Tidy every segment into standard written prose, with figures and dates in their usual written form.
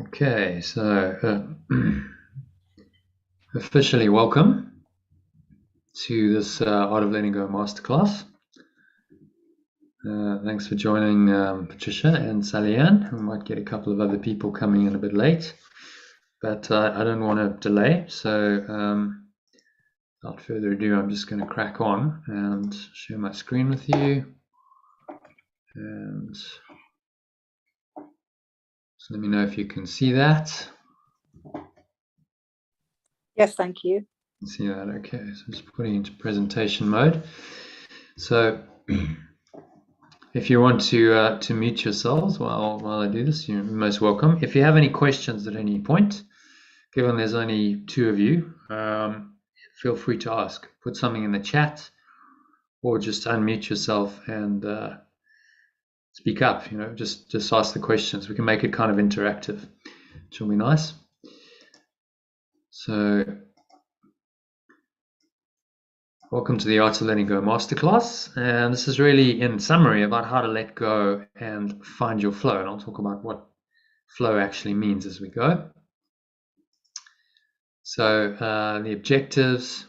Okay, so officially welcome to this Art of Letting Go Masterclass. Thanks for joining Patricia and Sally-Ann. We might get a couple of other people coming in a bit late, but I don't want to delay. So without further ado, I'm just going to crack on and share my screen with you. And so let me know if you can see that. Yes, thank you. See that? Okay, so I'm just putting into presentation mode. So if you want to mute yourselves while I do this, you're most welcome. If you have any questions at any point, given there's only two of you, feel free to ask. Put something in the chat, or just unmute yourself and speak up. Just ask the questions. We can make it kind of interactive, which will be nice. So, welcome to the Art of Letting Go Masterclass, and this is really in summary about how to let go and find your flow, and I'll talk about what flow actually means as we go. So the objectives,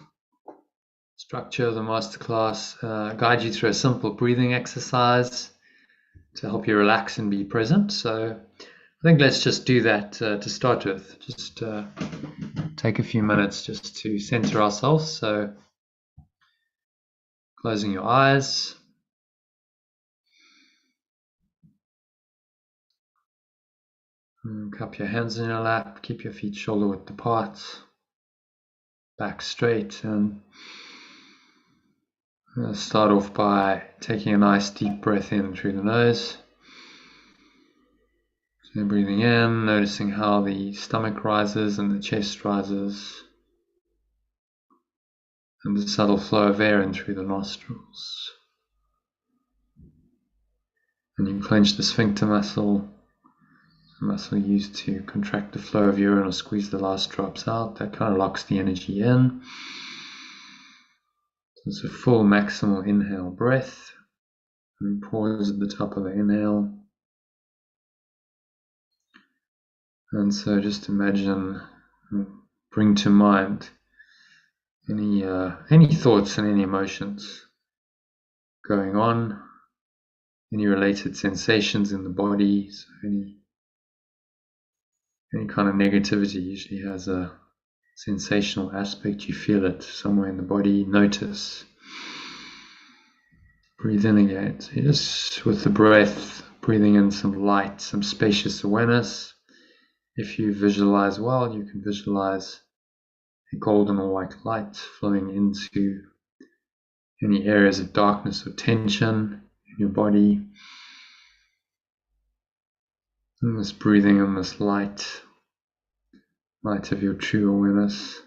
structure of the masterclass, guide you through a simple breathing exercise to help you relax and be present. So I think let's just do that to start with. Just take a few minutes just to center ourselves. So closing your eyes. Cup your hands in your lap. Keep your feet shoulder width apart. Back straight. And start off by taking a nice deep breath in through the nose. So breathing in, noticing how the stomach rises and the chest rises. And the subtle flow of air in through the nostrils. And you clench the sphincter muscle, the muscle used to contract the flow of urine or squeeze the last drops out. That kind of locks the energy in. So it's a full maximal inhale breath. And pause at the top of the inhale. And so just imagine, bring to mind any thoughts and any emotions going on, any related sensations in the body. So any kind of negativity usually has a sensational aspect. You feel it somewhere in the body. Notice. Breathe in again. So just with the breath, breathing in some light, some spacious awareness. If you visualize well, you can visualize a golden or white light flowing into any areas of darkness or tension in your body. And just breathing in this light of your true awareness.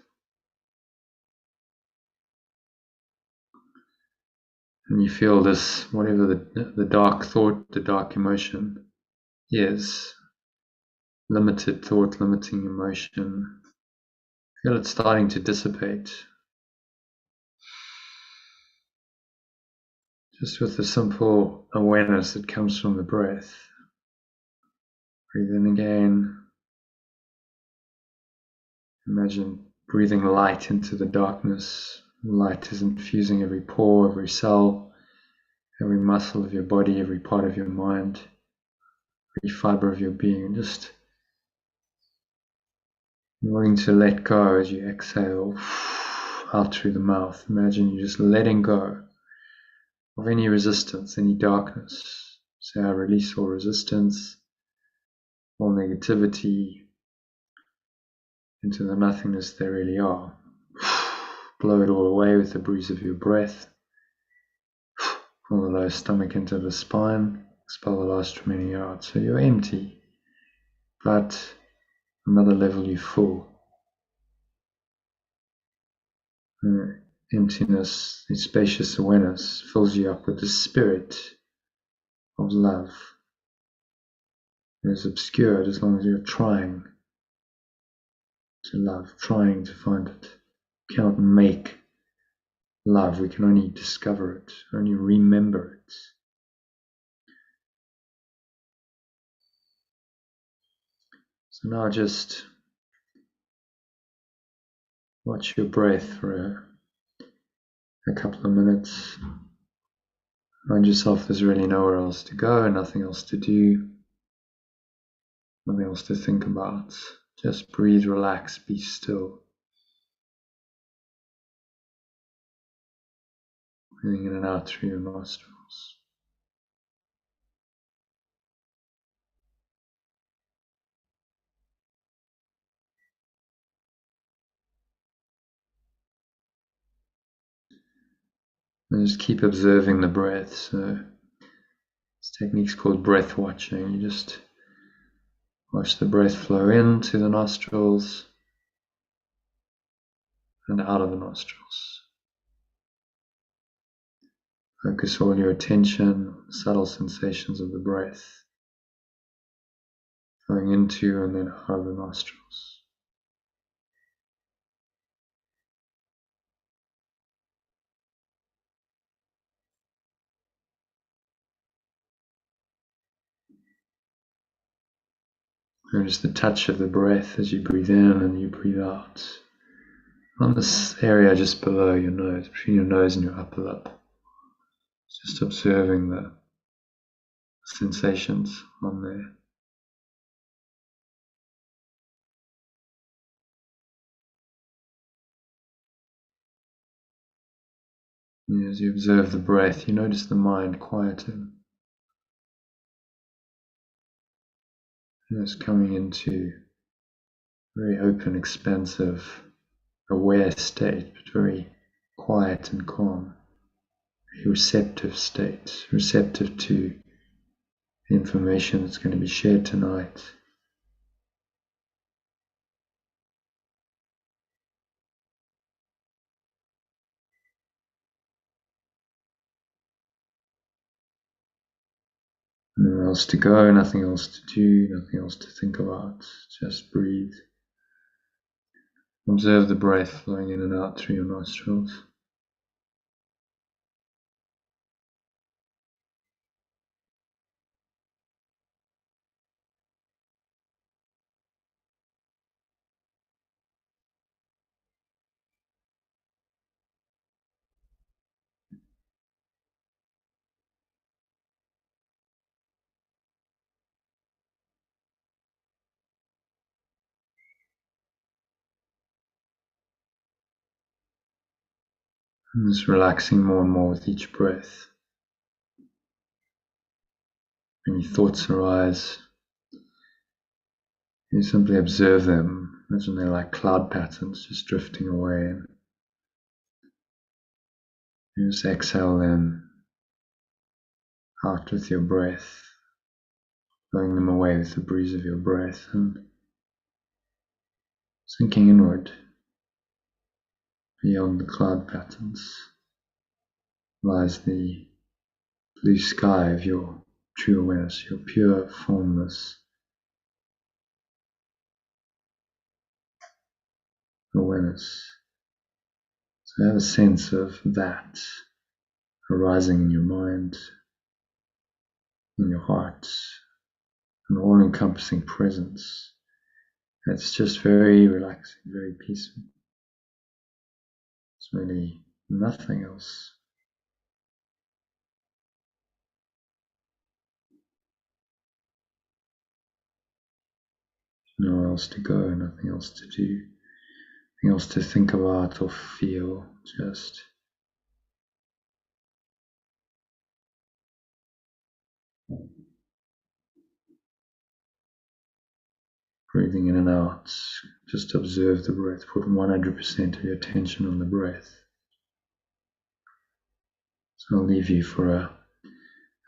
And you feel this, whatever the dark thought, the dark emotion is, limited thought, limiting emotion, feel it starting to dissipate. Just with the simple awareness that comes from the breath. Breathe in again. Imagine breathing light into the darkness. Light is infusing every pore, every cell, every muscle of your body, every part of your mind, every fiber of your being. And just willing to let go as you exhale out through the mouth. Imagine you're just letting go of any resistance, any darkness. So I release all resistance, all negativity into the nothingness they really are. Blow it all away with the breeze of your breath. Pull the lower stomach into the spine. Expel the last remaining air out. So you're empty, but another level you're full. Emptiness, the spacious awareness fills you up with the spirit of love. It is obscured as long as you're trying to love, trying to find it. You cannot make love, we can only discover it, only remember it. So now just watch your breath for a couple of minutes. Remind yourself there's really nowhere else to go, nothing else to do, nothing else to think about. Just breathe, relax, be still. Breathing in and out through your nostrils. And just keep observing the breath. So this technique's called breath watching. You just watch the breath flow into the nostrils and out of the nostrils. Focus all your attention on the subtle sensations of the breath flowing into and then out of the nostrils. Notice the touch of the breath as you breathe in and you breathe out. On this area just below your nose, between your nose and your upper lip. Just observing the sensations on there. And as you observe the breath, you notice the mind quieting. And it's coming into a very open, expansive, aware state, but very quiet and calm. A receptive state, receptive to the information that's going to be shared tonight. Nowhere else to go, nothing else to do, nothing else to think about. Just breathe. Observe the breath flowing in and out through your nostrils. And just relaxing more and more with each breath. When your thoughts arise, you simply observe them. Imagine they're like cloud patterns just drifting away. And you just exhale them out with your breath, blowing them away with the breeze of your breath and sinking inward beyond the cloud patterns lies the blue sky of your true awareness, your pure formless awareness. So have a sense of that arising in your mind, in your heart, an all-encompassing presence. It's just very relaxing, very peaceful. It's really nothing else. Nowhere else to go, nothing else to do, nothing else to think about or feel, just breathing in and out. Just observe the breath. Put 100% of your attention on the breath. So I'll leave you for a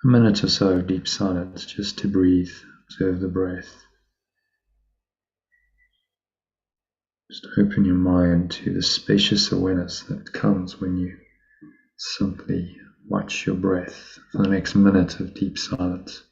minute or so of deep silence just to breathe, observe the breath. Just open your mind to the spacious awareness that comes when you simply watch your breath for the next minute of deep silence.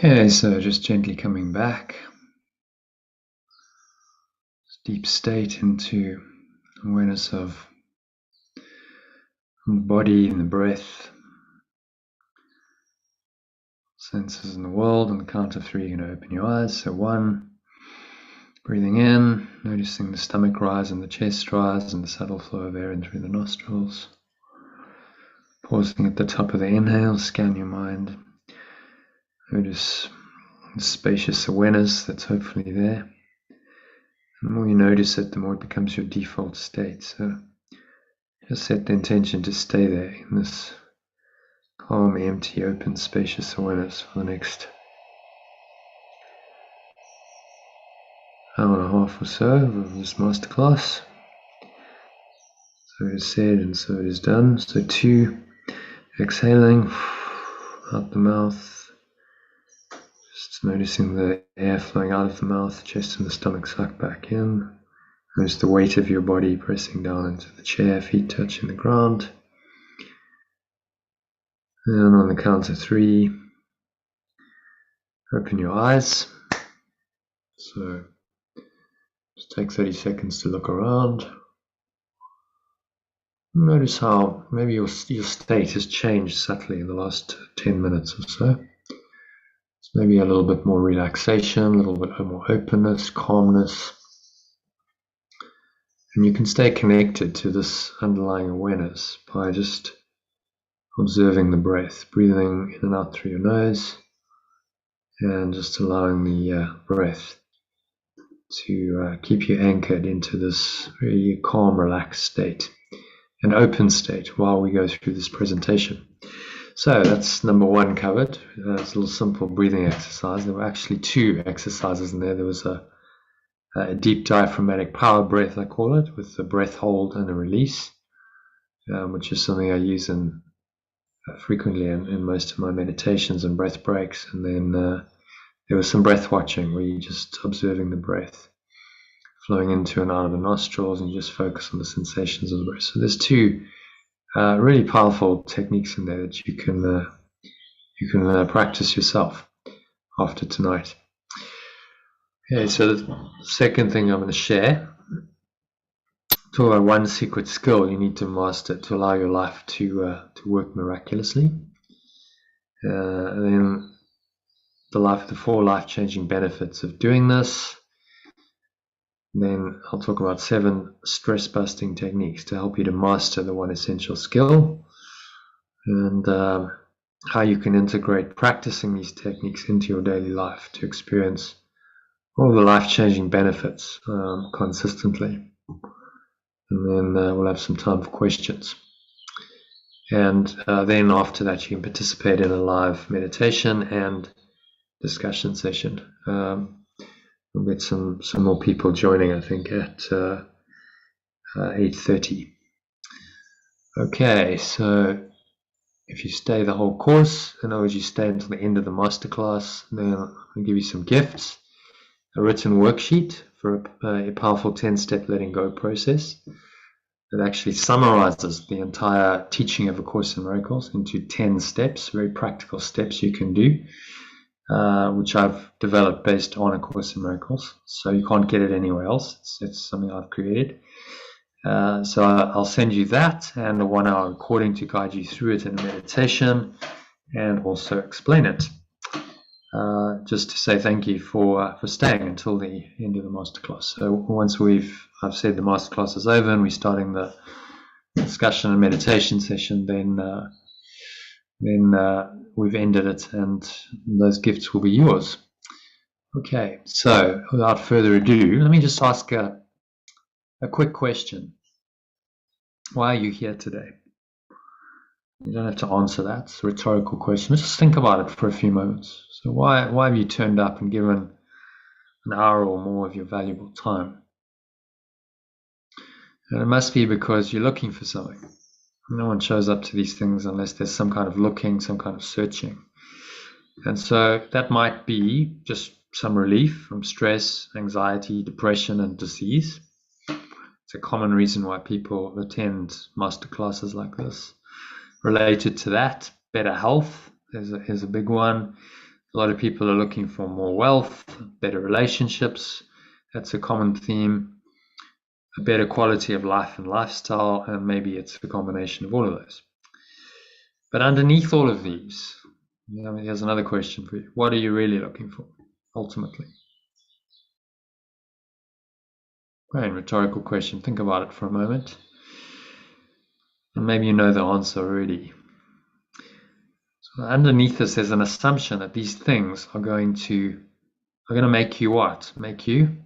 Okay, so just gently coming back, deep state into awareness of the body and the breath, senses in the world. On the count of 3, you're going to open your eyes. So 1, breathing in, noticing the stomach rise and the chest rise and the subtle flow of air in through the nostrils. Pausing at the top of the inhale, scan your mind. Notice the spacious awareness that's hopefully there. And the more you notice it, the more it becomes your default state. So just set the intention to stay there in this calm, empty, open, spacious awareness for the next hour and a half or so of this masterclass. So it is said and so it is done. So 2, exhaling out the mouth. Just noticing the air flowing out of the mouth, chest and the stomach suck back in. Notice the weight of your body pressing down into the chair, feet touching the ground. And on the count of 3, open your eyes. So just take 30 seconds to look around. Notice how maybe your state has changed subtly in the last 10 minutes or so. It's maybe a little bit more relaxation, a little bit more openness, calmness. And you can stay connected to this underlying awareness by just observing the breath, breathing in and out through your nose, and just allowing the breath to keep you anchored into this really calm, relaxed state, an open state while we go through this presentation. So that's number 1 covered. It's a little simple breathing exercise. There were actually 2 exercises in there. There was a deep diaphragmatic power breath, I call it, with a breath hold and a release, which is something I use frequently in most of my meditations and breath breaks. And then there was some breath watching, where you're just observing the breath flowing into and out of the nostrils, and you just focus on the sensations of the breath. So there's 2 really powerful techniques in there that you can practice yourself after tonight. Okay, so the second thing I'm going to share, talk about 1 secret skill you need to master to allow your life to work miraculously. And then the 4 life-changing benefits of doing this. And then I'll talk about 7 stress-busting techniques to help you to master the 1 essential skill, and how you can integrate practicing these techniques into your daily life to experience all the life-changing benefits consistently. And then we'll have some time for questions. And then after that, you can participate in a live meditation and discussion session. We'll get some more people joining, I think, at 8:30. Okay, so if you stay the whole course, in other words, you stay until the end of the masterclass, then I'll give you some gifts. A written worksheet for a powerful 10-step letting go process that actually summarizes the entire teaching of A Course in Miracles into 10 steps, very practical steps you can do, which I've developed based on A Course in Miracles. So you can't get it anywhere else. It's something I've created. So I'll send you that and a 1-hour recording to guide you through it in a meditation and also explain it. Just to say thank you for staying until the end of the masterclass. So once I've said the masterclass is over and we're starting the discussion and meditation session, then we've ended it, and those gifts will be yours. Okay, so without further ado, let me just ask a quick question. Why are you here today? You don't have to answer that. It's a rhetorical question. Just think about it for a few moments. So why have you turned up and given an hour or more of your valuable time? And it must be because you're looking for something. No one shows up to these things unless there's some kind of looking, some kind of searching. And so that might be just some relief from stress, anxiety, depression, and disease. It's a common reason why people attend masterclasses like this. Related to that, better health is a big one. A lot of people are looking for more wealth, better relationships. That's a common theme. A better quality of life and lifestyle, and maybe it's a combination of all of those. But underneath all of these, here's another question for you. What are you really looking for, ultimately? Great, rhetorical question. Think about it for a moment. And maybe you know the answer already. So underneath this, there's an assumption that these things are going to make you what? Make you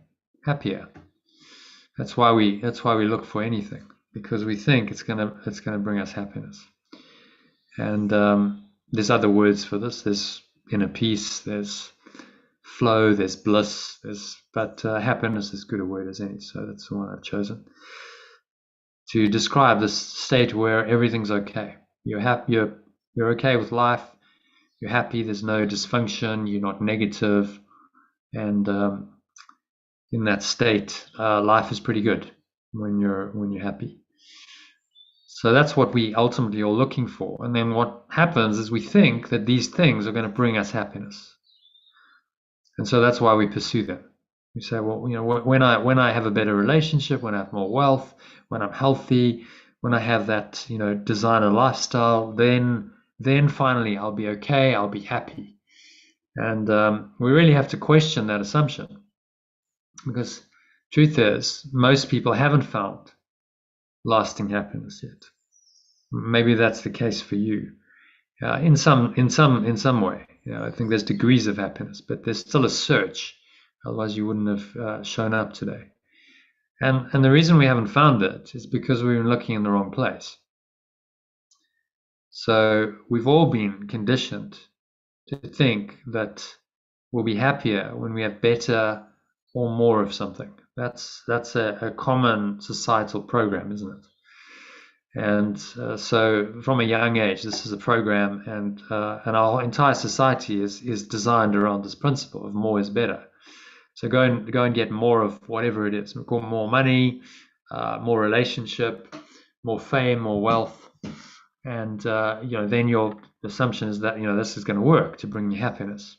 happier. That's why we look for anything, because we think it's gonna bring us happiness. And there's other words for this. There's inner peace. There's flow. There's bliss. But happiness is as good a word as any. So that's the one I've chosen to describe this state where everything's okay. You're happy. You're okay with life. You're happy. There's no dysfunction. You're not negative. And in that state, life is pretty good when you're happy. So that's what we ultimately are looking for. And then what happens is we think that these things are going to bring us happiness. And so that's why we pursue them. We say, well, when I have a better relationship, when I have more wealth, when I'm healthy, when I have that, designer lifestyle, then finally I'll be okay, I'll be happy. And we really have to question that assumption, because truth is, most people haven't found lasting happiness yet. Maybe that's the case for you. In some way, I think there's degrees of happiness, but there's still a search. Otherwise, you wouldn't have shown up today. And the reason we haven't found it is because we've been looking in the wrong place. So we've all been conditioned to think that we'll be happier when we have better or more of something. That's a common societal program, isn't it? And so from a young age, this is a program, and our entire society is designed around this principle of more is better. So go and get more of whatever it is, more money, more relationship, more fame, more wealth, and then your assumption is that this is going to work to bring you happiness,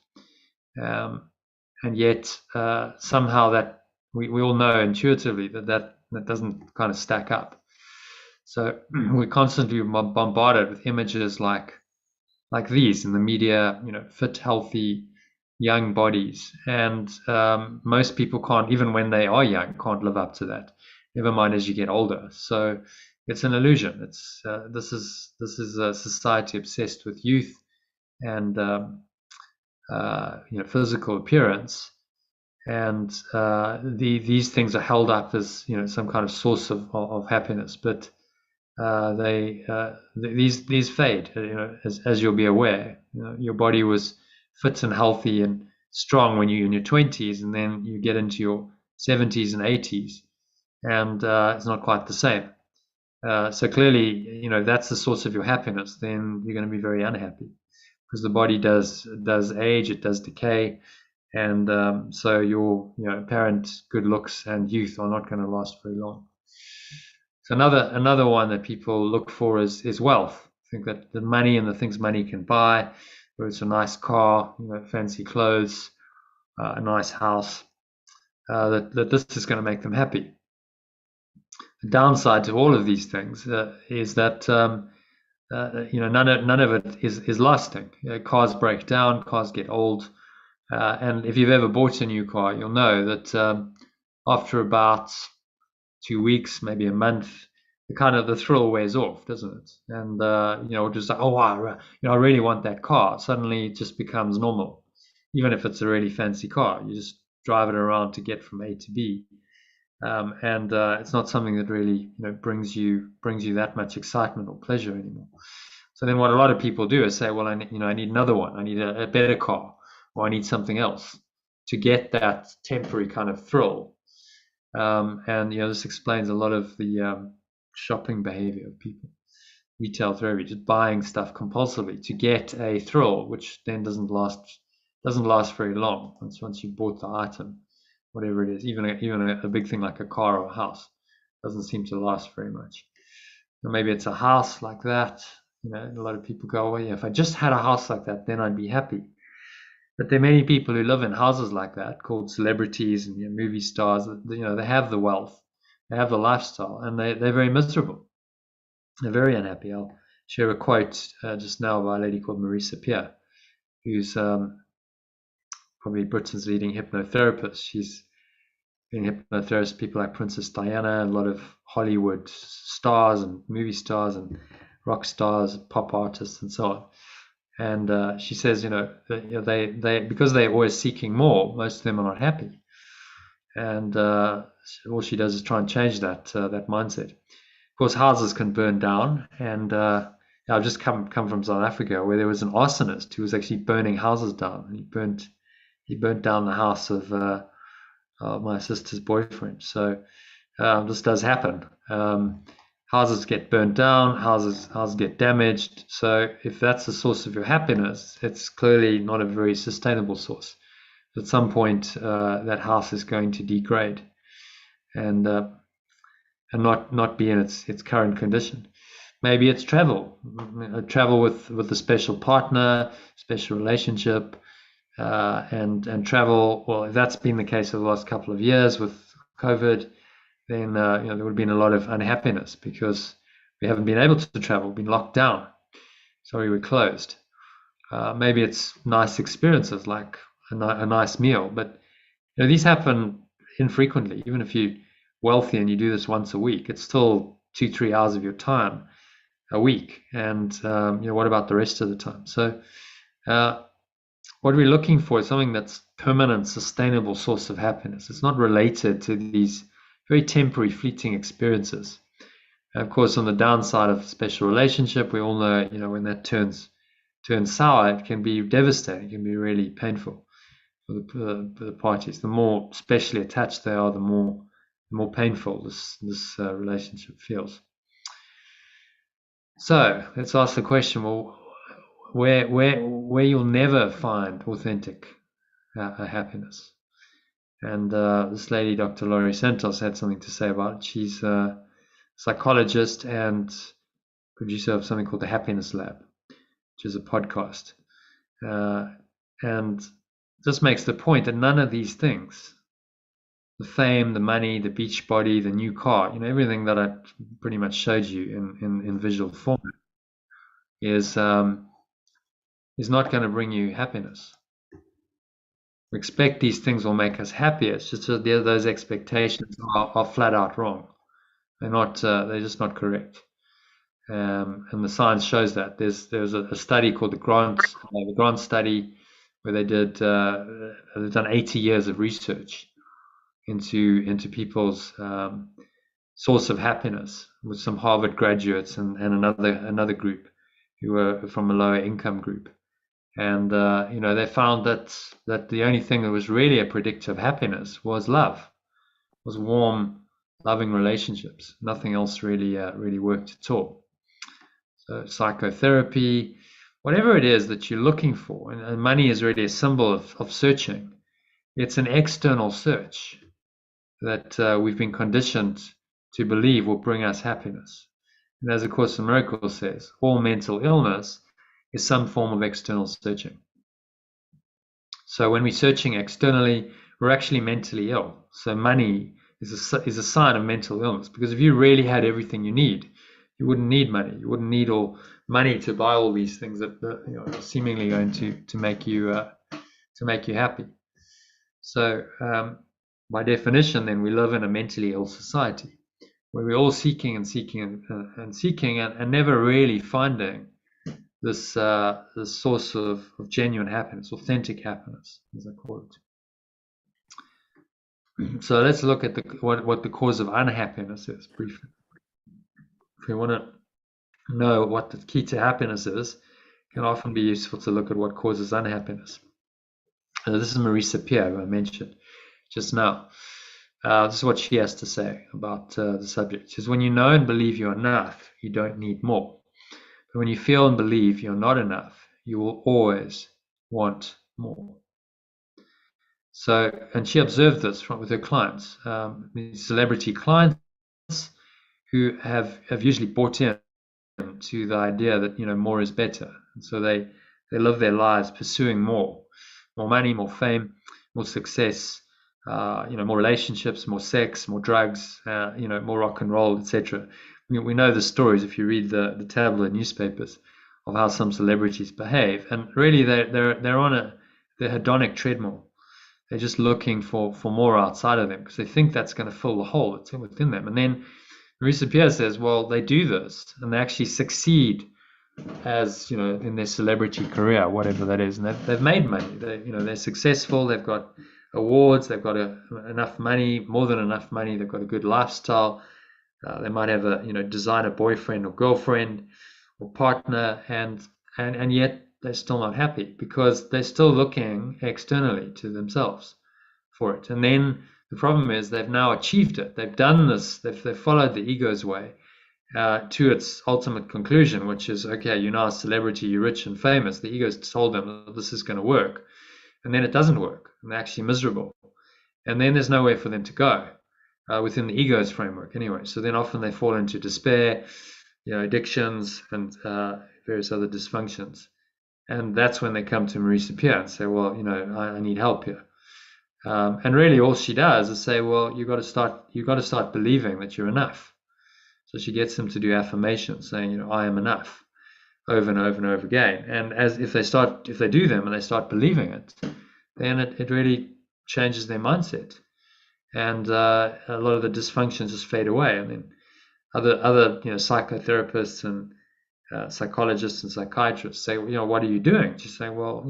and yet somehow that we all know intuitively that doesn't kind of stack up. So we're constantly bombarded with images like these in the media, fit, healthy, young bodies. And most people can't, even when they are young, can't live up to that. Never mind as you get older. So it's an illusion. It's this is a society obsessed with youth and physical appearance. And these things are held up as some kind of source of happiness, but these fade. As you'll be aware, your body was fit and healthy and strong when you're in your 20s, and then you get into your 70s and 80s, and it's not quite the same. So clearly, that's the source of your happiness. Then you're going to be very unhappy because the body does age, it does decay, and so your apparent good looks and youth are not going to last very long. So another one that people look for is wealth. I think that the money and the things money can buy, whether it's a nice car, fancy clothes, a nice house, that this is going to make them happy. The downside to all of these things is that none of it is lasting. Cars break down, cars get old, and if you've ever bought a new car, you'll know that after about 2 weeks, maybe a month, the thrill wears off, doesn't it? And just like, oh, I really want that car. Suddenly, it just becomes normal, even if it's a really fancy car. You just drive it around to get from A to B, and it's not something that really brings you that much excitement or pleasure anymore. So then, what a lot of people do is say, well, I need another one. I need a better car, or I need something else to get that temporary kind of thrill. And this explains a lot of the shopping behavior of people, retail therapy, just buying stuff compulsively to get a thrill, which then doesn't last very long. Once you bought the item, whatever it is, even a big thing like a car or a house, doesn't seem to last very much. Or maybe it's a house like that. A lot of people go, well, yeah, if I just had a house like that, then I'd be happy. But there are many people who live in houses like that, called celebrities and movie stars. They have the wealth, they have the lifestyle, and they're very miserable. They're very unhappy. I'll share a quote just now by a lady called Marisa Peer, who's probably Britain's leading hypnotherapist. She's been hypnotherapist people like Princess Diana, a lot of Hollywood stars and movie stars and rock stars, pop artists, and so on. And she says, they because they're always seeking more, most of them are not happy. And all she does is try and change that mindset. Of course, houses can burn down, and I've just come from South Africa, where there was an arsonist who was actually burning houses down. He burnt down the house of my sister's boyfriend. So this does happen. Houses get burned down, houses get damaged. So if that's the source of your happiness, it's clearly not a very sustainable source. At some point, that house is going to degrade and not be in its current condition. Maybe it's travel with a special partner, special relationship, and travel. Well, if that's been the case for the last couple of years with COVID, then there would have been a lot of unhappiness because we haven't been able to travel, been locked down. Sorry, we're closed. Maybe it's nice experiences like a nice meal, but these happen infrequently. Even if you're wealthy and you do this once a week, it's still 2-3 hours of your time a week. And what about the rest of the time? So what we're looking for is something that's permanent, sustainable source of happiness. It's not related to these very temporary, fleeting experiences. And of course, on the downside of a special relationship, we all know, when that turns sour, it can be devastating. It can be really painful for the parties. The more specially attached they are, the more painful this relationship feels. So let's ask the question: well, where you'll never find authentic happiness? And this lady, Dr. Laurie Santos, had something to say about it. She's a psychologist and producer of something called the Happiness Lab, which is a podcast. And this makes the point that none of these things, the fame, the money, the beach body, the new car, everything that I pretty much showed you in visual form, is not going to bring you happiness. We expect these things will make us happy. It's just that those expectations are flat out wrong. They're just not correct. And the science shows that. There's a study called the Grant study, where they've done 80 years of research into people's source of happiness with some Harvard graduates and another group who were from a lower income group. And they found that the only thing that was really a predictor of happiness was love, was warm, loving relationships. Nothing else really worked at all. So psychotherapy, whatever it is that you're looking for, and money is really a symbol of searching. It's an external search that we've been conditioned to believe will bring us happiness. And as A Course in Miracles says, all mental illness is some form of external searching. So when we're searching externally, we're actually mentally ill. So money is a sign of mental illness, because if you really had everything you need, you wouldn't need money. You wouldn't need all money to buy all these things that are seemingly going to make you happy. So by definition, then we live in a mentally ill society where we're all seeking and seeking and never really finding this source of genuine happiness, authentic happiness, as I call it. So let's look at what the cause of unhappiness is briefly. If we want to know what the key to happiness is, it can often be useful to look at what causes unhappiness. This is Marisa Peer, who I mentioned just now. This is what she has to say about the subject. She says, when you know and believe you're enough, you don't need more. But when you feel and believe you're not enough, you will always want more. So, and she observed this with her clients, celebrity clients who have usually bought in to the idea that more is better. And so they live their lives pursuing more. more money, more fame, more success, more relationships, more sex, more drugs, more rock and roll, etc. We know the stories if you read the tabloid newspapers of how some celebrities behave, and really they're on the hedonic treadmill. They're just looking for more outside of them because they think that's going to fill the hole that's within them. And then Marisa Peer says, well, they do this and they actually succeed as in their celebrity career, whatever that is, and they've made money. They're successful. They've got awards. They've got enough money, more than enough money. They've got a good lifestyle. They might have a designer boyfriend or girlfriend or partner, and yet they're still not happy because they're still looking externally to themselves for it. And then the problem is they've now achieved it. They've done this. They've followed the ego's way to its ultimate conclusion, which is, okay, you're now a celebrity, you're rich and famous. The ego's told them that this is going to work, and then it doesn't work, and they're actually miserable. And then there's nowhere for them to go within the ego's framework anyway. So then often they fall into despair, addictions, and various other dysfunctions. And that's when they come to Marisa Peer and say, well, I need help here. And really all she does is say, well, you've got to start believing that you're enough. So she gets them to do affirmations saying, I am enough, over and over and over again. And if they do them and they start believing it, then it really changes their mindset. And a lot of the dysfunctions just fade away. And then other psychotherapists and psychologists and psychiatrists say, what are you doing? She's saying, well,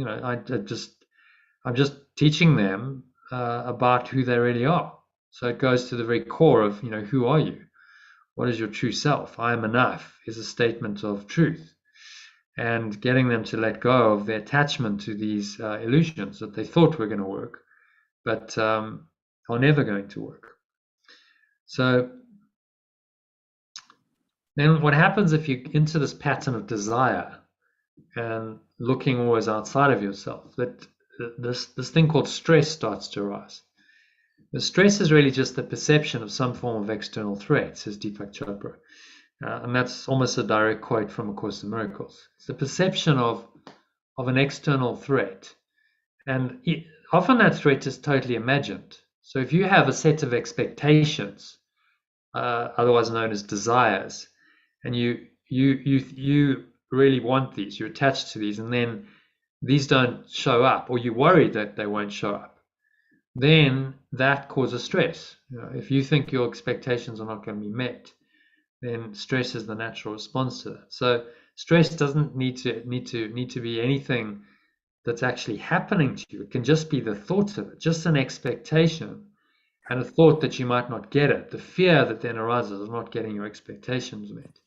I'm just teaching them about who they really are. So it goes to the very core of, who are you? What is your true self? I am enough is a statement of truth. And getting them to let go of their attachment to these illusions that they thought were going to work, but are never going to work. So then what happens if you into this pattern of desire and looking always outside of yourself, that this thing called stress starts to arise. The stress is really just the perception of some form of external threat, says Deepak Chopra. And that's almost a direct quote from A Course in Miracles. It's the perception of an external threat. And often that threat is totally imagined. So if you have a set of expectations, otherwise known as desires, and you really want these, you're attached to these, and then these don't show up, or you're worried that they won't show up, then that causes stress. If you think your expectations are not going to be met, then stress is the natural response to that. So stress doesn't need to be anything that's actually happening to you. It can just be the thought of it, just an expectation and a thought that you might not get it. The fear that then arises of not getting your expectations met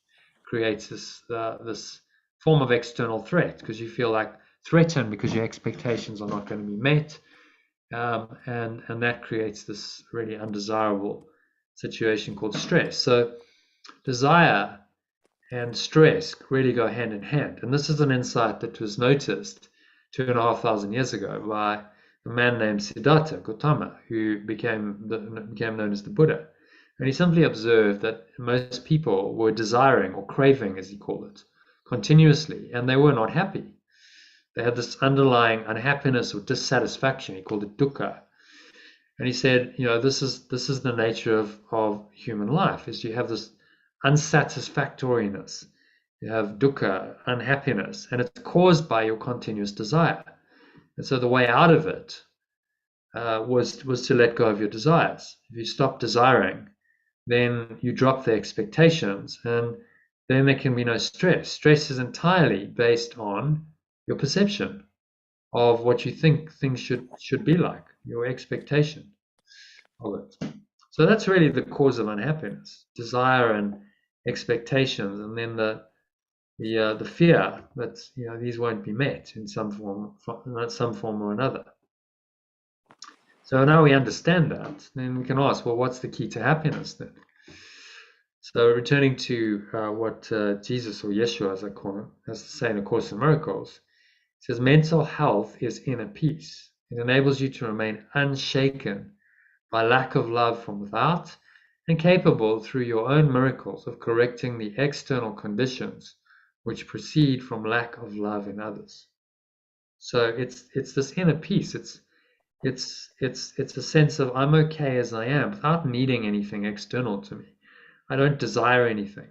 creates this form of external threat, because you feel like threatened because your expectations are not going to be met. And that creates this really undesirable situation called stress. So desire and stress really go hand in hand. And this is an insight that was noticed 2,500 years ago by a man named Siddhartha Gautama, who became known as the Buddha. And he simply observed that most people were desiring, or craving as he called it, continuously, and they were not happy. They had this underlying unhappiness or dissatisfaction. He called it dukkha. And he said, this is the nature of human life, is you have this unsatisfactoriness. You have dukkha, unhappiness, and it's caused by your continuous desire. And so the way out of it was to let go of your desires. If you stop desiring, then you drop the expectations, and then there can be no stress. Stress is entirely based on your perception of what you think things should be like, your expectation of it. So that's really the cause of unhappiness: desire and expectations, and then the fear that these won't be met in some form or another. So now we understand that, then we can ask, well, what's the key to happiness then? So returning to what Jesus, or Yeshua as I call him, has to say in A Course in Miracles, it says mental health is inner peace. It enables you to remain unshaken by lack of love from without, and capable through your own miracles of correcting the external conditions which proceed from lack of love in others. So it's this inner peace. It's a sense of I'm okay as I am without needing anything external to me. I don't desire anything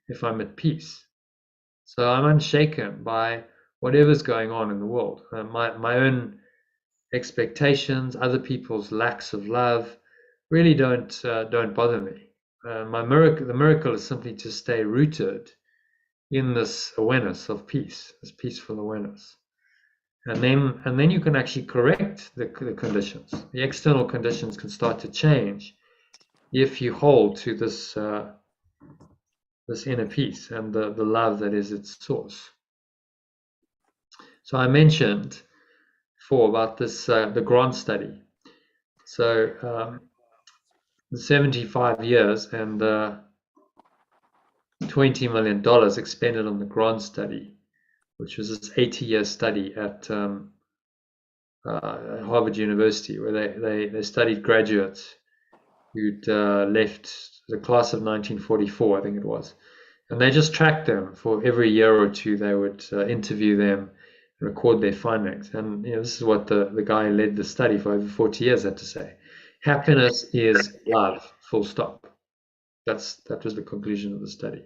if I'm at peace. So I'm unshaken by whatever's going on in the world. My own expectations, other people's lacks of love, really don't bother me. The miracle is simply to stay rooted in this awareness of peace, this peaceful awareness, and then you can actually correct the conditions. The external conditions can start to change if you hold to this inner peace and the love that is its source. So I mentioned before about this the grant study. So 75 years and $20 million expended on the grant study, which was this 80-year study at Harvard University, where they studied graduates who'd left the class of 1944, I think it was. And they just tracked them for every year or two. They would interview them, record their findings. And this is what the guy who led the study for over 40 years had to say. Happiness is love, full stop. That was the conclusion of the study.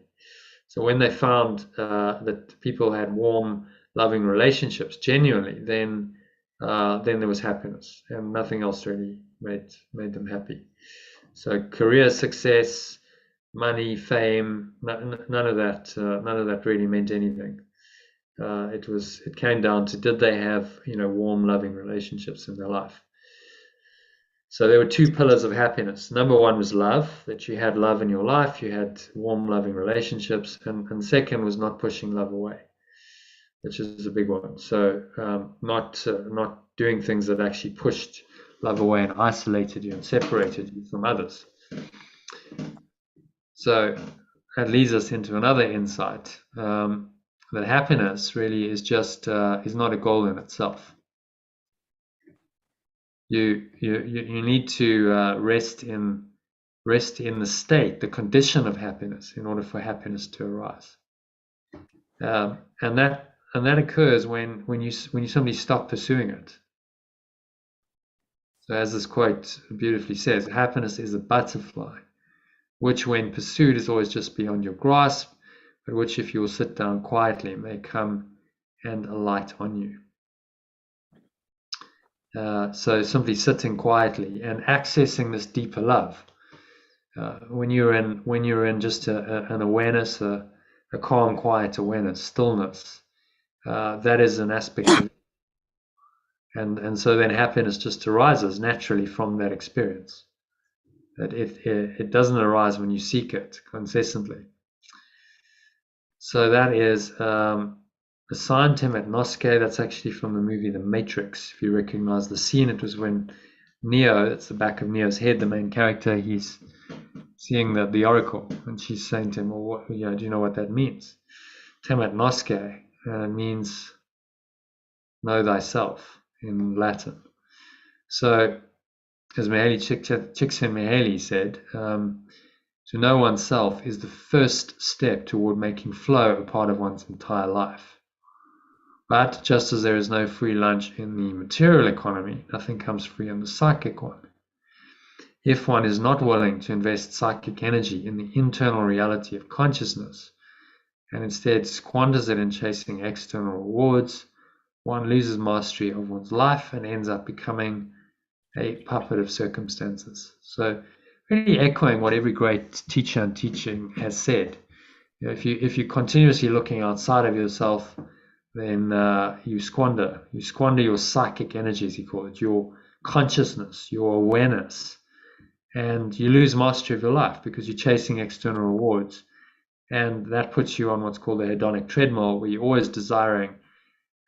So when they found that people had warm, loving relationships genuinely, then there was happiness, and nothing else really made them happy. So career success, money, fame, none of that really meant anything. It came down to, did they have warm, loving relationships in their life? So there were two pillars of happiness. Number one was love, that you had love in your life, you had warm, loving relationships, and second was not pushing love away, which is a big one. So not doing things that actually pushed love away and isolated you and separated you from others. So that leads us into another insight, that happiness really is not a goal in itself. You need to rest in the state, the condition of happiness, in order for happiness to arise. And that occurs when you simply stop pursuing it. So as this quote beautifully says, happiness is a butterfly, which when pursued is always just beyond your grasp, but which if you will sit down quietly may come and alight on you. So simply sitting quietly and accessing this deeper love. When you're in just an awareness, a calm, quiet awareness, stillness, that is an aspect of it. And so then happiness just arises naturally from that experience. That it doesn't arise when you seek it incessantly. So that is assigned to him at Noske. That's actually from the movie The Matrix. If you recognize the scene, it was when Neo, that's the back of Neo's head, the main character, he's seeing the oracle, and she's saying to him, well, do you know what that means? Temat Noske means know thyself in Latin. So, as Mihaly Csikszentmihalyi said, to know oneself is the first step toward making flow a part of one's entire life. But just as there is no free lunch in the material economy, nothing comes free in the psychic one. If one is not willing to invest psychic energy in the internal reality of consciousness, and instead squanders it in chasing external rewards, one loses mastery of one's life and ends up becoming a puppet of circumstances. So really echoing what every great teacher and teaching has said. If you're continuously looking outside of yourself, then you squander your psychic energy, as you call it, your consciousness, your awareness, and you lose mastery of your life because you're chasing external rewards, and that puts you on what's called a hedonic treadmill, where you're always desiring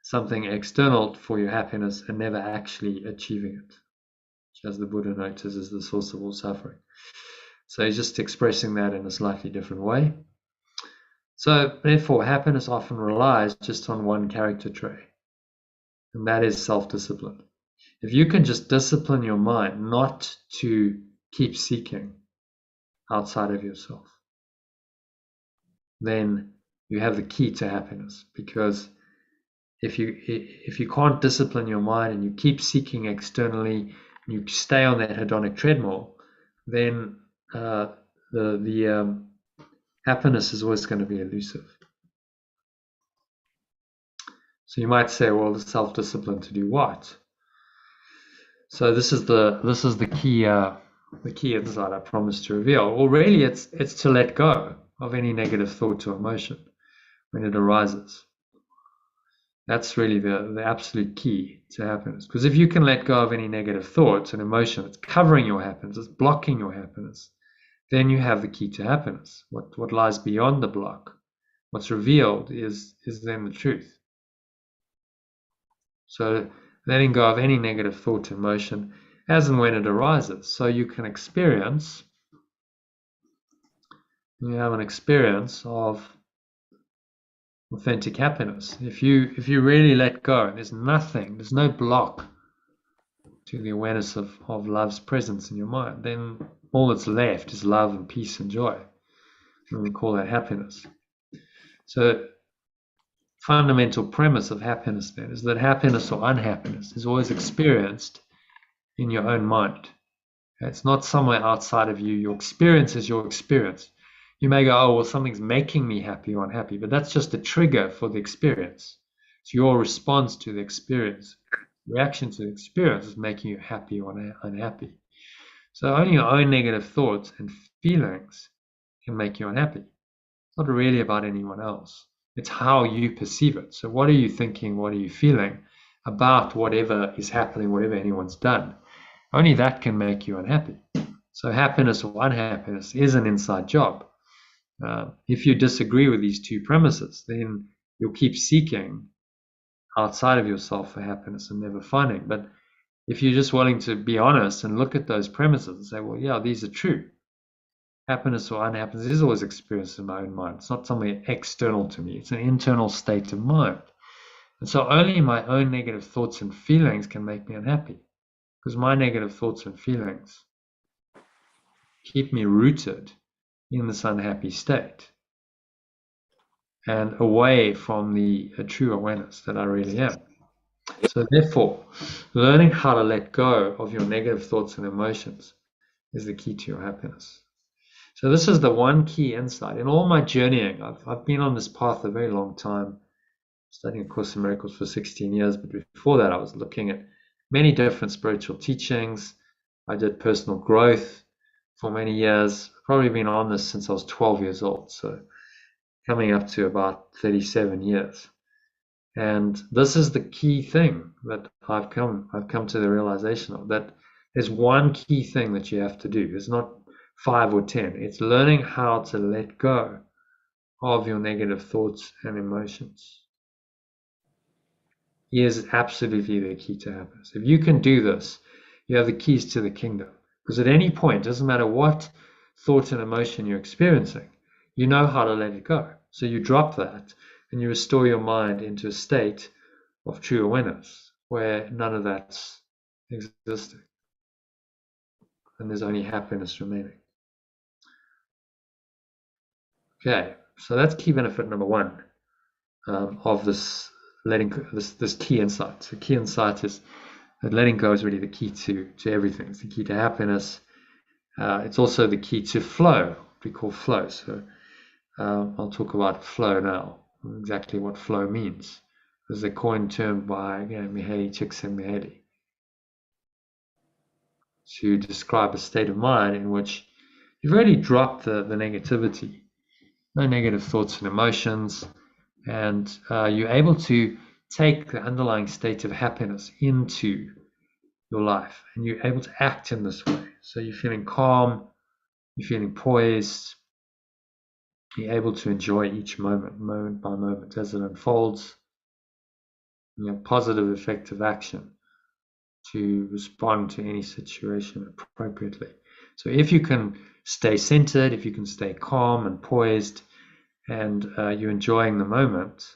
something external for your happiness and never actually achieving it, which, as the Buddha notices, is the source of all suffering. So he's just expressing that in a slightly different way. So therefore, happiness often relies just on one character trait, and that is self-discipline. If you can just discipline your mind not to keep seeking outside of yourself, then you have the key to happiness, because if you can't discipline your mind and you keep seeking externally, and you stay on that hedonic treadmill, then the happiness is always going to be elusive. So you might say, well, the self-discipline to do what? So this is the key insight I promised to reveal. Well, really, it's to let go of any negative thought or emotion when it arises. That's really the absolute key to happiness. Because if you can let go of any negative thoughts and emotion that's covering your happiness, it's blocking your happiness, then you have the key to happiness. What lies beyond the block, what's revealed is then the truth. So letting go of any negative thought, emotion, as and when it arises, so you can experience, you have an experience of authentic happiness. If you really let go, there's no block to the awareness of love's presence in your mind, then all that's left is love and peace and joy. And we call that happiness. So fundamental premise of happiness then is that happiness or unhappiness is always experienced in your own mind. It's not somewhere outside of you. Your experience is your experience. You may go, oh, well, something's making me happy or unhappy, but that's just a trigger for the experience. It's your response to the experience. Reaction to the experience is making you happy or unhappy. So only your own negative thoughts and feelings can make you unhappy. It's not really about anyone else. It's how you perceive it. So what are you thinking? What are you feeling about whatever is happening, whatever anyone's done? Only that can make you unhappy. So happiness or unhappiness is an inside job. If you disagree with these two premises, then you'll keep seeking outside of yourself for happiness and never finding. But if you're just willing to be honest and look at those premises and say, well, yeah, these are true. Happiness or unhappiness is always experienced in my own mind. It's not something external to me. It's an internal state of mind. And so only my own negative thoughts and feelings can make me unhappy, because my negative thoughts and feelings keep me rooted in this unhappy state and away from the true awareness that I really am. So therefore, learning how to let go of your negative thoughts and emotions is the key to your happiness. So this is the one key insight. In all my journeying, I've been on this path a very long time, studying A Course in Miracles for 16 years, but before that I was looking at many different spiritual teachings. I did personal growth for many years. I've probably been on this since I was 12 years old, so coming up to about 37 years. And this is the key thing that I've come to the realization of, that there's one key thing that you have to do. There's not 5 or 10. It's learning how to let go of your negative thoughts and emotions. Is absolutely the key to happiness. If you can do this, you have the keys to the kingdom. Because at any point, doesn't matter what thought and emotion you're experiencing, you know how to let it go. So you drop that and you restore your mind into a state of true awareness where none of that's existing. And there's only happiness remaining. Okay, so that's key benefit number one of this this key insight. So key insight is that letting go is really the key to everything. It's the key to happiness. It's also the key to flow, what we call flow. So I'll talk about flow now, exactly what flow means. There's a coined term by Mihaly Csikszentmihalyi to describe a state of mind in which you've already dropped the negativity, no negative thoughts and emotions, and you're able to take the underlying state of happiness into your life, and you're able to act in this way. So you're feeling calm, you're feeling poised, you're able to enjoy each moment by moment as it unfolds. You have positive effective action to respond to any situation appropriately. So if you can stay centered, if you can stay calm and poised, and you're enjoying the moment,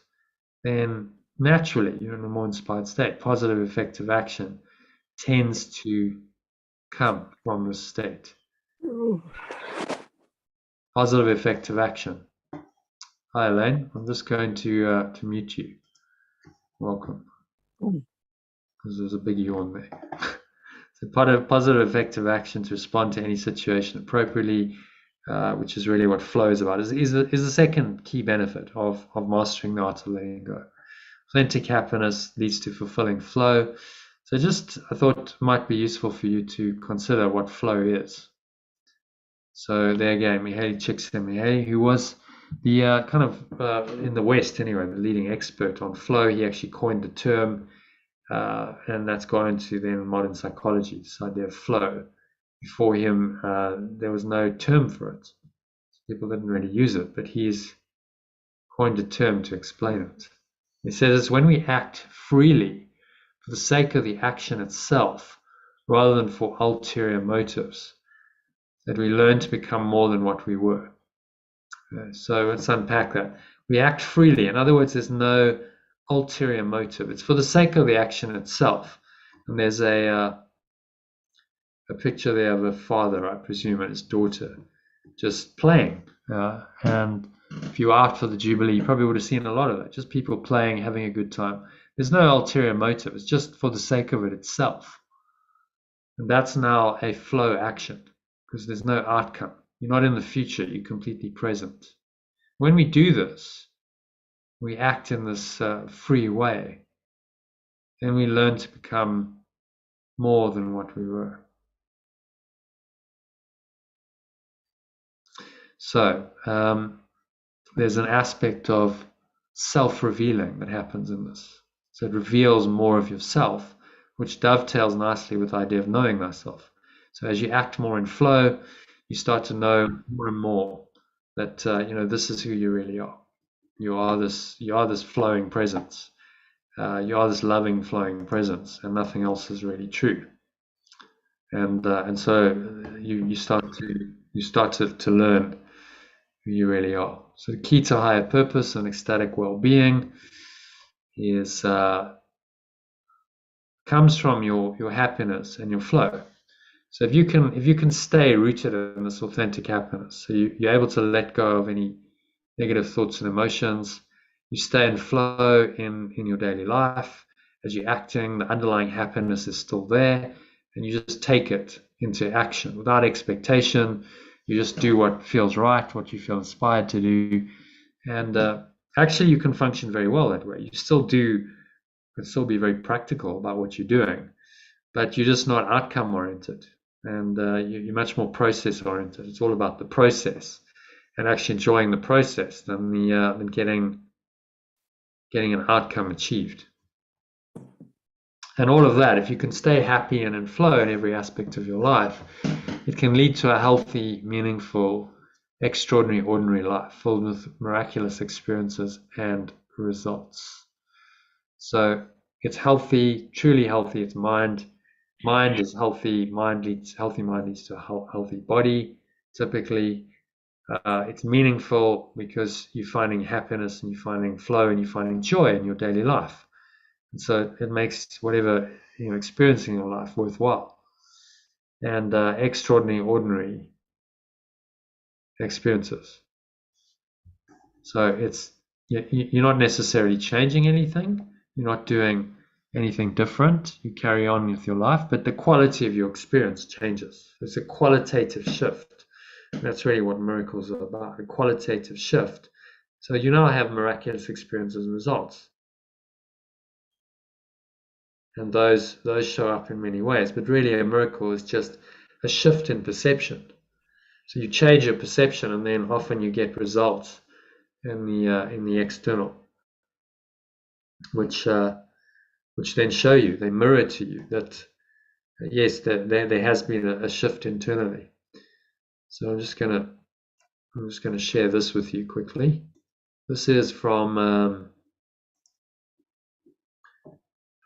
then naturally you're in a more inspired state. Positive effective action tends to come from this state. Positive effective action. Hi, Elaine. I'm just going to mute you Welcome. Because there's a big yawn there. So positive effective action to respond to any situation appropriately, which is really what flow is about, is the second key benefit of mastering the art of letting go. Authentic happiness leads to fulfilling flow. So I thought it might be useful for you to consider what flow is. So there again, Mihaly Csikszentmihalyi, who was the in the West anyway, the leading expert on flow. He actually coined the term, and that's gone into then modern psychology, this idea of flow. Before him, there was no term for it. People didn't really use it, but he's coined a term to explain it. He says it's when we act freely for the sake of the action itself, rather than for ulterior motives, that we learn to become more than what we were. So let's unpack that. We act freely. In other words, there's no ulterior motive. It's for the sake of the action itself. And there's a picture there of a father, I presume, and his daughter just playing. And if you were out for the Jubilee, you probably would have seen a lot of that. Just people playing, having a good time. There's no ulterior motive. It's just for the sake of it itself. And that's now a flow action because there's no outcome. You're not in the future. You're completely present. When we do this, we act in this free way. Then we learn to become more than what we were. So there's an aspect of self-revealing that happens in this. So it reveals more of yourself, which dovetails nicely with the idea of knowing thyself. So as you act more in flow, you start to know more and more that this is who you really are. You are this flowing presence. You are this loving flowing presence, and nothing else is really true. And so you start to learn who you really are. So the key to higher purpose and ecstatic well-being is comes from your happiness and your flow. So if you can stay rooted in this authentic happiness, so you're able to let go of any negative thoughts and emotions, you stay in flow in your daily life. As you're acting, the underlying happiness is still there, and you just take it into action without expectation. You just do what feels right, what you feel inspired to do, and actually you can function very well that way. You can still be very practical about what you're doing, but you're just not outcome oriented, and you're much more process oriented. It's all about the process and actually enjoying the process than getting an outcome achieved. And all of that, if you can stay happy and in flow in every aspect of your life, it can lead to a healthy, meaningful, extraordinary, ordinary life filled with miraculous experiences and results. So it's healthy, truly healthy. It's mind. Mind is healthy. Healthy mind leads to a healthy body. Typically, it's meaningful because you're finding happiness and you're finding flow and you're finding joy in your daily life. And so it makes whatever you're experiencing in your life worthwhile. And extraordinary, ordinary experiences. So you're not necessarily changing anything. You're not doing anything different. You carry on with your life, but the quality of your experience changes. It's a qualitative shift. That's really what miracles are about, a qualitative shift. So you now have miraculous experiences and results. And those show up in many ways, but really a miracle is just a shift in perception. So you change your perception, and then often you get results in the external, which then show you, they mirror to you that yes, there has been a shift internally. So I'm just gonna share this with you quickly. This is from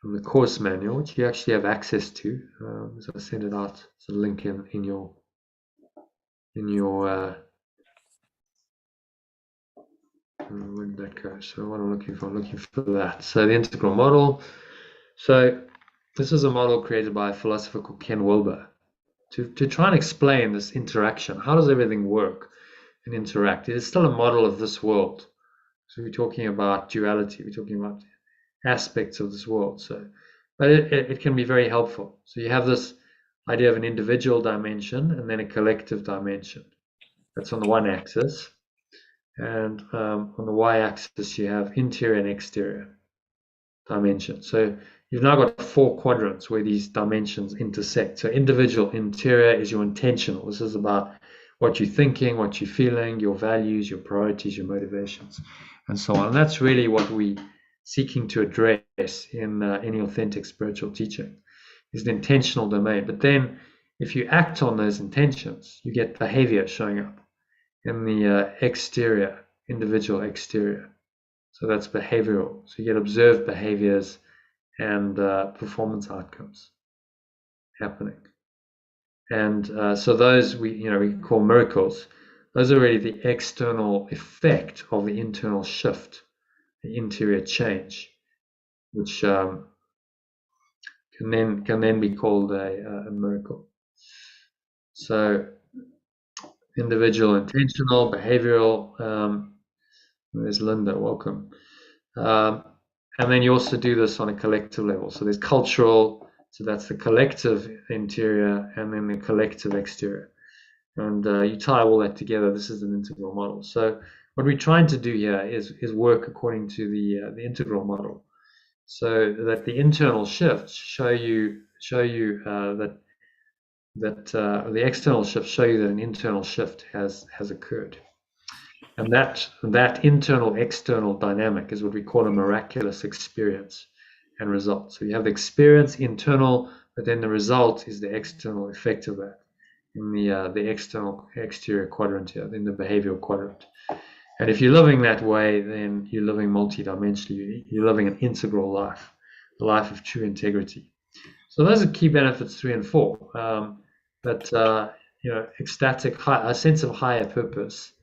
the course manual, which you actually have access to. So I send it out as a link in your where did that go? So what I'm looking for that. So the integral model. So this is a model created by a philosopher called Ken Wilber to try and explain this interaction. How does everything work and interact? It is still a model of this world. So we're talking about duality. We're talking about aspects of this world. So, but it can be very helpful. So you have this idea of an individual dimension and then a collective dimension. That's on the one axis. And on the y-axis, you have interior and exterior dimension. So you've now got 4 quadrants where these dimensions intersect. So individual interior is your intentional. This is about what you're thinking, what you're feeling, your values, your priorities, your motivations, and so on. And that's really what we're seeking to address in any authentic spiritual teaching, is the intentional domain. But then if you act on those intentions, you get behavior showing up in the exterior, individual exterior. So that's behavioral. So you get observed behaviors and performance outcomes happening. And so those we call miracles. Those are really the external effect of the internal shift, the interior change, which can then be called a miracle. So individual, intentional, behavioral. There's Linda, welcome. And then you also do this on a collective level. So there's cultural, so that's the collective interior, and then the collective exterior. And you tie all that together. This is an integral model. So what we're trying to do here is work according to the integral model, so that the internal shifts show you that the external shifts show you that an internal shift has occurred. And that internal external dynamic is what we call a miraculous experience and result. So you have the experience internal, but then the result is the external effect of that in the external exterior quadrant here, in the behavioral quadrant. And if you're living that way, then you're living multidimensionally. You're living an integral life, the life of true integrity. So those are key benefits 3 and 4. Ecstatic, a sense of higher purpose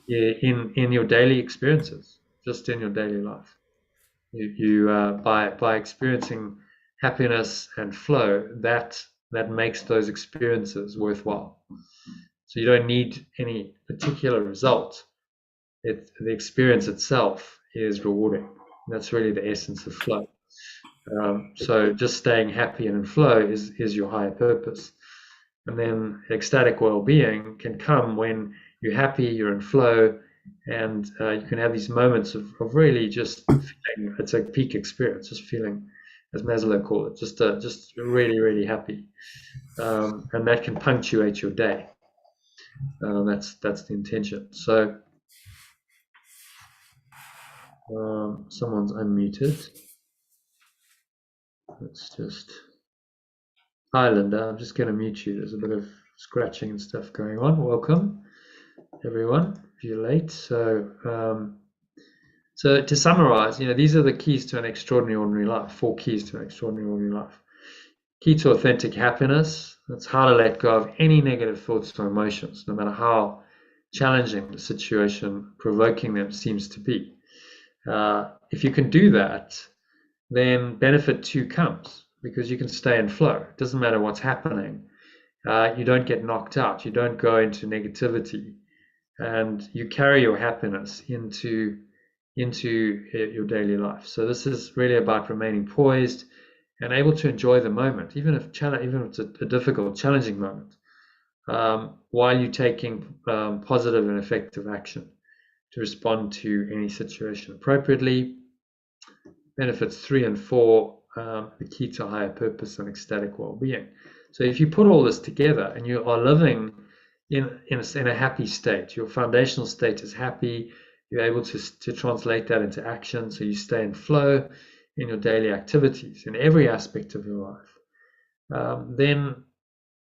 in your daily experiences, just in your daily life. You by experiencing happiness and flow, that makes those experiences worthwhile. So you don't need any particular result. The experience itself is rewarding. That's really the essence of flow. So just staying happy and in flow is your higher purpose. And then ecstatic well-being can come when you're happy, you're in flow, and you can have these moments of really just feeling, it's a peak experience, just feeling, as Maslow called it, just really, really happy. And that can punctuate your day. That's the intention. So someone's unmuted. Let's just... Hi, Linda. I'm just going to mute you. There's a bit of scratching and stuff going on. Welcome, everyone, if you're late. So to summarize, these are the keys to an extraordinary ordinary life. 4 keys to an extraordinary ordinary life. Key to authentic happiness. That's how to let go of any negative thoughts or emotions, no matter how challenging the situation, provoking them seems to be. If you can do that, then benefit 2 comes, because you can stay in flow. It doesn't matter what's happening. You don't get knocked out. You don't go into negativity, and you carry your happiness into your daily life. So this is really about remaining poised and able to enjoy the moment, even if it's a difficult, challenging moment, while you're taking positive and effective action to respond to any situation appropriately. Benefits 3 and 4, the key to higher purpose and ecstatic well-being. So if you put all this together and you are living in a happy state, your foundational state is happy, you're able to translate that into action, so you stay in flow in your daily activities, in every aspect of your life, then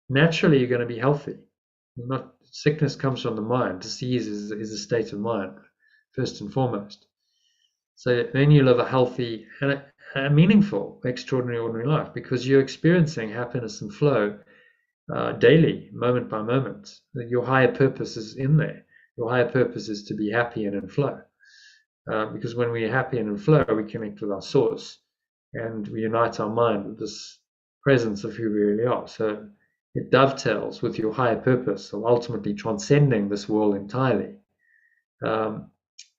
naturally you're going to be healthy. Sickness comes from the mind. Disease is a state of mind, first and foremost. So then you live a healthy and a meaningful, extraordinary, ordinary life, because you're experiencing happiness and flow daily, moment by moment. Your higher purpose is in there. Your higher purpose is to be happy and in flow. Because when we're happy and in flow, we connect with our source, and we unite our mind with this presence of who we really are. So it dovetails with your higher purpose of ultimately transcending this world entirely.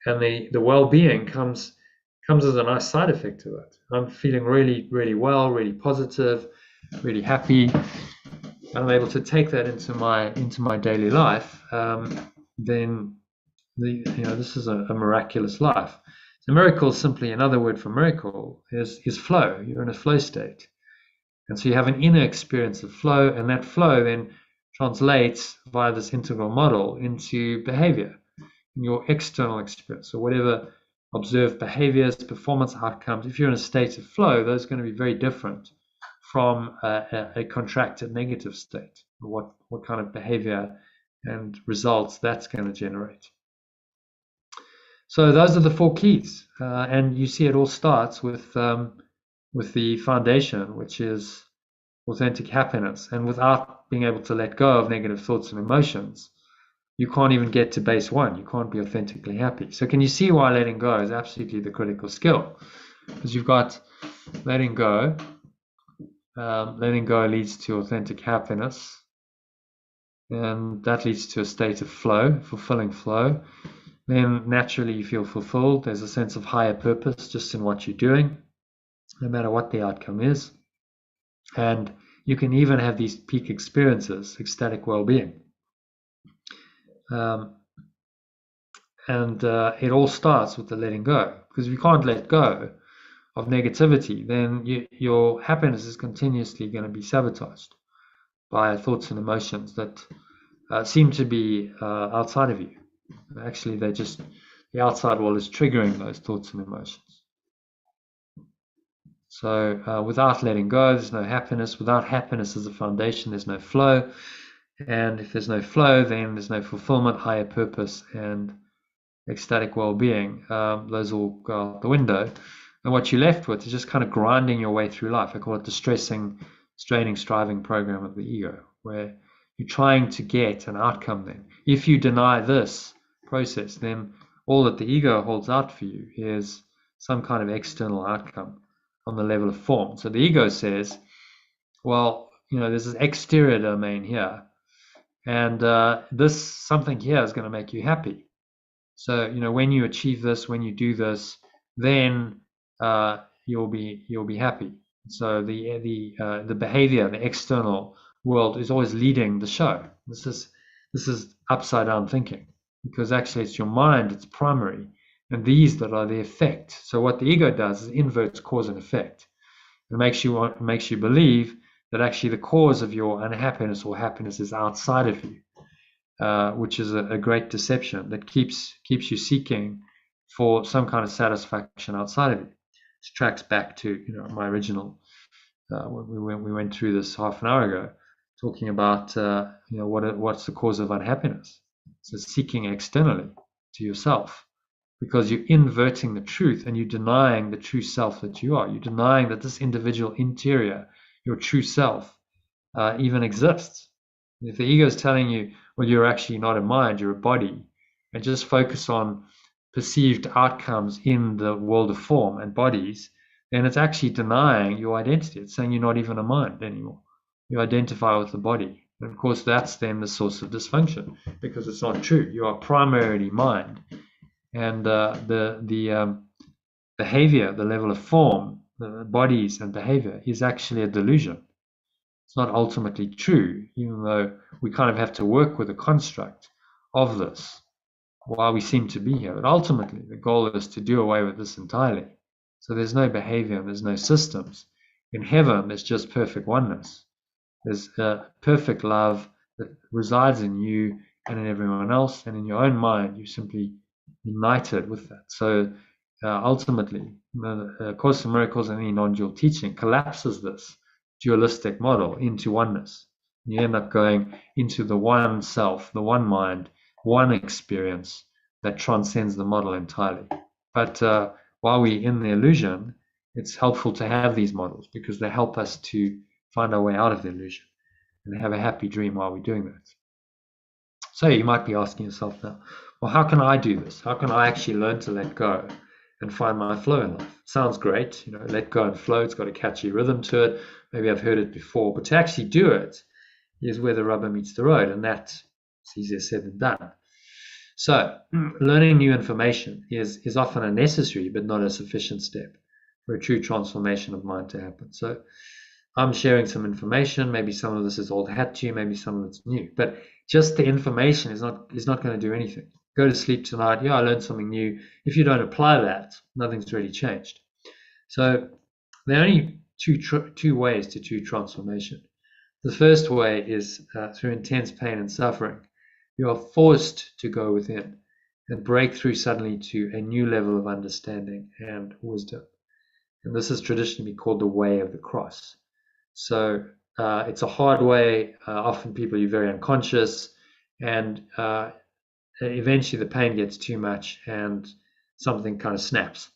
And the well-being comes comes as a nice side effect to it. I'm feeling really, really well, really positive, really happy. I'm able to take that into my daily life. Then this is a miraculous life. So miracle, simply another word for miracle, is flow. You're in a flow state. And so you have an inner experience of flow, and that flow then translates via this integral model into behavior in your external experience. So whatever observed behaviors, performance outcomes, if you're in a state of flow, those are going to be very different from a contracted negative state, what kind of behavior and results that's going to generate. So those are the 4 keys, and you see it all starts with the foundation, which is authentic happiness. And without being able to let go of negative thoughts and emotions, you can't even get to base 1. You can't be authentically happy. So can you see why letting go is absolutely the critical skill? Because you've got letting go. Letting go leads to authentic happiness, and that leads to a state of flow, fulfilling flow. Then naturally you feel fulfilled. There's a sense of higher purpose just in what you're doing, no matter what the outcome is. And you can even have these peak experiences, ecstatic well-being. And it all starts with the letting go, because if you can't let go of negativity, then your happiness is continuously going to be sabotaged by thoughts and emotions that seem to be outside of you. Actually, the outside world is triggering those thoughts and emotions. So without letting go, there's no happiness. Without happiness as a foundation, there's no flow. And if there's no flow, then there's no fulfillment, higher purpose, and ecstatic well-being. Those all go out the window. And what you're left with is just kind of grinding your way through life. I call it the stressing, straining, striving program of the ego, where you're trying to get an outcome then. If you deny this process, then all that the ego holds out for you is some kind of external outcome on the level of form. So the ego says, well, there's this exterior domain here, and this something here is going to make you happy. So, when you achieve this, when you do this, then you'll be happy. So the behavior, the external world is always leading the show. This is upside down thinking, because actually it's your mind, it's primary, and these that are the effect. So what the ego does is inverts cause and effect. It makes you believe that actually the cause of your unhappiness or happiness is outside of you. Which is a great deception that keeps you seeking for some kind of satisfaction outside of you. Which tracks back to my original when we went through this half an hour ago, talking about what's the cause of unhappiness. So seeking externally to yourself, because you're inverting the truth and you're denying the true self that you are. You're denying that this individual interior, your true self, even exists. If the ego is telling you, well, you're actually not a mind, you're a body, and just focus on perceived outcomes in the world of form and bodies, then it's actually denying your identity. It's saying you're not even a mind anymore. You identify with the body. And of course, that's then the source of dysfunction, because it's not true. You are primarily mind. And the behavior, the level of form, the bodies and behavior is actually a delusion. It's not ultimately true, even though we kind of have to work with a construct of this while we seem to be here. But ultimately, the goal is to do away with this entirely. So there's no behavior, there's no systems. In heaven, there's just perfect oneness. There's perfect love that resides in you and in everyone else, and in your own mind, you're simply united with that. So ultimately, the Course in Miracles and any non-dual teaching collapses this dualistic model into oneness. You end up going into the one self, the one mind, one experience that transcends the model entirely. But while we're in the illusion, it's helpful to have these models, because they help us to find our way out of the illusion and have a happy dream while we're doing that. So you might be asking yourself now, well, how can I do this? How can I actually learn to let go and find my flow in life? It sounds great, let go and flow. It's got a catchy rhythm to it. Maybe I've heard it before, but to actually do it is where the rubber meets the road, and that's easier said than done. So learning new information is often a necessary but not a sufficient step for a true transformation of mind to happen. So I'm sharing some information. Maybe some of this is old hat to you, maybe some of it's new. But just the information is not going to do anything. Go to sleep tonight. Yeah, I learned something new. If you don't apply that, nothing's really changed. So there are only two ways to true transformation. The first way is through intense pain and suffering. You are forced to go within and break through suddenly to a new level of understanding and wisdom. And this is traditionally called the way of the cross. So it's a hard way. Often people are very unconscious, and eventually the pain gets too much, and something kind of snaps,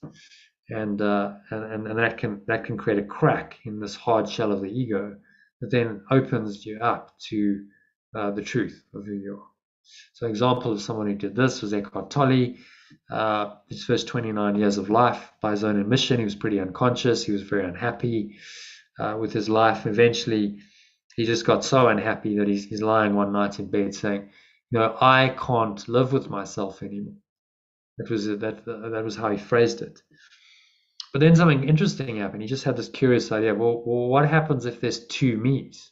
and that can create a crack in this hard shell of the ego that then opens you up to the truth of who you are. So, an example of someone who did this was Eckhart Tolle. His first 29 years of life, by his own admission, he was pretty unconscious. He was very unhappy with his life. Eventually, he just got so unhappy that he's lying one night in bed saying, I can't live with myself anymore. That was how he phrased it. But then something interesting happened. He just had this curious idea. Well, what happens if there's two me's?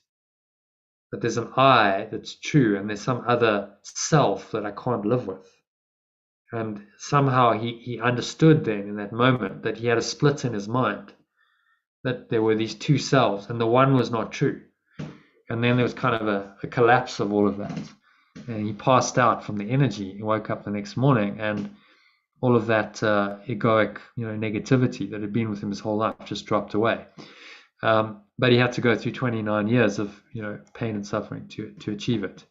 That there's an I that's true and there's some other self that I can't live with. And somehow he understood then in that moment that he had a split in his mind, that there were these two selves and the one was not true. And then there was kind of a collapse of all of that. And he passed out from the energy. He woke up the next morning and all of that egoic, negativity that had been with him his whole life just dropped away. But he had to go through 29 years of, pain and suffering to achieve it.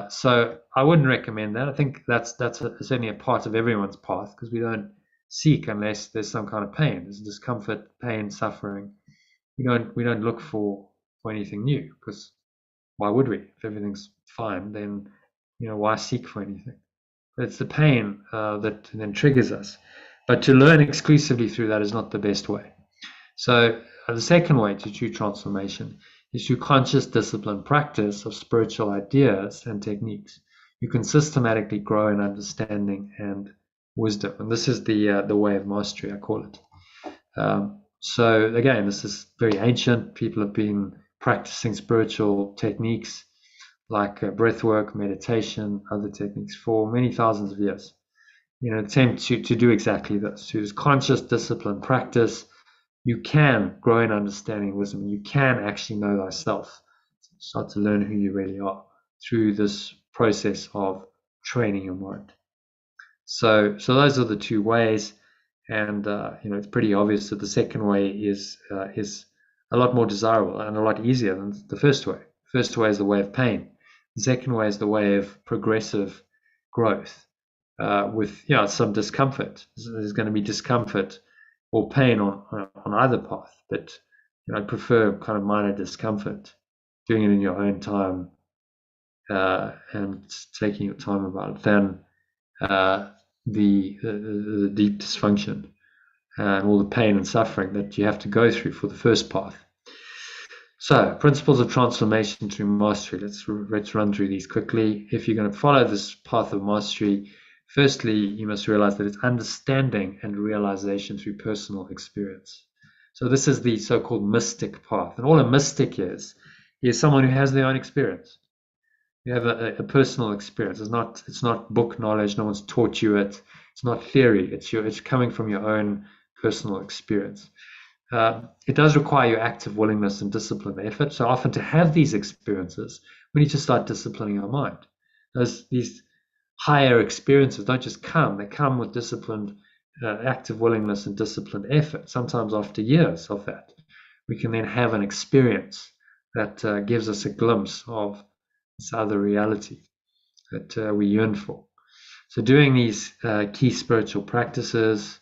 So I wouldn't recommend that. I think that's certainly a part of everyone's path, because we don't seek unless there's some kind of pain. There's discomfort, pain, suffering. We don't look for anything new, because why would we? If everything's fine, then why seek for anything? But it's the pain that then triggers us. But to learn exclusively through that is not the best way. So the second way to true transformation is through conscious discipline practice of spiritual ideas and techniques. You can systematically grow in understanding and wisdom. And this is the way of mastery, I call it. So again, this is very ancient. People have been practicing spiritual techniques like breath work, meditation, other techniques for many thousands of years. Attempt to do exactly this. Through this conscious discipline practice, you can grow in understanding wisdom. You can actually know thyself. Start to learn who you really are through this process of training your mind. So those are the two ways, and it's pretty obvious that the second way is a lot more desirable and a lot easier than the first way. The first way is the way of pain. The second way is the way of progressive growth with some discomfort. There's going to be discomfort or pain on either path, but I prefer kind of minor discomfort, doing it in your own time and taking your time about it, than the deep dysfunction and all the pain and suffering that you have to go through for the first path. So, principles of transformation through mastery. Let's run through these quickly. If you're going to follow this path of mastery, firstly, you must realize that it's understanding and realization through personal experience. So this is the so-called mystic path. And all a mystic is someone who has their own experience. You have a personal experience. It's not book knowledge. No one's taught you it. It's not theory. It's coming from your own personal experience. It does require your active willingness and disciplined effort. So often to have these experiences, we need to start disciplining our mind. These higher experiences don't just come. They come with disciplined, active willingness and disciplined effort. Sometimes after years of that, we can then have an experience that gives us a glimpse of this other reality that we yearn for. So doing these key spiritual practices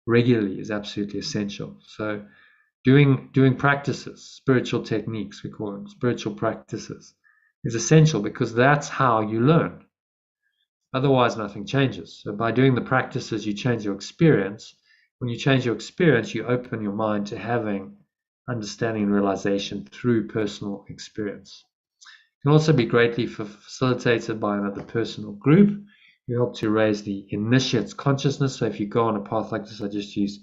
regularly is absolutely essential. So doing practices, spiritual techniques, we call them spiritual practices, is essential, because that's how you learn. Otherwise, nothing changes. So by doing the practices, you change your experience. When you change your experience, you open your mind to having understanding and realization through personal experience. can also be greatly facilitated by another person or group. You help to raise the initiate's consciousness. So if you go on a path like this, I just use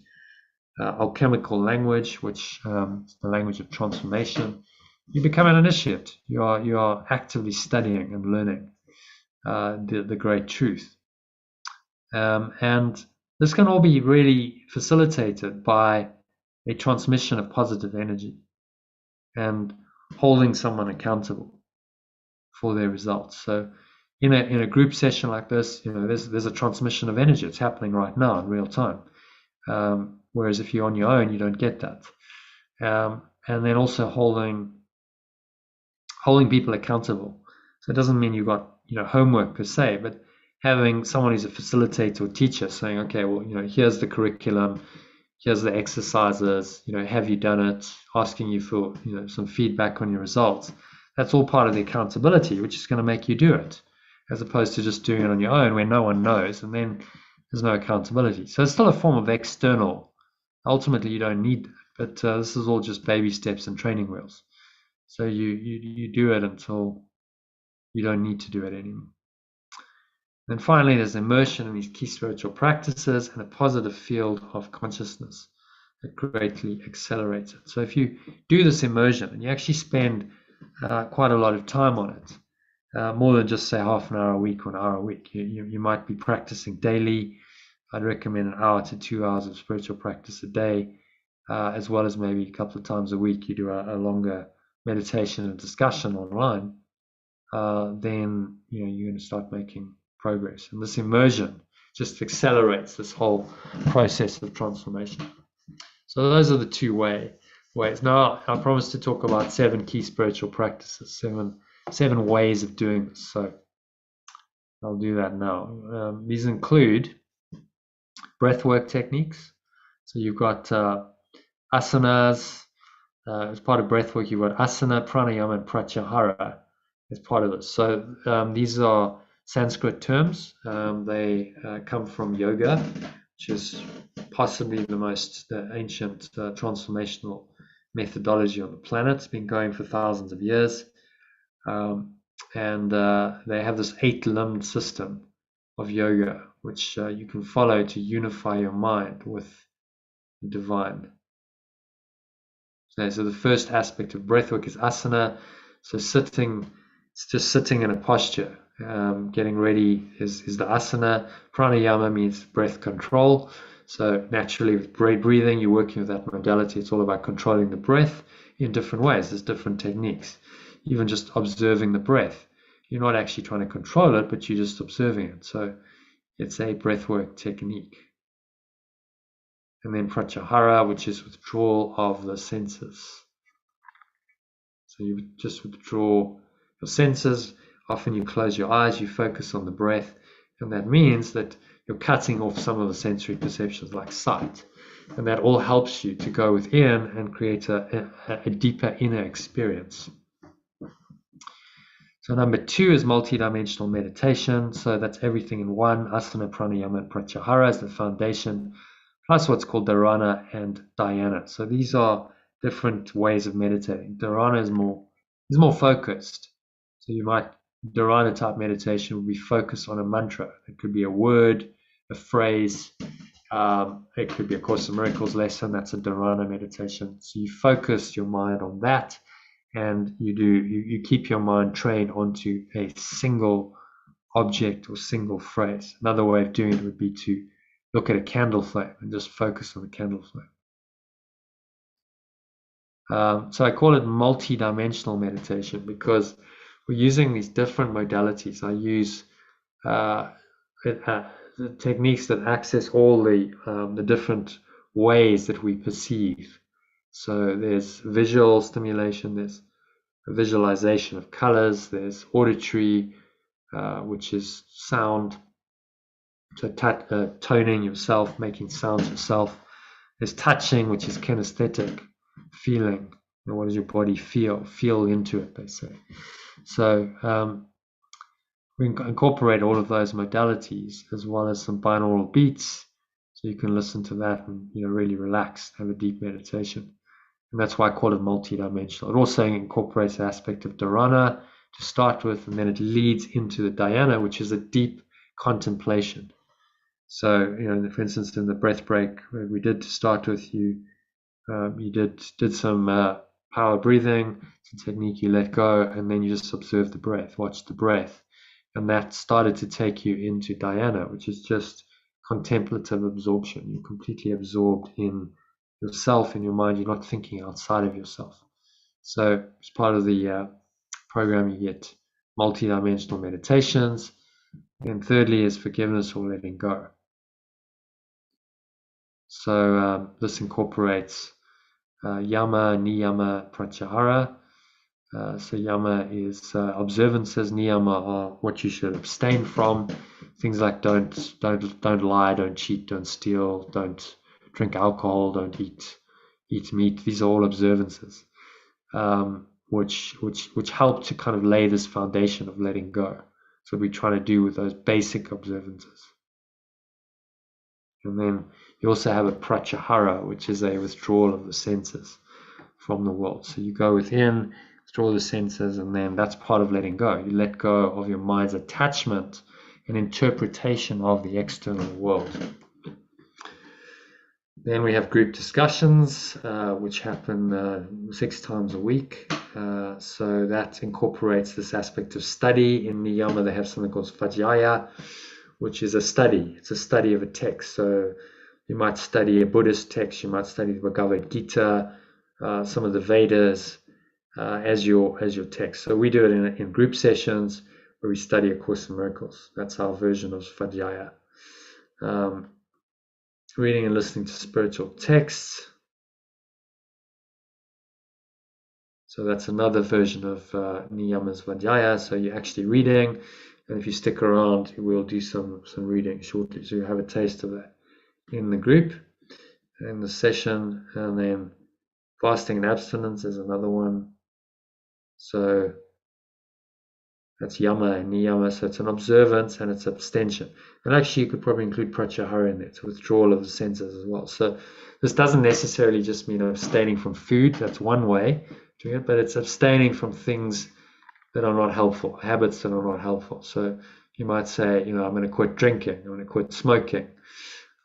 alchemical language, which is the language of transformation. You become an initiate. You are actively studying and learning the great truth. And this can all be really facilitated by a transmission of positive energy and holding someone accountable for their results. So in a group session like this, there's a transmission of energy. It's happening right now in real time. Whereas if you're on your own, you don't get that. And then also holding people accountable. So it doesn't mean you've got homework per se, but having someone who's a facilitator or teacher saying, okay, well, here's the curriculum, here's the exercises, have you done it? Asking you for some feedback on your results. That's all part of the accountability, which is going to make you do it, as opposed to just doing it on your own where no one knows, and then there's no accountability. So it's still a form of external. Ultimately, you don't need that, but this is all just baby steps and training wheels. So you do it until you don't need to do it anymore. And finally, there's immersion in these key spiritual practices and a positive field of consciousness that greatly accelerates it. So if you do this immersion and you actually spend quite a lot of time on it, more than just say half an hour a week or an hour a week, you might be practicing daily. I'd recommend an hour to 2 hours of spiritual practice a day, as well as maybe a couple of times a week you do a longer meditation and discussion online. Then you're going to start making progress, and this immersion just accelerates this whole process of transformation. So those are the two ways. Now I promised to talk about 7 key spiritual practices, seven ways of doing this. So I'll do that now. These include breathwork techniques. So you've got asanas. As part of breathwork, you've got asana, pranayama, and pratyahara as part of this. So these are Sanskrit terms. They come from yoga, which is possibly the most ancient transformational methodology on the planet. It's been going for thousands of years. And they have this 8-limbed system of yoga, which you can follow to unify your mind with the divine. So the first aspect of breathwork is asana. So it's just sitting in a posture. Getting ready is the asana. Pranayama means breath control. So naturally with breathing, you're working with that modality. It's all about controlling the breath in different ways. There's different techniques. Even just observing the breath. You're not actually trying to control it, but you're just observing it. So it's a breathwork technique. And then pratyahara, which is withdrawal of the senses. So you just withdraw your senses. Often you close your eyes, you focus on the breath, and that means that you're cutting off some of the sensory perceptions like sight. And that all helps you to go within and create a deeper inner experience. So number 2 is multidimensional meditation. So that's everything in one. Asana, pranayama, and pratyahara is the foundation, plus what's called dharana and dhyana. So these are different ways of meditating. Dharana is more focused. So dharana type meditation would be focused on a mantra. It could be a word, a phrase. It could be a Course in Miracles lesson. That's a dharana meditation. So you focus your mind on that, and you keep your mind trained onto a single object or single phrase. Another way of doing it would be to look at a candle flame and just focus on the candle flame. So I call it multi-dimensional meditation because we're using these different modalities. I use the techniques that access all the different ways that we perceive. So there's visual stimulation, there's a visualization of colors, there's auditory, which is sound, so toning yourself, making sounds yourself. There's touching, which is kinesthetic, feeling. What does your body feel? Feel into it, they say. So we incorporate all of those modalities as well as some binaural beats, so you can listen to that and really relax, have a deep meditation. And that's why I call it multidimensional. It also incorporates the aspect of dharana, to start with, and then it leads into the dhyana, which is a deep contemplation. So, for instance, in the breath break we did to start with, you did some power breathing, it's a technique you let go, and then you just observe the breath, watch the breath, and that started to take you into dhyana, which is just contemplative absorption. You're completely absorbed in yourself, in your mind. You're not thinking outside of yourself. So as part of the program, you get multi-dimensional meditations, and thirdly is forgiveness or letting go. So this incorporates yama, niyama, pratyahara. So yama is observances, niyama are what you should abstain from. Things like don't lie, don't cheat, don't steal, don't drink alcohol, don't eat meat. These are all observances, which help to kind of lay this foundation of letting go. So we try to do with those basic observances. And then you also have a pratyahara, which is a withdrawal of the senses from the world. So you go within, withdraw the senses, and then that's part of letting go. You let go of your mind's attachment and interpretation of the external world. Then we have group discussions, which happen 6 times a week. So that incorporates this aspect of study. In Niyama, they have something called Svadhyaya, which is a study. It's a study of a text. So you might study a Buddhist text, you might study the Bhagavad Gita, some of the Vedas as your text. So we do it in group sessions where we study A Course in Miracles. That's our version of Svadhyaya. Reading and listening to spiritual texts. So that's another version of Niyama Svadhyaya. So you're actually reading, and if you stick around, we'll do some reading shortly. So you have a taste of that in the group, in the session. And then fasting and abstinence is another one. So that's yama and niyama. So it's an observance and it's abstention. And actually, you could probably include pratyahara in there, it's withdrawal of the senses as well. So this doesn't necessarily just mean abstaining from food. That's one way doing it, but it's abstaining from things that are not helpful, habits that are not helpful. So you might say, I'm going to quit drinking, I'm going to quit smoking,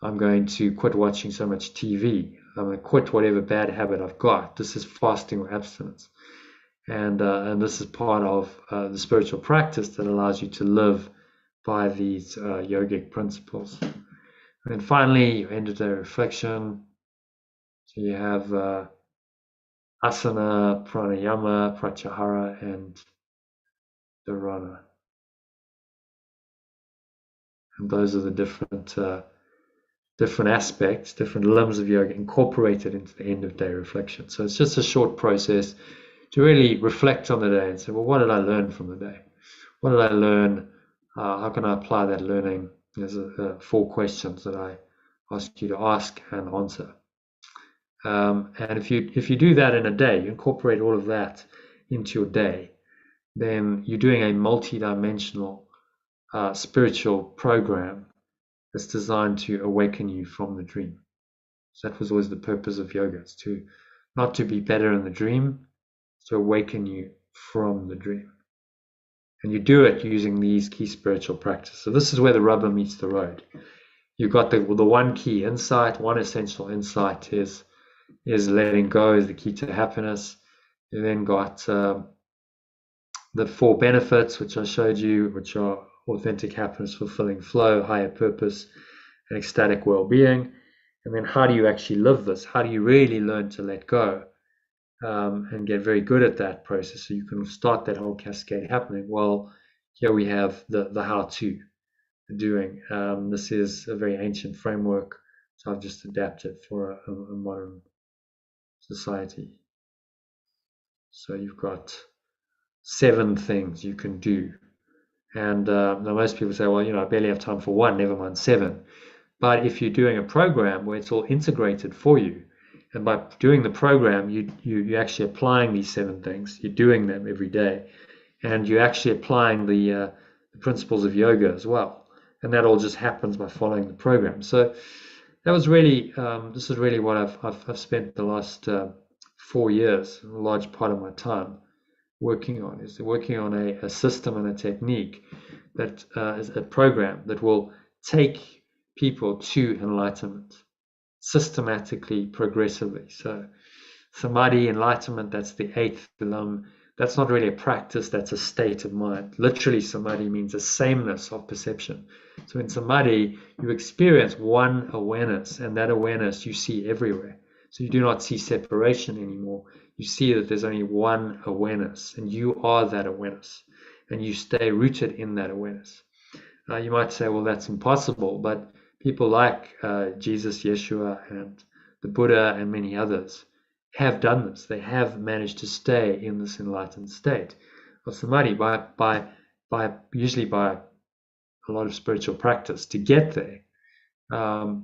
I'm going to quit watching so much TV, I'm going to quit whatever bad habit I've got. This is fasting or abstinence. And this is part of the spiritual practice that allows you to live by these yogic principles. And then finally, you end the reflection. So you have asana, pranayama, pratyahara, and dharana. And those are the different aspects, different limbs of yoga incorporated into the end of day reflection. So it's just a short process to really reflect on the day and say, well, what did I learn from the day? What did I learn? How can I apply that learning? There's 4 questions that I ask you to ask and answer. And if you do that in a day, you incorporate all of that into your day, then you're doing a multi-dimensional spiritual program that's designed to awaken you from the dream. So that was always the purpose of yoga. It's not to be better in the dream, to awaken you from the dream. And you do it using these key spiritual practices. So this is where the rubber meets the road. You've got the one key insight, one essential insight is letting go is the key to happiness. You then got the 4 benefits, which I showed you, which are authentic happiness, fulfilling flow, higher purpose, and ecstatic well-being. And then how do you actually live this? How do you really learn to let go? And get very good at that process so you can start that whole cascade happening. Well, here we have the how-to doing. This is a very ancient framework, so I've just adapted for a modern society. So you've got 7 things you can do. And now most people say, well, I barely have time for 1, never mind 7. But if you're doing a program where it's all integrated for you, and by doing the program, you're actually applying these 7 things. You're doing them every day. And you're actually applying the principles of yoga as well. And that all just happens by following the program. So that was really, this is really what I've spent the last 4 years, a large part of my time, working on is working on a system and a technique that is a program that will take people to enlightenment systematically, progressively. So samadhi, enlightenment, that's the eighth lam. That's not really a practice, that's a state of mind. Literally, samadhi means a sameness of perception. So in samadhi, you experience one awareness, and that awareness you see everywhere. So you do not see separation anymore. You see that there's only one awareness, and you are that awareness, and you stay rooted in that awareness. You might say, well, that's impossible, but people like Jesus, Yeshua, and the Buddha, and many others have done this. They have managed to stay in this enlightened state of samadhi usually by a lot of spiritual practice to get there,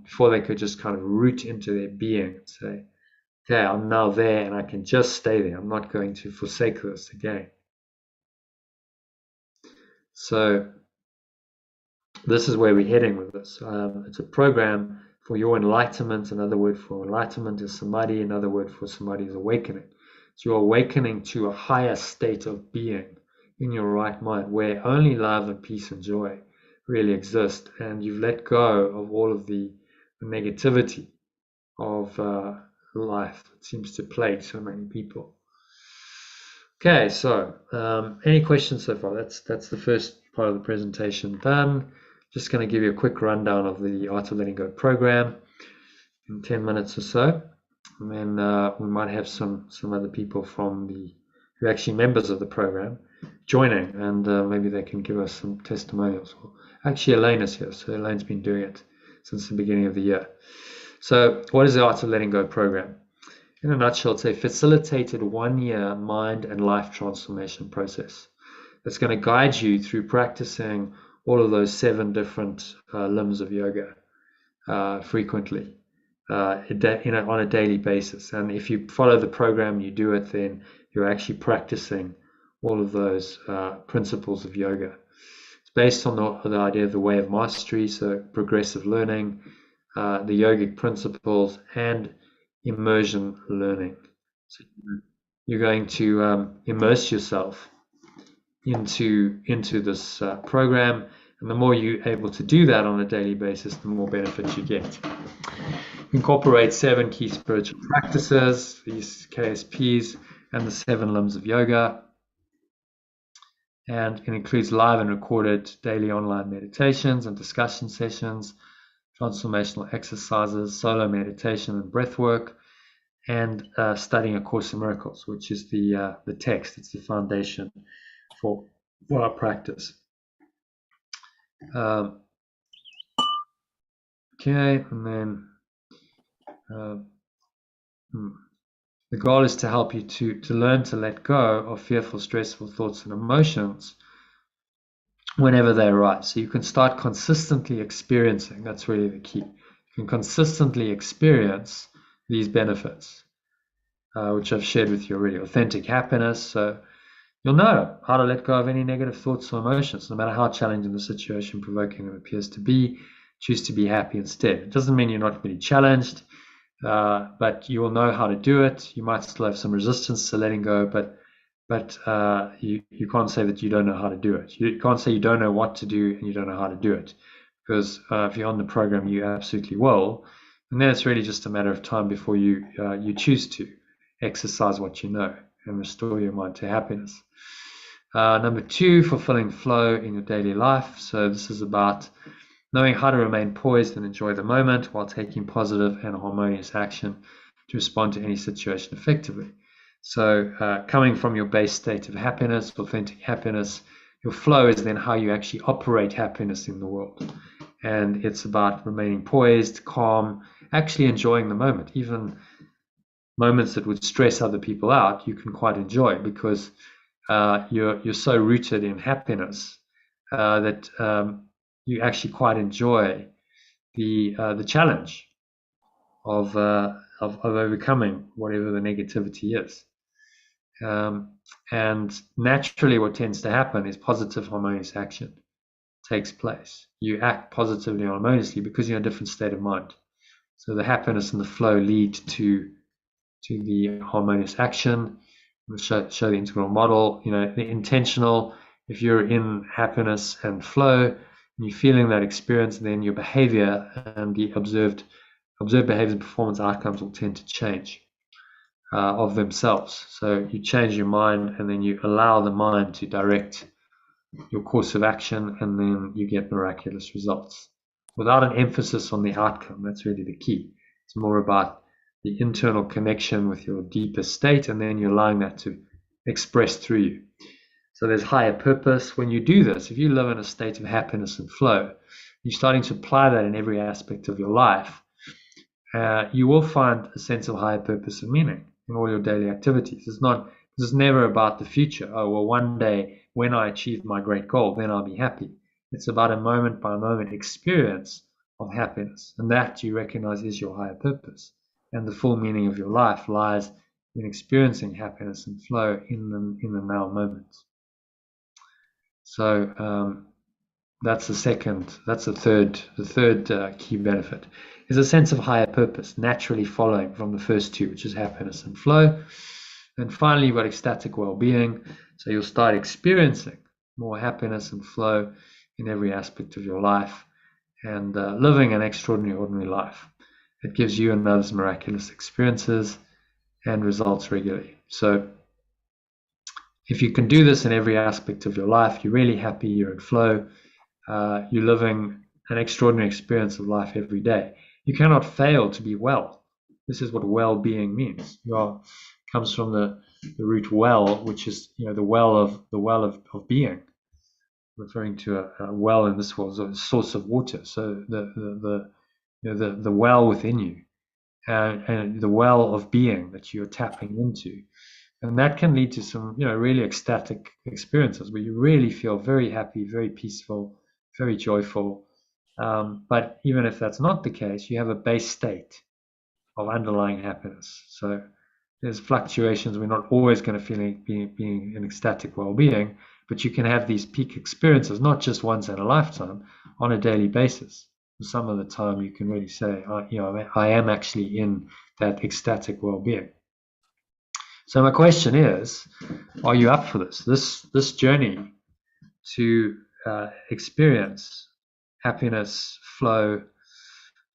before they could just kind of root into their being and say, okay, I'm now there and I can just stay there. I'm not going to forsake this again. So this is where we're heading with this. It's a program for your enlightenment. Another word for enlightenment is samadhi. Another word for samadhi is awakening. So you're awakening to a higher state of being in your right mind, where only love and peace and joy really exist, and you've let go of all of the negativity of life that seems to plague so many people. Okay, so any questions so far? That's the first part of the presentation done. Just going to give you a quick rundown of the Art of Letting Go program in 10 minutes or so. And then we might have some other people from who are actually members of the program joining, and maybe they can give us some testimonials. Actually, Elaine is here, so Elaine's been doing it since the beginning of the year. So what is the Art of Letting Go program? In a nutshell, it's a facilitated 1-year mind and life transformation process that's going to guide you through practicing all of those 7 different limbs of yoga frequently on a daily basis. And if you follow the program, you do it, then you're actually practicing all of those principles of yoga. It's based on the idea of the way of mastery, so progressive learning, the yogic principles, and immersion learning. So you're going to immerse yourself into this program, and the more you're able to do that on a daily basis, the more benefit you get. Incorporate 7 key spiritual practices, these KSPs, and the 7 limbs of yoga. And it includes live and recorded daily online meditations and discussion sessions, transformational exercises, solo meditation and breath work, and studying A Course in Miracles, which is the text. It's the foundation for our practice. Okay, and then the goal is to help you to learn to let go of fearful, stressful thoughts and emotions whenever they arise. So you can start consistently experiencing, that's really the key. You can consistently experience these benefits, which I've shared with you already. Authentic happiness. So you'll know how to let go of any negative thoughts or emotions, no matter how challenging the situation, provoking it appears to be. Choose to be happy instead. It doesn't mean you're not really challenged, but you will know how to do it. You might still have some resistance to letting go, but you can't say that you don't know how to do it. You can't say you don't know what to do and you don't know how to do it, because if you're on the program, you absolutely will. And then it's really just a matter of time before you choose to exercise what you know and restore your mind to happiness. Number 2, fulfilling flow in your daily life. So this is about knowing how to remain poised and enjoy the moment while taking positive and harmonious action to respond to any situation effectively. So coming from your base state of happiness, authentic happiness, your flow is then how you actually operate happiness in the world. And it's about remaining poised, calm, actually enjoying the moment. Even moments that would stress other people out, you can quite enjoy, because you're so rooted in happiness that you actually quite enjoy the challenge of overcoming whatever the negativity is. And naturally, what tends to happen is positive harmonious action takes place. You act positively and harmoniously because you're in a different state of mind. So the happiness and the flow lead to the harmonious action, show the integral model. The intentional, if you're in happiness and flow and you're feeling that experience, then your behavior and the observed behaviors and performance outcomes will tend to change of themselves. So you change your mind, and then you allow the mind to direct your course of action, and then you get miraculous results without an emphasis on the outcome. That's really the key. It's more about the internal connection with your deeper state, and then you're allowing that to express through you. So there's higher purpose. When you do this, if you live in a state of happiness and flow, you're starting to apply that in every aspect of your life. You will find a sense of higher purpose and meaning in all your daily activities. It's never about the future. Oh, well, one day when I achieve my great goal, then I'll be happy. It's about a moment by moment experience of happiness, and that you recognize is your higher purpose. And the full meaning of your life lies in experiencing happiness and flow in the now moment. So that's the third key benefit, is a sense of higher purpose, naturally following from the first two, which is happiness and flow. And finally, you've got ecstatic well-being. So you'll start experiencing more happiness and flow in every aspect of your life, and living an extraordinary, ordinary life. It gives you and others miraculous experiences and results regularly. So if you can do this in every aspect of your life, you're really happy, you're in flow, you're living an extraordinary experience of life every day. You cannot fail to be well. This is what well-being means. Comes from the root well, which is the well of being, referring to a well in this world, a source of water. So the well within you, and the well of being that you're tapping into. And that can lead to some, really ecstatic experiences where you really feel very happy, very peaceful, very joyful. But even if that's not the case, you have a base state of underlying happiness. So there's fluctuations. We're not always going to feel being in ecstatic well-being, but you can have these peak experiences, not just once in a lifetime, on a daily basis. Some of the time you can really say, I am actually in that ecstatic well-being. So my question is, are you up for this journey to experience happiness, flow,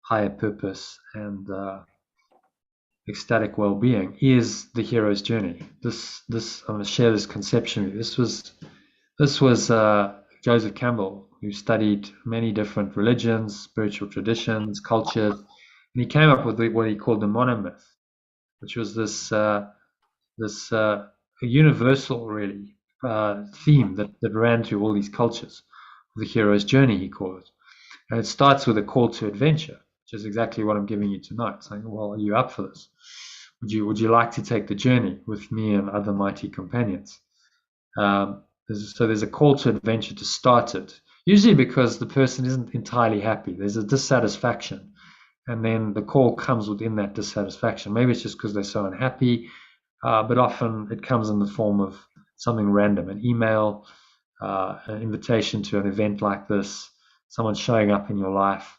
higher purpose, and ecstatic well-being is the hero's journey. This I'm going to share this conception with you. This was Joseph Campbell, who studied many different religions, spiritual traditions, cultures, and he came up with what he called the monomyth, which was this universal, really, theme that ran through all these cultures. The hero's journey, he called it. And it starts with a call to adventure, which is exactly what I'm giving you tonight, saying, well, are you up for this? Would you like to take the journey with me and other mighty companions? So there's a call to adventure to start it, usually because the person isn't entirely happy. There's a dissatisfaction, and then the call comes within that dissatisfaction. Maybe it's just because they're so unhappy, but often it comes in the form of something random, an email, an invitation to an event like this, someone showing up in your life,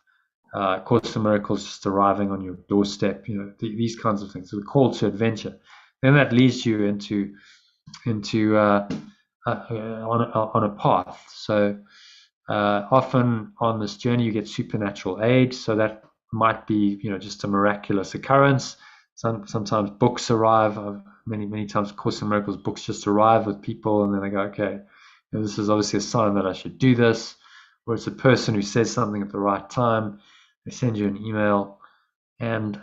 Course in Miracles just arriving on your doorstep, these kinds of things. So the call to adventure. Then that leads you into on a path. So often on this journey you get supernatural aid. So that might be just a miraculous occurrence. Sometimes books arrive. Many times Course in Miracles books just arrive with people, and then they go, okay, this is obviously a sign that I should do this. Or it's a person who says something at the right time. They send you an email, and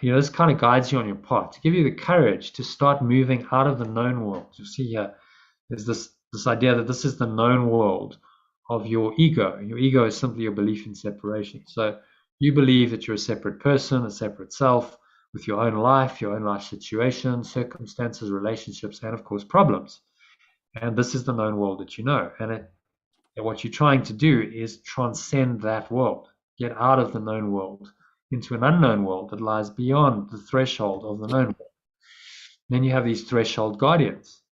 this kind of guides you on your path to give you the courage to start moving out of the known world. You see here, there's this idea that this is the known world of your ego. Your ego is simply your belief in separation. So you believe that you're a separate person, a separate self, with your own life situation, circumstances, relationships, and of course problems. And this is the known world that you know. And what you're trying to do is transcend that world, get out of the known world into an unknown world that lies beyond the threshold of the known world. Then you have these threshold guardians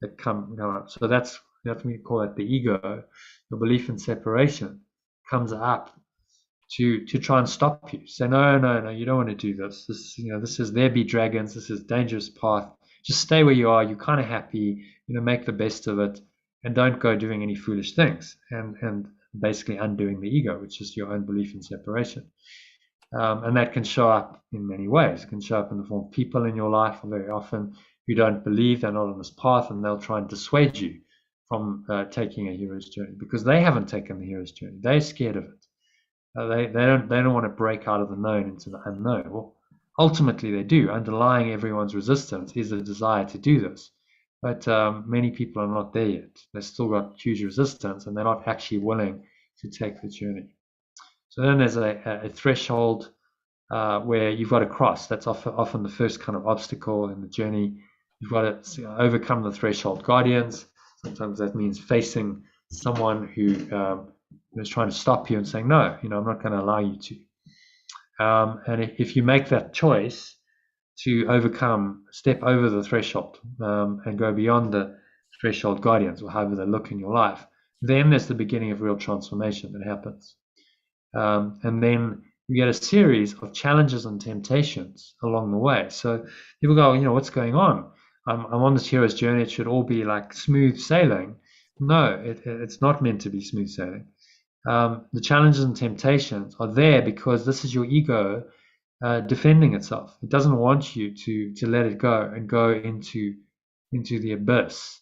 that come up. So that's we call it the ego. Your belief in separation comes up to try and stop you. Say, no, you don't want to do this. This is there be dragons. This is a dangerous path. Just stay where you are. You're kind of happy, make the best of it, and don't go doing any foolish things and basically undoing the ego, which is your own belief in separation. And that can show up in many ways. It can show up in the form of people in your life very often who don't believe, they're not on this path, and they'll try and dissuade you from taking a hero's journey because they haven't taken the hero's journey. They're scared of it. They don't want to break out of the known into the unknown. Well, ultimately they do. Underlying everyone's resistance is a desire to do this, but many people are not there yet. They've still got huge resistance, and they're not actually willing to take the journey. So then there's a threshold where you've got to cross. That's often the first kind of obstacle in the journey. You've got to overcome the threshold guardians. Sometimes that means facing someone who is trying to stop you and saying, no, I'm not going to allow you to. And if you make that choice to step over the threshold and go beyond the threshold guardians, or however they look in your life, then there's the beginning of real transformation that happens. And then you get a series of challenges and temptations along the way. So people go, what's going on? I'm on this hero's journey. It should all be like smooth sailing. No, it's not meant to be smooth sailing. The challenges and temptations are there because this is your ego defending itself. It doesn't want you to let it go and go into the abyss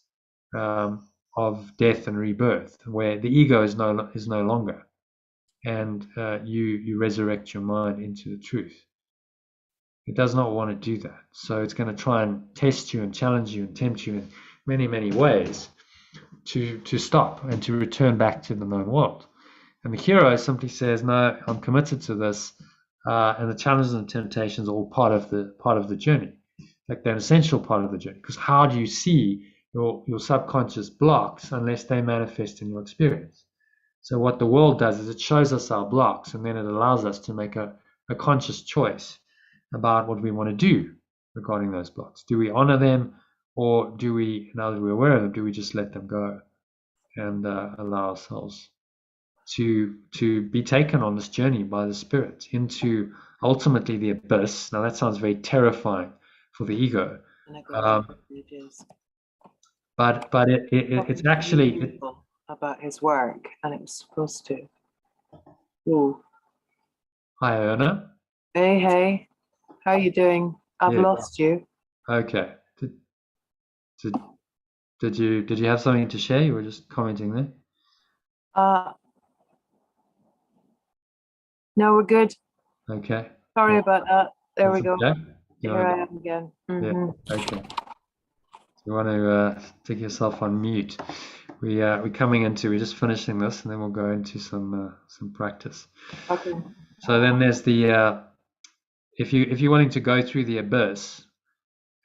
of death and rebirth, where the ego is no longer, and you resurrect your mind into the truth. It does not want to do that. So it's going to try and test you and challenge you and tempt you in many, many ways to stop and to return back to the known world. And the hero simply says, no, I'm committed to this. And the challenges and temptations are all part of the journey. Like they're an essential part of the journey. Because how do you see your subconscious blocks unless they manifest in your experience? So what the world does is it shows us our blocks, and then it allows us to make a conscious choice about what we want to do regarding those blocks. Do we honor them, or do we, now that we're aware of them, do we just let them go and allow ourselves to be taken on this journey by the spirit into ultimately the abyss? Now that sounds very terrifying for the ego, but it's actually about his work, and it was supposed to. Ooh. Hi, Erna. Hey, how are you doing? I've lost you. Okay. Did you have something to share? You were just commenting there. No, we're good. Okay. Sorry about that. There we go. Okay. Here I am again. Yeah. Okay. So you want to take yourself on mute. We're just finishing this, and then we'll go into some practice. Okay. So then there's the if you're wanting to go through the abyss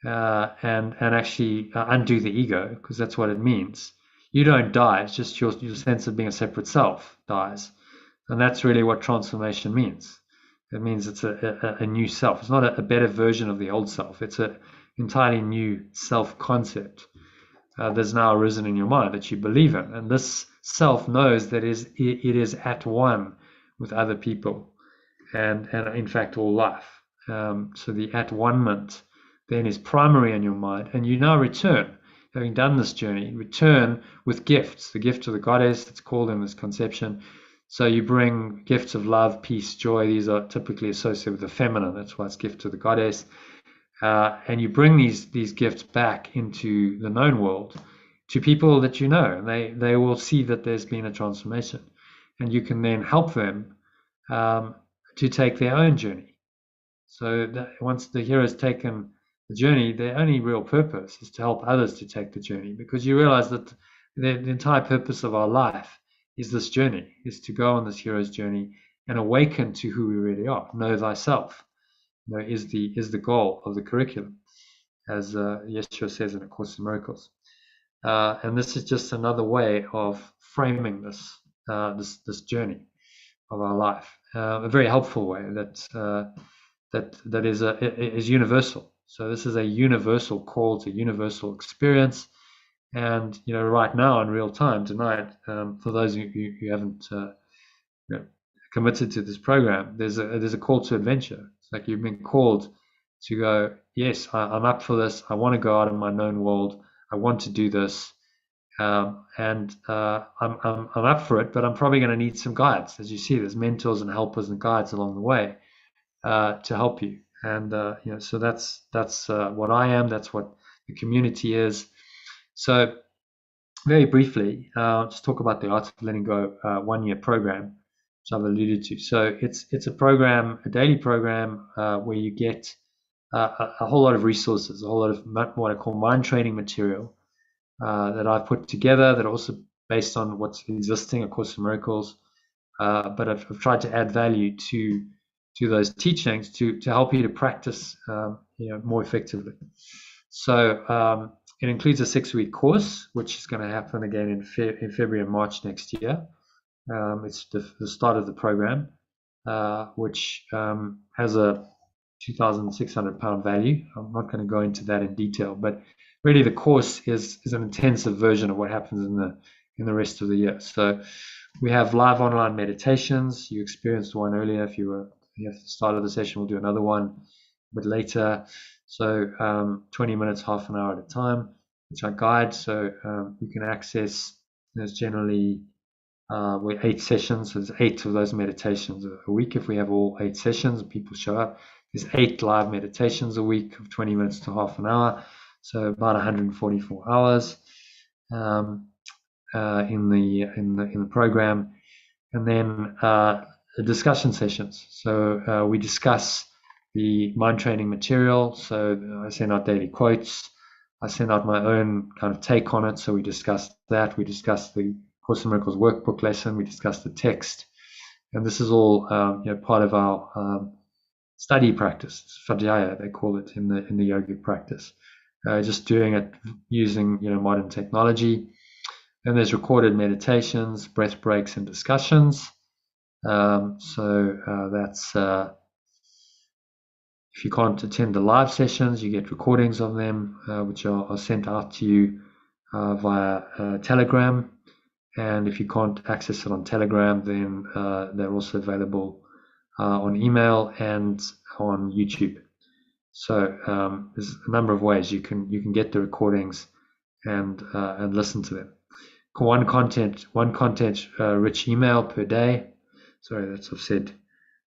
and actually undo the ego, because that's what it means. You don't die. It's just your sense of being a separate self dies, and that's really what transformation means. It means it's a new self. It's not a better version of the old self. It's an entirely new self concept that's now arisen in your mind that you believe in, and this self knows that it is at one with other people and in fact all life. So the at one-ment then is primary in your mind, and you now return, having done this journey, return with gifts, the gift of the goddess that's called in this conception. So you bring gifts of love, peace, joy. These are typically associated with the feminine. That's why it's gift to the goddess. And you bring these gifts back into the known world to people that you know, and they will see that there's been a transformation, and you can then help them to take their own journey. So that once the hero's taken the journey, their only real purpose is to help others to take the journey, because you realize that the entire purpose of our life is this journey, is to go on this hero's journey and awaken to who we really are. Know thyself, is the goal of the curriculum, as Yeshua says in A Course in Miracles. And this is just another way of framing this journey of our life, a very helpful way that is universal. So this is a universal call to universal experience. And right now in real time tonight, for those of you who haven't committed to this program, there's a call to adventure. It's like you've been called to go, yes, I'm up for this. I want to go out of my known world. I want to do this. And I'm up for it, but I'm probably going to need some guides. As you see, there's mentors and helpers and guides along the way to help you. And so that's what I am. That's what the community is. So very briefly, just talk about the Art of Letting Go 1-year program, which I've alluded to. So it's a program, a daily program where you get a whole lot of resources, a whole lot of what I call mind training material that I've put together, that are also based on what's existing, A Course in Miracles. But I've tried to add value to those teachings to help you to practice more effectively. So it includes a 6-week course, which is going to happen again in February and March next year. It's the start of the program, which has a £2,600 value. I'm not going to go into that in detail, but really the course is an intensive version of what happens in the rest of the year. So we have live online meditations. You experienced one earlier. If you were at the start of the session, we'll do another one a bit later. So 20 minutes, half an hour at a time, which I guide. So you can access. There's generally we're 8 sessions. So there's 8 of those meditations a week. If we have all 8 sessions and people show up, there's 8 live meditations a week of 20 minutes to half an hour. So about 144 hours in the program, and then discussion sessions. So we discuss the mind training material. So I send out daily quotes. I send out my own kind of take on it. So we discuss that. We discuss the Course in Miracles workbook lesson. We discuss the text, and this is all part of our study practice. Svadhyaya, they call it in the yogic practice. Just doing it using modern technology. And there's recorded meditations, breath breaks, and discussions. So that's if you can't attend the live sessions, you get recordings of them, which are sent out to you via Telegram. And if you can't access it on Telegram, then they're also available on email and on YouTube. So there's a number of ways you can get the recordings and listen to them. One content rich email per day. Sorry, that's I've said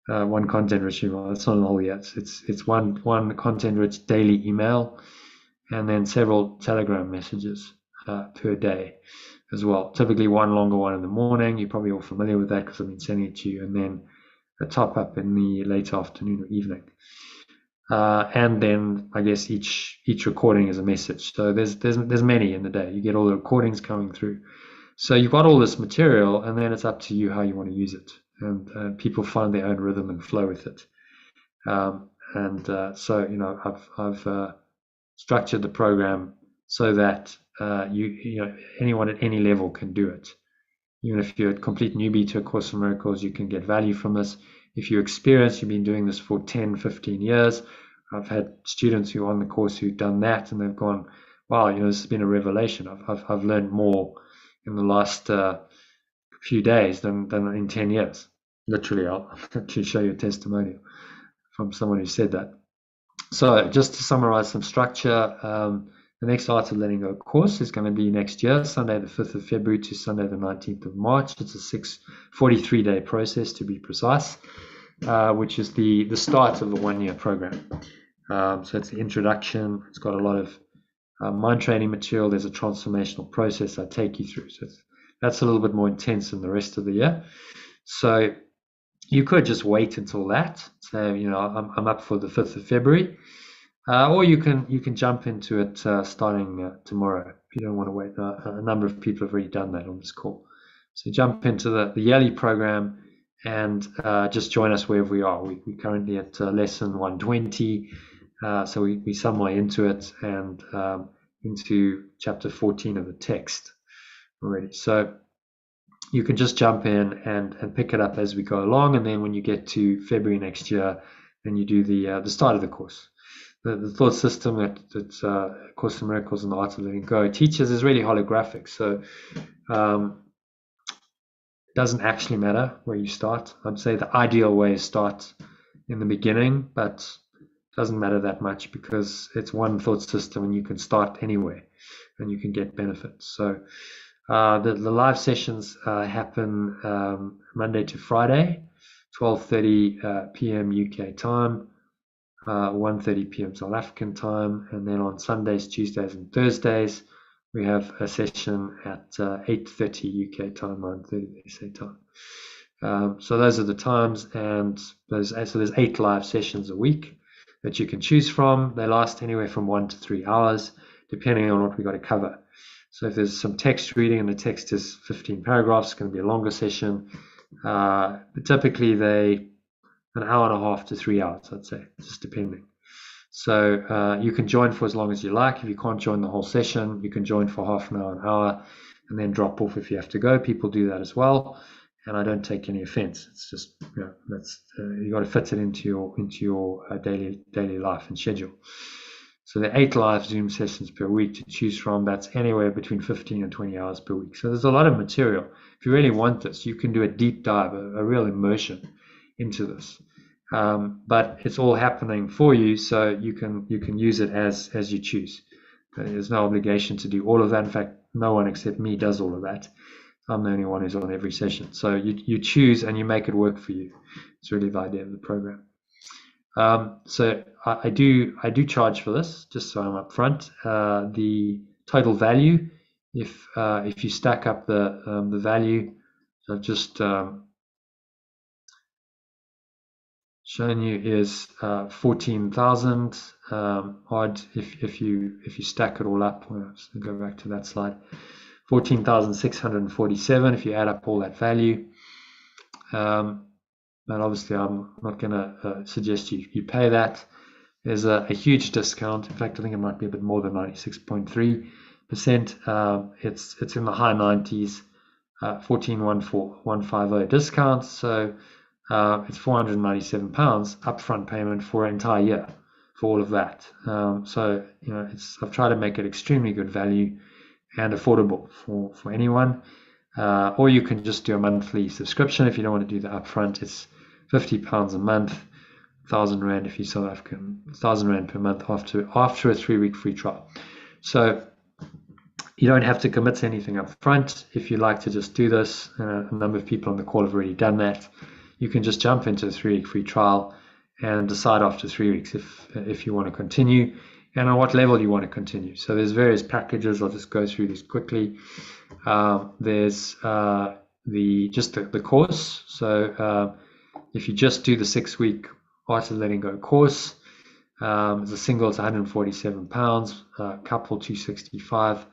one content rich email. That's not all yet. It's one content rich daily email, and then several Telegram messages per day as well. Typically one longer one in the morning. You're probably all familiar with that because I've been sending it to you, and then a top up in the late afternoon or evening. And then I guess each recording is a message. So there's many in the day. You get all the recordings coming through. So you've got all this material, and then it's up to you how you want to use it. And people find their own rhythm and flow with it. So I've structured the program so that anyone at any level can do it. Even if you're a complete newbie to A Course in Miracles, you can get value from this. If you're experienced, you've been doing this for 10, 15 years. I've had students who are on the course who've done that, and they've gone, wow, this has been a revelation. I've learned more in the last few days than in 10 years. Literally, I'll actually show you a testimonial from someone who said that. So just to summarize some structure, the next Art of Letting Go course is going to be next year, Sunday the 5th of February to Sunday the 19th of March. It's a 43-day process to be precise, which is the start of the 1-year program. So it's the introduction. It's got a lot of mind training material. There's a transformational process I take you through. So that's a little bit more intense than the rest of the year. So you could just wait until that. Say, I'm up for the 5th of February. Or you can jump into it starting tomorrow if you don't want to wait. A number of people have already done that on this call. So jump into the yearly program and just join us wherever we are. We're currently at lesson 120, so we're some way into it and into chapter 14 of the text already. So you can just jump in and pick it up as we go along, and then when you get to February next year, then you do the start of the course. The thought system that Course in Miracles and the Art of Letting Go teaches is really holographic. So it doesn't actually matter where you start. I'd say the ideal way is start in the beginning, but doesn't matter that much because it's one thought system and you can start anywhere and you can get benefits. So the live sessions happen Monday to Friday, 12:30 p.m. UK time, 1:30 p.m. South African time, and then on Sundays, Tuesdays, and Thursdays we have a session at 8:30 UK time, 9:30 SA time. So those are the times, and so there's 8 live sessions a week that you can choose from. They last anywhere from 1 to 3 hours, depending on what we got to cover. So if there's some text reading and the text is 15 paragraphs, it's going to be a longer session. But typically they an hour and a half to 3 hours, I'd say, just depending. So you can join for as long as you like. If you can't join the whole session, you can join for half an hour, and then drop off if you have to go. People do that as well, and I don't take any offense. It's just, that's you got to fit it into your daily life and schedule. So there are 8 live Zoom sessions per week to choose from. That's anywhere between 15 and 20 hours per week. So there's a lot of material. If you really want this, you can do a deep dive, a real immersion into this. But it's all happening for you, so you can use it as you choose. There's no obligation to do all of that. In fact, no one except me does all of that. I'm the only one who's on every session. So you choose and you make it work for you. It's really the idea of the program. So I do charge for this, just so I'm upfront. The total value, if you stack up the value, so I've just shown you is 14,000 odd. If you stack it all up, let's go back to that slide. 14,647 if you add up all that value. And obviously I'm not going to suggest you pay that. There's a huge discount. In fact, I think it might be a bit more than 96.3%. It's in the high 90s, 14,150 discount. So it's £497 upfront payment for an entire year for all of that. So I've tried to make it extremely good value and affordable for anyone. Or you can just do a monthly subscription if you don't want to do the upfront. It's £50 a month, 1,000 Rand if you're South African, 1,000 Rand per month after a 3-week free trial. So you don't have to commit to anything up front. If you like to just do this, a number of people on the call have already done that. You can just jump into a 3-week free trial and decide after 3 weeks if you want to continue and on what level you want to continue. So there's various packages. I'll just go through these quickly. There's the course. So if you just do the 6-week Art of Letting Go course, as a single, it's £147, couple £265.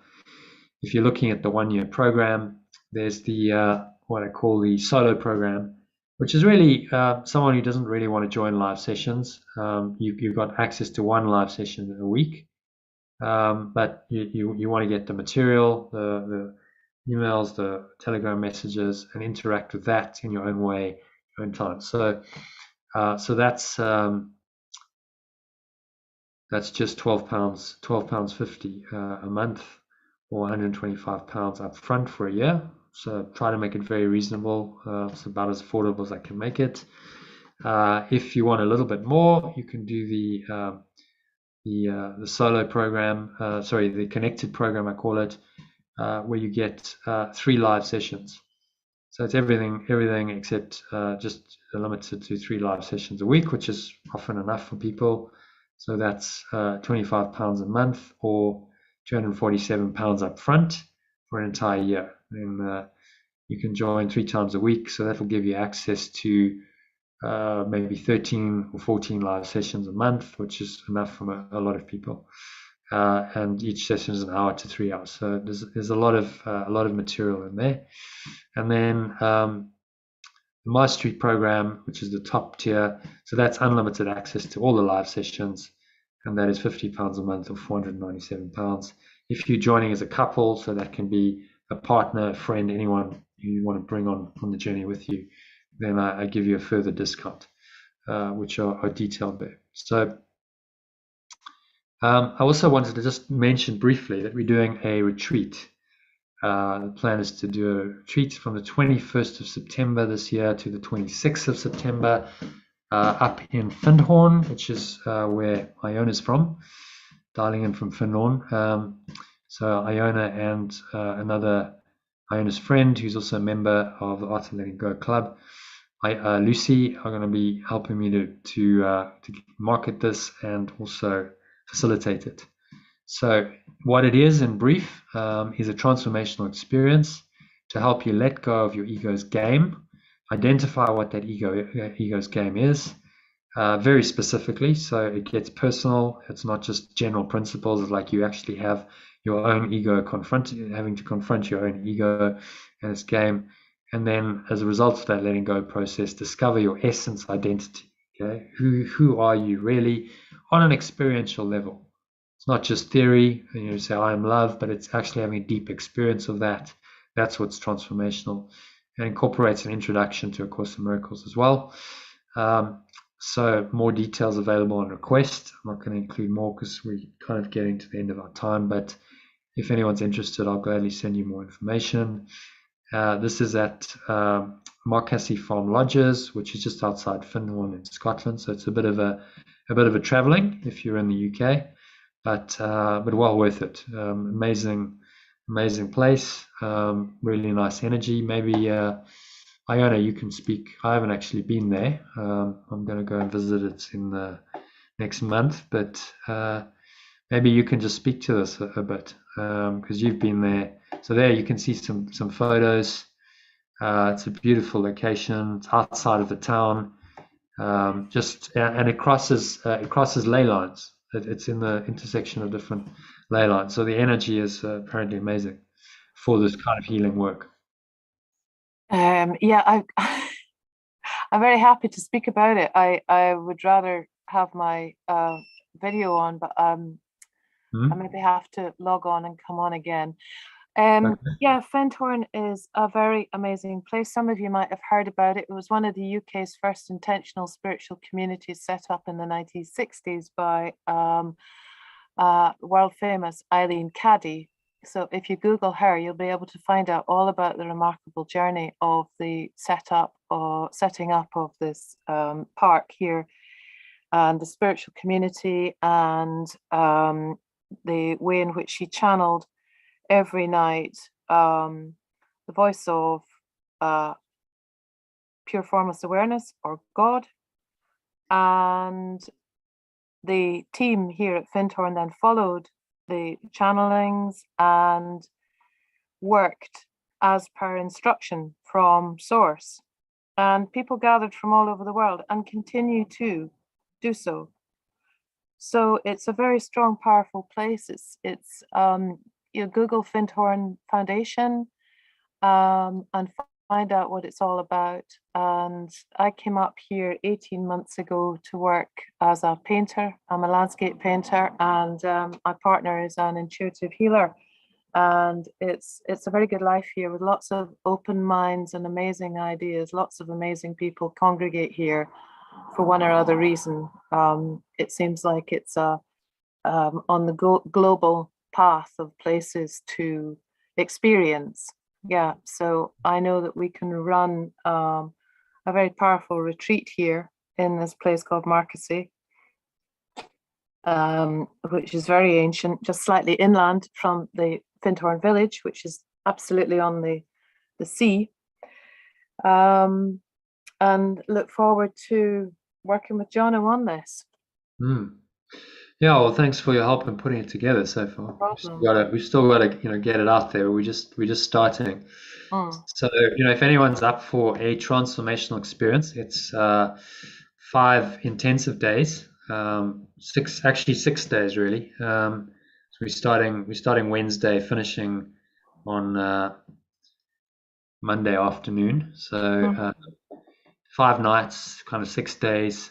If you're looking at the 1-year program, there's the what I call the solo program, which is really someone who doesn't really want to join live sessions. You've got access to 1 live session a week, but you want to get the material, the emails, the Telegram messages, and interact with that in your own way, your own time. So that's just £12.50 a month, or £125 up front for a year. So try to make it very reasonable. It's about as affordable as I can make it. If you want a little bit more, you can do the solo program, the connected program, I call it, where you get 3 live sessions. So it's everything except just limited to 3 live sessions a week, which is often enough for people. So that's £25 a month, or £247 up front for an entire year. And you can join 3 times a week, so that will give you access to maybe 13 or 14 live sessions a month, which is enough for a lot of people. And each session is an hour to 3 hours. So there's a lot of material in there. And then the Mastery program, which is the top tier, so that's unlimited access to all the live sessions, and that is £50 a month, or £497. If you're joining as a couple, so that can be a partner, a friend, anyone you want to bring on the journey with you, then I give you a further discount, which are detailed there. So I also wanted to just mention briefly that we're doing a retreat. The plan is to do a retreat from the 21st of September this year to the 26th of September. up in Findhorn, which is where Iona's from, dialing in from Findhorn. So Iona and another Iona's friend, who's also a member of the Art of Letting Go Club, Lucy, are going to be helping me to market this and also facilitate it. So what it is in brief is a transformational experience to help you let go of your ego's game, identify what that ego's game is, very specifically. So it gets personal. It's not just general principles. It's like you actually have your own ego having to confront your own ego and its game. And then as a result of that letting go process, discover your essence identity. Okay. Who are you really on an experiential level? It's not just theory, you say I am love, but it's actually having a deep experience of that. That's what's transformational. It incorporates an introduction to A Course in Miracles as well. So more details available on request. I'm not going to include more because we're kind of getting to the end of our time, but if anyone's interested, I'll gladly send you more information. This is at Marcassy Farm Lodges, which is just outside Findhorn in Scotland. So it's a bit of a traveling if you're in the UK. But well worth it. Amazing place. Really nice energy. Maybe Iona, you can speak. I haven't actually been there. I'm going to go and visit it in the next month. But maybe you can just speak to this a bit because you've been there. So there you can see some photos. It's a beautiful location. It's outside of the town. And it crosses ley lines. It's in the intersection of different ley lines. So the energy is apparently amazing for this kind of healing work. Yeah, I'm very happy to speak about it. I would rather have my video on, but I maybe have to log on and come on again. Yeah, Findhorn is a very amazing place. Some of you might have heard about it. It was one of the UK's first intentional spiritual communities set up in the 1960s by world famous Eileen Caddy. So if you Google her, you'll be able to find out all about the remarkable journey of the setting up of this park here, and the spiritual community, and the way in which she channeled every night the voice of pure formless awareness or God. And the team here at Findhorn then followed the channelings and worked as per instruction from source. And people gathered from all over the world and continue to do so. So it's a very strong, powerful place. It's you Google Findhorn Foundation and find out what it's all about. And I came up here 18 months ago to work as a painter. I'm a landscape painter, and my partner is an intuitive healer. And it's a very good life here with lots of open minds and amazing ideas. Lots of amazing people congregate here for one or other reason. It seems like it's on the global path of places to experience. Yeah, so I know that we can run a very powerful retreat here in this place called Marcassy, which is very ancient, just slightly inland from the Findhorn village, which is absolutely on the sea. And look forward to working with Jono on this. Yeah, well, thanks for your help in putting it together so far. We've still got to get it out there. We're just starting. So if anyone's up for a transformational experience, it's 5 intensive days, 6 days really. So we're starting Wednesday, finishing on Monday afternoon. So 5 nights, kind of 6 days.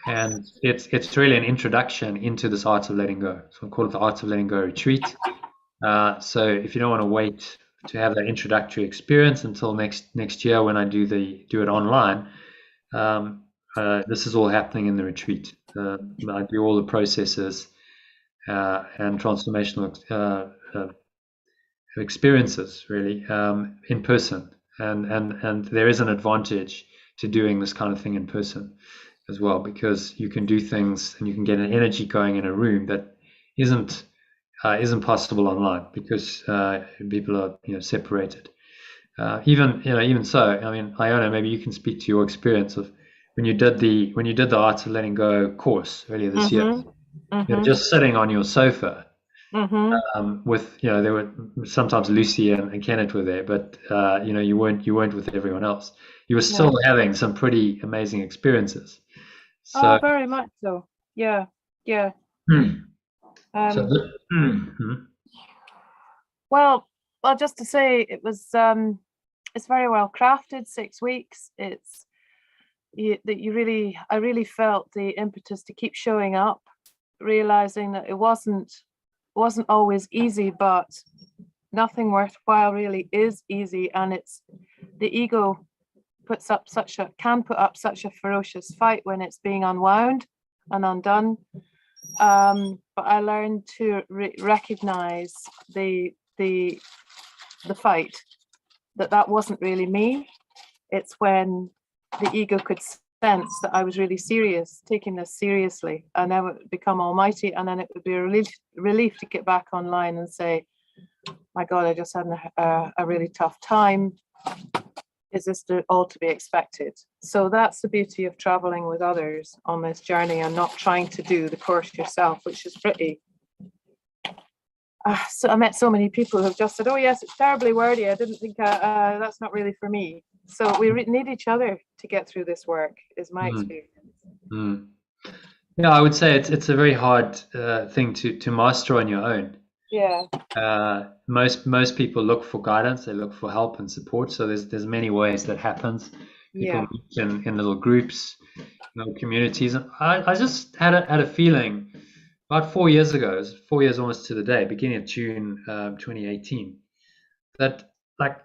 And it's really an introduction into this art of letting go. So I call it the Art of Letting Go Retreat. So if you don't want to wait to have that introductory experience until next year when I do it online, this is all happening in the retreat. I do all the processes and transformational experiences really in person, and there is an advantage to doing this kind of thing in person as well, because you can do things and you can get an energy going in a room that isn't possible online, because people are separated. Even so, I mean, Iona, maybe you can speak to your experience of when you did the Art of Letting Go course earlier this year. Just sitting on your sofa, with there were sometimes Lucy and Kenneth were there, but you weren't with everyone else. You were still having some pretty amazing experiences. So, very much so. Yeah. so Well, just to say, it was it's very well crafted. 6 weeks. It's I really felt the impetus to keep showing up, realizing that it wasn't always easy, but nothing worthwhile really is easy, and it's the ego can put up such a ferocious fight when it's being unwound and undone. But I learned to recognize the fight, that wasn't really me. It's when the ego could sense that I was really serious, taking this seriously, and then it would become almighty, and then it would be a relief to get back online and say, my God, I just had a really tough time. Is this all to be expected? So that's the beauty of traveling with others on this journey and not trying to do the course yourself, which is pretty. So I met so many people who have just said, "Oh yes, it's terribly wordy. I didn't think that's not really for me." So we need each other to get through this work, is my experience. Yeah, I would say it's a very hard thing to master on your own. Yeah. Most people look for guidance. They look for help and support. So there's many ways that happens. People meet in little groups, little communities. And I just had a feeling about 4 years ago, it was 4 years almost to the day, beginning of June 2018, that I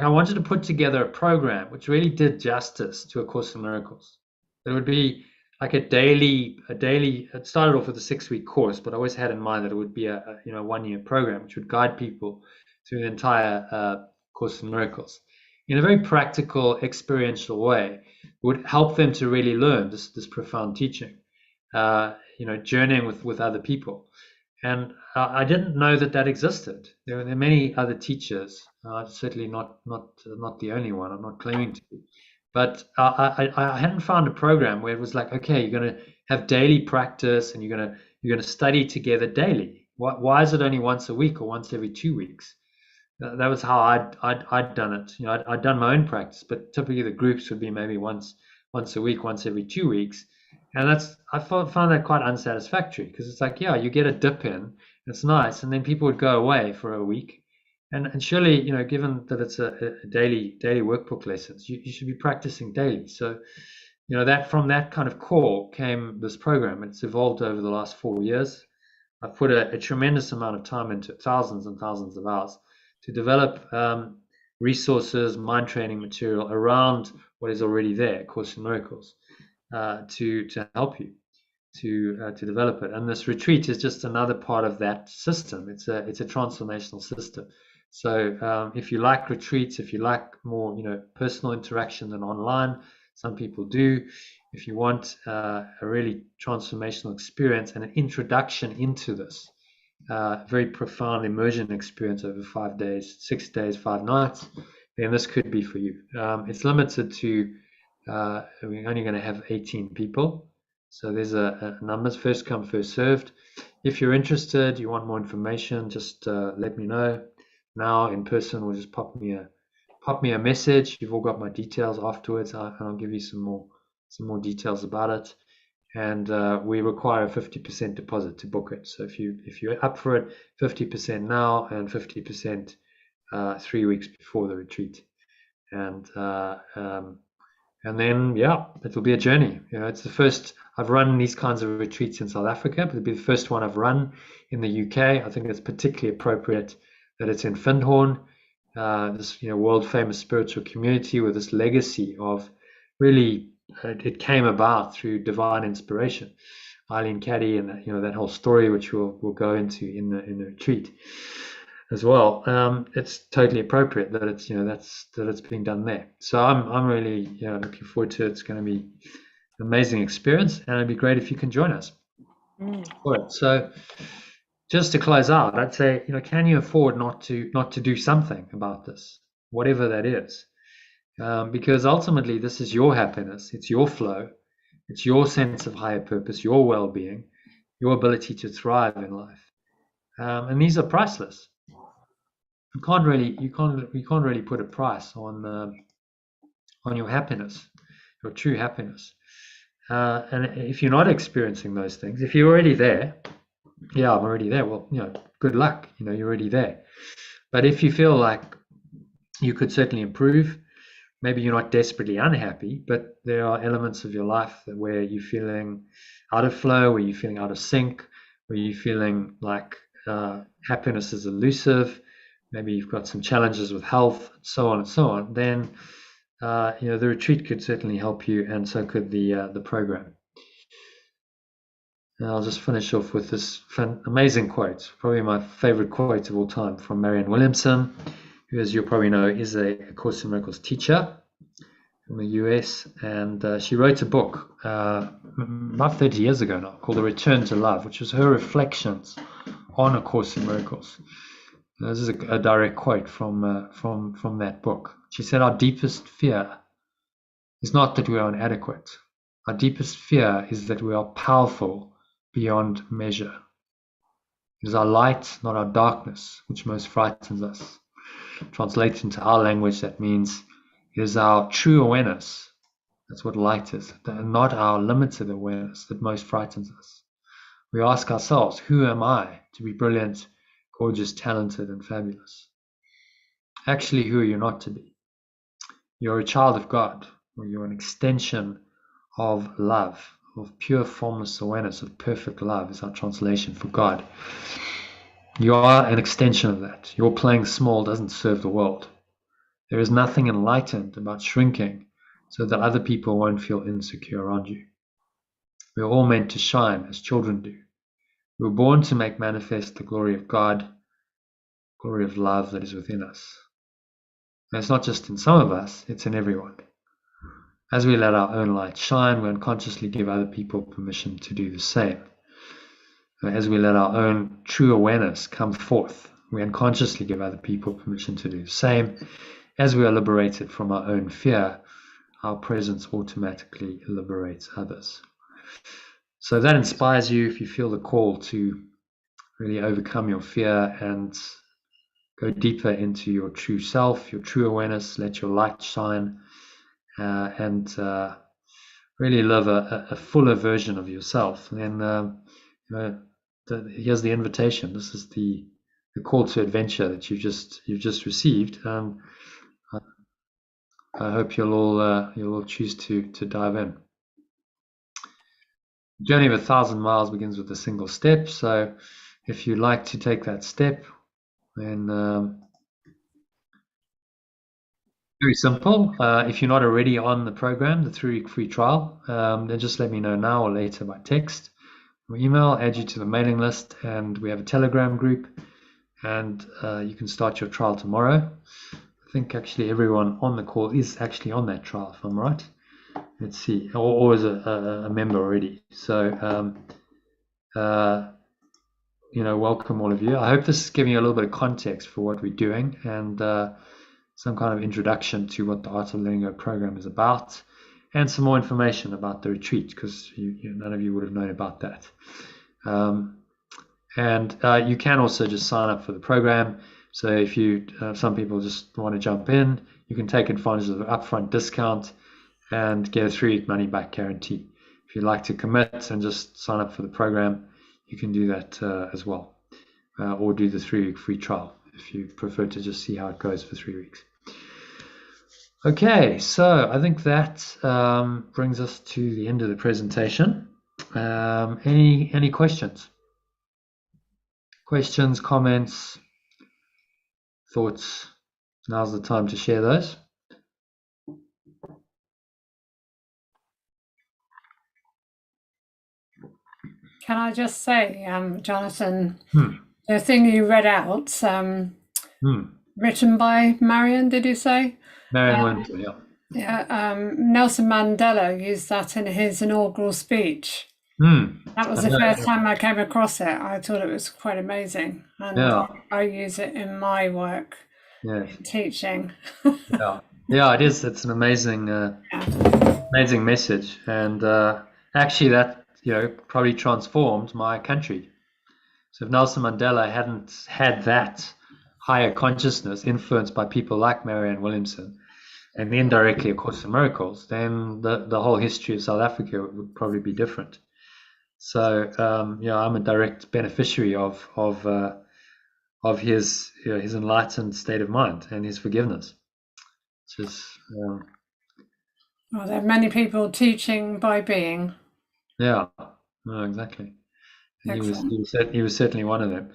wanted to put together a program which really did justice to A Course in Miracles. There would be like a daily. It started off with a 6-week course, but I always had in mind that it would be a 1-year program which would guide people through the entire Course in Miracles in a very practical, experiential way. It would help them to really learn this profound teaching. Journeying with other people. And I didn't know that existed. There are many other teachers, certainly not the only one. I'm not claiming to be, but I hadn't found a program where it was like, okay, you're going to have daily practice and you're going to study together daily. Why is it only once a week or once every 2 weeks? That was how I'd done it. I'd done my own practice, but typically the groups would be maybe once a week, once every 2 weeks. And I found that quite unsatisfactory, because it's like, yeah, you get a dip in, it's nice, and then people would go away for a week. And surely, given that it's a daily workbook lessons, you should be practicing daily. So, that from that kind of core came this program. It's evolved over the last 4 years. I've put a tremendous amount of time into it, thousands and thousands of hours, to develop resources, mind training material around what is already there, Course in Miracles. To help you to develop it. And this retreat is just another part of that system. It's a transformational system. So if you like retreats, if you like more personal interaction than online, some people do. If you want a really transformational experience and an introduction into this very profound immersion experience over 5 days, 6 days, 5 nights, then this could be for you. It's limited to we're only going to have 18 people. So there's a numbers, first come, first served. If you're interested, you want more information, just let me know now in person, or just pop me a message. You've all got my details afterwards. I'll give you some more details about it. And we require a 50% deposit to book it. So if you're up for it, 50% now and 50% 3 weeks before the retreat. And then, yeah, it'll be a journey. It's the first I've run these kinds of retreats in South Africa, but it'll be the first one I've run in the UK. I think it's particularly appropriate that it's in Findhorn, this world famous spiritual community with this legacy of really it came about through divine inspiration. Eileen Caddy and that whole story, which we'll go into in the retreat. as well, it's totally appropriate that it's that it's being done there. So I'm really looking forward to it. It's going to be an amazing experience, and it'd be great if you can join us for it. So just to close out, I'd say, can you afford not to do something about this, whatever that is? Because ultimately, this is your happiness, it's your flow, it's your sense of higher purpose, your well-being, your ability to thrive in life, and these are priceless. You can't really put a price on your happiness, your true happiness. And if you're not experiencing those things, if you're already there, yeah, I'm already there. Well, good luck. You're already there. But if you feel like you could certainly improve, maybe you're not desperately unhappy, but there are elements of your life where you're feeling out of flow, where you're feeling out of sync, where you're feeling like happiness is elusive, maybe you've got some challenges with health, so on and so on, then the retreat could certainly help you, and so could the program. And I'll just finish off with this amazing quote, probably my favorite quote of all time, from Marianne Williamson, who, as you'll probably know, is a Course in Miracles teacher from the US, and she wrote a book about 30 years ago now called The Return to Love, which was her reflections on A Course in Miracles. This is a direct quote from that book. She said, "Our deepest fear is not that we are inadequate. Our deepest fear is that we are powerful beyond measure. It is our light, not our darkness, which most frightens us." Translated into our language, that means it is our true awareness, that's what light is, not our limited awareness, that most frightens us. We ask ourselves, who am I to be brilliant, gorgeous, talented, and fabulous? Actually, who are you not to be? You're a child of God, or you're an extension of love, of pure formless awareness, of perfect love is our translation for God. You are an extension of that. Your playing small doesn't serve the world. There is nothing enlightened about shrinking so that other people won't feel insecure around you. We are all meant to shine as children do. We were born to make manifest the glory of God, glory of love that is within us. And it's not just in some of us, it's in everyone. As we let our own light shine, we unconsciously give other people permission to do the same. As we let our own true awareness come forth, we unconsciously give other people permission to do the same. As we are liberated from our own fear, our presence automatically liberates others. So if that inspires you, if you feel the call to really overcome your fear and go deeper into your true self, your true awareness, let your light shine, and really live a fuller version of yourself, then here's the invitation. This is the call to adventure that you've just received. I hope you'll all choose to dive in. The journey of 1,000 miles begins with a single step. So if you'd like to take that step, then very simple. If you're not already on the program, the 3-week free trial, then just let me know now or later by text or email, add you to the mailing list, and we have a Telegram group, and you can start your trial tomorrow. I think actually everyone on the call is actually on that trial, if I'm right. Let's see, or is a member already. So, welcome all of you. I hope this is giving you a little bit of context for what we're doing, and some kind of introduction to what the Art of Letting Go program is about, and some more information about the retreat, because none of you would have known about that. And you can also just sign up for the program. So if some people just want to jump in, you can take advantage of the upfront discount and get a 3-week money back guarantee. If you'd like to commit and just sign up for the program, you can do that as well, or do the 3-week free trial if you prefer to just see how it goes for 3 weeks. Okay, so I think that brings us to the end of the presentation. Any questions? Questions, comments, thoughts? Now's the time to share those. Can I just say, Jonathan, the thing you read out, written by Marion, did you say? Marion Williamson, yeah. Yeah, Nelson Mandela used that in his inaugural speech. That was the first time I came across it. I thought it was quite amazing, and I use it in my work, in teaching. Yeah, it is. It's an amazing, amazing message, and actually, that probably transformed my country. So if Nelson Mandela hadn't had that higher consciousness influenced by people like Marianne Williamson, and indirectly, of course, the miracles, then the whole history of South Africa would probably be different. So I'm a direct beneficiary of his his enlightened state of mind and his forgiveness. Which is well, there are many people teaching by being. Yeah, no, exactly. He was certainly one of them.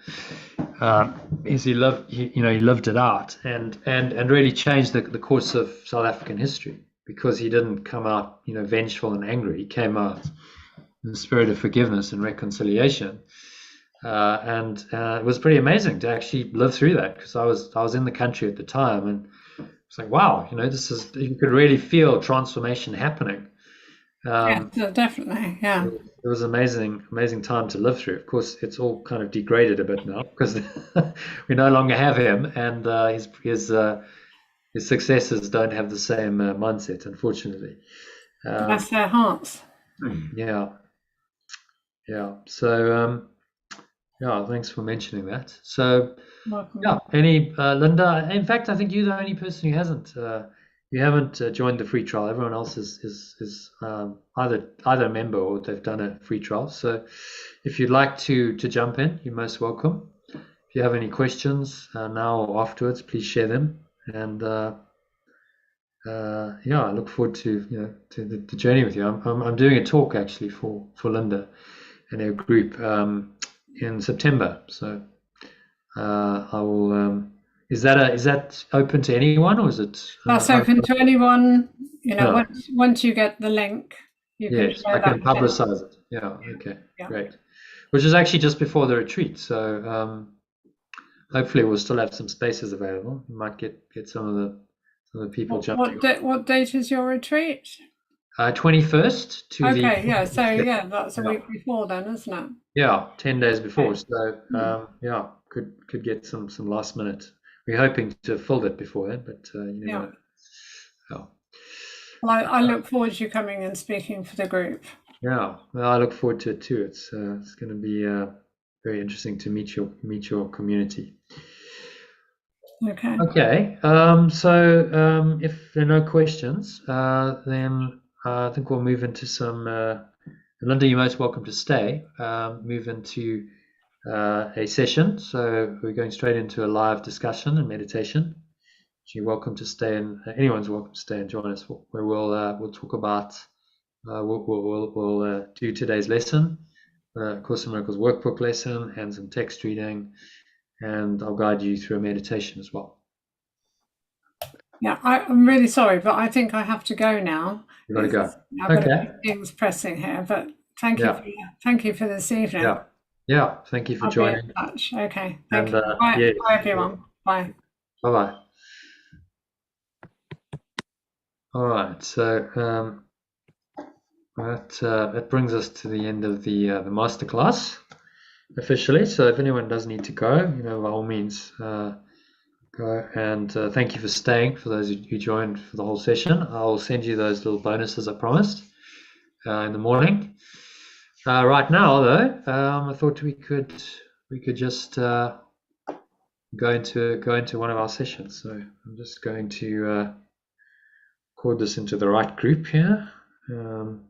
He lived it out and really changed the course of South African history, because he didn't come out vengeful and angry. He came out in the spirit of forgiveness and reconciliation, and it was pretty amazing to actually live through that, because I was in the country at the time, and it's like, wow, you could really feel transformation happening. Yeah, definitely. Yeah, it was an amazing time to live through. Of course, it's all kind of degraded a bit now, because we no longer have him, and his successors don't have the same mindset, unfortunately. Bless their hearts. Yeah. So thanks for mentioning that. So welcome. Linda, in fact, I think you're the only person who hasn't joined the free trial. Everyone else is either a member or they've done a free trial. So if you'd like to jump in, you're most welcome. If you have any questions now or afterwards, please share them. And I look forward to the journey with you. I'm doing a talk actually for Linda and her group in September. So I will. Is that open to anyone, or is it? That's open to anyone. Once you get the link, you can share I can publicize it. Yeah. Okay. Yeah. Great. Which is actually just before the retreat, so hopefully we'll still have some spaces available. You might get some of the people jumping. What date is your retreat? 21st to the. Okay. Yeah. So that's a week before then, isn't it? Yeah, 10 days before. Okay. So could get some last minute. We're hoping to fill that before then, but you never know. Well, I look forward to you coming and speaking for the group. Yeah, well, I look forward to it too. It's going to be very interesting to meet your community. Okay. Okay. So if there are no questions, then I think we'll move into some. Linda, you're most welcome to stay. Move into a session. So we're going straight into a live discussion and meditation. You're welcome to stay, and anyone's welcome to stay and join us. Where we'll talk about. We'll do today's lesson, Course in Miracles workbook lesson, and some text reading, and I'll guide you through a meditation as well. Yeah, I'm really sorry, but I think I have to go now. You've got to go. I've got things pressing here, but thank you for this evening. Yeah. Thank you for joining. Be in touch. Okay. Thank you. Bye, everyone. Bye. Bye. All right. So that brings us to the end of the masterclass officially. So if anyone does need to go, by all means, go. And thank you for staying. For those who joined for the whole session, I'll send you those little bonuses I promised in the morning. Right now, though, I thought we could just go into one of our sessions. So I'm just going to record this into the right group here. So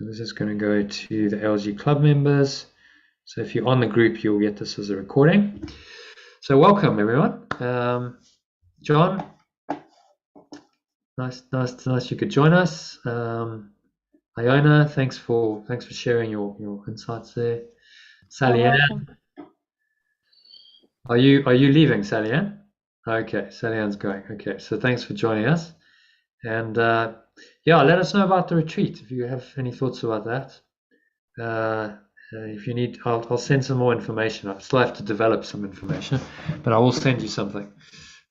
this is going to go to the LG Club members. So if you're on the group, you'll get this as a recording. So welcome, everyone. John, nice you could join us. Iona, thanks for sharing your insights there. Sally Ann, are you leaving, Sally Ann? Okay, Sally Ann's going. Okay, so thanks for joining us. And let us know about the retreat if you have any thoughts about that. If you need, I'll send some more information. I still have to develop some information, but I will send you something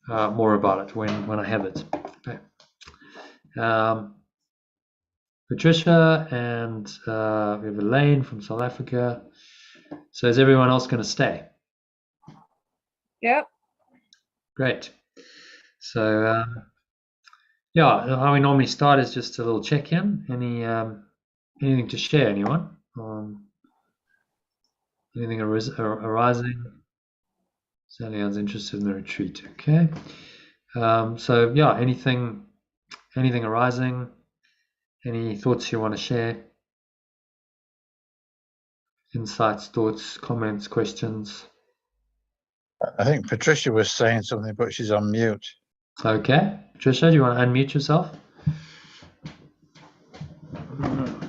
more about it when I have it. Okay. Patricia and we have Elaine from South Africa. So is everyone else going to stay? Yep. Great. So yeah, how we normally start is just a little check-in. Anything to share, anyone? Anything arising? Sally-Ann's interested in the retreat. Okay. So yeah, anything arising? Any thoughts you want to share? Insights, thoughts, comments, questions? I think Patricia was saying something, but she's on mute. Okay. Patricia, do you want to unmute yourself?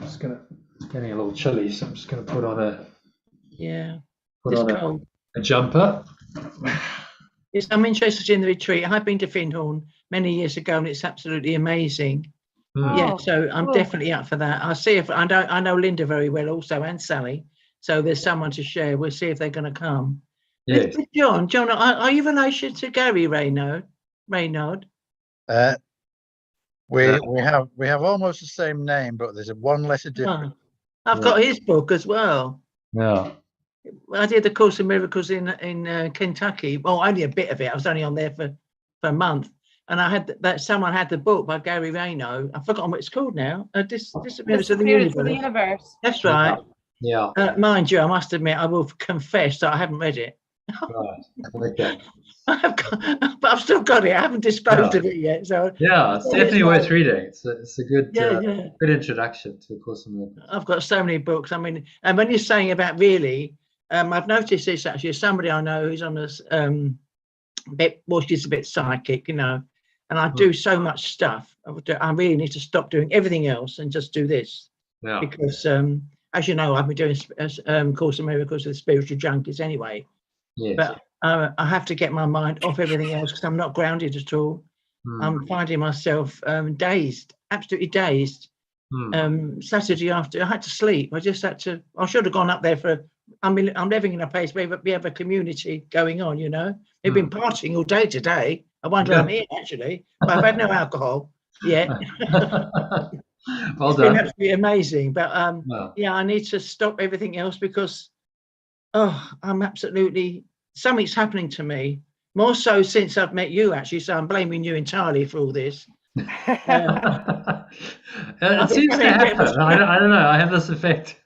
It's getting a little chilly, so I'm just going to put on a jumper. Yes, I'm interested in the retreat. I've been to Findhorn many years ago, and it's absolutely amazing. Yeah, so I'm definitely up for that. I'll see if I know Linda very well also, and Sally. So there's someone to share. We'll see if they're going to come. Yes. John, are you relation to Gary Raynaud? We have almost the same name, but there's a one letter difference. I've got his book as well. Yeah. I did the Course in Miracles in Kentucky. Well, only a bit of it. I was only on there for a month, and I had someone had the book by Gary Raynaud. I've forgotten what it's called now. Disappearance of the Universe. That's right. Yeah. Mind you, I must admit, I will confess that I haven't read it. Right. Okay. But I've still got it. I haven't disposed of it yet. So yeah, it's definitely worth reading. It's a good good introduction to A Course in Miracles. I've got so many books. I mean, and when you're saying about really, I've noticed this actually. Somebody I know who's on this she's a bit psychic, you know, and I do so much stuff. I really need to stop doing everything else and just do this. Yeah. Because as you know, I've been doing Course in Miracles with spiritual junkies anyway. Yes. But I have to get my mind off everything else because I'm not grounded at all. I'm finding myself dazed, absolutely dazed. Saturday after, I had to sleep. I should have gone up there I'm living in a place where we have a community going on, you know. We've been partying all day today. I wonder I'm here actually, but I've had no alcohol yet. It's been absolutely amazing. But yeah, I need to stop everything else because something's happening to me. More so since I've met you, actually. So I'm blaming you entirely for all this. It seems to happen. I don't know. I have this effect.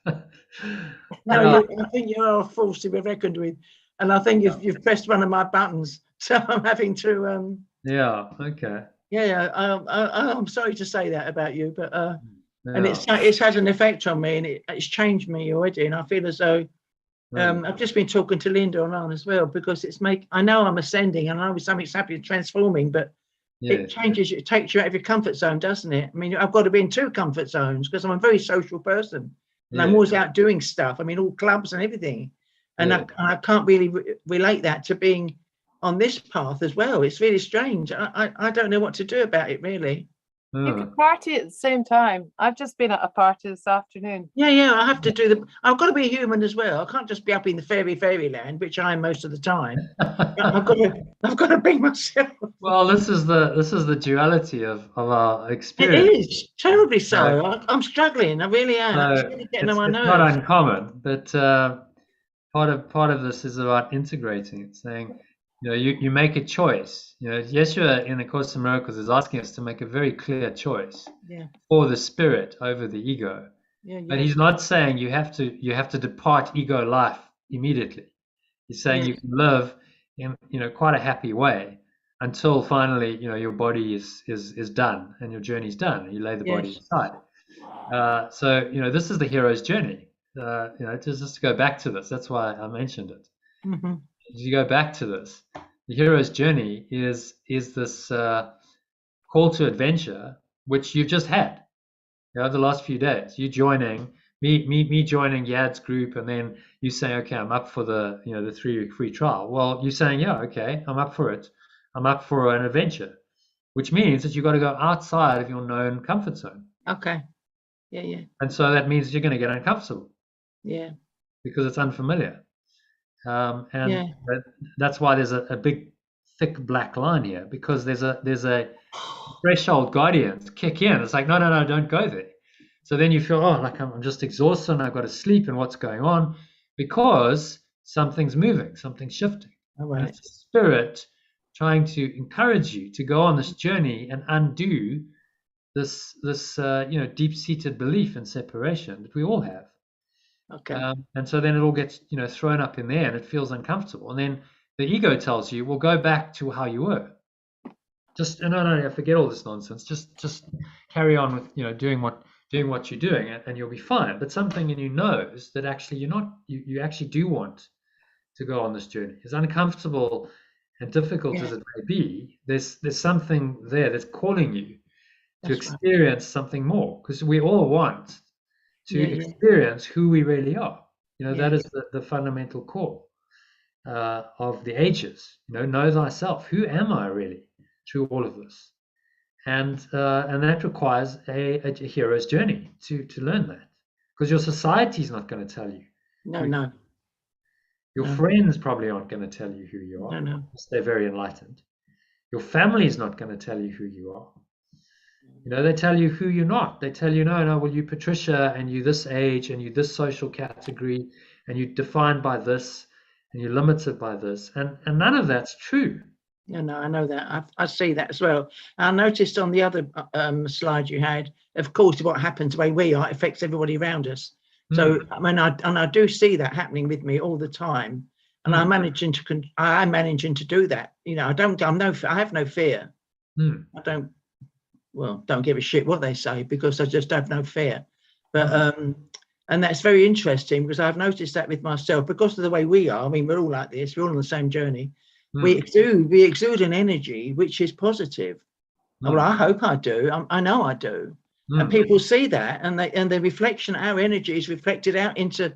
No, I think you are a force to be reckoned with, and I think you've pressed one of my buttons, so I'm having to. Yeah. Okay. Yeah. I'm sorry to say that about you, but and it's had an effect on me, and it's changed me already, and I feel as though. I've just been talking to Linda online as well because I know I'm ascending and I know something's happening, transforming, but it changes you, it takes you out of your comfort zone, doesn't it? I mean, I've got to be in 2 comfort zones because I'm a very social person and I'm always out doing stuff. I mean, all clubs and everything. And I can't really relate that to being on this path as well. It's really strange. I don't know what to do about it, really. You can party at the same time. I've just been at a party this afternoon. Yeah, I have to I've got to be a human as well. I can't just be up in the fairyland, which I am most of the time. I've got to bring myself. Well, this is the duality of our experience. It is terribly so. I'm struggling. I really am. It's really getting on my nerves. Not uncommon, but part of this is about integrating it, saying, you know, you make a choice. You know, Yeshua in the Course in Miracles is asking us to make a very clear choice for the spirit over the ego. But he's not saying you have to depart ego life immediately. He's saying you can live in, you know, quite a happy way until finally, you know, your body is done and your journey's done. You lay the body aside. So, you know, this is the hero's journey. You know, just to go back to this. That's why I mentioned it. Mm-hmm. As you go back to this, the hero's journey is this call to adventure, which you've just had, you know, the last few days. You joining me joining Yad's group, and then you saying, okay, I'm up for the 3-week free trial. Well, you're saying, yeah, okay, I'm up for it. I'm up for an adventure, which means that you've got to go outside of your known comfort zone. Okay. Yeah. And so that means you're going to get uncomfortable. Yeah. because it's unfamiliar. And that's why there's a big, thick black line here, because there's a threshold guardians kick in. It's like, no, don't go there. So then you feel, oh, like I'm just exhausted and I've got to sleep, and what's going on? Because something's moving, something's shifting. Right. It's the spirit trying to encourage you to go on this journey and undo this deep-seated belief in separation that we all have. Okay. And so then it all gets thrown up in there, and it feels uncomfortable. And then the ego tells you, well, go back to how you were. Just no, forget all this nonsense. Just carry on with doing what you're doing, and you'll be fine. But something in you knows that actually you're not. You actually do want to go on this journey. As uncomfortable and difficult as it may be, there's something there that's calling you to experience something more, because we all want to experience who we really are. That is the fundamental call of the ages. Know thyself. Who am I really through all of this? And that requires a hero's journey to learn that, because your society is not going to tell you. No. Your friends probably aren't going to tell you who you are. No. They're very enlightened. Your family is not going to tell you who you are. They tell you who you're not. They tell you, no, well, you Patricia, and you this age, and you this social category, and you're defined by this, and you're limited by this. And none of that's true. No, I know that. I see that as well. I noticed on the other slide you had, of course, what happens the way we are affects everybody around us. So I do see that happening with me all the time, and I'm managing to do that. I have no fear. I don't give a shit what they say, because I just have no fear. But and that's very interesting, because I've noticed that with myself, because of the way we are. I mean, we're all like this. We're all on the same journey. We exude an energy which is positive. Well, I hope I do. I know I do. And people see that, and the reflection, our energy is reflected out into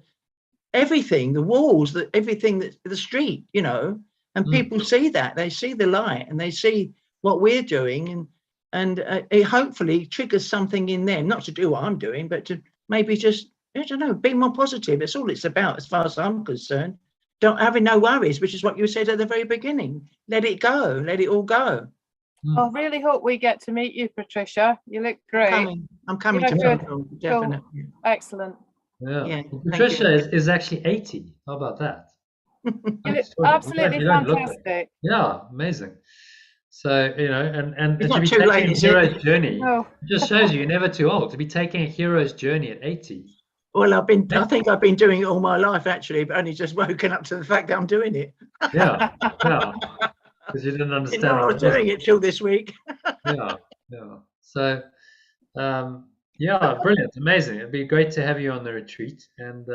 everything, the walls, everything, that's the street, and people see that. They see the light, and they see what we're doing, and it hopefully triggers something in them, not to do what I'm doing, but to maybe just, I don't know, be more positive. That's all it's about, as far as I'm concerned. Don't have no worries, which is what you said at the very beginning. Let it go. Let it all go. I really hope we get to meet you, Patricia. You look great. I'm coming to Liverpool, definitely. Cool. Excellent. Yeah. Patricia is actually 80. How about that? Absolutely fantastic. Yeah, amazing. So, and it's to not be too late, taking a hero's journey, no. It just shows you're never too old to be taking a hero's journey at 80. Well, I think I've been doing it all my life, actually, but only just woken up to the fact that I'm doing it. Yeah. Because you didn't understand. I was doing it till this week. Yeah. So, brilliant, amazing. It'd be great to have you on the retreat, and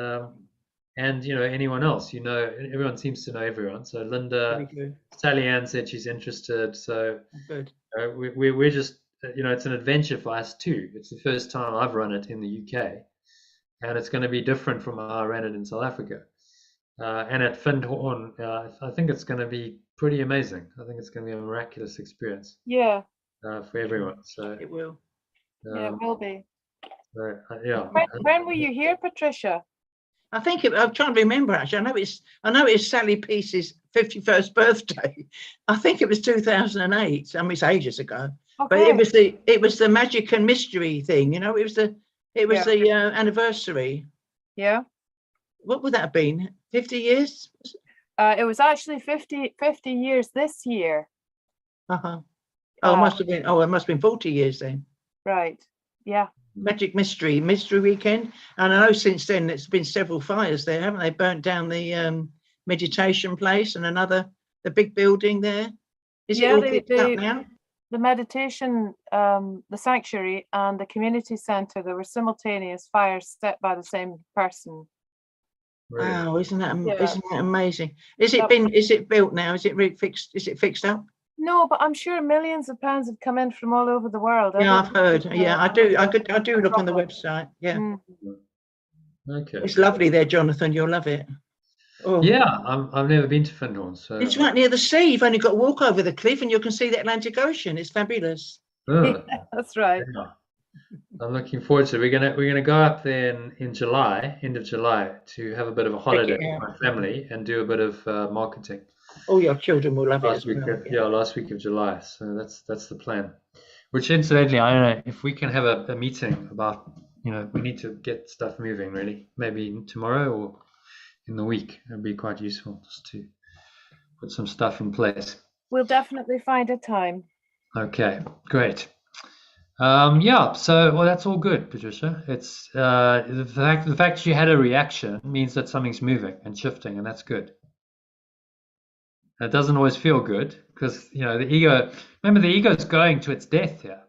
anyone else. Everyone seems to know everyone. So Linda, Sally Ann said she's interested. So good. We're just it's an adventure for us too. It's the first time I've run it in the UK, and it's going to be different from how I ran it in South Africa. And at Findhorn, I think it's going to be pretty amazing. I think it's going to be a miraculous experience. Yeah. For everyone. So it will. Yeah, it will be. Yeah. When were you here, Patricia? I think I'm trying to remember, actually. I know it's Sally Peace's 51st birthday. I think it was 2008. I mean, it's ages ago. Okay. But it was the magic and mystery thing. It was the anniversary. Yeah. What would that have been? 50 years? It was actually 50 years this year. Oh, it must have been. Oh, it must have been 40 years then. Right. Yeah. Magic mystery weekend, and I know since then there's been several fires there, haven't they? Burnt down the meditation place and the big building there. Is it all fixed up now? The meditation, the sanctuary and the community centre, there were simultaneous fires set by the same person. Really? Wow, isn't that amazing? Is it built now? Is it fixed? Is it fixed up? No, but I'm sure millions of pounds have come in from all over the world. Yeah, I've heard. Yeah, I do. I do look on the website. Yeah. Okay. It's lovely there, Jonathan. You'll love it. Oh. Yeah, I've never been to Findhorn, so it's right near the sea. You've only got to walk over the cliff, and you can see the Atlantic Ocean. It's fabulous. Yeah, that's right. I'm looking forward to it. We're gonna go up there in July, end of July, to have a bit of a holiday with my family and do a bit of marketing. All your children will love it as well. Last week of July. So that's the plan. Which incidentally, I don't know if we can have a meeting about, we need to get stuff moving really. Maybe tomorrow or in the week. It'd be quite useful just to put some stuff in place. We'll definitely find a time. Okay, great. So that's all good, Patricia. It's the fact you had a reaction means that something's moving and shifting, and that's good. It doesn't always feel good because the ego. Remember, the ego is going to its death here.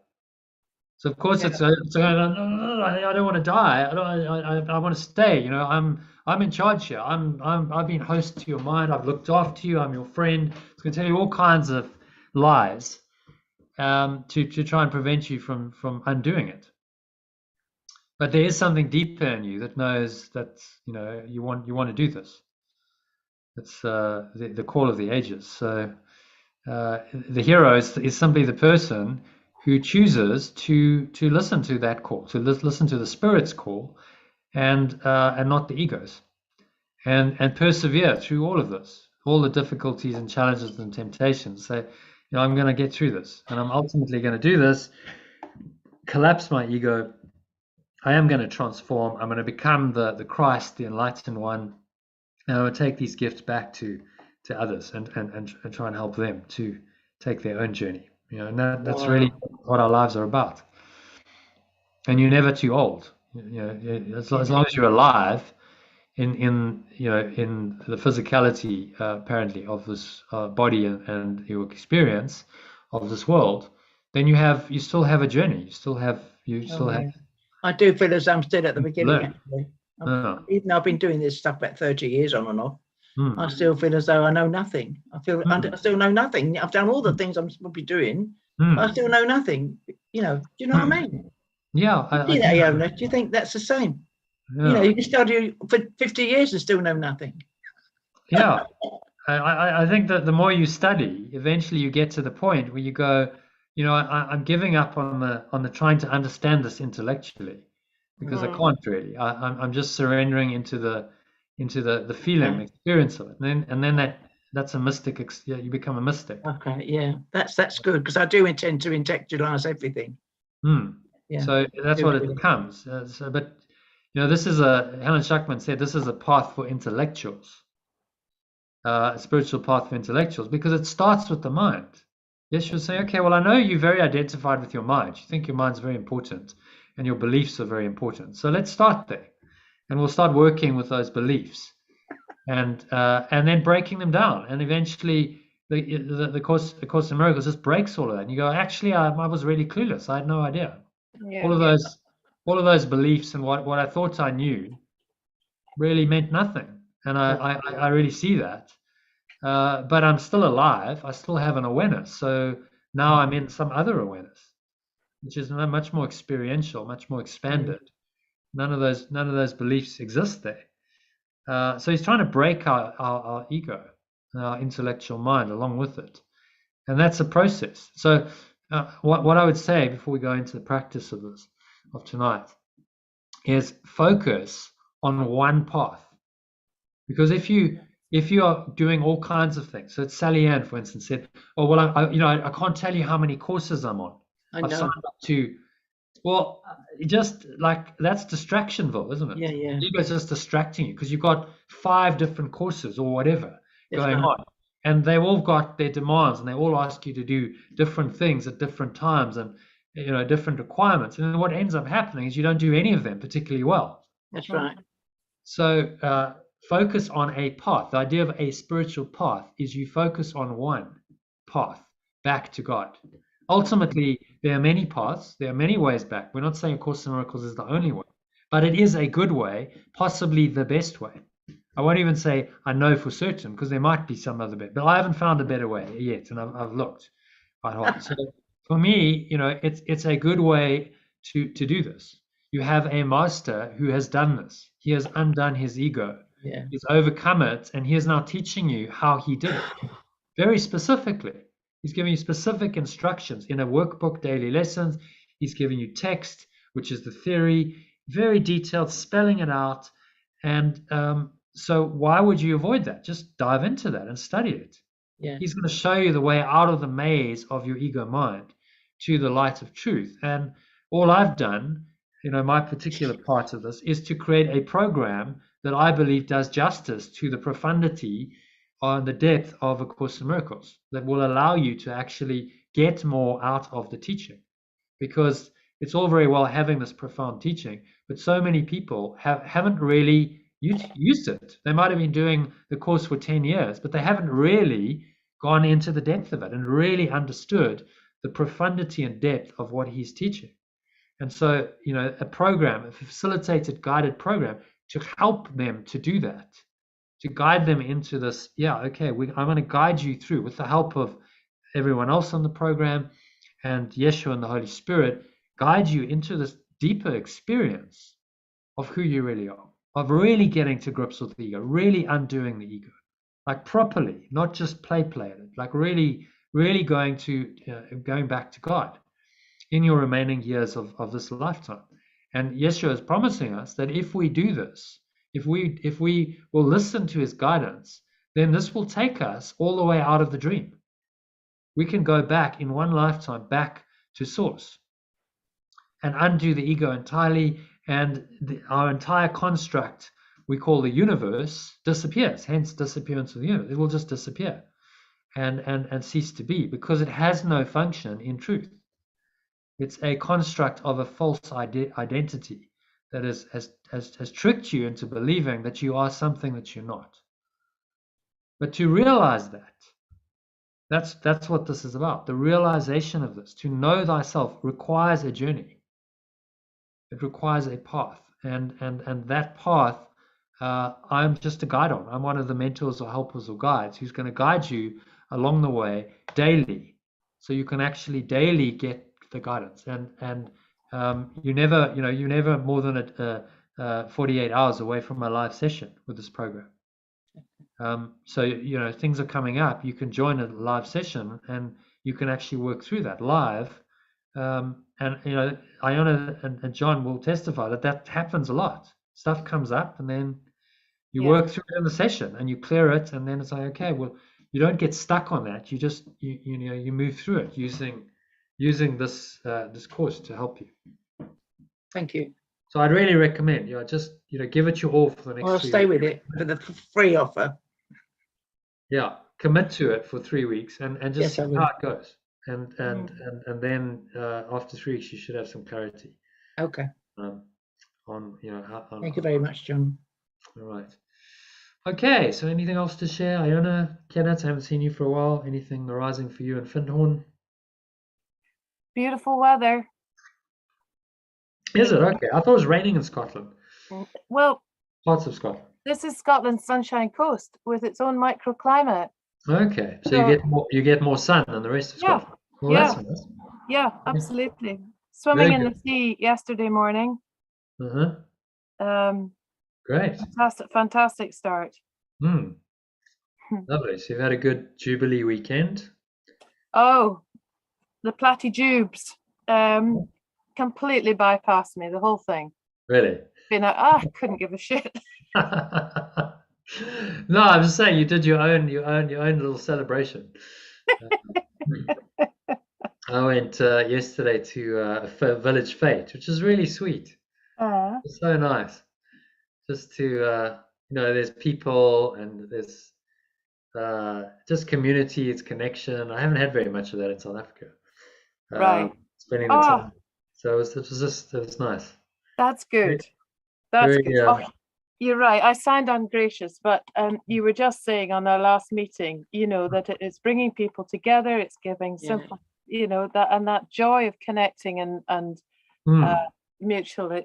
So of course it's going. No, I don't want to die. I want to stay. I'm in charge here. I've been host to your mind. I've looked after you. I'm your friend. It's going to tell you all kinds of lies. To try and prevent you from undoing it. But there is something deeper in you that knows that you want to do this. It's the call of the ages. So the hero is simply the person who chooses to listen to that call, to listen to the spirit's call, and not the ego's, and persevere through all of this, all the difficulties and challenges and temptations. So I'm going to get through this, and I'm ultimately going to do this, collapse my ego. I am going to transform. I'm going to become the Christ, the enlightened one, and I'm going to take these gifts back to others and try and help them to take their own journey. And that's really what our lives are about. And you're never too old. As long as you're alive, in the physicality apparently of this body and your experience of this world, then you still have a journey. You still have. I do feel as I'm still at the beginning. Actually, even though I've been doing this stuff about 30 years on and off, I still feel as though I know nothing. I still know nothing. I've done all the things I'm supposed to be doing, but I still know nothing. Do you know what I mean? Yeah. Do you think that's the same? Yeah. You can study for 50 years and still know nothing. Yeah. I think that the more you study, eventually you get to the point where you go, I'm giving up on the trying to understand this intellectually, because I can't really. I'm just surrendering into the feeling, the experience of it, and then that's a mystic. You become a mystic. Okay, yeah, that's good, because I do intend to intellectualize everything. Yeah. So that's what it becomes. But this is Helen Schuckman said this is a path for intellectuals, a spiritual path for intellectuals, because it starts with the mind. Yes, you'll say, okay, well, I know you're very identified with your mind. You think your mind's very important and your beliefs are very important. So let's start there, and we'll start working with those beliefs, and then breaking them down, and eventually the Course in Miracles just breaks all of that, and you go, actually, I was really clueless. I had no idea. Yeah, all of those beliefs and what I thought I knew really meant nothing, and I really see that. But I'm still alive. I still have an awareness. So now I'm in some other awareness, which is much more experiential, much more expanded. None of those beliefs exist there. So he's trying to break our ego, our intellectual mind, along with it, and that's a process. So what I would say before we go into the practice of this of tonight is focus on one path, because if you are doing all kinds of things, so Sally Ann, for instance, said, "Oh well, I can't tell you how many courses I'm on. I've signed up to." Well, just like that's distractionville, isn't it? Yeah. Ego's just distracting you because you've got 5 different courses or whatever going on, and they've all got their demands, and they all ask you to do different things at different times, and different requirements. And what ends up happening is you don't do any of them particularly well. That's right. So focus on a path. The idea of a spiritual path is you focus on one path back to God. Ultimately, there are many paths. There are many ways back. We're not saying A Course in Miracles is the only way, but it is a good way, possibly the best way. I won't even say I know for certain, because there might be some other bit, but I haven't found a better way yet, and I've looked quite hard. So for me, it's a good way to do this. You have a master who has done this. He has undone his ego. Yeah. He's overcome it, and he is now teaching you how he did it, very specifically. He's giving you specific instructions in a workbook, daily lessons. He's giving you text which is the theory, very detailed, spelling it out. And so why would you avoid that? Just dive into that and study it. Yeah. He's going to show you the way out of the maze of your ego mind to the light of truth. And all I've done, my particular part of this is to create a program that I believe does justice to the profundity and the depth of A Course in Miracles, that will allow you to actually get more out of the teaching. Because it's all very well having this profound teaching, but so many people haven't really used it. They might have been doing the course for 10 years, but they haven't really gone into the depth of it and really understood the profundity and depth of what he's teaching. And so, a program, a facilitated, guided program to help them to do that, to guide them into this, I'm going to guide you through with the help of everyone else on the program and Yeshua and the Holy Spirit, guide you into this deeper experience of who you really are, of really getting to grips with the ego, really undoing the ego, like properly, not just play it, like really going back to God in your remaining years of this lifetime. And Yeshua is promising us that if we do this, if we will listen to his guidance, then this will take us all the way out of the dream. We can go back in one lifetime, back to source, and undo the ego entirely, and our entire construct we call the universe disappears, hence disappearance of the universe. It will just disappear and cease to be, because it has no function in truth. It's a construct of a false identity that has tricked you into believing that you are something that you're not. But to realize that's what this is about. The realization of this, to know thyself, requires a journey. It requires a path, and that path I'm just a guide on. I'm one of the mentors or helpers or guides who's going to guide you along the way daily, so you can actually daily get the guidance. And you're never more than 48 hours away from a live session with this program. So things are coming up. You can join a live session and you can actually work through that live. And Iona and John will testify that happens a lot. Stuff comes up and then you work through it in the session and you clear it, and then it's like, okay, well, you don't get stuck on that. You just you move through it using this course to help you. Thank you. So I'd really recommend just give it your all for the next. I'll stay with it for the free offer. Yeah, commit to it for 3 weeks and just see how it goes. And then after 3 weeks you should have some clarity. Okay. On Thank you very much, John. All right. Okay, so anything else to share? Iona, Kenneth, I haven't seen you for a while. Anything arising for you in Findhorn? Beautiful weather. Is it? Okay. I thought it was raining in Scotland. Well, parts of Scotland. This is Scotland's Sunshine Coast with its own microclimate. Okay, so you get more sun than the rest of Scotland. Well, yeah, that's nice. Yeah, absolutely. Swimming in the sea yesterday morning. Great. Fantastic start. Lovely. So you've had a good Jubilee weekend. Oh, the Plattijubes completely bypassed me, the whole thing. Really? I couldn't give a shit. No, I'm just saying you did your own little celebration. I went yesterday to a village fete, which is really sweet. It's so nice. Just to there's people and there's just community, it's connection. I haven't had very much of that in South Africa. Right. Spending the time. So it was nice. That's good. That's good. You're right. I sound ungracious, but you were just saying on our last meeting, that it's bringing people together. It's giving simple, that joy of connecting and mutual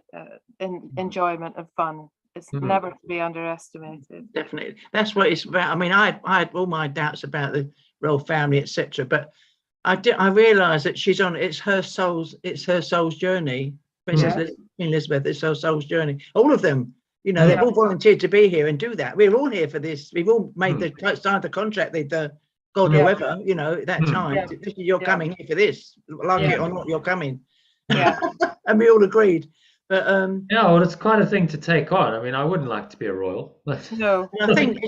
enjoyment and fun. It's never to be underestimated. Definitely, that's what it's about. I mean, I had all my doubts about the royal family, etc., but I realised that it's her soul's journey. Princess Elizabeth, it's her soul's journey. All of them. They've all volunteered to be here and do that. We're all here for this. We've all made signed the contract with the God, whoever, at that time. You're coming here for this, like it or not, you're coming. Yeah. And we all agreed. But yeah, well, it's quite a thing to take on. I mean, I wouldn't like to be a royal. No. I think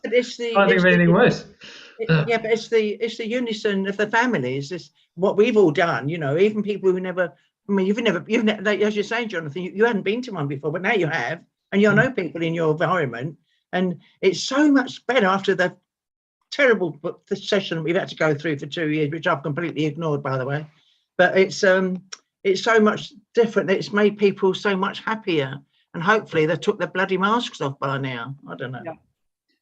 it's the can't think of anything worse. Yeah, but it's the unison of the families. It's what we've all done. You know, even people who never. I mean, you've never, like, as you're saying, Jonathan, you hadn't been to one before, but now you have, and you'll know people in your environment, and it's so much better after the terrible session we've had to go through for 2 years, which I've completely ignored, by the way. But it's so much different. It's made people so much happier, and hopefully they took their bloody masks off by now. I don't know.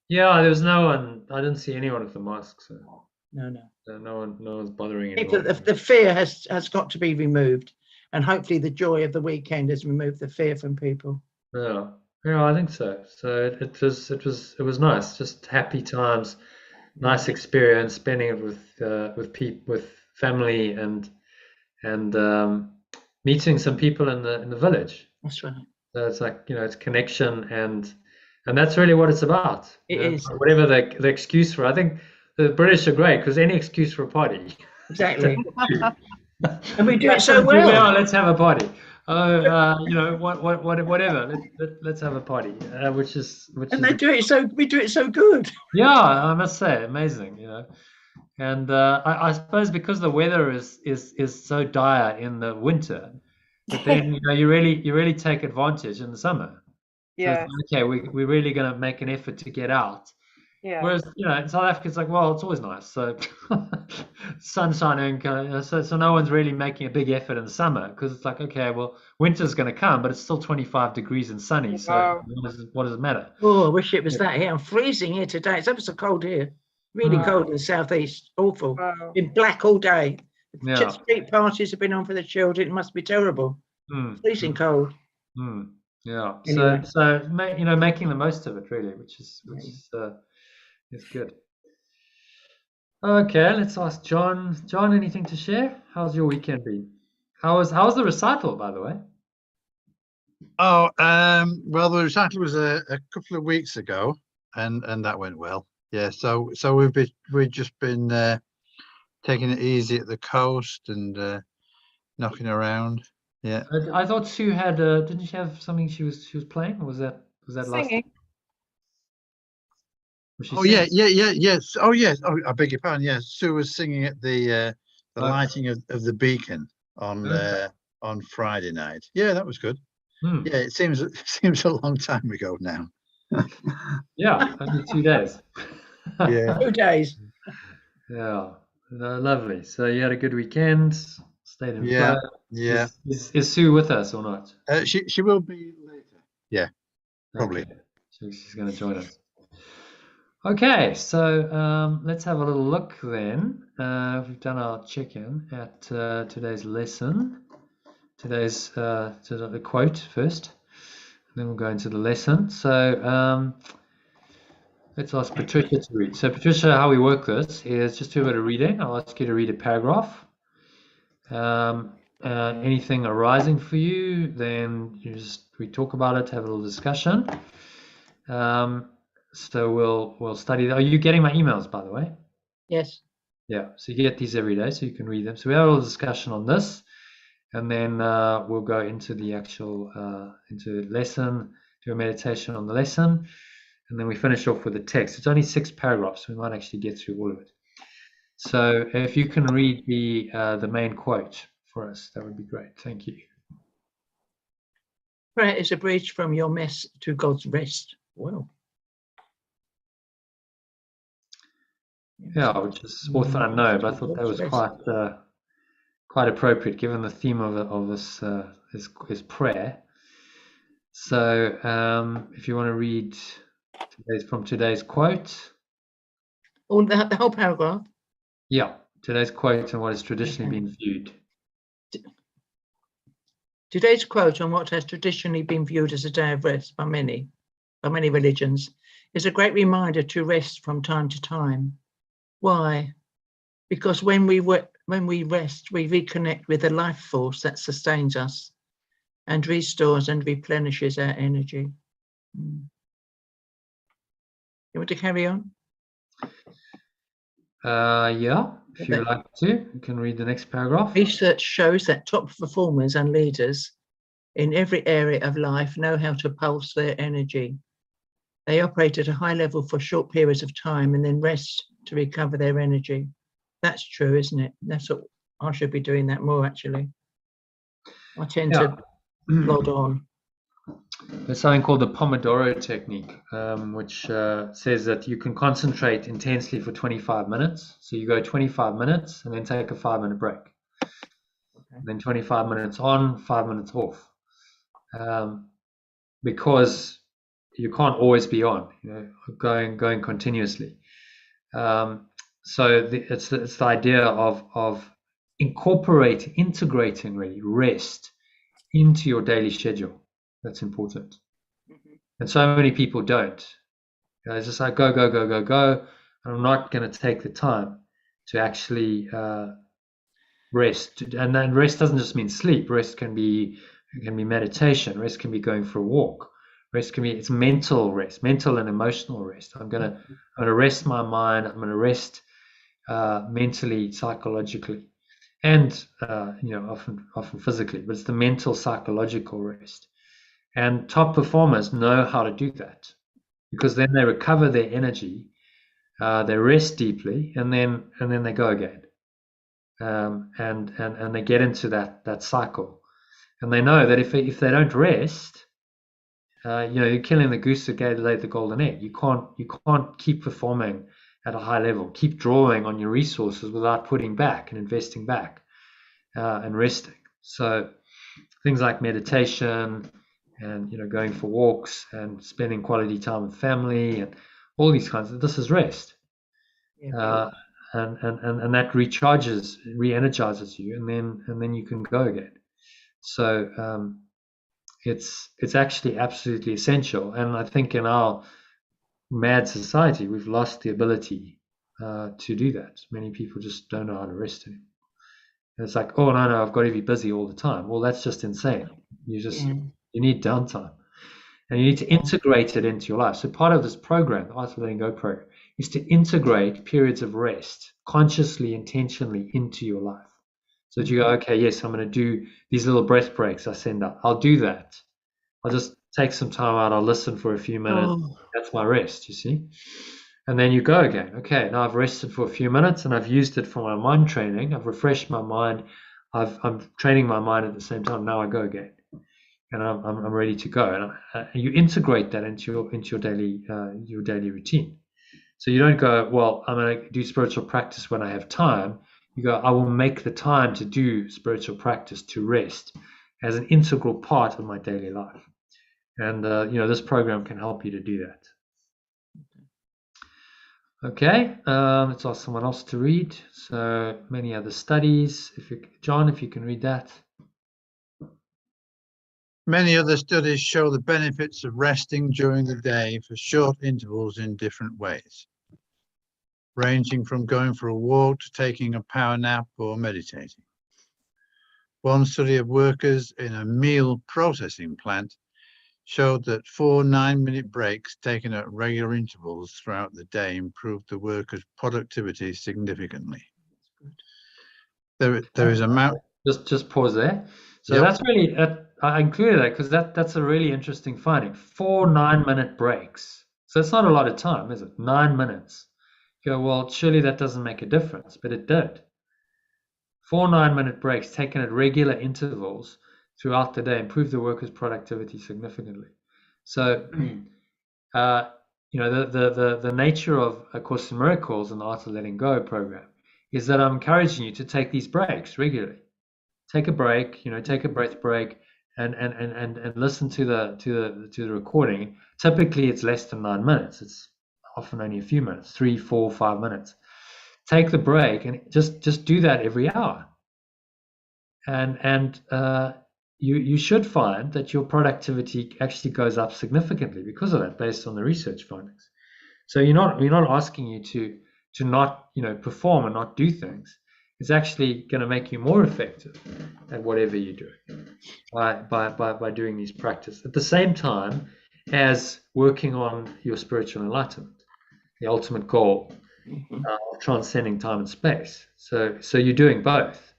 Yeah, there was no one. I didn't see anyone with the masks. So. No. No one's bothering anyone. The fear has got to be removed, and hopefully the joy of the weekend has removed the fear from people. Yeah, I think so. So it was nice, just happy times, nice experience, spending it with family and meeting some people in the village. That's right. So it's like, it's connection, and that's really what it's about. It is. Whatever the excuse for. I think the British are great because any excuse for a party. Exactly. And we do it so well. Yeah, let's have a party. Whatever. Let's have a party. Which is. And we do it so good. Yeah, I must say, amazing. And I suppose because the weather is so dire in the winter, but then you really take advantage in the summer. Yeah. So okay, we're really going to make an effort to get out. Yeah. Whereas in South Africa, it's like, well, it's always nice. So sun's shining, so no one's really making a big effort in the summer because it's like, okay, well, winter's going to come, but it's still 25 degrees and sunny. So what does it matter? Oh, I wish it was that here. I'm freezing here today. It's ever so cold here. Really cold in the southeast. Awful. Wow. Been black all day. Yeah. Street parties have been on for the children. It must be terrible. Freezing cold. Yeah. Anyway. So making the most of it really, which is good. Okay, let's ask John. John, anything to share? How's your weekend been? How was the recital, by the way? Oh, well, the recital was a couple of weeks ago, and that went well. Yeah, so we've just been taking it easy at the coast and knocking around. Yeah. I thought Sue had didn't she have something she was playing, or was that last Singing. time? Oh yeah, yes. Oh yes. Oh, I beg your pardon. Yes, Sue was singing at the lighting of the beacon on Friday night. Yeah, that was good. Yeah, it seems a long time ago now. Yeah, only 2 days. Yeah. 2 days. Yeah, no, lovely. So you had a good weekend. Stayed in Yeah. Flo. Yeah. Is Sue with us or not? She will be later. Yeah, probably. Okay. She's going to join us. Okay, so let's have a little look then. We've done our check-in at today's lesson. Today's the quote first, and then we'll go into the lesson. So let's ask Patricia to read. So Patricia, how we work this is just do a bit of reading. I'll ask you to read a paragraph. Anything arising for you, then we talk about it, have a little discussion. So we'll study that. Are you getting my emails, by the way? Yes. Yeah, so you get these every day, so you can read them. So we have a little discussion on this, and then we'll go into the actual into the lesson, do a meditation on the lesson, and then we finish off with the text. It's only 6 paragraphs, so we might actually get through all of it. So if you can read the main quote for us, that would be great. Thank you. Prayer is a bridge from your mess to God's rest. Wow. Yeah, which is author unknown, but I thought that was quite appropriate given the theme of this is prayer. So if you want to read today's quote. Oh, the whole paragraph? Yeah, today's quote and what has traditionally been viewed. Today's quote on what has traditionally been viewed as a day of rest by many religions is a great reminder to rest from time to time. Why? Because when we rest, we reconnect with the life force that sustains us and restores and replenishes our energy. You want to carry on? Yeah, if you would like to, you can read the next paragraph. Research shows that top performers and leaders in every area of life know how to pulse their energy. They operate at a high level for short periods of time and then rest to recover their energy. That's true, isn't it? That's what I should be doing that more, actually. I tend to plod on. There's something called the Pomodoro technique, which says that you can concentrate intensely for 25 minutes. So you go 25 minutes and then take a 5-minute break. Okay. Then 25 minutes on, 5 minutes off. Because you can't always be on, going continuously. So it's the idea of integrating really rest into your daily schedule. That's important. And so many people don't. It's just like go, and I'm not going to take the time to actually rest. And then rest doesn't just mean sleep. Rest can be meditation. Rest can be going for a walk. Rest can be, it's mental rest, mental and emotional rest. I'm gonna rest my mind. I'm gonna rest mentally, psychologically, and often physically. But it's the mental, psychological rest. And top performers know how to do that, because then they recover their energy, they rest deeply, and then they go again, and they get into that cycle. And they know that if they don't rest, you're killing the goose that laid the golden egg. You can't keep performing at a high level, keep drawing on your resources without putting back and investing back and resting. So things like meditation and going for walks and spending quality time with family and all these kinds of, this is rest. Yeah. And that recharges, re-energizes you, and then you can go again. So it's actually absolutely essential. And I think in our mad society, we've lost the ability to do that. Many people just don't know how to rest anymore. And it's like, oh no, I've got to be busy all the time. Well, that's just insane. You need downtime, and you need to integrate it into your life. So part of this program, the Art of Letting Go program, is to integrate periods of rest consciously, intentionally into your life. So that you go, okay, yes, I'm going to do these little breath breaks I send out. I'll do that. I'll just take some time out. I'll listen for a few minutes. That's my rest, you see. And then you go again. Okay, now I've rested for a few minutes and I've used it for my mind training. I've refreshed my mind. I'm training my mind at the same time. Now I go again, and I'm ready to go. And you integrate that into your daily routine. So you don't go, well, I'm going to do spiritual practice when I have time. You go, I will make the time to do spiritual practice, to rest, as an integral part of my daily life. And this program can help you to do that. Okay, let's ask someone else to read. So many other studies. John, if you can read that. Many other studies show the benefits of resting during the day for short intervals in different ways, ranging from going for a walk to taking a power nap or meditating. One study of workers in a meal processing plant showed that 4 9-minute breaks taken at regular intervals throughout the day improved the workers' productivity significantly. There is a just pause there. So that's really, I included that because that's a really interesting finding. 4 9-minute breaks. So it's not a lot of time, is it? 9 minutes. You go, well, surely that doesn't make a difference, but it did. 4 9-minute breaks taken at regular intervals throughout the day improve the workers' productivity significantly. So, the nature of A Course in Miracles and the Art of Letting Go program is that I'm encouraging you to take these breaks regularly. Take a break, take a breath break, and listen to the recording. Typically, it's less than 9 minutes. It's often only a few minutes, 3, 4, 5 minutes. Take the break and just do that every hour. And you should find that your productivity actually goes up significantly because of that, based on the research findings. So we're not asking you to not perform and not do things. It's actually going to make you more effective at whatever you're doing by doing these practices at the same time as working on your spiritual enlightenment, the ultimate goal of transcending time and space. So you're doing both.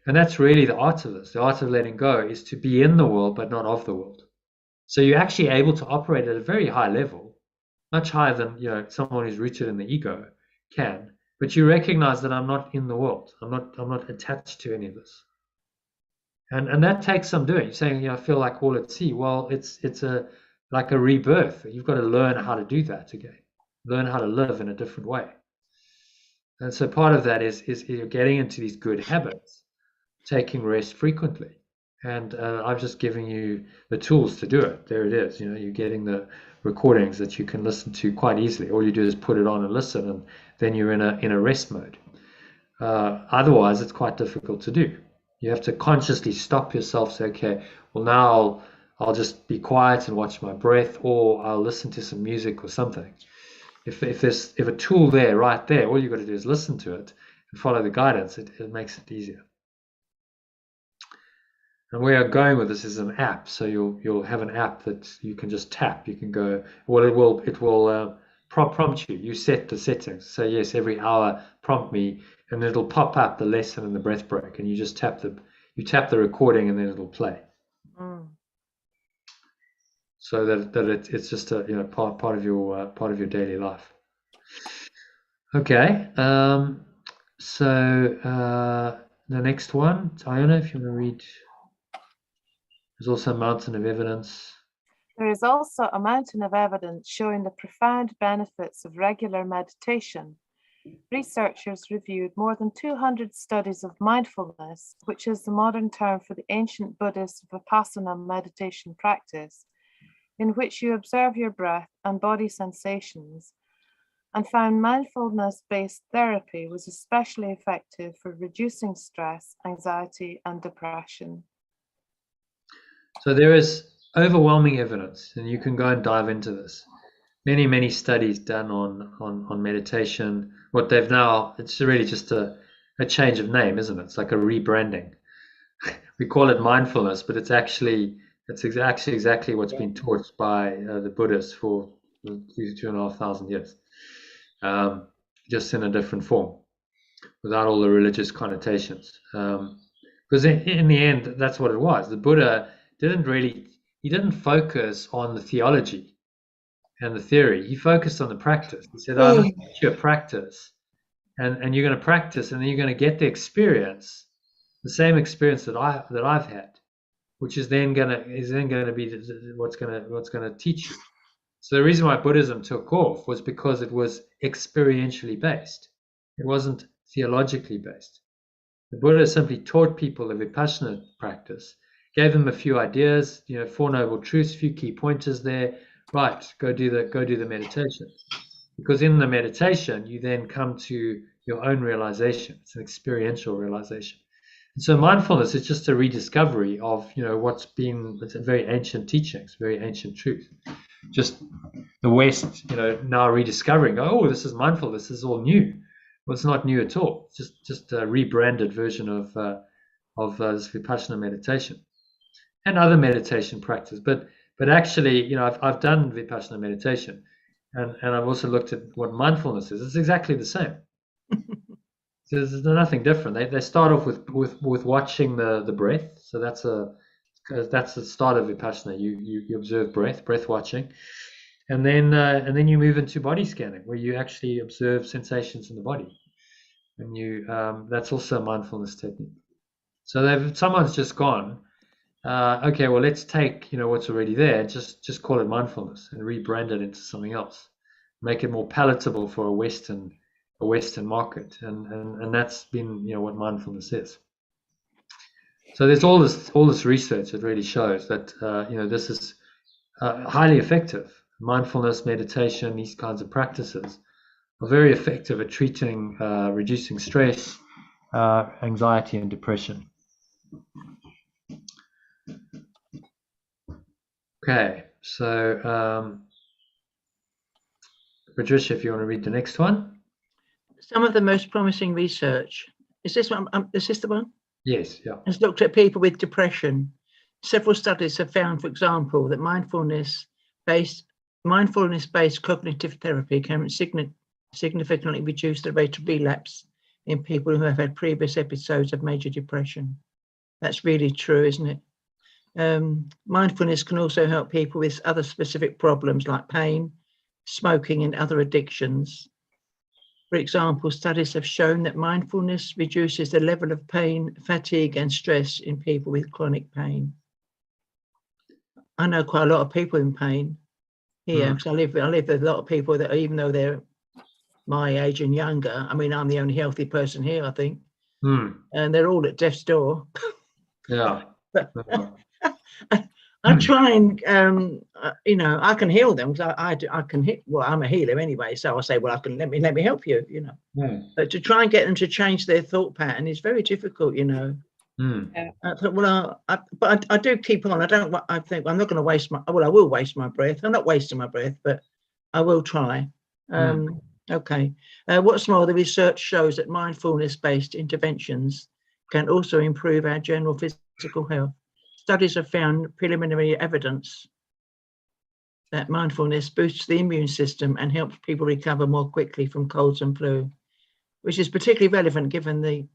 And that's really the art of this. The art of letting go is to be in the world, but not of the world. So you're actually able to operate at a very high level, much higher than someone who's rooted in the ego can. But you recognize that I'm not in the world. I'm not attached to any of this. And that takes some doing. You're saying, I feel like all at sea. Well, it's like a rebirth. You've got to learn how to do that again. Learn how to live in a different way. And so part of that is you're getting into these good habits, taking rest frequently. And I'm just giving you the tools to do it. There it is. You're getting the recordings that you can listen to quite easily. All you do is put it on and listen, and then you're in a rest mode. Otherwise, it's quite difficult to do. You have to consciously stop yourself, say, okay, well, now I'll just be quiet and watch my breath, or I'll listen to some music or something. If a tool right there, all you've got to do is listen to it and follow the guidance. It makes it easier. And where I'm going with this is an app. So you'll have an app that you can just tap. You can go, well, it will prompt you. You set the settings. So yes, every hour prompt me, and it'll pop up the lesson and the breath break, and you just tap the recording, and then it'll play. So that it's just a part of your daily life. Okay. So the next one, Iona, if you want to read. There's also a mountain of evidence. There is also a mountain of evidence showing the profound benefits of regular meditation. Researchers reviewed more than 200 studies of mindfulness, which is the modern term for the ancient Buddhist Vipassana meditation practice, in which you observe your breath and body sensations, and found mindfulness-based therapy was especially effective for reducing stress, anxiety, and depression. So there is overwhelming evidence, and you can go and dive into this. Many studies done on meditation. What they've now, it's really just a change of name, isn't it? It's like a rebranding. We call it mindfulness, but it's actually exactly what's been taught by the Buddhists for 2,500 years, just in a different form, without all the religious connotations. Because in the end, that's what it was. The Buddha didn't focus on the theology and the theory. He focused on the practice. He said, I'm going to teach you a practice, and you're going to practice, and then you're going to get the experience, the same experience that I've had, which is then going to be what's going to teach you. So the reason why Buddhism took off was because it was experientially based. It wasn't theologically based. The Buddha simply taught people the Vipassana practice, gave them a few ideas, 4 noble truths, a few key pointers there. Right, go do the meditation. Because in the meditation, you then come to your own realization. It's an experiential realization. And so mindfulness is just a rediscovery of, it's a very ancient teachings, very ancient truth. Just the West, now rediscovering, oh, this is mindfulness, this is all new. Well, it's not new at all. It's just a rebranded version of this Vipassana meditation and other meditation practice. But actually, I've done Vipassana meditation, and I've also looked at what mindfulness is. It's exactly the same. There's nothing different. They start off with watching the breath. So that's the start of Vipassana. You observe breath watching, and then you move into body scanning, where you actually observe sensations in the body, and that's also a mindfulness technique. So someone's just gone, okay, well, let's take what's already there, just call it mindfulness and rebrand it into something else, make it more palatable for a Western market, and that's been what mindfulness is. So there's all this research that really shows that this is highly effective. Mindfulness, meditation, these kinds of practices are very effective at treating, reducing stress, anxiety, and depression. Okay, so Patricia, if you want to read the next one. Some of the most promising research, is this one? Is this the one? Yes, yeah. Has looked at people with depression. Several studies have found, for example, that mindfulness-based cognitive therapy can significantly reduce the rate of relapse in people who have had previous episodes of major depression. That's really true, isn't it? Mindfulness can also help people with other specific problems like pain, smoking, and other addictions. For example, studies have shown that mindfulness reduces the level of pain, fatigue, and stress in people with chronic pain. I know quite a lot of people in pain here, because I live with a lot of people that, even though they're my age and younger, I mean, I'm the only healthy person here, I think, and they're all at death's door. Yeah. I try and, you know, I can heal them because I can hit. Well, I'm a healer anyway, so I say, well, I can let me help you, you know. But to try and get them to change their thought pattern is very difficult, you know. I thought, well, but I do keep on. I think I'm not going to waste my. Well, I will waste my breath. I'm not wasting my breath, but I will try. Okay. What's more, the research shows that mindfulness-based interventions can also improve our general physical health. Studies have found preliminary evidence that mindfulness boosts the immune system and helps people recover more quickly from colds and flu, which is particularly relevant given the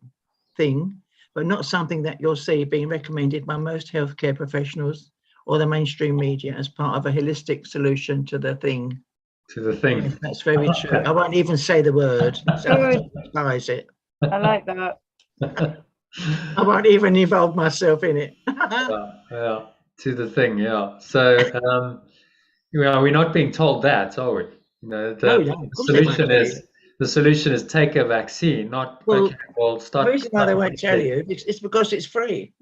thing, but not something that you'll see being recommended by most healthcare professionals or the mainstream media as part of a holistic solution to the thing. To the thing. Yes, that's very true. I won't even say the word, so I despise it. I like that. I won't even involve myself in it. Yeah, to the thing, yeah. So, we're not being told that, are we? You know, the solution is take a vaccine, not okay. Well, start. The reason why they won't tell you it's because it's free.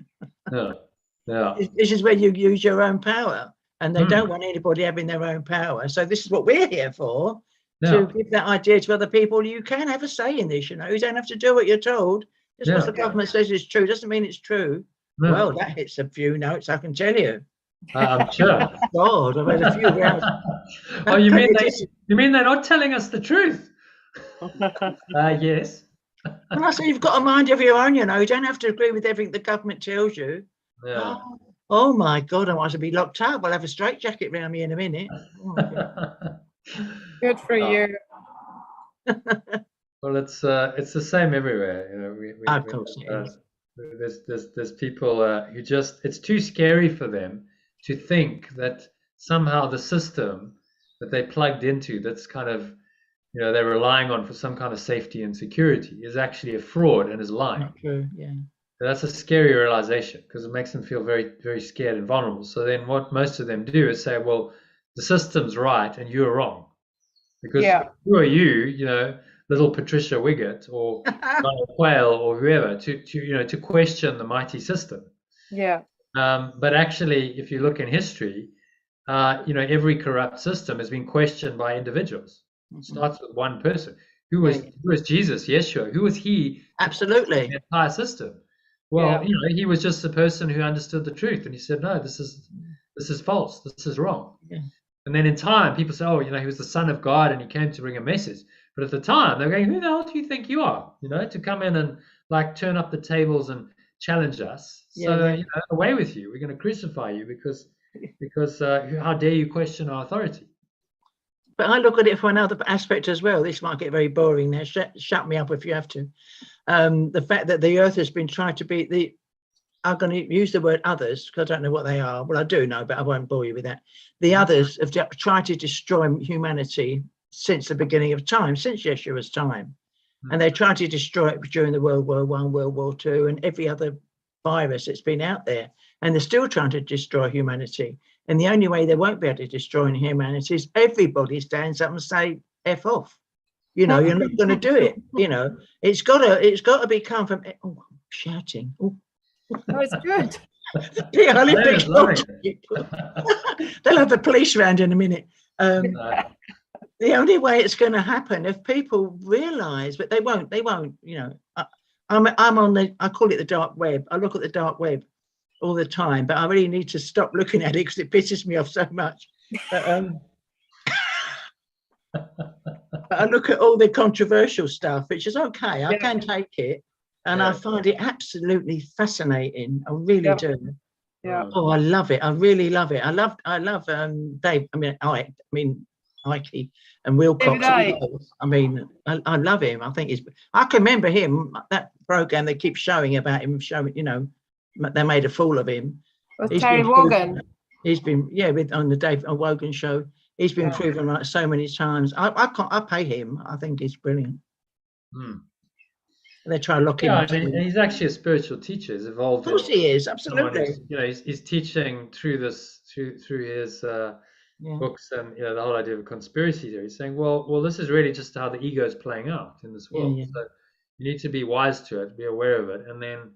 Yeah. This is where you use your own power, and they don't want anybody having their own power. So this is what we're here for, to give that idea to other people. You can have a say in this. You know, you don't have to do what you're told. Just because the government says it's true doesn't mean it's true. Well, that hits a few notes, I can tell you. I'm sure. God, I've had a few rounds. Oh, you mean they're not telling us the truth? Yes. And I say you've got a mind of your own, you know. You don't have to agree with everything the government tells you. Yeah. Oh my God, I want to be locked up. I'll have a straitjacket around me in a minute. Oh, good for you. Well, it's the same everywhere. You know, of course it is. There's people who just, it's too scary for them to think that somehow the system that they plugged into, that's kind of, you know, they're relying on for some kind of safety and security, is actually a fraud and is lying. Not true, yeah. That's a scary realization, because it makes them feel very, very scared and vulnerable. So then what most of them do is say, well, the system's right and you're wrong. Because who are you, you know, little Patricia Wiggett or Quayle or whoever to question the mighty system? Yeah. But actually, if you look in history, you know, every corrupt system has been questioned by individuals. It starts with one person. Who was Jesus, Yeshua? Who was he? Absolutely. The entire system. Well, you know, he was just the person who understood the truth, and he said, no, this is false. This is wrong. Yeah. And then in time, people say, oh, you know, he was the Son of God and he came to bring a message. But at the time, they were going, who the hell do you think you are? You know, to come in and like turn up the tables and challenge us. You know, away with you. We're going to crucify you because how dare you question our authority? But I look at it from another aspect as well. This might get very boring now. Shut me up if you have to. The fact that the earth has been trying to be I'm going to use the word others because I don't know what they are. Well, I do know, but I won't bore you with that. The others have tried to destroy humanity since the beginning of time, since Yeshua's time. And they tried to destroy it during the World War I, World War II, and every other virus that's been out there. And they're still trying to destroy humanity. And the only way they won't be able to destroy humanity is everybody stands up and say, F off. You know, you're not going to do it. You know, it's got to become from, shouting. Oh, it's good. Yeah, they'll have the police around in a minute. The only way it's going to happen if people realise, but they won't. You know, I'm on I call it the dark web. I look at the dark web all the time, but I really need to stop looking at it because it pisses me off so much. But I look at all the controversial stuff, which is okay. I can take it. And I find it absolutely fascinating. I really do. Yeah. Oh, I love it. I really love it. I love Dave. I mean, Ikey and Wilcox. I mean, I love him. I think I can remember him, that program they keep showing about him, they made a fool of him. With Terry Wogan. He's been, on the Dave Wogan show. He's been proven right so many times. I pay him. I think he's brilliant. They try to lock him. And he's actually a spiritual teacher. He's evolved. Of course, he is. Absolutely. He's teaching through his books and the whole idea of a conspiracy theory. He's saying, well, this is really just how the ego is playing out in this world. So you need to be wise to it, be aware of it, and then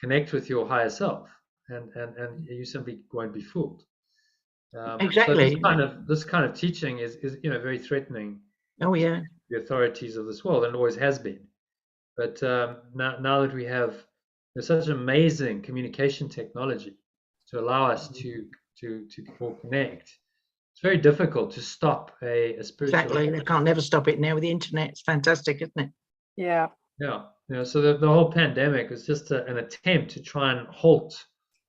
connect with your higher self, and you simply won't be fooled. Exactly. So this kind of teaching is very threatening. Oh yeah. The authorities of this world, and always has been. But now that we have such amazing communication technology to allow us to all connect, it's very difficult to stop a spiritual. Exactly, they can't never stop it now with the internet. It's fantastic, isn't it? Yeah. Yeah. So the whole pandemic was just an attempt to try and halt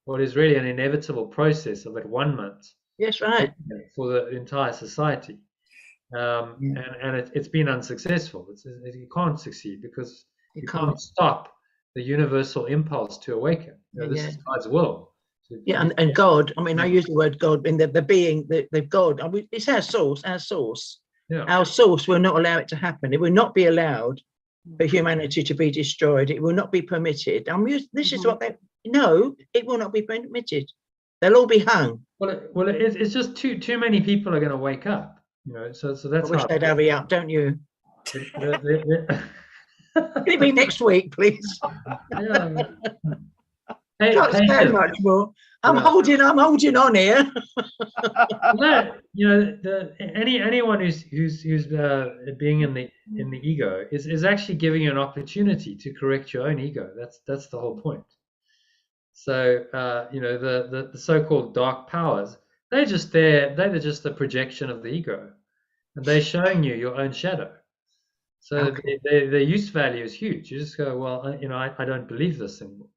what is really an inevitable process of at 1 month. Yes, right. For the entire society. And it's been unsuccessful. You can't succeed because you can't stop the universal impulse to awaken. This is God's will. And God. I mean, I use the word God in the being, the God. I mean, it's our source. Our source will not allow it to happen. It will not be allowed for humanity to be destroyed. It will not be permitted. This is what it will not be permitted. They'll all be hung. Well, it's just too many people are going to wake up. So that's. I wish they'd hurry up, don't you? Can it be next week, please? Not so much more. I'm holding on here. Anyone who's being in the ego is actually giving you an opportunity to correct your own ego. That's the whole point. So the so-called dark powers, they're just a projection of the ego, and they're showing you your own shadow. So their use value is huge. You just go, well, I don't believe this anymore.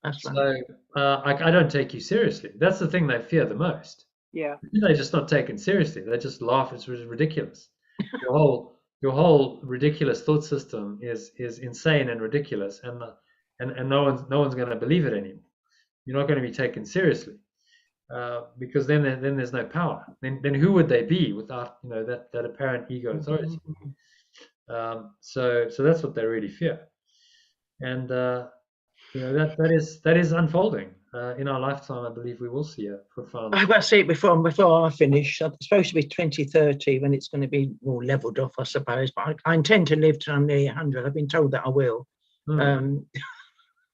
That's right. So I don't take you seriously. That's the thing they fear the most. Yeah. They're just not taken seriously. They just laugh. It's ridiculous. Your whole ridiculous thought system is insane and ridiculous, and no one's going to believe it anymore. You're not going to be taken seriously, because then there's no power. Then who would they be without that apparent ego authority? So that's what they really fear, and that is unfolding in our lifetime. I believe we will see a profound. I've got to see it before I finish. It's supposed to be 2030 when it's going to be more leveled off, I suppose. But I intend to live till I'm nearly 100. I've been told that I will.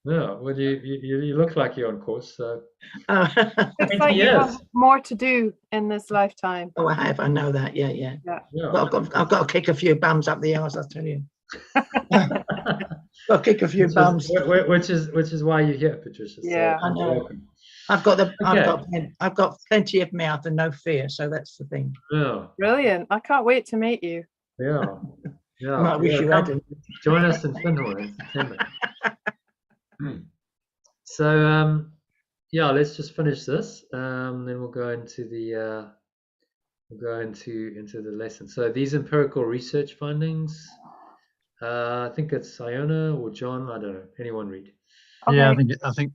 Yeah, well, you look like you're on course. So. It's like you have more to do in this lifetime. Oh, I have. I know that. Yeah. Well, I've got to kick a few bums up the arse, I'll tell you. Got to kick a few bums. Which is why you're here, Patricia. Yeah, I know. I've got plenty of mouth and no fear, so that's the thing. Yeah. Brilliant. I can't wait to meet you. Yeah. I wish you hadn't. Join us in Finland in September. So let's just finish this. Then we'll go into the lesson. So these empirical research findings. I think it's Iona or John. I don't know. Anyone read? Okay. Yeah, I think.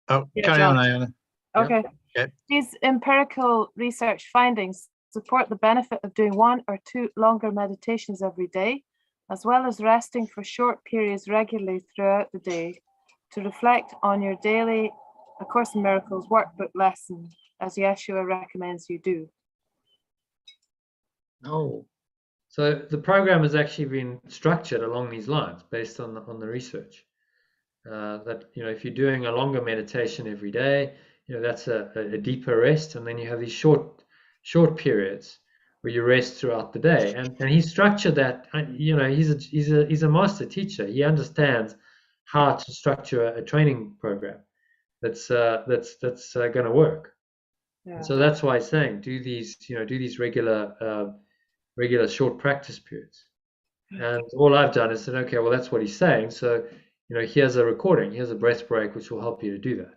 Oh, carry on, Iona. Okay. Yep. These empirical research findings support the benefit of doing 1 or 2 longer meditations every day, as well as resting for short periods regularly throughout the day, to reflect on your daily A Course in Miracles workbook lesson, as Yeshua recommends you do. Oh. So the program has actually been structured along these lines, based on the research. That if you're doing a longer meditation every day, that's a deeper rest, and then you have these short periods where you rest throughout the day. And he structured that. He's a master teacher. He understands how to structure a training program that's going to work. Yeah. So that's why he's saying do these regular short practice periods. And all I've done is said, okay, well, that's what he's saying. So here's a recording, here's a breath break, which will help you to do that.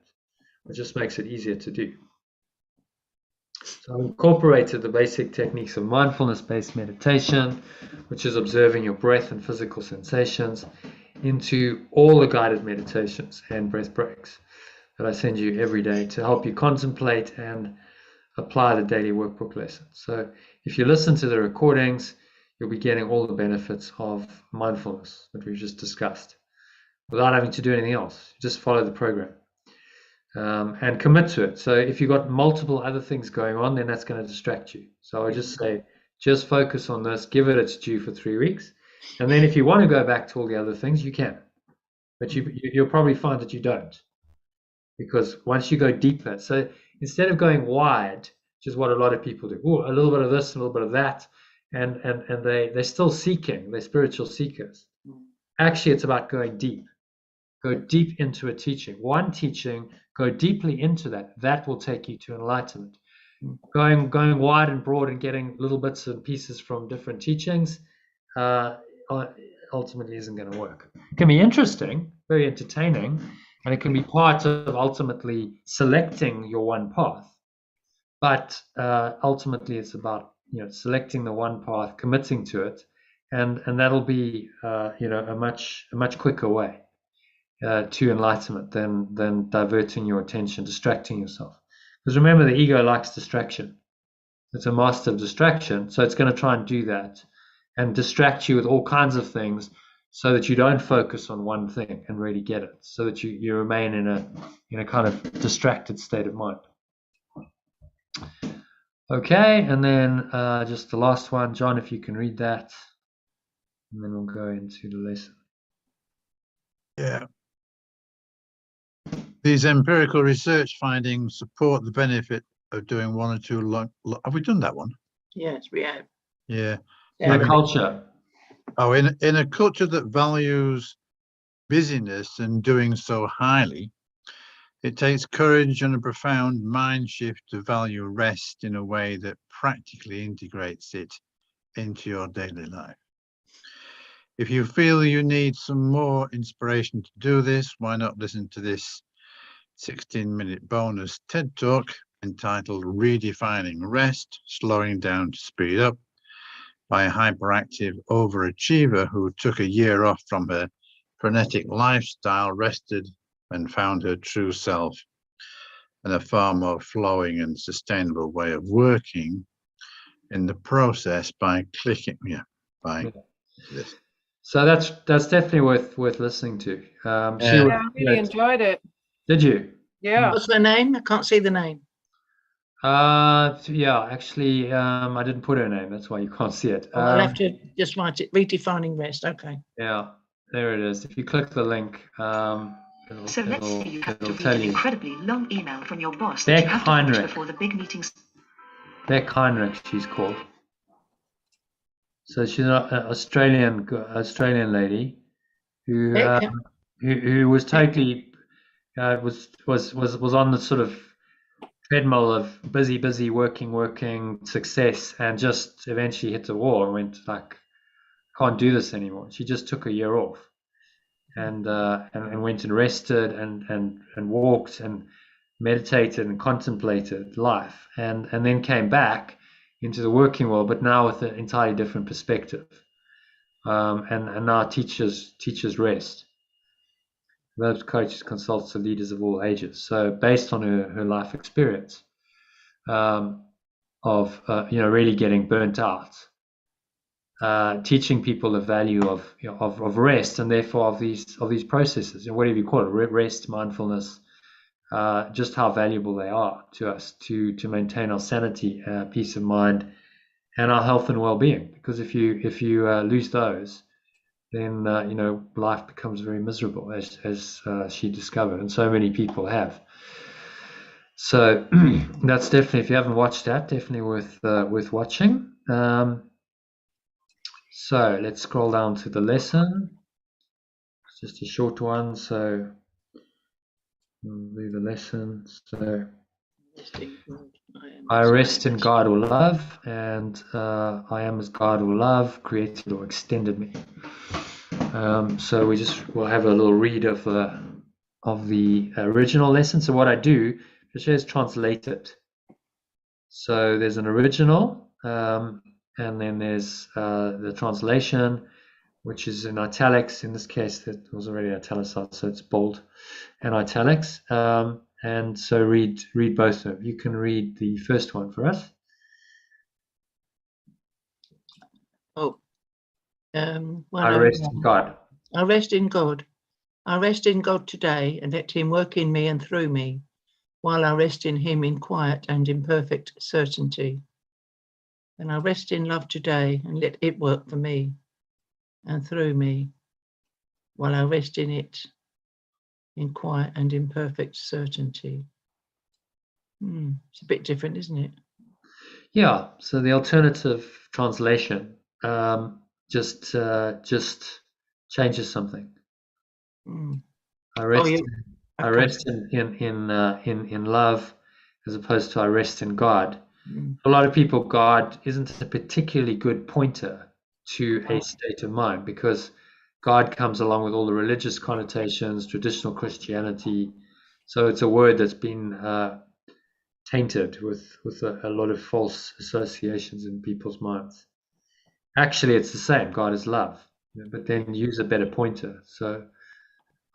It just makes it easier to do. So I've incorporated the basic techniques of mindfulness-based meditation, which is observing your breath and physical sensations, into all the guided meditations and breath breaks that I send you every day to help you contemplate and apply the daily workbook lessons. So if you listen to the recordings, you'll be getting all the benefits of mindfulness that we've just discussed without having to do anything else. Just follow the program and commit to it. So if you've got multiple other things going on, then that's going to distract you. So I just say, just focus on this, give it its due for 3 weeks. And then if you want to go back to all the other things, you can. But you'll probably find that you don't. Because once you go deeper, so instead of going wide, which is what a lot of people do, a little bit of this, a little bit of that, and they're still seeking, they're spiritual seekers. Actually, it's about going deep. Go deep into a teaching. One teaching, go deeply into that. That will take you to enlightenment. Going wide and broad and getting little bits and pieces from different teachings ultimately isn't going to work. It can be interesting, very entertaining, and it can be part of ultimately selecting your one path. But ultimately, it's about selecting the one path, committing to it, and that'll be a much quicker way to enlightenment than diverting your attention, distracting yourself. Because remember, the ego likes distraction. It's a master of distraction, so it's going to try and do that and distract you with all kinds of things so that you don't focus on one thing and really get it, so that you remain in a kind of distracted state of mind. Okay, and then just the last one, John, if you can read that, and then we'll go into the lesson. Yeah. These empirical research findings support the benefit of doing one or two long. Have we done that one? Yes, we have. Yeah. In a culture. Oh, in a culture that values busyness and doing so highly, it takes courage and a profound mind shift to value rest in a way that practically integrates it into your daily life. If you feel you need some more inspiration to do this, why not listen to this 16-minute bonus TED Talk entitled Redefining Rest, Slowing Down to Speed Up, by a hyperactive overachiever who took a year off from her frenetic lifestyle, rested, and found her true self and a far more flowing and sustainable way of working in the process by clicking, this. So that's definitely worth listening to. I really enjoyed it. Did you? Yeah. What's the name? I can't see the name. Yeah, actually, I didn't put her name. That's why you can't see it. I'll have to just write it. Redefining Rest. Okay. Yeah, there it is. If you click the link, let's say you have to read an incredibly long email from your boss that you have to finish before the big meetings. Beck Heinrich, she's called. So she's an Australian lady who was totally was on the sort of treadmill of busy working success, and just eventually hit the wall and went like, can't do this anymore. She just took a year off and went and rested and walked and meditated and contemplated life, and then came back into the working world, but now with an entirely different perspective, and now teaches rest, develops coaches, consults to leaders of all ages. So based on her life experience of really getting burnt out, teaching people the value of rest, and therefore of these processes, and whatever you call it, rest, mindfulness, just how valuable they are to us to maintain our sanity, peace of mind, and our health and well-being. Because if you lose those, then life becomes very miserable, as she discovered, and so many people have. So that's definitely, if you haven't watched that, definitely worth watching. So let's scroll down to the lesson. It's just a short one, so we'll do the lesson. So I rest in God or love, and I am as God or love created or extended me. So we'll have a little read of the original lesson. So what I do is translate it. So there's an original, and then there's the translation, which is in italics. In this case, that was already italicized, so it's bold and italics. And so read both of them. You can read the first one for us. Oh, I rest in God. I rest in God. I rest in God today and let him work in me and through me, while I rest in him in quiet and in perfect certainty. And I rest in love today and let it work for me and through me, while I rest in it in quiet and in perfect certainty. It's a bit different, isn't it? Yeah. So the alternative translation just changes something. I rest in love, as opposed to I rest in God. For a lot of people, God isn't a particularly good pointer to a state of mind, because God comes along with all the religious connotations, traditional Christianity. So it's a word that's been tainted with a lot of false associations in people's minds. Actually, it's the same. God is love, but then use a better pointer. So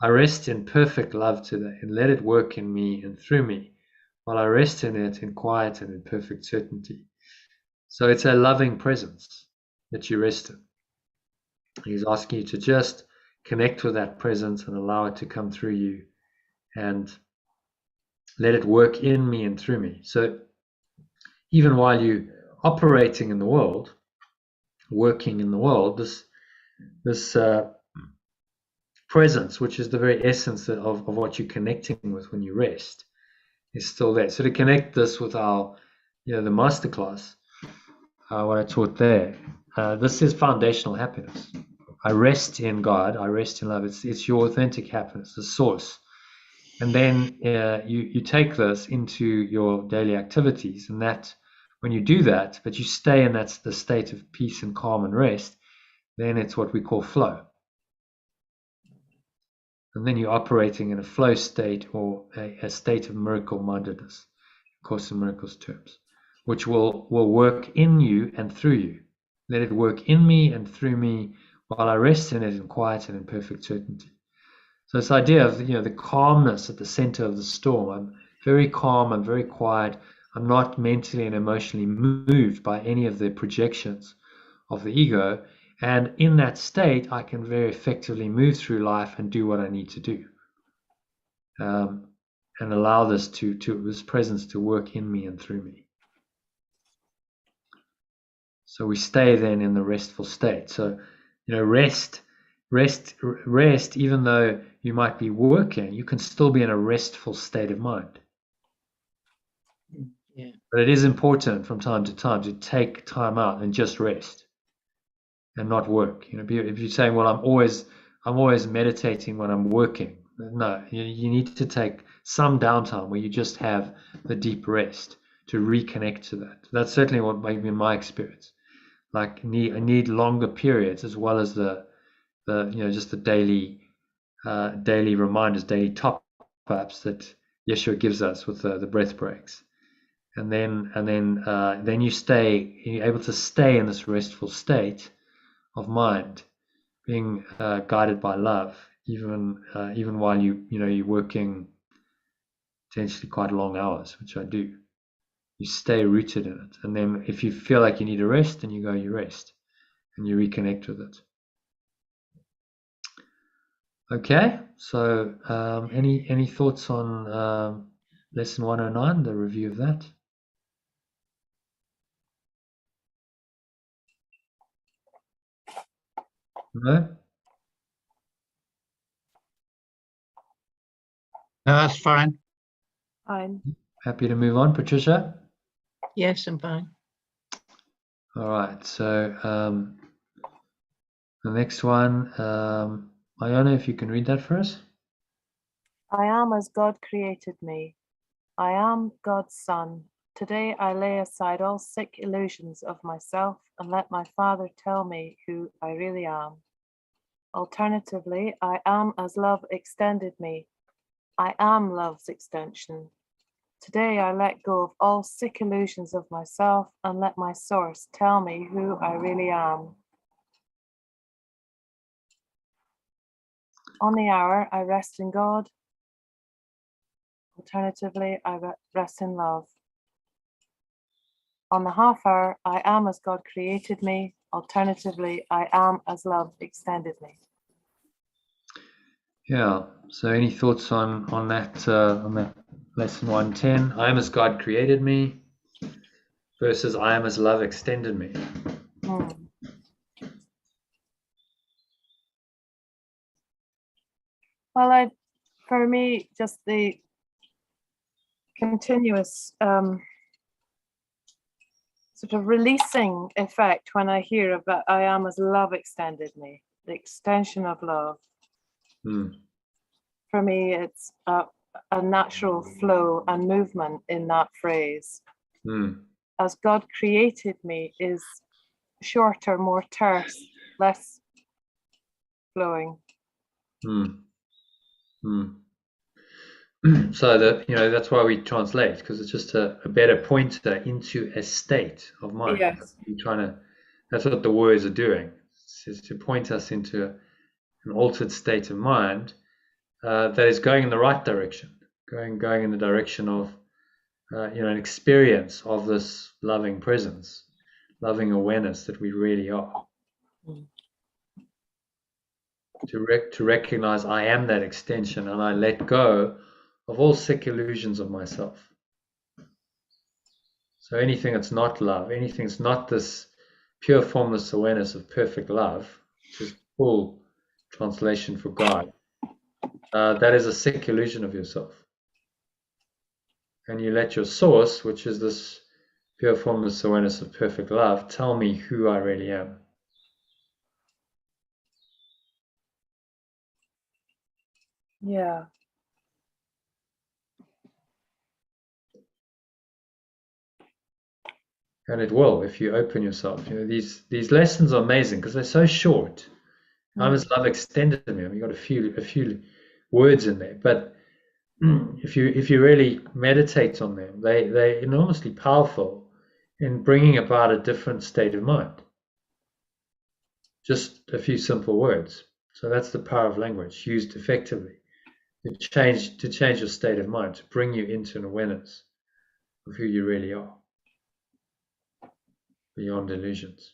I rest in perfect love today and let it work in me and through me, while I rest in it in quiet and in perfect certainty. So it's a loving presence that you rest in. He's asking you to just connect with that presence and allow it to come through you and let it work in me and through me. So even while you're operating in the world, working in the world, this presence, which is the very essence of what you're connecting with when you rest, is still there. So to connect this with our, the masterclass, what I taught there, this is foundational happiness. I rest in God. I rest in love. It's your authentic happiness, the source. And then you take this into your daily activities, and that when you do that, but you stay in the state of peace and calm and rest, then it's what we call flow. And then you're operating in a flow state, or a state of miracle-mindedness, Course in Miracles terms, which will work in you and through you. Let it work in me and through me, while I rest in it in quiet and in perfect certainty. So this idea of the calmness at the center of the storm. I'm very calm. I'm very quiet. I'm not mentally and emotionally moved by any of the projections of the ego. And in that state, I can very effectively move through life and do what I need to do, and allow this this presence to work in me and through me. So we stay then in the restful state. So, rest. Even though you might be working, you can still be in a restful state of mind. Yeah. But it is important from time to time to take time out and just rest and not work. If you're saying, well, I'm always meditating when I'm working. No, you need to take some downtime where you just have the deep rest to reconnect to that. That's certainly what might be my experience. Like I need longer periods, as well as the just the daily reminders, daily top-ups that Yeshua gives us with the breath breaks. And then you're able to stay in this restful state of mind, being guided by love, even while you're working potentially quite long hours, which I do. You stay rooted in it, and then if you feel like you need a rest, then you rest, and you reconnect with it. Okay, so any thoughts on lesson 109, the review of that? No? No, that's fine. Fine. Happy to move on, Patricia? Yes, I'm fine. All right, so the next one, Iona, if you can read that for us. I am as God created me. I am God's son. Today I lay aside all sick illusions of myself and let my Father tell me who I really am. Alternatively, I am as love extended me. I am love's extension. Today I let go of all sick illusions of myself and let my source tell me who I really am. On the hour, I rest in God. Alternatively, I rest in love. On the half hour, I am as God created me. Alternatively, I am as love extended me. Yeah. So, any thoughts on that lesson 110? I am as God created me versus I am as love extended me. Well, for me, just the continuous sort of releasing effect when I hear about I am as love extended me, the extension of love. For me, it's a natural flow and movement in that phrase. As God created me is shorter, more terse, less flowing. So that that's why we translate, because it's just a better pointer into a state of mind. Yes. That's what the words are doing. It's to point us into an altered state of mind that is going in the right direction, going in the direction of an experience of this loving presence, loving awareness that we really are. To recognize I am that extension, and I let go of all sick illusions of myself. So anything that's not love, anything that's not this pure formless awareness of perfect love, which is full translation for God, that is a sick illusion of yourself. And you let your source, which is this pure formless awareness of perfect love, tell me who I really am. Yeah. And it will, if you open yourself. These lessons are amazing because they're so short. I'm as love extended to me. I mean, you've got a few words in there, but if you really meditate on them, they're enormously powerful in bringing about a different state of mind. Just a few simple words. So that's the power of language used effectively to change your state of mind, to bring you into an awareness of who you really are, beyond illusions.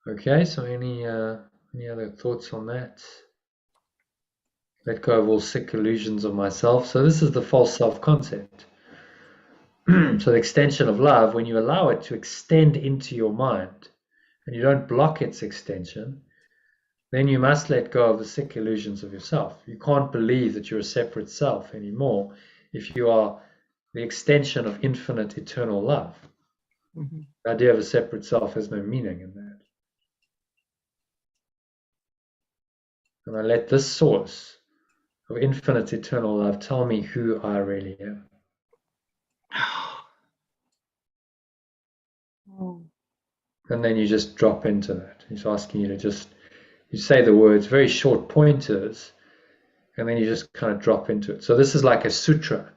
Okay, so any other thoughts on that? Let go of all sick illusions of myself. So this is the false self-concept. So the extension of love, when you allow it to extend into your mind and you don't block its extension, then you must let go of the sick illusions of yourself. You can't believe that you're a separate self anymore if you are the extension of infinite eternal love. The idea of a separate self has no meaning in that. And I let this source of infinite eternal love tell me who I really am. And then you just drop into that. He's asking you to you say the words, very short pointers, and then you just kind of drop into it. So this is like a sutra.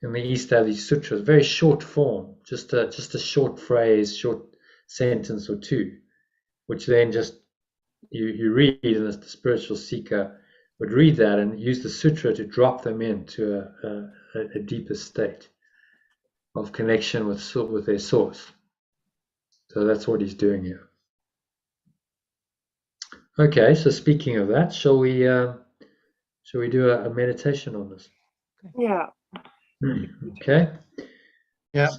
In the East, there are these sutras, very short form, just a short phrase, short sentence or two, which then just you read, and the spiritual seeker would read that and use the sutra to drop them into a deeper state of connection with their source. So that's what he's doing here. Okay, so speaking of that, shall we do a meditation on this? Yeah. Okay. Yeah.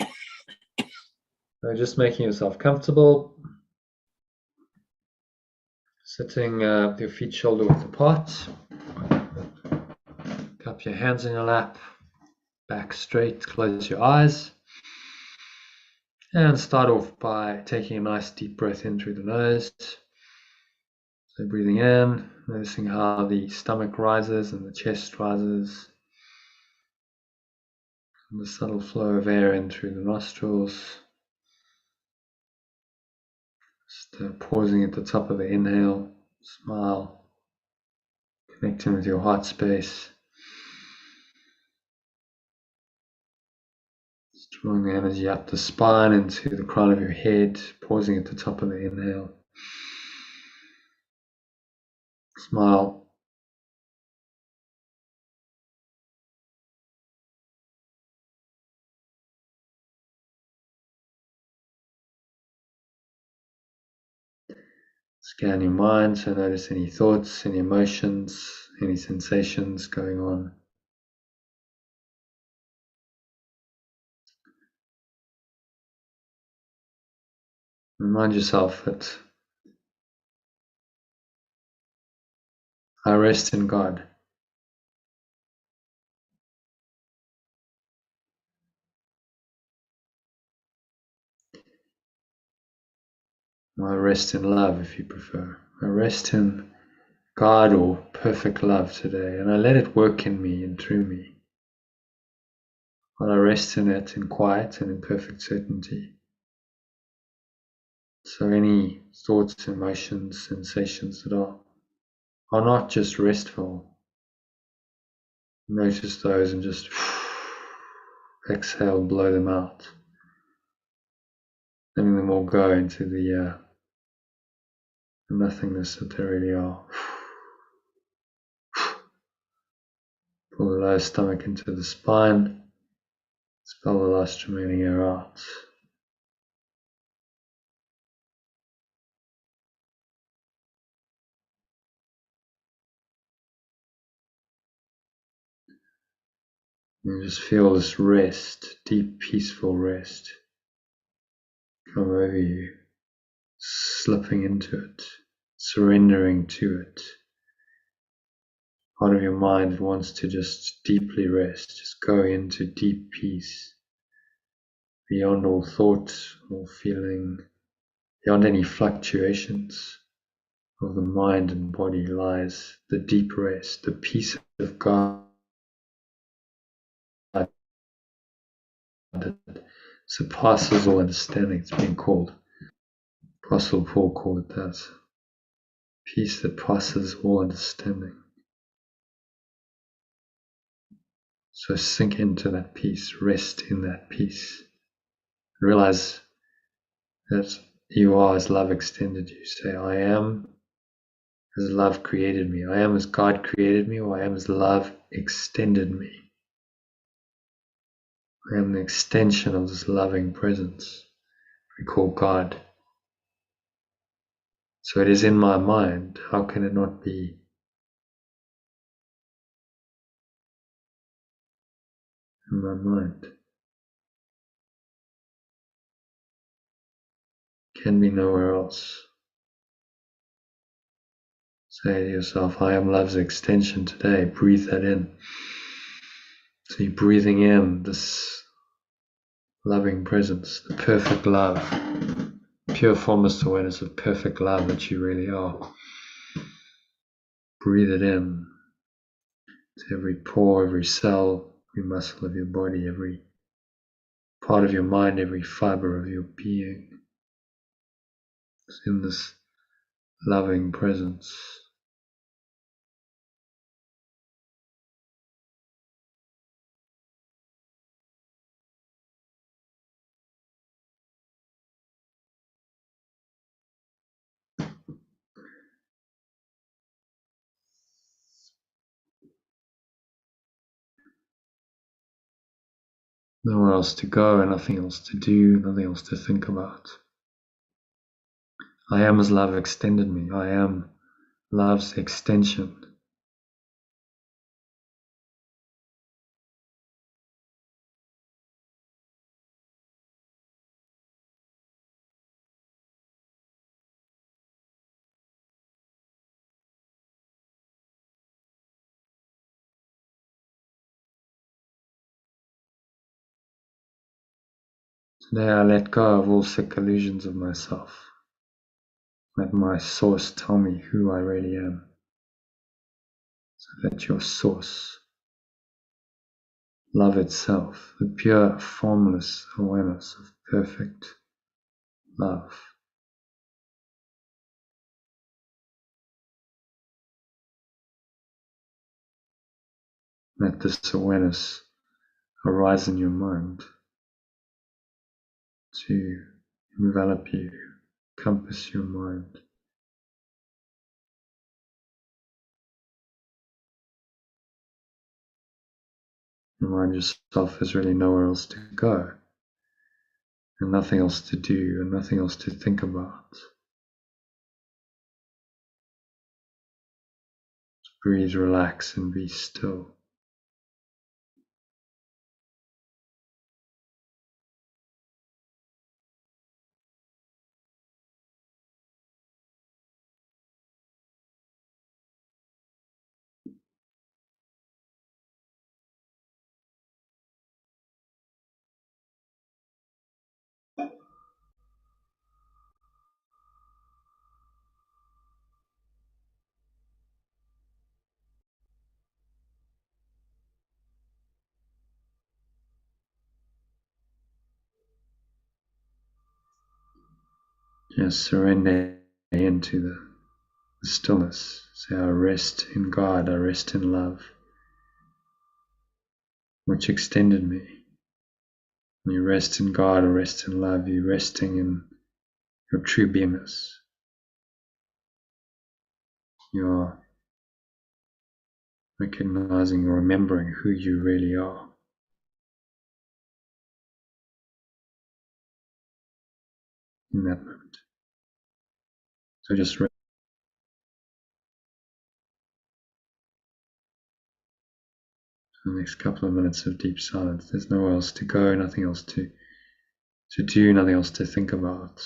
So just making yourself comfortable, sitting with your feet shoulder width apart. Cup your hands in your lap, back straight, close your eyes. And start off by taking a nice deep breath in through the nose. So breathing in, noticing how the stomach rises and the chest rises. And the subtle flow of air in through the nostrils. Just pausing at the top of the inhale, smile. Connecting with your heart space. Drawing the energy up the spine into the crown of your head, pausing at the top of the inhale. Smile. Scan your mind, so notice any thoughts, any emotions, any sensations going on. Remind yourself that I rest in God. I rest in love, if you prefer. I rest in God or perfect love today, and I let it work in me and through me. While I rest in it in quiet and in perfect certainty. So any thoughts, emotions, sensations that are not just restful, notice those and just exhale, blow them out. Letting them all go into the nothingness that they really are. Pull the lower stomach into the spine. Expel the last remaining air out. And just feel this rest, deep, peaceful rest, come over you, slipping into it, surrendering to it. Part of your mind wants to just deeply rest, just go into deep peace, beyond all thought, all feeling, beyond any fluctuations of the mind and body lies the deep rest, the peace of God that surpasses all understanding. It's been called, Apostle Paul called it that, peace that passes all understanding. So sink into that peace, rest in that peace. Realize that you are as love extended you. Say, I am as love created me. I am as God created me, or I am as love extended me. I am the extension of this loving presence we call God. So it is in my mind. How can it not be in my mind? Can be nowhere else. Say to yourself, I am love's extension today. Breathe that in. So you're breathing in this loving presence, the perfect love, pure formless awareness of perfect love that you really are. Breathe it in to every pore, every cell, every muscle of your body, every part of your mind, every fiber of your being. It's in this loving presence. Nowhere else to go, and nothing else to do, nothing else to think about. I am as love extended me. I am love's extension. Today I let go of all sick illusions of myself. Let my source tell me who I really am. So let your source, love itself, the pure, formless awareness of perfect love, Let this awareness arise in your mind to envelop you, compass your mind. Remind yourself there's really nowhere else to go, and nothing else to do, and nothing else to think about. Just breathe, relax, and be still. Just surrender into the stillness. Say, I rest in God, I rest in love, which extended me. When you rest in God or rest in love, you're resting in your true beingness. You're recognizing or remembering who you really are. In that moment. So just the next couple of minutes of deep silence. There's nowhere else to go, nothing else to do, nothing else to think about.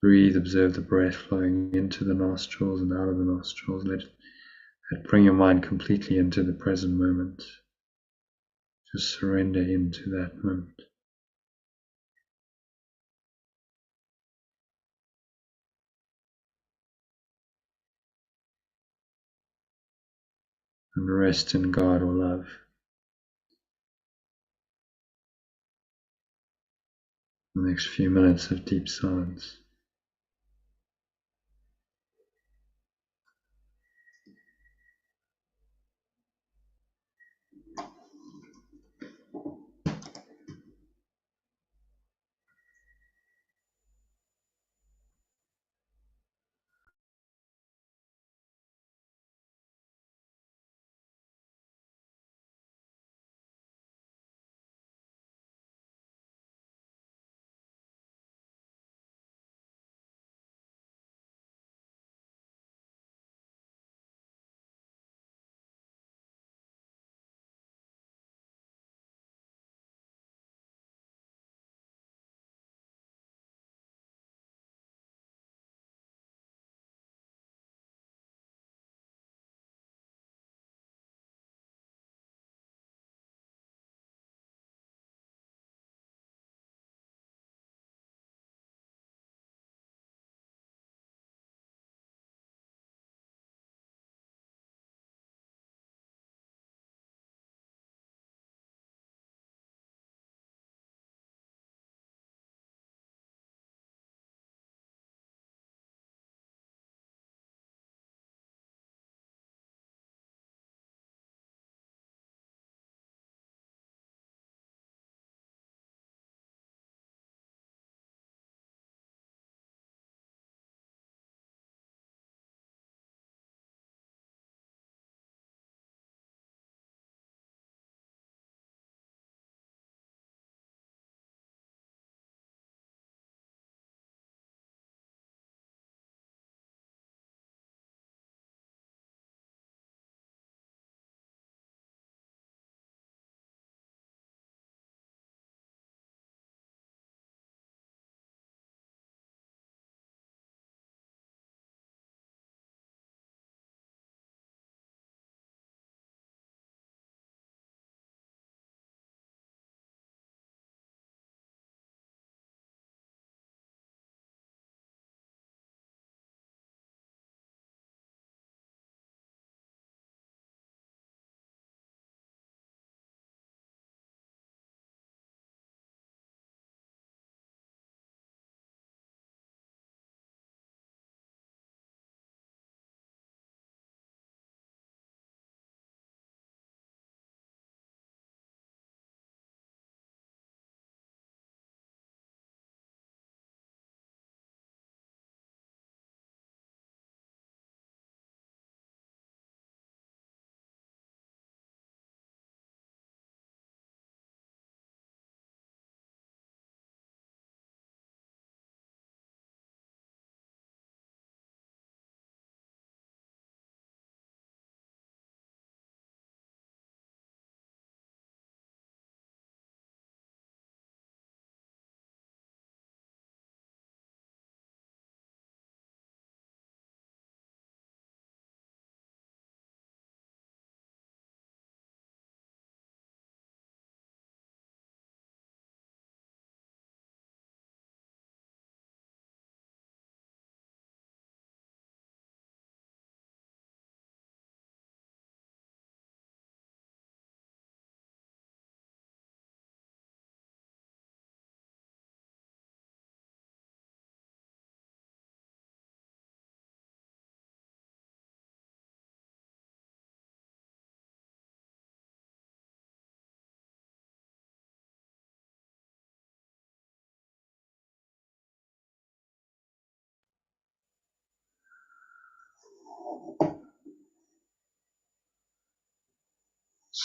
Breathe, observe the breath flowing into the nostrils and out of the nostrils. Let bring your mind completely into the present moment. Just surrender into that moment. And rest in God or love. The next few minutes of deep silence.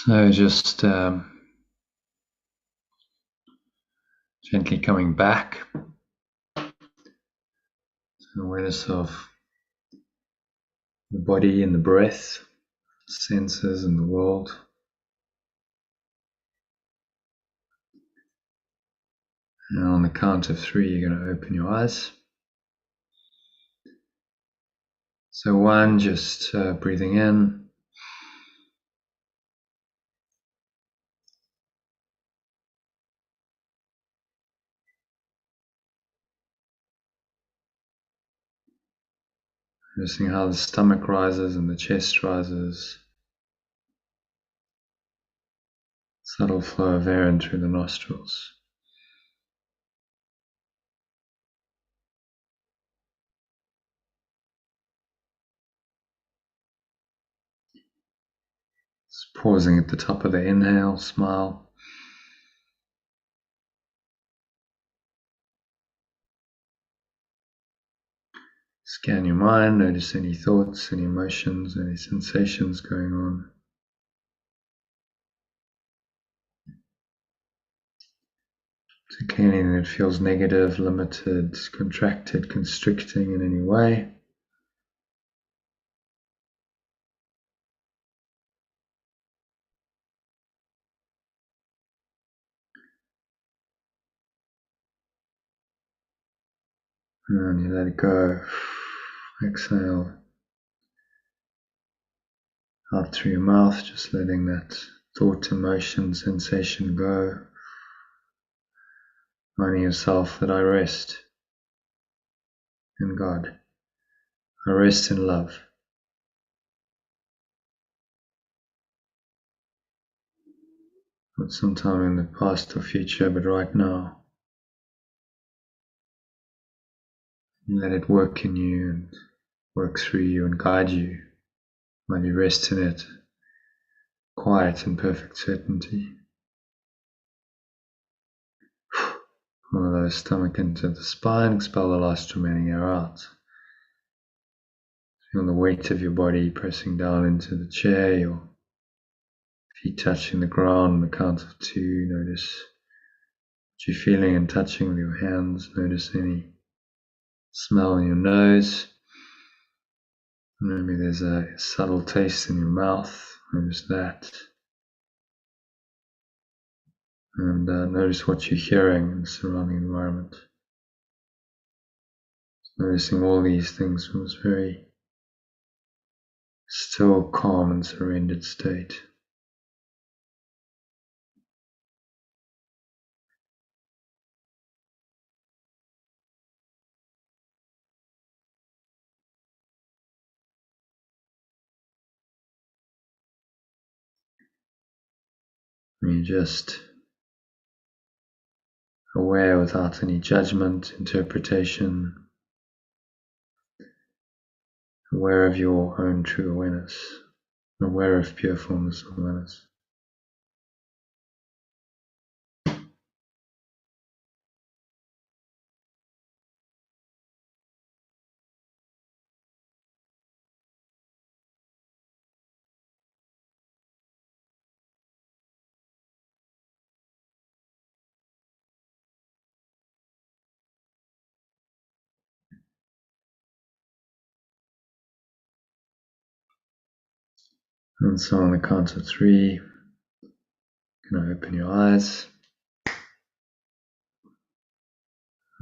So just gently coming back, awareness of the body and the breath, senses and the world. And on the count of 3, you're going to open your eyes. So 1, just breathing in. 2, noticing how the stomach rises and the chest rises. Subtle flow of air in through the nostrils. Just pausing at the top of the inhale, smile. Scan your mind, notice any thoughts, any emotions, any sensations going on. Particularly anything that feels negative, limited, contracted, constricting in any way. And you let it go. Exhale out through your mouth, just letting that thought, emotion, sensation go. Reminding yourself that I rest in God. I rest in love. Not sometime in the past or future, but right now. And let it work in you and work through you and guide you while you rest in it, quiet and perfect certainty. Follow the stomach into the spine, expel the last remaining air out. Feel the weight of your body pressing down into the chair, your feet touching the ground on the count of 2. Notice what you're feeling and touching with your hands. Notice any smell in your nose. Maybe there's a subtle taste in your mouth. Notice that. And notice what you're hearing in the surrounding environment. Noticing all these things from this very still, calm, and surrendered state. You're just aware without any judgment, interpretation, aware of your own true awareness, aware of pure formless awareness. And so on the count of 3, you can open your eyes.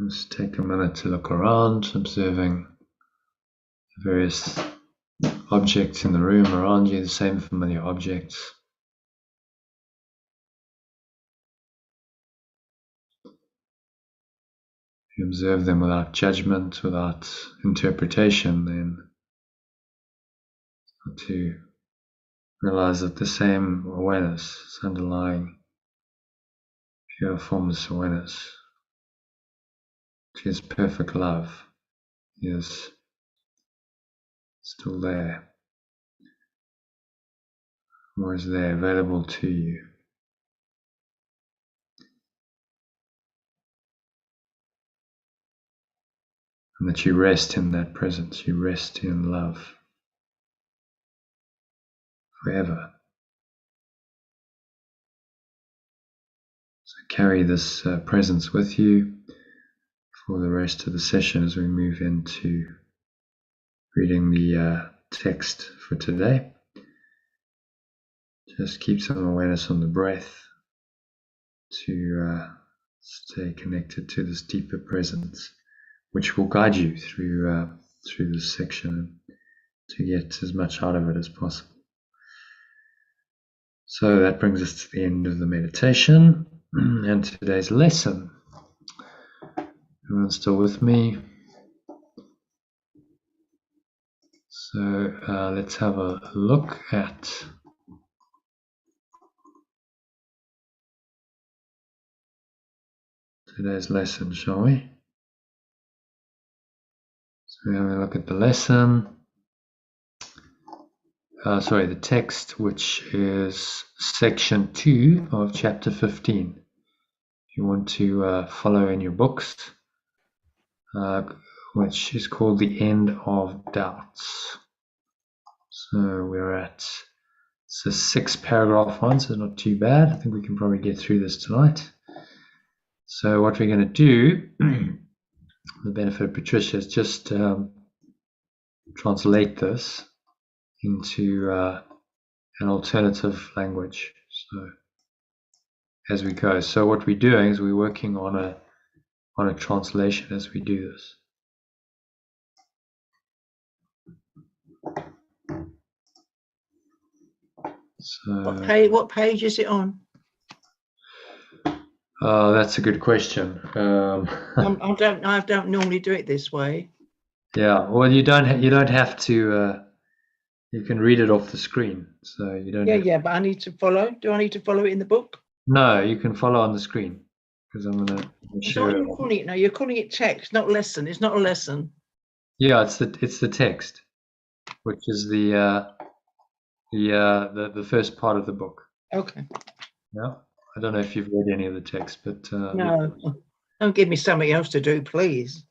Just take a minute to look around, observing the various objects in the room around you, the same familiar objects. If you observe them without judgment, without interpretation, then to realize that the same awareness, this underlying pure formless awareness, which is perfect love, is still there, always there, available to you. And that you rest in that presence, you rest in love forever. So carry this presence with you for the rest of the session as we move into reading the text for today. Just keep some awareness on the breath to stay connected to this deeper presence, which will guide you through this section to get as much out of it as possible. So that brings us to the end of the meditation and today's lesson. Everyone's still with me? So let's have a look at today's lesson, shall we? So we're having a look at the lesson. The text, which is section 2 of chapter 15. If you want to follow in your books, which is called The End of Doubts. So we're at, it's a 6-paragraph one, so not too bad. I think we can probably get through this tonight. So what we're going to do, the benefit of Patricia, is just translate this into an alternative language. So as we go, so what we're doing is we're working on a translation as we do this. So what page is it on? That's a good question. I don't normally do it this way. Yeah, well, you don't have to. You can read it off the screen, so you don't. Yeah, but I need to follow. Do I need to follow it in the book? No, you can follow on the screen because I'm going to share it. You're calling it now. You're calling it text, not lesson. It's not a lesson. Yeah, it's the text, which is the first part of the book. Okay. Yeah, I don't know if you've read any of the text, but no, don't give me something else to do, please.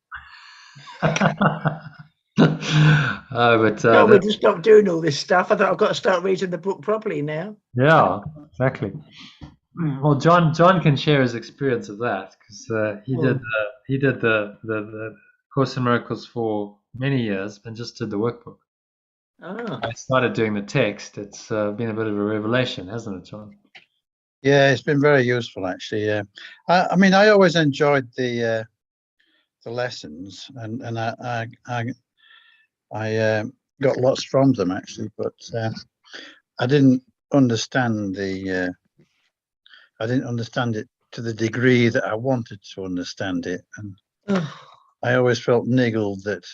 But we just stop doing all this stuff. I thought I've got to start reading the book properly now. Yeah, exactly. Well, John can share his experience of that because he did the Course in Miracles for many years and just did the workbook. I started doing the text. It's been a bit of a revelation, hasn't it, John? Yeah, it's been very useful actually. I mean, I always enjoyed the lessons, and I got lots from them actually, but I didn't understand it to the degree that I wanted to understand it, and I always felt niggled that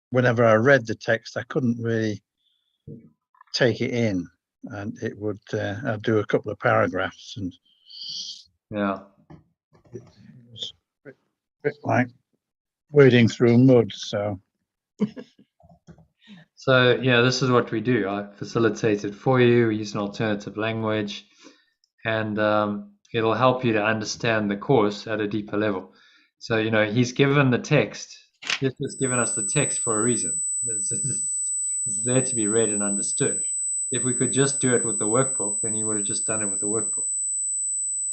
whenever I read the text, I couldn't really take it in, and it would I'd do a couple of paragraphs, and it was a bit like wading through mud. So yeah, this is what we do. I facilitate it for you. We use an alternative language, and it'll help you to understand the course at a deeper level. So he's given the text. He's just given us the text for a reason. It's there to be read and understood. If we could just do it with the workbook, then he would have just done it with the workbook.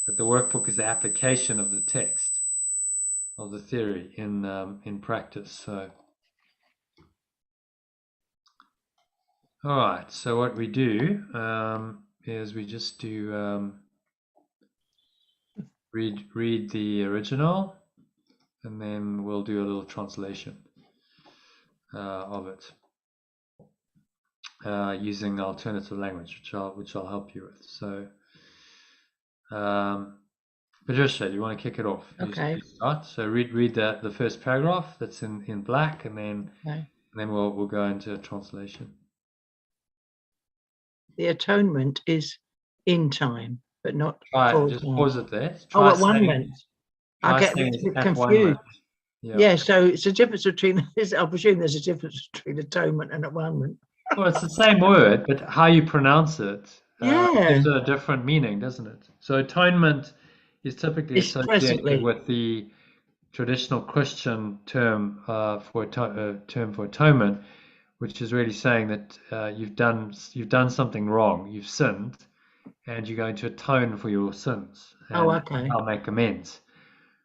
But the workbook is the application of the text, of the theory in practice. So. All right, so what we do is we just do read the original, and then we'll do a little translation of it using alternative language, which I'll help you with. So, Patricia, do you want to kick it off? Okay. Start. So read the first paragraph that's in black, and then we'll go into translation. The atonement is in time, but not just pause it there. At 1 minute. I get a bit confused. Yeah, so it's a difference between this. I presume there's a difference between atonement and at 1 minute. Well, it's the same word, but how you pronounce it gives it a different meaning, doesn't it? So atonement is typically associated with the traditional Christian term for atonement, which is really saying that you've done something wrong, you've sinned, and you're going to atone for your sins. And Oh, okay. I'll make amends.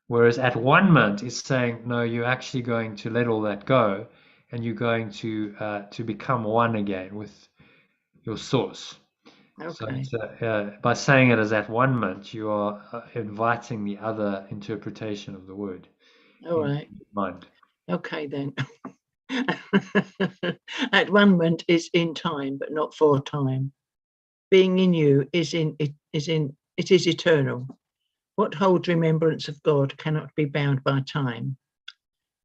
Whereas at one-ment is saying, no, you're actually going to let all that go, and you're going to become one again with your source. Okay. So by saying it as at one-ment, you are inviting the other interpretation of the word. All right. Mind. Okay then. At one-ment is in time, but not for time. Being in you it is eternal. What holds remembrance of God cannot be bound by time.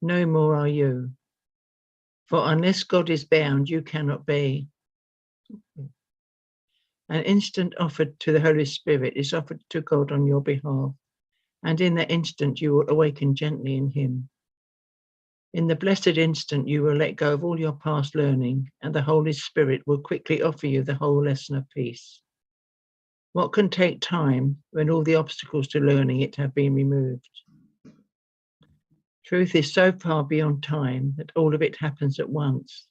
No more are you. For unless God is bound, you cannot be. An instant offered to the Holy Spirit is offered to God on your behalf, and in that instant you will awaken gently in Him. In the blessed instant you will let go of all your past learning, and the Holy Spirit will quickly offer you the whole lesson of peace. What can take time when all the obstacles to learning it have been removed? Truth is so far beyond time that all of it happens at once.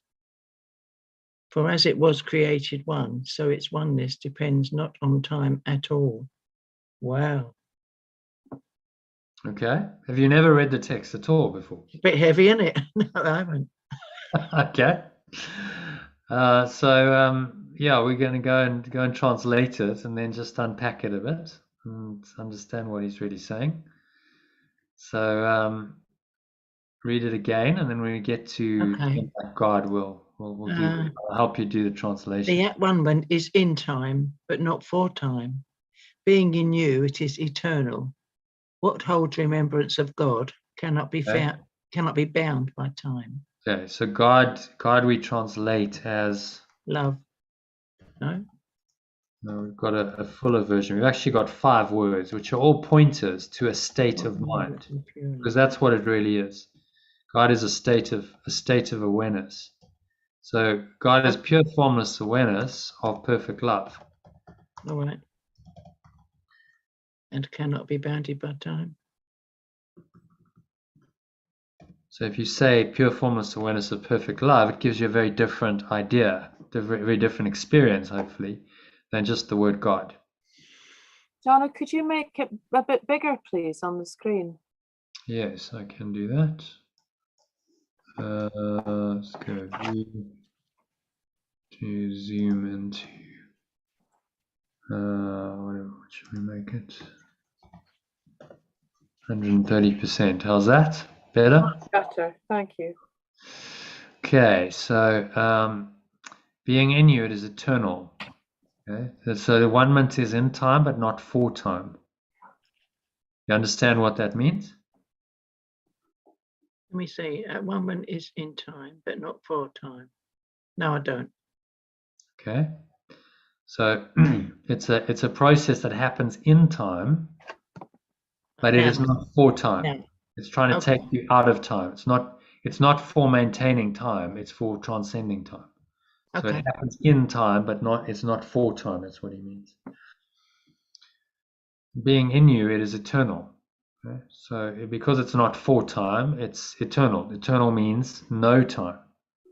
For as it was created one, so its oneness depends not on time at all. Wow. Okay. Have you never read the text at all before? It's a bit heavy, isn't it? No, I haven't. Okay. Yeah, we're going to go and translate it and then just unpack it a bit and understand what he's really saying. So read it again, and then when we get to God, we'll I'll help you do the translation. The at one-ment is in time, but not for time. Being in you, it is eternal. What holds remembrance of God cannot be bound by time. Okay, so God we translate as love. No, we've got a fuller version. We've actually got 5 words, which are all pointers to a state of mind, because that's what it really is. God is a state of awareness. So God is pure formless awareness of perfect love. All right. And cannot be bounded by time. So if you say pure formless awareness of perfect love, it gives you a very different idea, a very different experience, hopefully, than just the word God. Donna, could you make it a bit bigger, please, on the screen? Yes, I can do that. Let's go view to zoom into. What should we make it? 130%. How's that? Better? Much better. Thank you. Okay, so being in you, it is eternal. Okay, so the one-ment is in time, but not for time. You understand what that means? Let me see. At one-ment is in time, but not for time. No, I don't. Okay, so it's a process that happens in time, but it is not for time. No. It's trying to take you out of time. It's not for maintaining time. It's for transcending time. So it happens in time, but it's not for time. That's what he means. Being in you, it is eternal. Okay? So because it's not for time, it's eternal. Eternal means no time.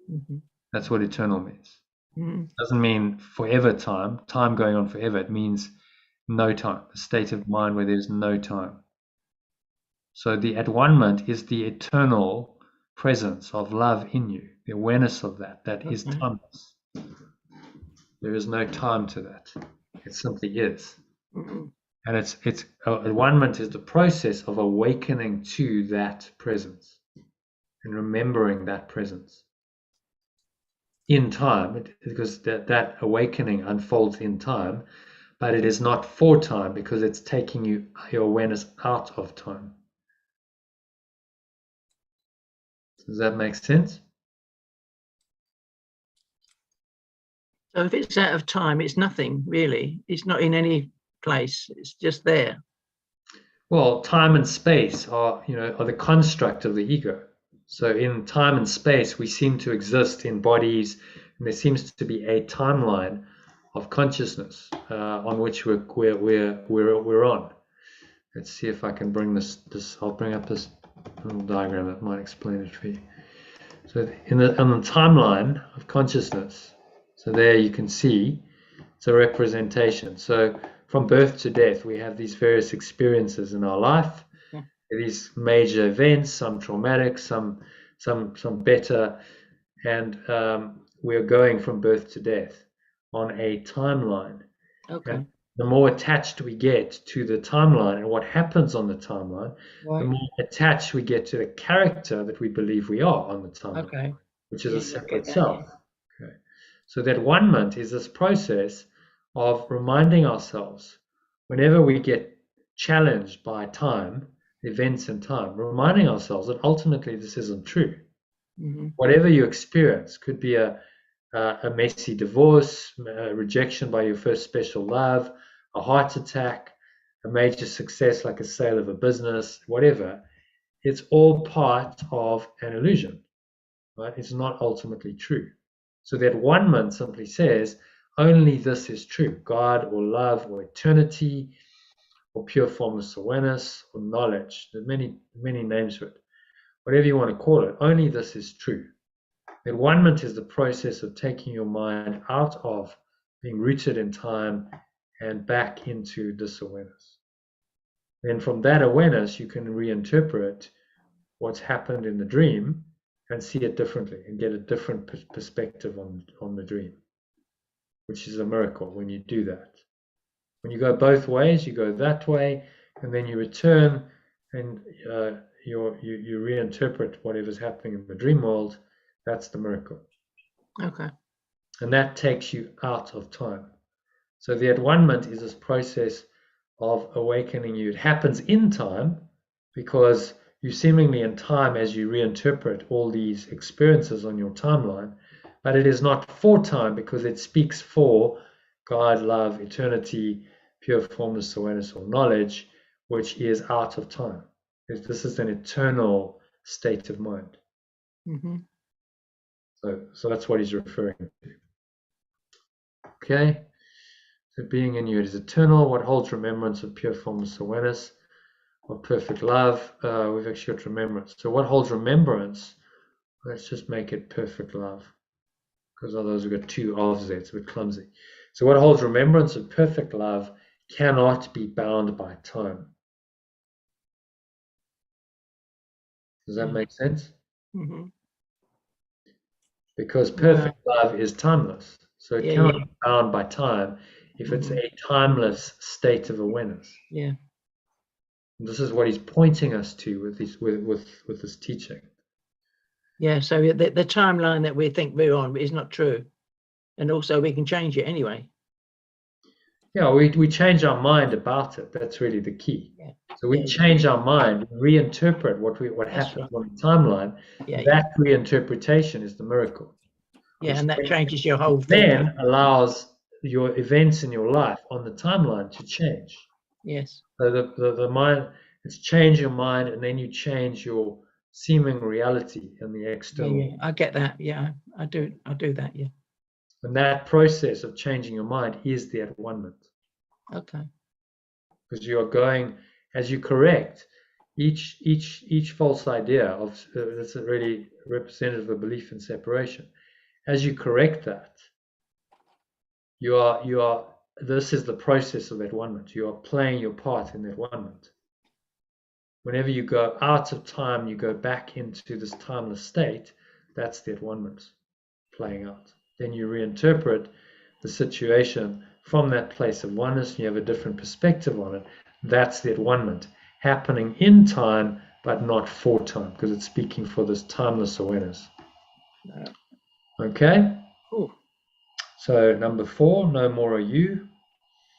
Mm-hmm. That's what eternal means. Mm-hmm. It doesn't mean forever time going on forever. It means no time, a state of mind where there's no time. So the at one-ment is the eternal presence of love in you, the awareness of that is timeless. There is no time to that. It simply is. Mm-hmm. And it's at one-ment is the process of awakening to that presence and remembering that presence in time, because that awakening unfolds in time, but it is not for time because it's taking your awareness out of time. Does that make sense? So if it's out of time, it's nothing really. It's not in any place. It's just there. Well, time and space are the construct of the ego. So in time and space, we seem to exist in bodies, and there seems to be a timeline of consciousness on which we're on. Let's see if I can bring this. I'll bring up this little diagram that might explain it for you. So on the timeline of consciousness, so there you can see it's It's a representation. So from birth to death, we have these various experiences in our life. These major events, some traumatic, some better, and we are going from birth to death on a timeline. Okay. And the more attached we get to the timeline and what happens on the timeline, the more attached we get to the character that we believe we are on the timeline, which is a separate self. Okay. So that 1 month is this process of reminding ourselves whenever we get challenged by time, events and time, reminding ourselves that ultimately this isn't true. Whatever you experience could be a messy divorce, rejection by your first special love, a heart attack, a major success like a sale of a business, whatever. It's all part of an illusion, right? It's not ultimately true. So that 1 month simply says only this is true: God or love or eternity or pure formless awareness or knowledge. There's many names for it. Whatever you want to call it, only this is true. That 1 month is the process of taking your mind out of being rooted in time and back into this awareness. Then from that awareness, you can reinterpret what's happened in the dream and see it differently and get a different perspective on the dream, which is a miracle when you do that. When you go both ways, you go that way, and then you return and you reinterpret whatever's happening in the dream world. That's the miracle. Okay. And that takes you out of time. So the at-one-ment is this process of awakening you. It happens in time because you're seemingly in time as you reinterpret all these experiences on your timeline, but it is not for time because it speaks for God, love, eternity, pure formless awareness or knowledge, which is out of time. This is an eternal state of mind. So that's what he's referring to. Okay, so being in you, it is eternal. What holds remembrance of pure formless awareness, of perfect love? We've actually got remembrance. So what holds remembrance? Let's just make it perfect love, because otherwise we've got two ofs there. It's a bit clumsy. So what holds remembrance of perfect love cannot be bound by time. Does that make sense? Because perfect love is timeless. So it cannot be bound by time if it's a timeless state of awareness. Yeah. And this is what he's pointing us to with this teaching. Yeah, so the timeline that we think we're on is not true. And also we can change it anyway. Yeah, we change our mind about it. That's really the key. Yeah. So we change our mind, reinterpret what happened on the timeline. That reinterpretation is the miracle. Yeah, and that changes your whole thing. Then allows your events in your life on the timeline to change. Yes. So the mind, it's change your mind, and then you change your seeming reality in the external. Yeah, I get that. Yeah, I do that. Yeah. And that process of changing your mind is the at-one-ment. Okay. Because you are going, as you correct each false idea of that's really representative of belief in separation. As you correct that, you are. This is the process of at-one-ment. You are playing your part in at-one-ment. Whenever you go out of time, you go back into this timeless state. That's the at-one-ment playing out. Then you reinterpret the situation from that place of oneness, and you have a different perspective on it. That's the at-one-ment happening in time, but not for time, because it's speaking for this timeless awareness. Okay? Ooh. So number 4, no more are you.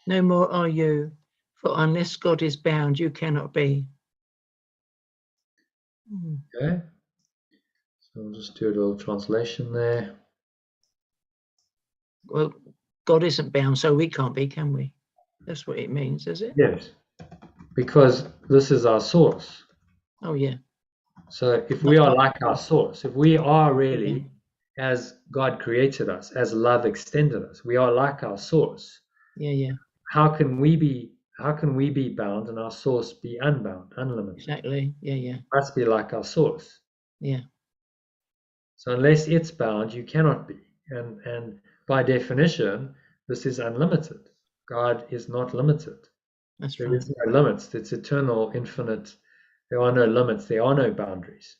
No more are you, for unless God is bound, you cannot be. Okay. So I'll just do a little translation there. Well, God isn't bound, so we can't be, can we? That's what it means, is it? Yes. Because this is our source. Oh, yeah. So if we are like our source, if we are really as God created us, as love extended us, we are like our source. Yeah, yeah. How can we be bound and our source be unbound, unlimited? Exactly. Yeah, yeah. Must be like our source. Yeah. So unless it's bound, you cannot be. And by definition, this is unlimited. God is not limited. There right. is no limits. It's eternal, infinite. There are no limits. There are no boundaries.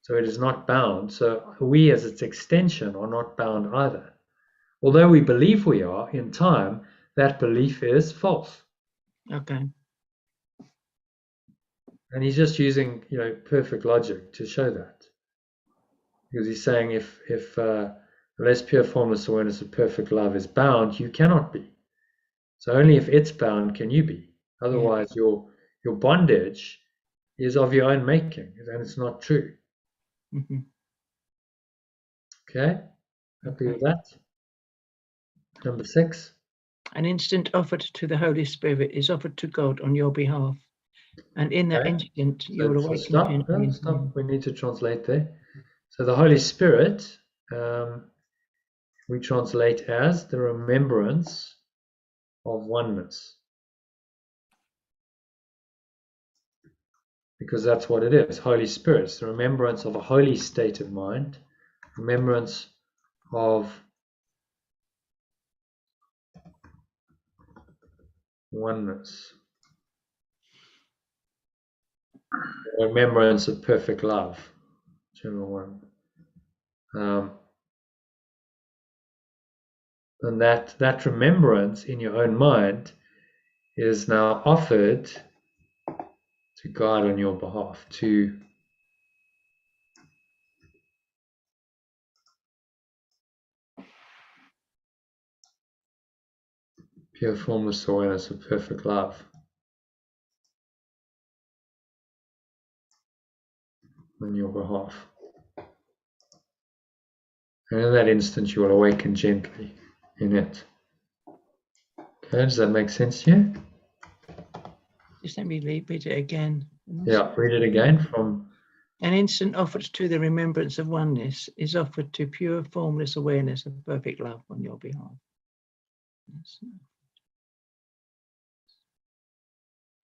So it is not bound. So we as its extension are not bound either. Although we believe we are in time, that belief is false. Okay. And he's just using, perfect logic to show that. Because he's saying if unless pure formless awareness of perfect love is bound, you cannot be. So only if it's bound can you be. Otherwise, your bondage is of your own making, and it's not true. Mm-hmm. Okay? Happy with that? Number 6. An instant offered to the Holy Spirit is offered to God on your behalf. And in that instant, you will awaken gently. Stop. We need to translate there. So the Holy Spirit, we translate as the remembrance of oneness. Because that's what it is. Holy Spirit. It's the remembrance of a holy state of mind, remembrance of oneness, remembrance of perfect love, general one. And that remembrance in your own mind is now offered to God on your behalf, to pure formless awareness of perfect love on your behalf. And in that instant, you will awaken gently in it. Okay, does that make sense to you? Just let me read it again. Yeah, read it again from... An instant offered to the remembrance of oneness is offered to pure formless awareness of perfect love on your behalf.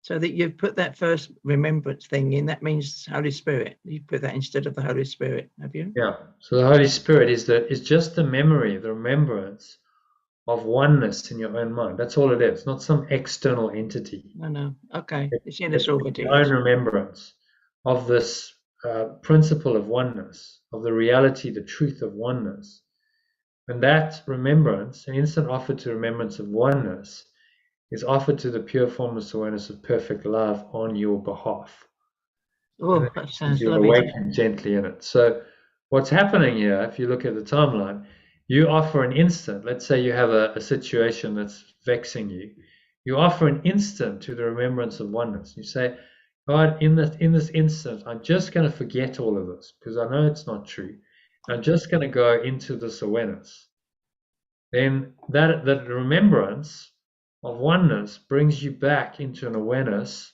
So that you've put that first remembrance thing in, that means Holy Spirit. You put that instead of the Holy Spirit, have you? Yeah. So the Holy Spirit is just the memory, the remembrance of oneness in your own mind. That's all it is. Not some external entity. No. Okay. It's in us already. Your own remembrance of this principle of oneness, of the reality, the truth of oneness. And that remembrance, an instant offer to remembrance of oneness, is offered to the pure formless awareness of perfect love on your behalf. Oh, that sounds you'll lovely. awaken gently in it. So what's happening here, if you look at the timeline, you offer an instant. Let's say you have a situation that's vexing you. You offer an instant to the remembrance of oneness. You say, God, in this instant, I'm just going to forget all of this because I know it's not true. I'm just going to go into this awareness. Then that remembrance of oneness brings you back into an awareness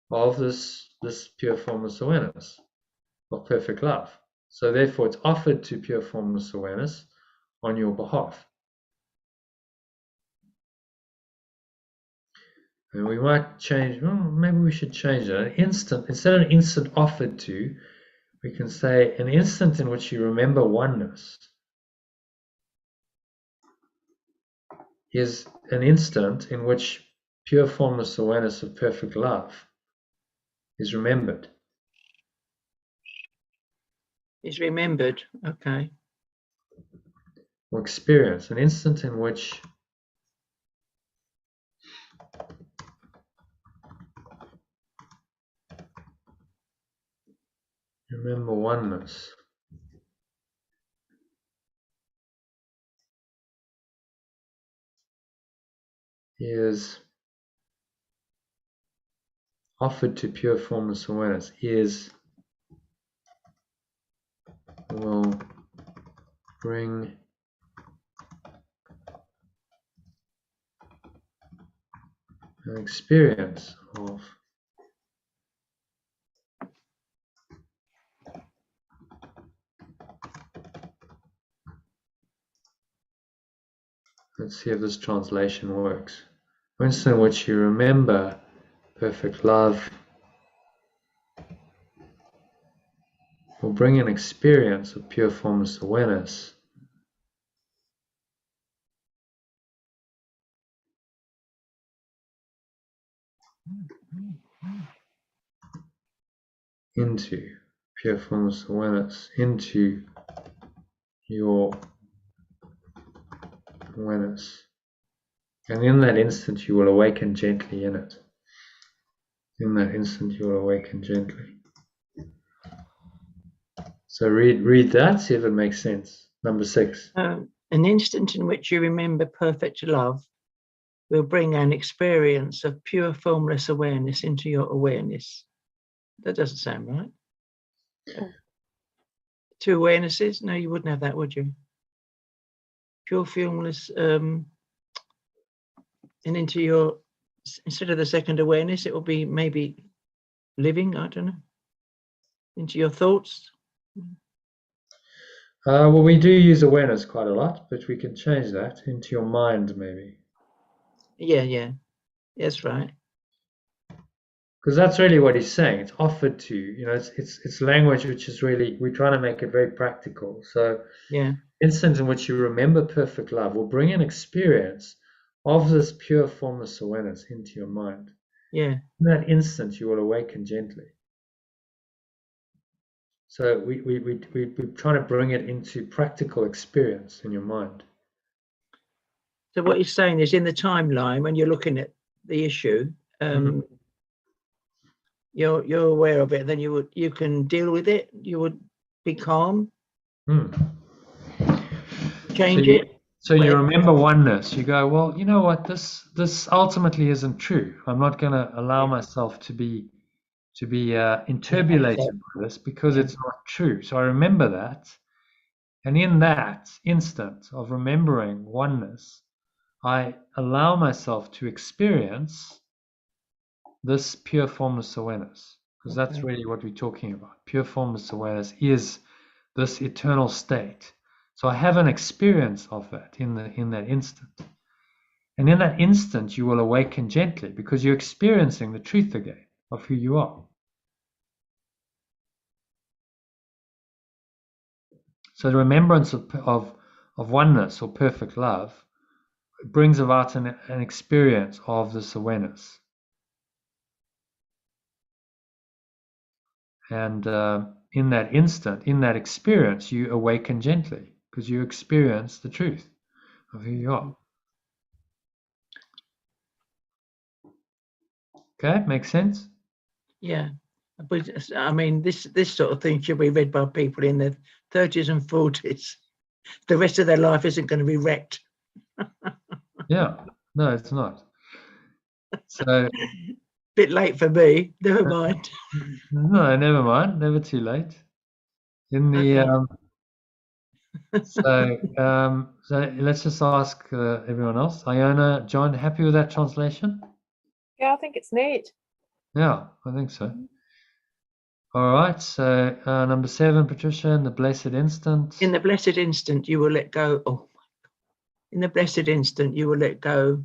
of this pure formless awareness of perfect love. So therefore it's offered to pure formless awareness on your behalf. And we might change, maybe we should change it. An instant, instead of an instant offered to, we can say an instant in which you remember oneness is an instant in which pure formless awareness of perfect love is remembered. Is remembered, okay. Or experience, an instant in which remember oneness. Is offered to pure formless awareness will bring an experience of let's see if this translation works. For instance, in which you remember perfect love will bring an experience of pure formless awareness into pure formless awareness, into your awareness. And in that instant, you will awaken gently in it. In that instant, you will awaken gently. So read that, see if it makes sense. Number 6. An instant in which you remember perfect love will bring an experience of pure formless awareness into your awareness. That doesn't sound right. 2 awarenesses? No, you wouldn't have that, would you? Pure formless, and into your, instead of the second awareness, it will be maybe living, I don't know, into your thoughts. Well, we do use awareness quite a lot, but we can change that into your mind, maybe. Yeah, that's right. Because that's really what he's saying. It's offered to you. You know, it's language which is really, we're trying to make it very practical. So, yeah, instant in which you remember perfect love will bring an experience of this pure formless awareness into your mind. Yeah. In that instant, you will awaken gently. So we're trying to bring it into practical experience in your mind. So what he's saying is, in the timeline, when you're looking at the issue, you're aware of it, then you can deal with it. You would be calm. Change it. So you remember oneness. You go, well, you know what? This ultimately isn't true. I'm not going to allow myself to be intubulated by this because it's not true. So I remember that, and in that instant of remembering oneness, I allow myself to experience this pure formless awareness, because that's really what we're talking about. Pure formless awareness is this eternal state. So I have an experience of that in that instant. And in that instant, you will awaken gently because you're experiencing the truth again of who you are. So the remembrance of oneness or perfect love brings about an experience of this awareness. And in that instant, in that experience, you awaken gently because you experience the truth of who you are. Okay, makes sense? Yeah. But I mean, this sort of thing should be read by people in their 30s and 40s. The rest of their life isn't going to be wrecked. Yeah, no, it's not. So, bit late for me. Never mind. No, never mind. Never too late. In the so let's just ask everyone else. Iona, John, happy with that translation? Yeah, I think it's neat. Yeah, I think so. All right. So number 7, Patricia, in the blessed instant. In the blessed instant, you will let go. Oh, in the blessed instant, you will let go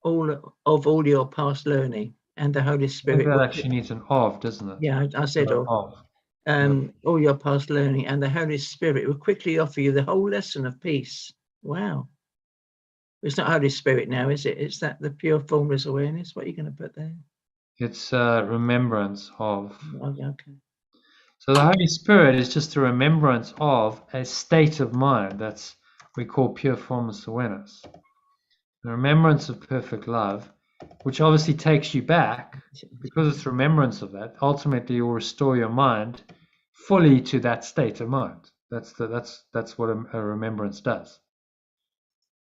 all your past learning, and the Holy Spirit. I think that actually needs an of, doesn't it? Yeah, I said of. All your past learning, and the Holy Spirit will quickly offer you the whole lesson of peace. Wow. It's not Holy Spirit now, is it? It's that the pure formless awareness. What are you going to put there? It's remembrance of. Okay. So the Holy Spirit is just a remembrance of a state of mind that's we call pure formless awareness. The remembrance of perfect love, which obviously takes you back, because it's remembrance of that, ultimately will restore your mind fully to that state of mind. That's what a remembrance does.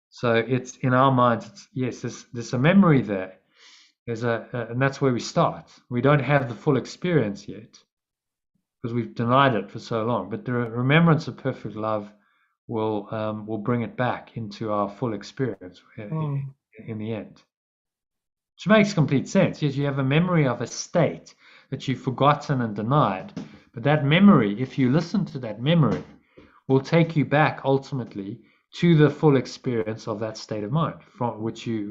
So it's in our minds, there's a memory there. And that's where we start. We don't have the full experience yet because we've denied it for so long. But the remembrance of perfect love will bring it back into our full experience in the end. Which makes complete sense. Yes, you have a memory of a state that you've forgotten and denied. But that memory, if you listen to that memory, will take you back ultimately to the full experience of that state of mind from which you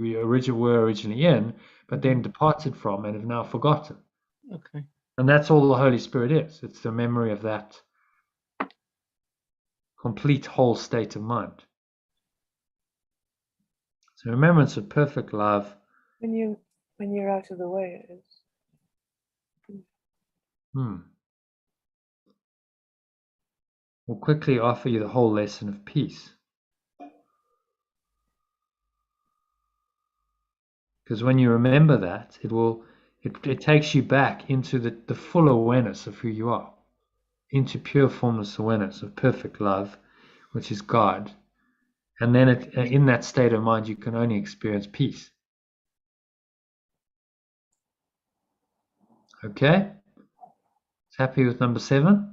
were originally in, but then departed from and have now forgotten. Okay. And that's all the Holy Spirit is. It's the memory of that complete whole state of mind. So remembrance of perfect love. When When you're out of the way, it is. Will quickly offer you the whole lesson of peace. Because when you remember that, it takes you back into the full awareness of who you are, into pure formless awareness of perfect love, which is God. And then in that state of mind, you can only experience peace. Okay? Happy with number 7?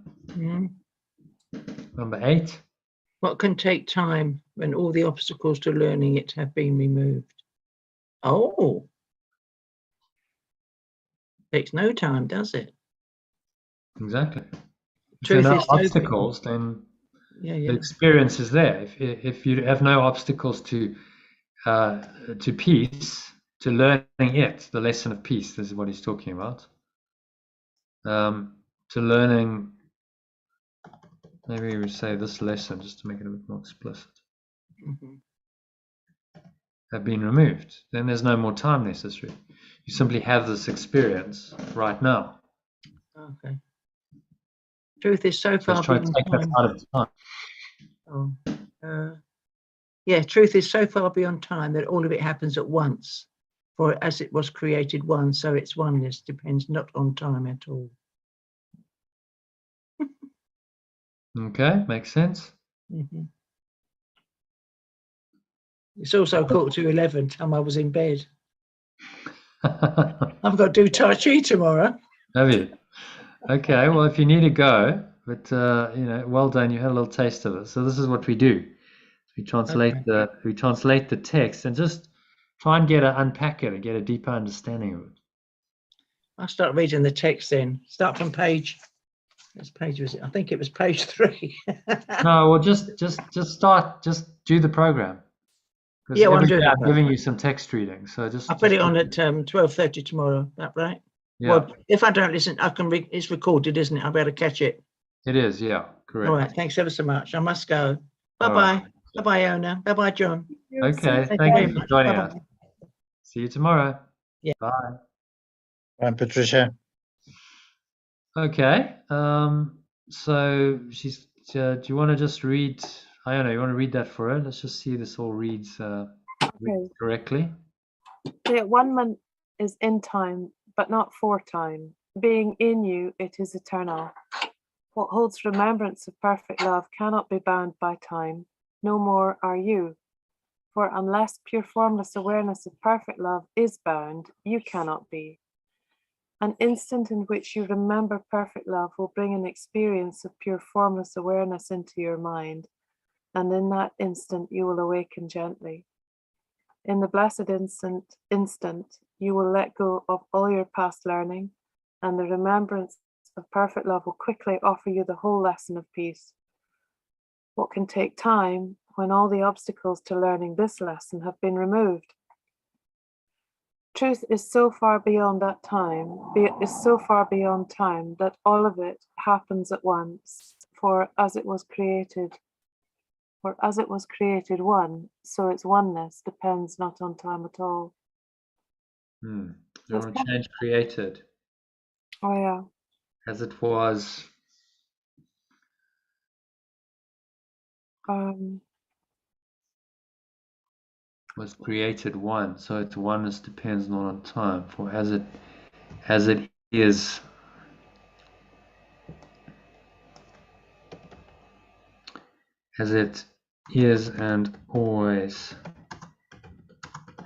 Number 8? What can take time when all the obstacles to learning it have been removed? Oh. Takes no time, does it? Exactly. If there are no obstacles, then the experience is there. If you have no obstacles to peace, to learning it, the lesson of peace, this is what he's talking about. To learning, maybe we would say this lesson, just to make it a bit more explicit, have been removed. Then there's no more time necessary. You simply have this experience right now. Okay. Truth is so far beyond time. Yeah, truth is so far beyond time that all of it happens at once. For as it was created one, so its oneness depends not on time at all. Okay, makes sense. It's also 11:15, time I was in bed. I've got to do Tai Chi tomorrow. Have you? Okay, well, if you need to go, but well done. You had a little taste of it. So this is what we do. We translate the text and just try and unpack it and get a deeper understanding of it. I'll start reading the text then. Start from page. Which page was it? I think it was page 3. No, well, just start. Just do the program. Yeah, well, I'm giving you some text reading, so I'll put it on at 12:30 tomorrow. That right? Yeah. Well, if I don't listen, I can. It's recorded, isn't it? I'll be able to catch it. It is, yeah, correct. All right. Thanks ever so much. I must go. Bye bye. Bye bye, Ona. Bye bye, John. Okay. Thank you for joining us. See you tomorrow. Yeah. Bye. Bye, Patricia. Okay. So she's. Do you want to just read? Iona, you want to read that for her? Let's just see if this all reads correctly. The 1 month is in time, but not for time. Being in you, it is eternal. What holds remembrance of perfect love cannot be bound by time. No more are you. For unless pure formless awareness of perfect love is bound, you cannot be. An instant in which you remember perfect love will bring an experience of pure formless awareness into your mind, and in that instant you will awaken gently. In the blessed instant, you will let go of all your past learning, and the remembrance of perfect love will quickly offer you the whole lesson of peace. What can take time when all the obstacles to learning this lesson have been removed? Truth is so far beyond that time, that all of it happens at once. For as it was created one, so its oneness depends not on time at all. You want to change created? Oh yeah. As it was. Was created one, so its oneness depends not on time. For as it is, and always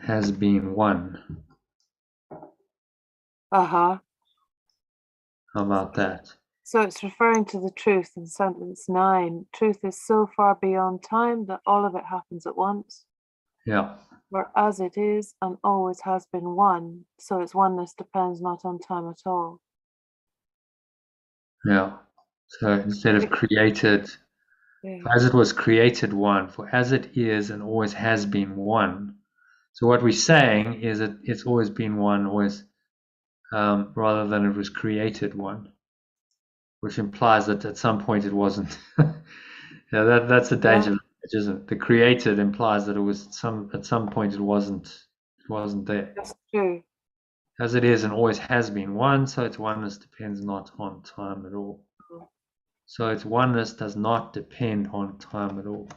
has been one. How about that? So it's referring to the truth in sentence 9. Truth is so far beyond time that all of it happens at once. Yeah. For as it is and always has been one, so its oneness depends not on time at all. Yeah. So instead of created, as it was created one, for as it is and always has been one. So what we're saying is that it's always been one, always, rather than it was created one, which implies that at some point it wasn't. That's the danger, isn't it? The created implies that it was at some point it wasn't there. That's true. as it is and always has been one, so its oneness depends not on time at all. So its oneness does not depend on time at all.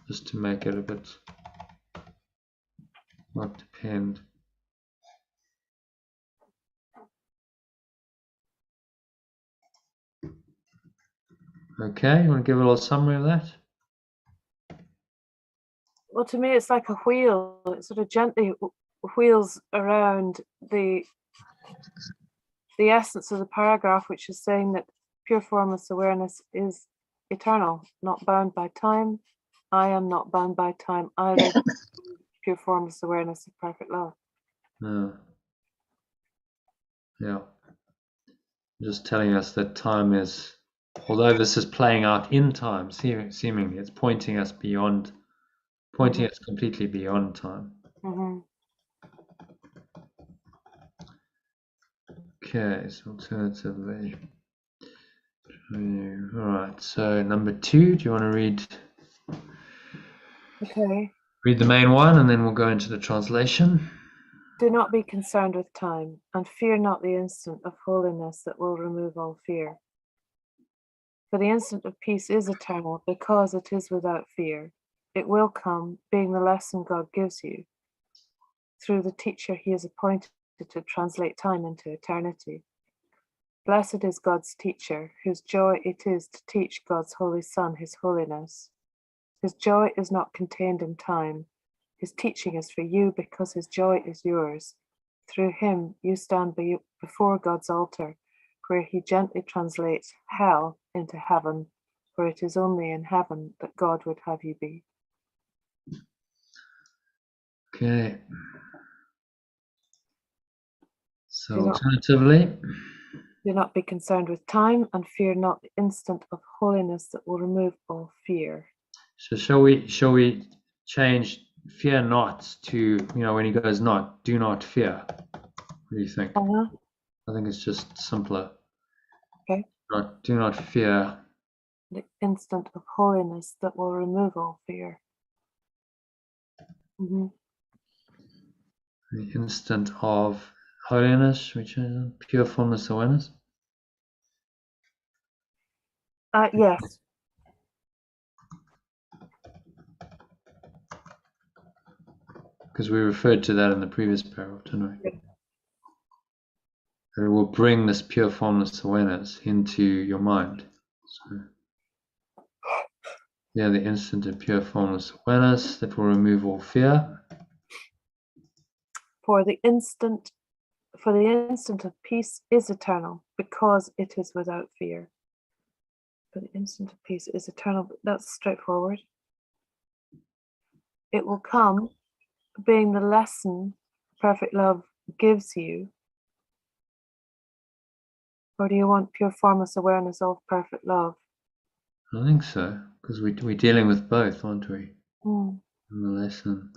Just to make it a bit not depend. Okay, you want to give a little summary of that? Well, to me, it's like a wheel. It sort of gently wheels around the essence of the paragraph, which is saying that pure formless awareness is eternal, not bound by time. I am not bound by time either. Pure formless awareness of perfect love. Yeah. Just telling us that time is, although this is playing out in time, seemingly, it's pointing us beyond, us completely beyond time. Okay, so alternatively, all right, so number 2, do you want to read? Okay. Read the main one and then we'll go into the translation. Do not be concerned with time, and fear not the instant of holiness that will remove all fear. For the instant of peace is eternal, because it is without fear. It will come, being the lesson God gives you. Through the teacher he is appointed to translate time into eternity. Blessed is God's teacher, whose joy it is to teach God's holy Son his holiness. His joy is not contained in time. His teaching is for you because his joy is yours. Through him you stand before God's altar, where he gently translates hell into heaven, for it is only in heaven that God would have you be. Okay. So alternatively, do not be concerned with time, and fear not the instant of holiness that will remove all fear. So shall we change fear not to, when he goes not, do not fear? What do you think? I think it's just simpler. Okay. Do not fear the instant of holiness that will remove all fear. The instant of holiness, which is pure formless awareness. Yes. Because we referred to that in the previous paragraph, didn't we? That it will bring this pure formless awareness into your mind. So, yeah, the instant of pure formless awareness that will remove all fear. For the instant of peace is eternal, because it is without fear. For the instant of peace is eternal. That's straightforward. It will come, being the lesson perfect love gives you. Or do you want pure formless awareness of perfect love? I think so, because we're dealing with both, aren't we? In the lesson.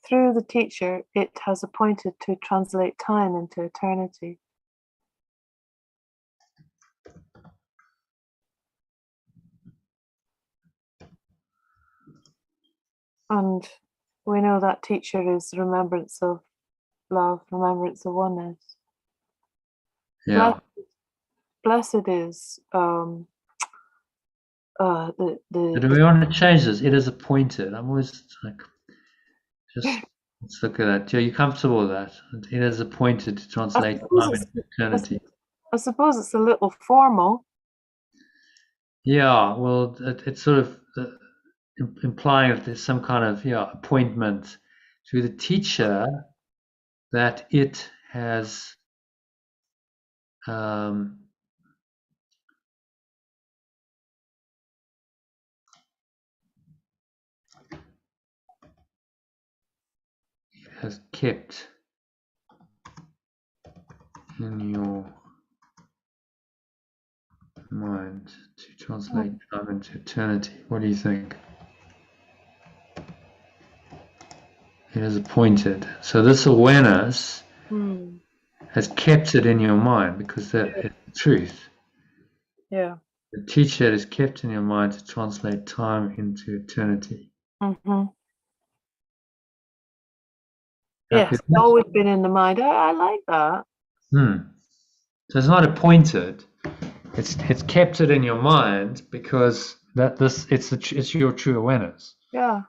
Through the teacher, it has appointed to translate time into eternity. And we know that teacher is remembrance of love, remembrance of oneness. Yeah. Blessed is the. Do we want to change this? It is appointed. I'm always like, just let's look at that. Are you comfortable with that? It is appointed to translate time into eternity. I suppose it's a little formal. Yeah, well, it's sort of implying that there's some kind of appointment to the teacher that it has kept in your mind to translate time into eternity. What do you think? It is appointed. So this awareness has kept it in your mind, because that is the truth. Yeah. The teacher is kept in your mind to translate time into eternity. Mm-hmm. Yes, it's always been in the mind. I like that. So it's not appointed. It's kept it in your mind because it's your true awareness. Yeah.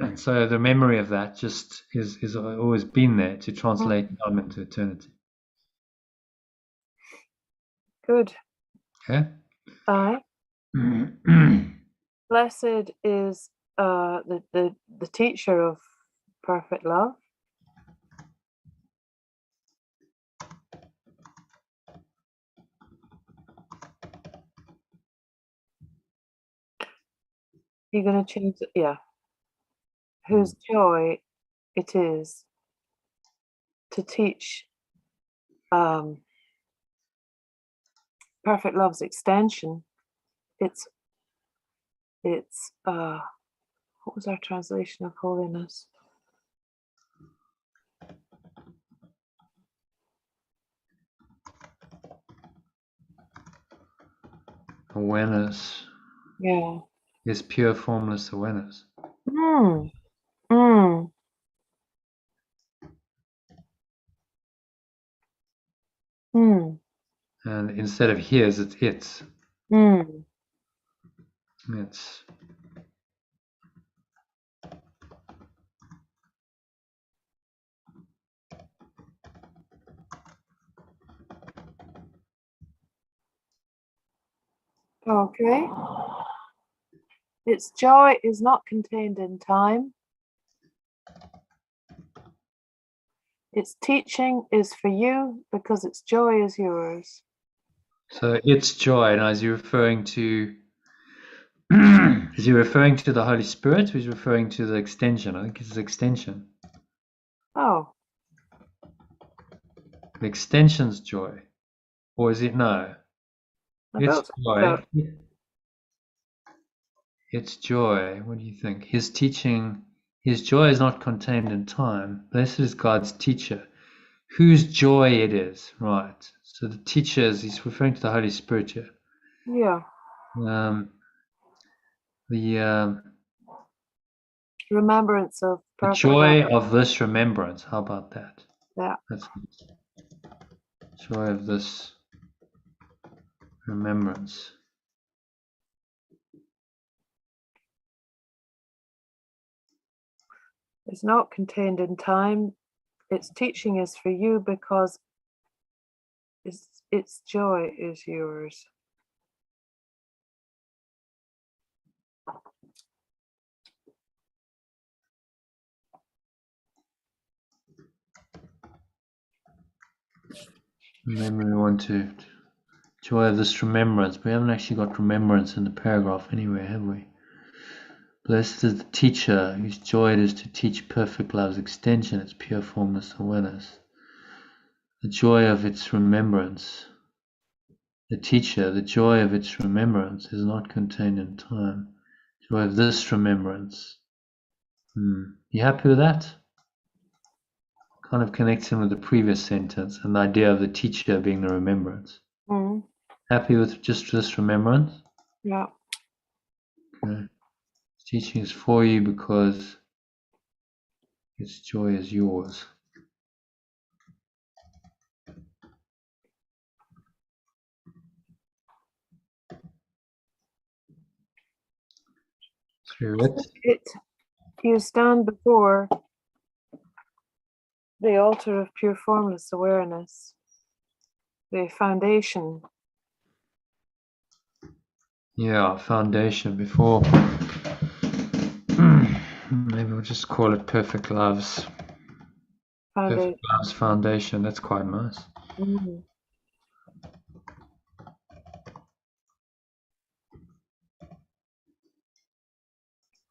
And so the memory of that just is always been there to translate time into eternity. Good. Okay. Aye. Blessed is the teacher of perfect love. You're going to change it, yeah. Whose joy it is to teach perfect love's extension. It's what was our translation of holiness? Awareness. Yeah. Is pure formless awareness. Mm. Mm. Mm. And instead of his, it's its. Mm. It's. Okay. Its joy is not contained in time. Its teaching is for you because its joy is yours. So its joy, now is he referring to is he referring to the Holy Spirit, or is he referring to the extension? I think it's the extension. Oh. The extension's joy. Or is it no? It's joy. It's joy. What do you think? His teaching, his joy is not contained in time. Blessed is God's teacher, whose joy it is. Right. So the teacher he's referring to the Holy Spirit here. Yeah. The remembrance of the joy of this remembrance. How about that? Yeah. That's joy of this remembrance. It's not contained in time. Its teaching is for you because its joy is yours. And then we want to joy of this remembrance. We haven't actually got remembrance in the paragraph anywhere, have we? Blessed is the teacher whose joy it is to teach perfect love's extension, its pure formless awareness. The joy of its remembrance. The teacher, the joy of its remembrance is not contained in time. Joy of this remembrance. You happy with that? Kind of connects in with the previous sentence and the idea of the teacher being the remembrance. Happy with just this remembrance? Yeah. Okay. Teaching is for you because its joy is yours. Through it. You stand before the altar of pure formless awareness, the foundation. Yeah, foundation before. Maybe we'll just call it perfect love's Foundation. Perfect love's foundation. That's quite nice.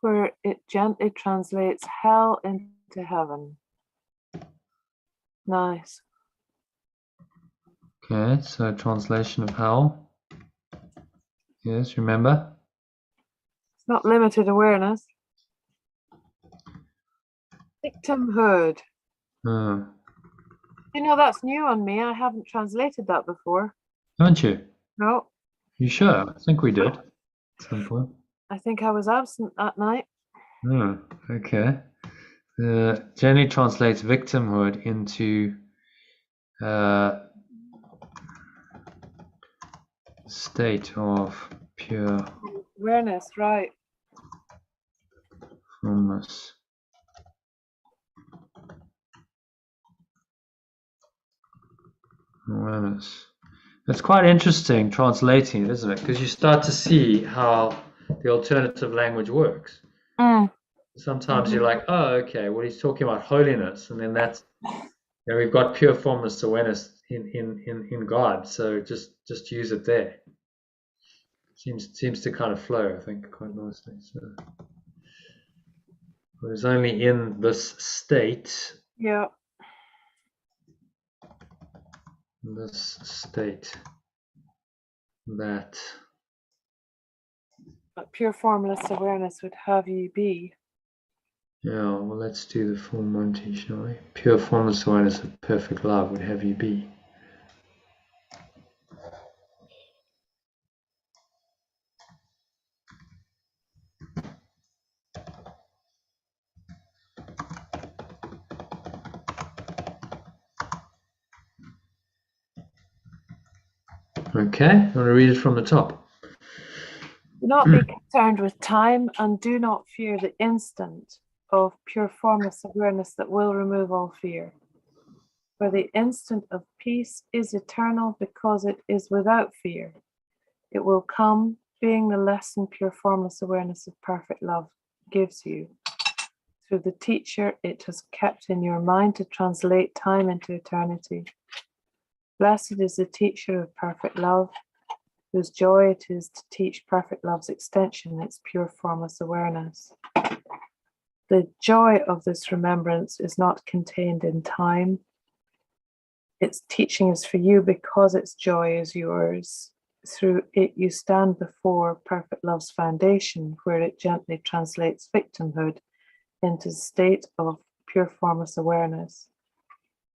Where it gently translates hell into heaven. Nice. Okay, so translation of hell. Yes, remember? It's not limited awareness. Victimhood. You know, that's new on me. I haven't translated that before. Haven't you? No. You sure? I think we did at some point. I think I was absent that night. Oh, okay. Generally translates victimhood into state of pure awareness, right? formless awareness. It's quite interesting translating it, isn't it? Because you start to see how the alternative language works. Sometimes you're like, oh, okay, well, he's talking about holiness, and then that's, we've got pure formless awareness in God, so just use it there. Seems to kind of flow, I think, quite nicely. So it was only in this state. Yeah. This state that pure formless awareness would have you be. Yeah, well, let's do the full Monty, shall we? Pure formless awareness of perfect love would have you be. Okay, I'm going to read it from the top. Do not be concerned with time, and do not fear the instant of pure formless awareness that will remove all fear. For the instant of peace is eternal because it is without fear. It will come, being the lesson pure formless awareness of perfect love gives you. Through the teacher it has kept in your mind to translate time into eternity. Blessed is the teacher of perfect love, whose joy it is to teach perfect love's extension, its pure formless awareness. The joy of this remembrance is not contained in time. Its teaching is for you because its joy is yours. Through it you stand before perfect love's foundation, where it gently translates victimhood into the state of pure formless awareness.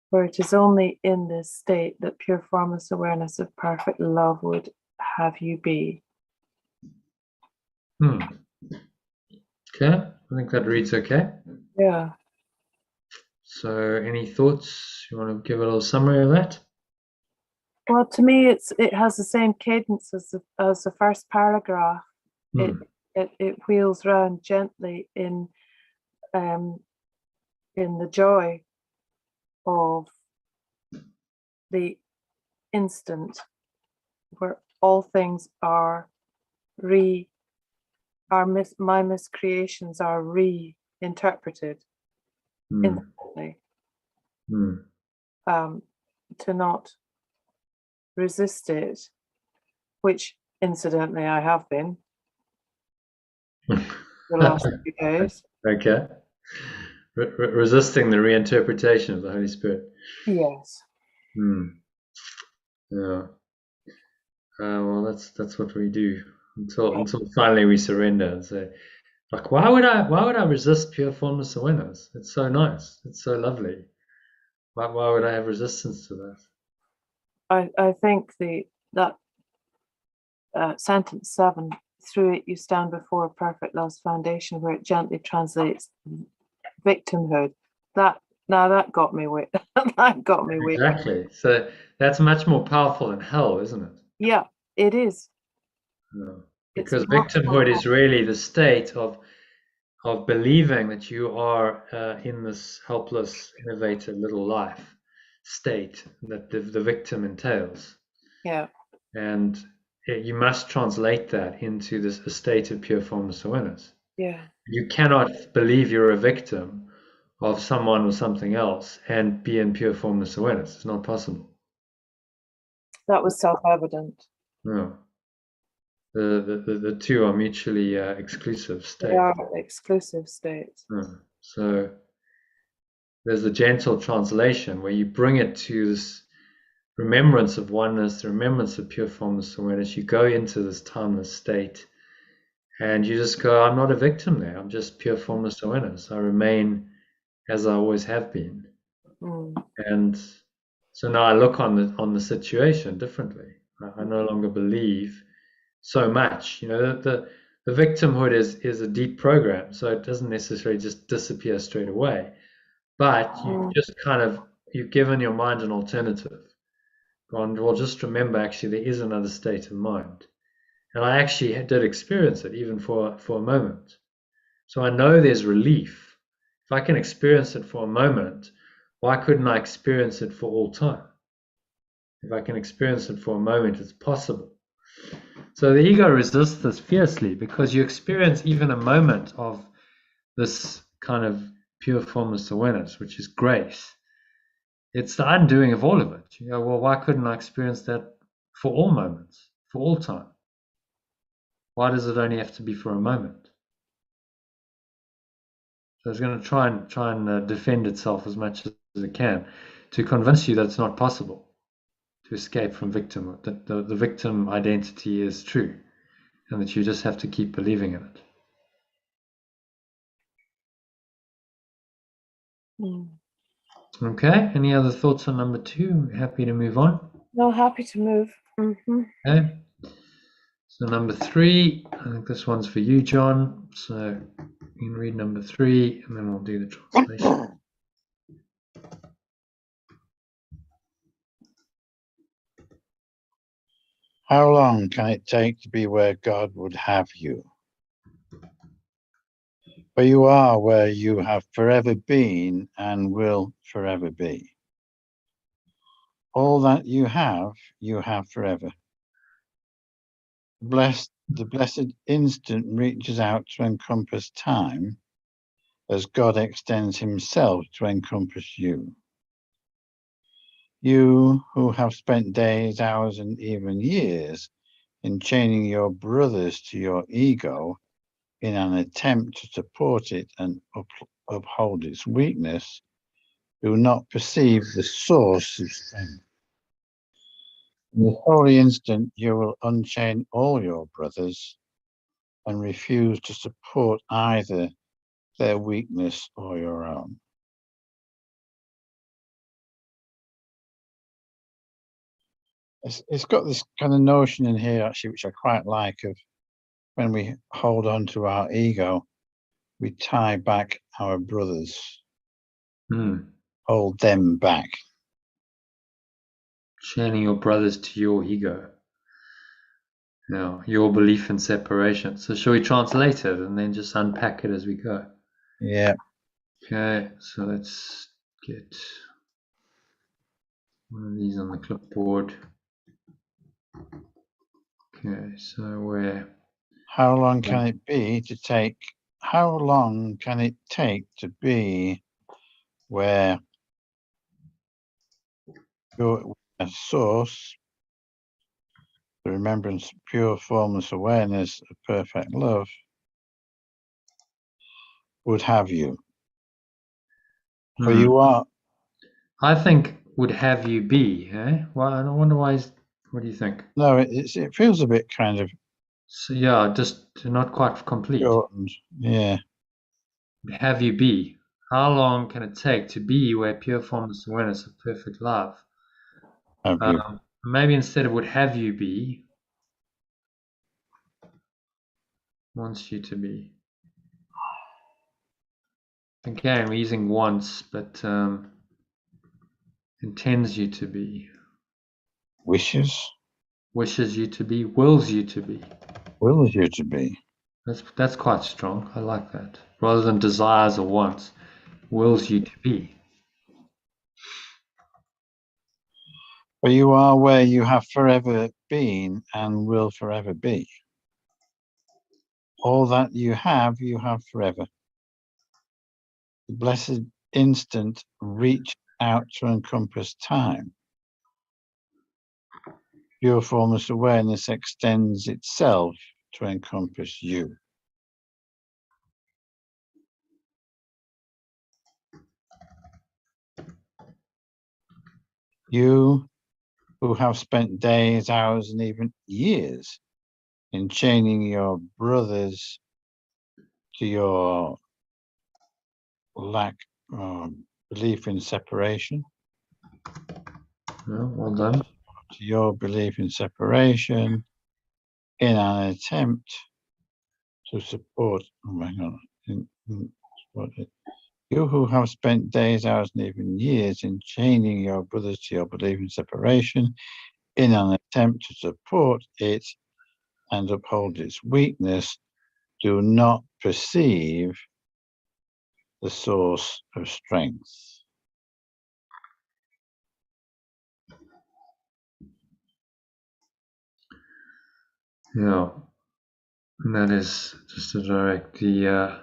For it is only in this state that pure formless awareness of perfect love would have you be. Okay, I think that reads okay. Yeah. So any thoughts? You want to give a little summary of that? Well, to me, it has the same cadence as the first paragraph. It wheels round gently in the joy of the instant where all things are my miscreations are reinterpreted instantly. To not resist it, which incidentally I have been the last few days. Okay. Resisting the reinterpretation of the Holy Spirit. Yes. Yeah. Well, that's what we do until finally we surrender and say, like, why would I resist pure formless awareness? It's so nice. It's so lovely. Why would I have resistance to that? I think that sentence 7, through it you stand before perfect love's foundation, where it gently translates victimhood. That got me with that got me with. Exactly. So that's much more powerful than hell, isn't it? Yeah, it is. No. Because victimhood is really the state of believing that you are in this helpless, innovative little life state that the victim entails. Yeah. And you must translate that into this state of pure formless awareness. Yeah. You cannot believe you're a victim of someone or something else and be in pure formless awareness. It's not possible. That was self-evident. No. The two are mutually exclusive states. They are exclusive states. So there's a gentle translation where you bring it to this remembrance of oneness, the remembrance of pure formless awareness. You go into this timeless state and you just go, I'm not a victim there. I'm just pure formless awareness. I remain as I always have been. And So now I look on the situation differently. I no longer believe so much. You know, the victimhood is a deep program, so it doesn't necessarily just disappear straight away. But you've given your mind an alternative. Gone, well, just remember, actually, there is another state of mind. And I actually did experience it, even for a moment. So I know there's relief. If I can experience it for a moment, why couldn't I experience it for all time? If I can experience it for a moment, it's possible. So the ego resists this fiercely because you experience even a moment of this kind of pure formless awareness, which is grace. It's the undoing of all of it. You go, well, why couldn't I experience that for all moments, for all time? Why does it only have to be for a moment? So it's going to try and defend itself as much as it can to convince you that it's not possible to escape from victimhood, that the victim identity is true, and that you just have to keep believing in it. Okay, any other thoughts on number 2? Happy to move on? No, happy to move. Okay. So number 3, I think this one's for you, John. So you can read number 3, and then we'll do the translation. How long can it take to be where God would have you? For you are where you have forever been and will forever be. All that you have forever. The blessed instant reaches out to encompass time as God extends himself to encompass you. You who have spent days, hours, and even years enchaining your brothers to your ego in an attempt to support it and uphold its weakness, do not perceive the source of strength. In the holy instant, you will unchain all your brothers and refuse to support either their weakness or your own. It's got this kind of notion in here, actually, which I quite like, of when we hold on to our ego, we tie back our brothers, hold them back. Chaining your brothers to your ego. Now, your belief in separation. So shall we translate it and then just unpack it as we go? Yeah. Okay, so let's get one of these on the clipboard. Okay, so where? How long can it be to take? How long can it take to be where your source, the remembrance, pure formless awareness of perfect love, would have you? For you are. I think would have you be, eh? Well, I wonder why. What do you think? No, it feels a bit kind of. So yeah, just not quite complete. Shortened. Yeah. Have you be? How long can it take to be where pure formless awareness of perfect love? Have you? Maybe instead of would have you be, wants you to be. Again, we're using wants, but intends you to be. Wishes. Wishes you to be, wills you to be. Wills you to be. That's quite strong. I like that. Rather than desires or wants, wills you to be. For you are where you have forever been and will forever be. All that you have forever. The blessed instant reach out to encompass time. Pure formless awareness extends itself to encompass you. You who have spent days, hours, and even years enchaining your brothers to your lack of belief in separation Well done. To your belief in separation in an attempt to support. Oh my God. You who have spent days, hours, and even years in chaining your brothers to your belief in separation in an attempt to support it and uphold its weakness, do not perceive the source of strength. Yeah. And that is just to direct the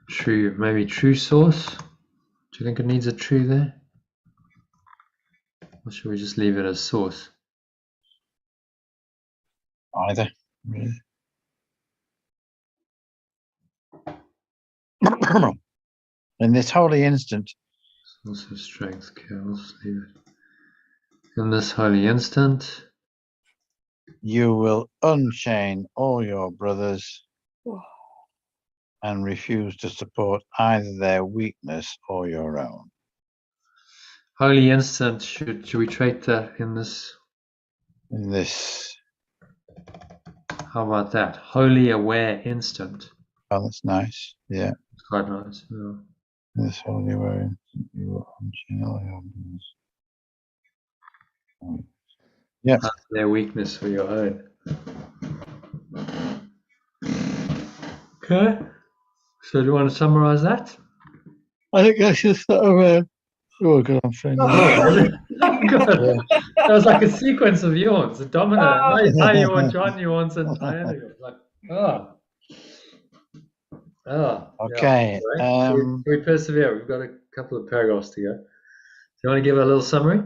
true source. Do you think it needs a true there? Or should we just leave it as source? Either. Really. In this holy instant. Source of strength. Okay, I'll just leave it. In this holy instant. You will unchain all your brothers and refuse to support either their weakness or your own. Holy instant, should we trait that in this? In this. How about that? Wholly aware instant. Oh, that's nice. Yeah. It's quite nice. Yeah. In this wholly aware instant, you will unchain all your brothers. Yep. Their weakness for your own. Okay. So do you want to summarize that? I think that's just sort of oh god, I'm feeling good. Yeah. That was like a sequence of yawns, a domino. I yawn, John yawns, and Diana goes like, okay. Yeah. We persevere. We've got a couple of paragraphs to go. Do you want to give a little summary?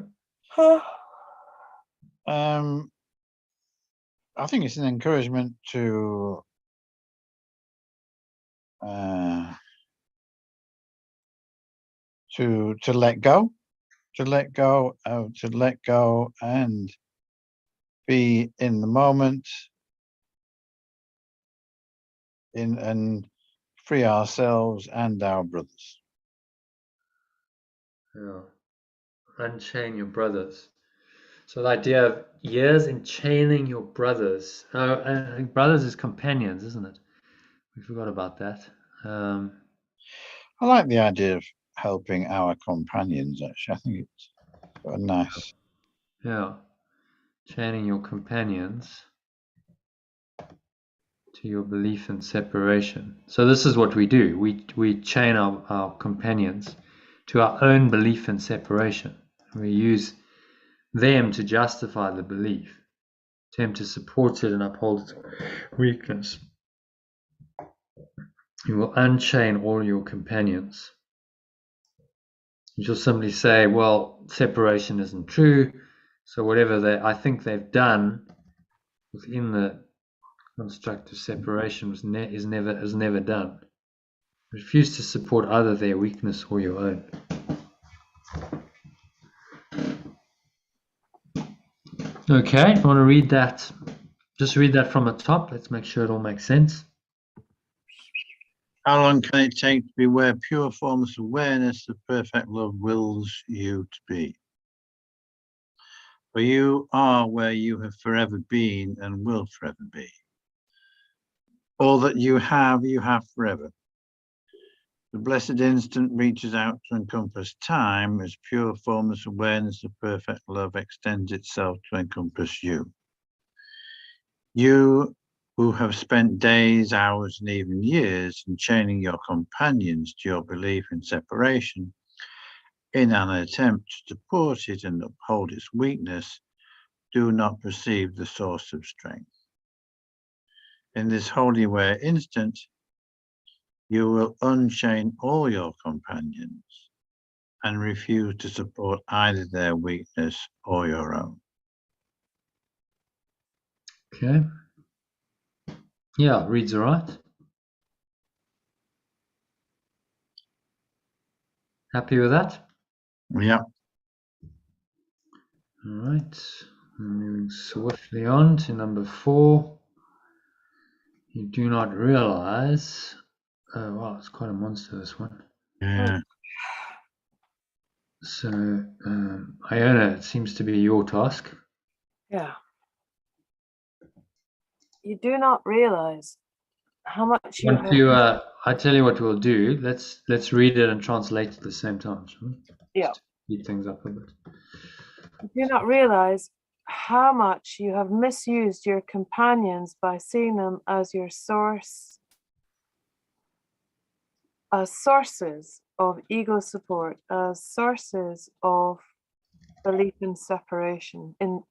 I think it's an encouragement to let go, and be in the moment, and free ourselves and our brothers. Yeah. Unchain your brothers. So the idea of years in chaining your brothers. I think brothers is companions, isn't it? We forgot about that. I like the idea of helping our companions, actually. I think it's quite nice. Yeah. Chaining your companions to your belief in separation. So this is what we do. We chain our companions to our own belief in separation. We use them to justify the belief, attempt to support it and uphold its weakness. You will unchain all your companions. You shall simply say, well, separation isn't true, so whatever I think they've done within the construct of separation is never done. Refuse to support either their weakness or your own. Okay, I want to read that. Just read that from the top. Let's make sure it all makes sense. How long can it take to be where pure formless awareness of perfect love wills you to be? For you are where you have forever been and will forever be. All that you have forever. The blessed instant reaches out to encompass time as pure formless awareness of perfect love extends itself to encompass you. You who have spent days, hours, and even years in chaining your companions to your belief in separation in an attempt to support it and uphold its weakness, do not perceive the source of strength. In this holy aware instant, you will unchain all your companions and refuse to support either their weakness or your own. Okay. Yeah, reads all right. Happy with that? Yeah. All right. Moving swiftly on to number 4. You do not realize. Oh, wow, it's quite a monster, this one. Yeah. So, Iona, it seems to be your task. Yeah. You do not realize how much you have. I tell you what we'll do. Let's read it and translate at the same time, shall we? Yeah. Just to speed things up a bit. You do not realize how much you have misused your companions by seeing them as your source, as sources of ego support, as sources of belief in separation, in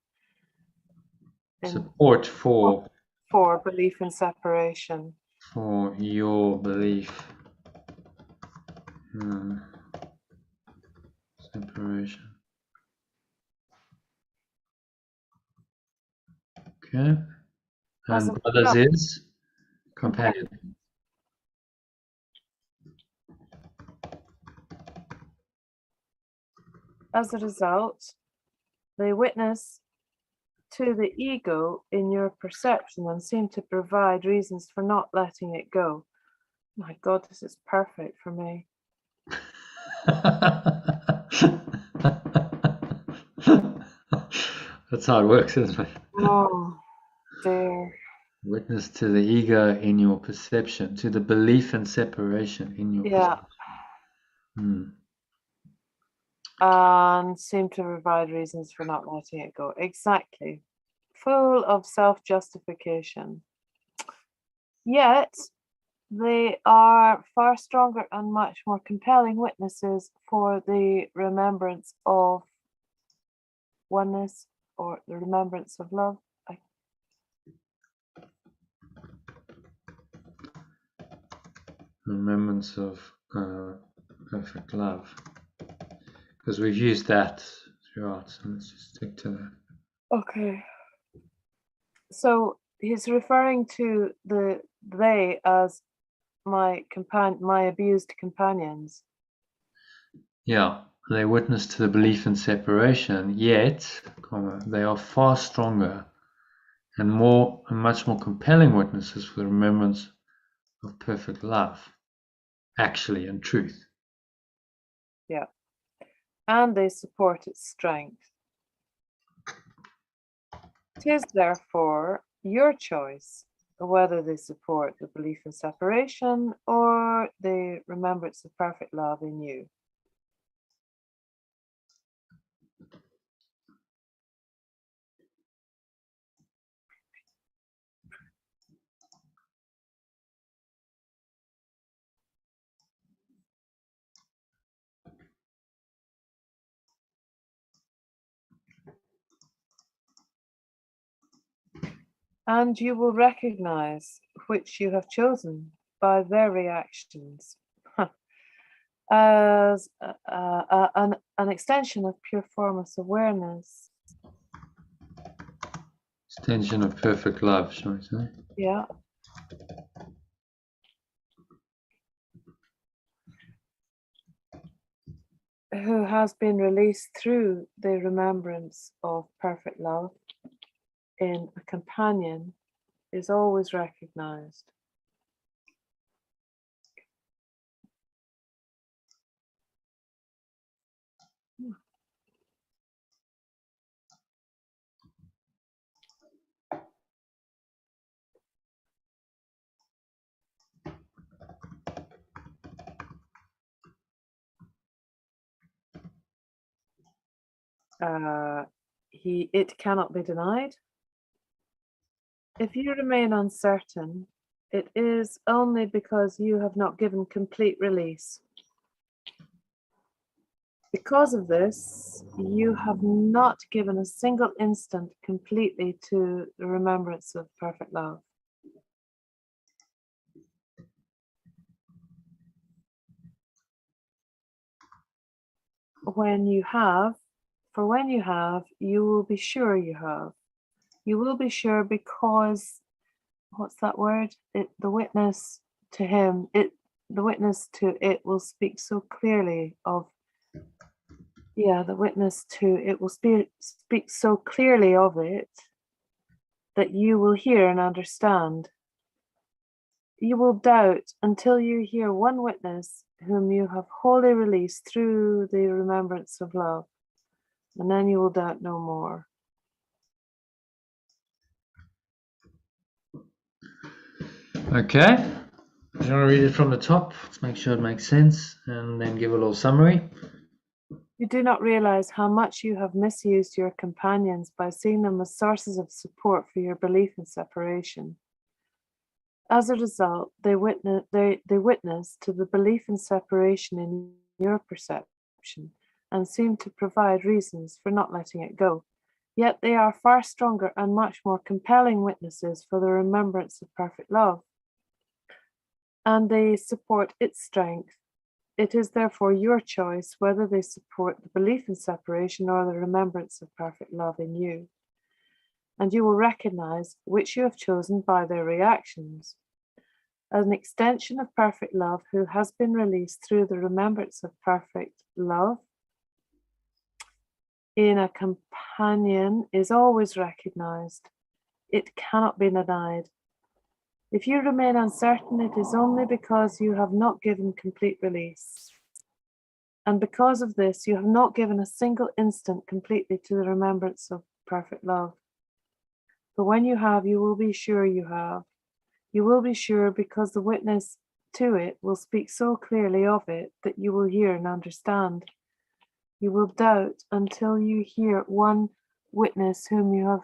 support for belief in separation. For your belief. Separation. Okay. And brothers is companion. As a result, they witness to the ego in your perception and seem to provide reasons for not letting it go. My God, this is perfect for me. That's how it works, isn't it? Oh, dear. Witness to the ego in your perception, to the belief in separation in your perception. And seem to provide reasons for not letting it go. Exactly. Full of self-justification. Yet, they are far stronger and much more compelling witnesses for the remembrance of oneness or the remembrance of love. Remembrance of perfect love. Because we've used that throughout, so let's just stick to that. Okay. So he's referring to they as my abused companions. Yeah, they witness to the belief in separation, yet, they are far stronger and much more compelling witnesses for the remembrance of perfect love, actually, in truth. Yeah. And they support its strength. It is therefore your choice whether they support the belief in separation or the remembrance of perfect love in you. And you will recognize which you have chosen by their reactions as an extension of pure formless awareness. Extension of perfect love, shall we say? Yeah. Who has been released through the remembrance of perfect love in a companion is always recognized. It cannot be denied. If you remain uncertain, it is only because you have not given complete release. Because of this, you have not given a single instant completely to the remembrance of perfect love. When you have, you will be sure you have. You will be sure because, what's that word? The witness to him, the witness to it will speak so clearly of, the witness to it will speak so clearly of it that you will hear and understand. You will doubt until you hear one witness whom you have wholly released through the remembrance of love, and then you will doubt no more. Okay. Do you want to read it from the top? Let's make sure it makes sense and then give a little summary. You do not realize how much you have misused your companions by seeing them as sources of support for your belief in separation. As a result, they witness to the belief in separation in your perception and seem to provide reasons for not letting it go. Yet they are far stronger and much more compelling witnesses for the remembrance of perfect love, and they support its strength. It is therefore your choice whether they support the belief in separation or the remembrance of perfect love in you. And you will recognize which you have chosen by their reactions. As an extension of perfect love who has been released through the remembrance of perfect love in a companion is always recognized. It cannot be denied. If you remain uncertain, it is only because you have not given complete release. And because of this, you have not given a single instant completely to the remembrance of perfect love. But when you have, you will be sure you have. You will be sure because the witness to it will speak so clearly of it that you will hear and understand. You will doubt until you hear one witness whom you have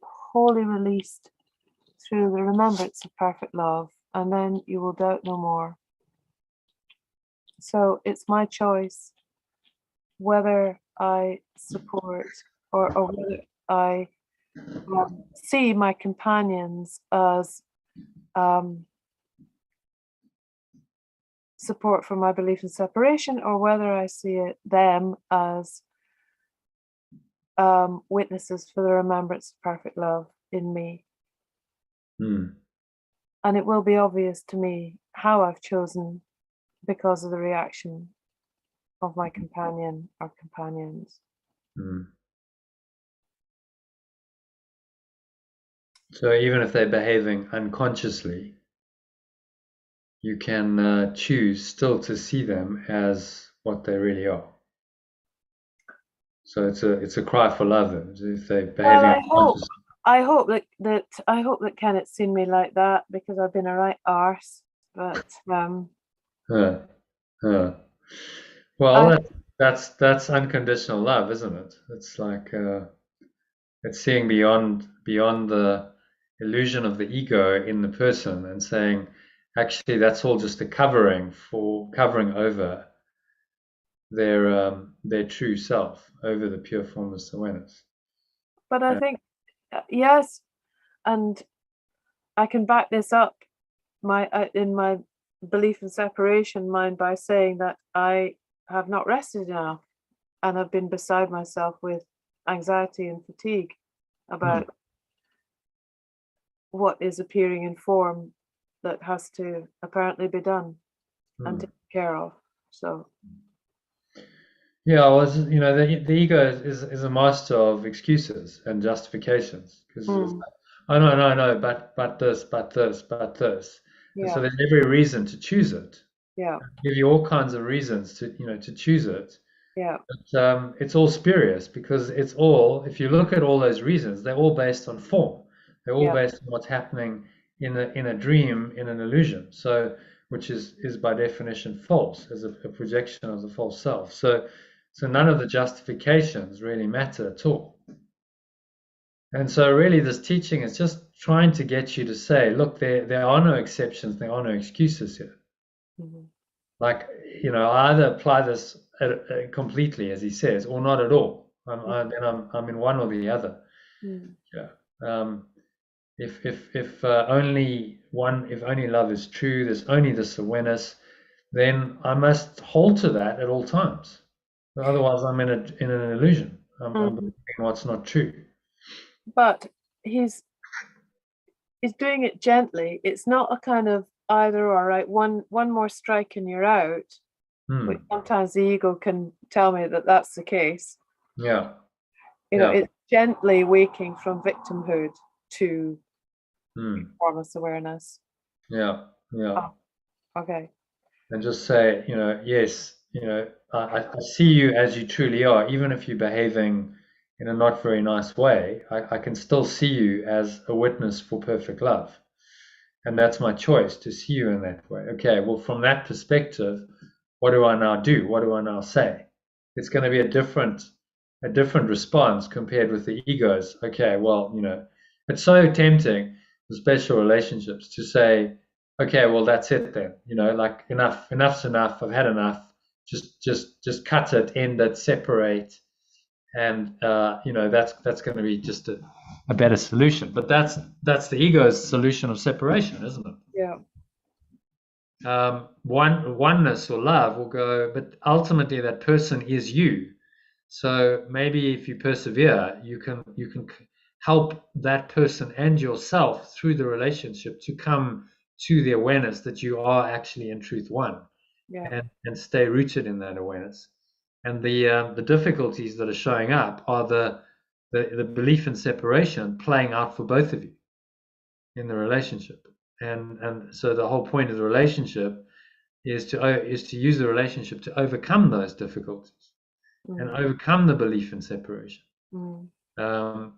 wholly released through the remembrance of perfect love, and then you will doubt no more. So it's my choice whether I support or whether I see my companions as support for my belief in separation, or whether I see them as witnesses for the remembrance of perfect love in me. And it will be obvious to me how I've chosen because of the reaction of my companion or companions. So even if they're behaving unconsciously, you can choose still to see them as what they really are. So it's a cry for love. If they're behaving unconsciously. I hope that Kenneth's seen me like that, because I've been a right arse. But well, that's unconditional love, isn't it? It's like it's seeing beyond the illusion of the ego in the person and saying, actually, that's all just a covering over their true self, over the pure formless awareness. But I think yes, and I can back this up in my belief in separation mind by saying that I have not rested enough and have been beside myself with anxiety and fatigue about what is appearing in form that has to apparently be done and taken care of. So yeah, well, the ego is a master of excuses and justifications, because it's like, oh no, but this. Yeah. And so there's every reason to choose it. Yeah. Give you all kinds of reasons to choose it. Yeah. But it's all spurious, because it's all, if you look at all those reasons, they're all based on form. They're all based on what's happening in a dream, in an illusion. So, which is by definition false, as a projection of the false self. So none of the justifications really matter at all. And so really this teaching is just trying to get you to say, look, there are no exceptions, there are no excuses here. Like, I either apply this completely, as he says, or not at all. I'm in one or the other. Yeah. If only love is true, there's only this awareness, then I must hold to that at all times. Otherwise, I'm in an illusion. I'm believing what's not true. But he's doing it gently. It's not a kind of either or, right? One more strike and you're out. Which sometimes the ego can tell me that that's the case. Yeah. It's gently waking from victimhood to formless awareness. Yeah. Oh, okay. and just say, yes, I see you as you truly are, even if you're behaving in a not very nice way. I can still see you as a witness for perfect love. And that's my choice, to see you in that way. Okay, well, from that perspective, what do I now do? What do I now say? It's going to be a different response compared with the egos. Okay, well, it's so tempting for special relationships to say, okay, well, that's it then. Like enough's enough. I've had enough. Just cut it, end it, separate, and that's going to be just a better solution. But that's the ego's solution of separation, isn't it? Yeah. Oneness or love will go, but ultimately that person is you. So maybe if you persevere, you can help that person and yourself through the relationship to come to the awareness that you are actually in truth one. Yeah. And stay rooted in that awareness. And the difficulties that are showing up are the belief in separation playing out for both of you in the relationship. And so the whole point of the relationship is to use the relationship to overcome those difficulties and overcome the belief in separation,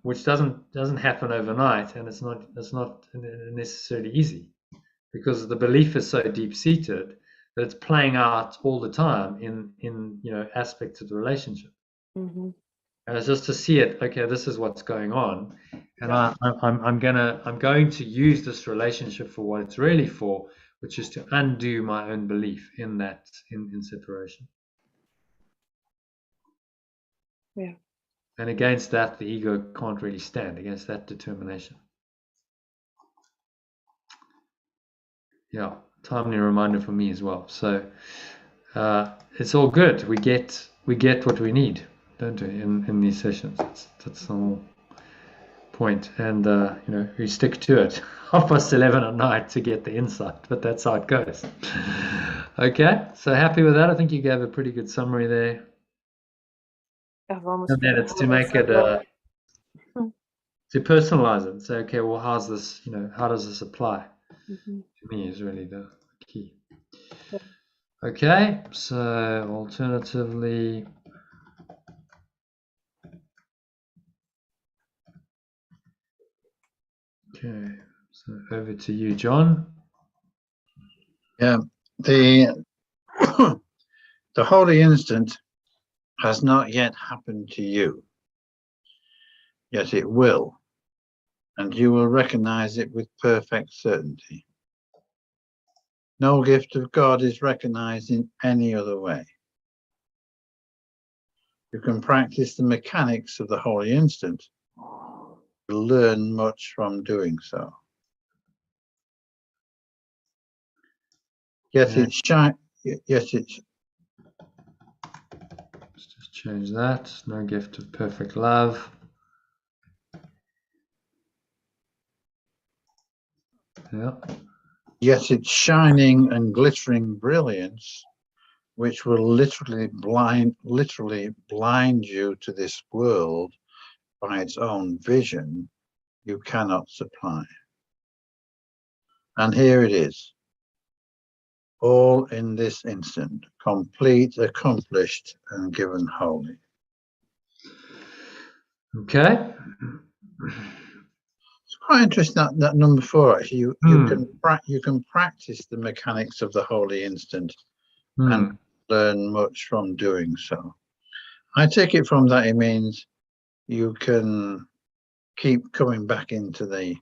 which doesn't happen overnight, and it's not necessarily easy, because the belief is so deep seated that it's playing out all the time in aspects of the relationship. And it's just to see it. Okay, this is what's going on, and I'm going to use this relationship for what it's really for, which is to undo my own belief in that in separation. Yeah. And against that, the ego can't really stand against that determination. Yeah, timely reminder for me as well. So it's all good. We get what we need, don't we, in these sessions? That's the whole point. And we stick to it. 11:30 at night to get the insight, but that's how it goes. Okay, so happy with that. I think you gave a pretty good summary there. And then it's to make it to personalize it and say, okay, well, how's this? How does this apply? To me is really the key. Okay, so alternatively, okay, so over to you, John. Yeah, the holy instant has not yet happened to you, yet it will, and you will recognize it with perfect certainty. No gift of God is recognized in any other way. You can practice the mechanics of the holy instant. You'll learn much from doing so. Yes, it's shy. Yes, it's. Let's just change that. No gift of perfect love. Yeah. Yes, it's shining and glittering brilliance, which will literally blind you to this world by its own vision you cannot supply. And here it is, all in this instant, complete, accomplished, and given wholly. Okay. It's quite interesting that number 4. Actually, you can practice the mechanics of the holy instant and learn much from doing so. I take it from that it means you can keep coming back into the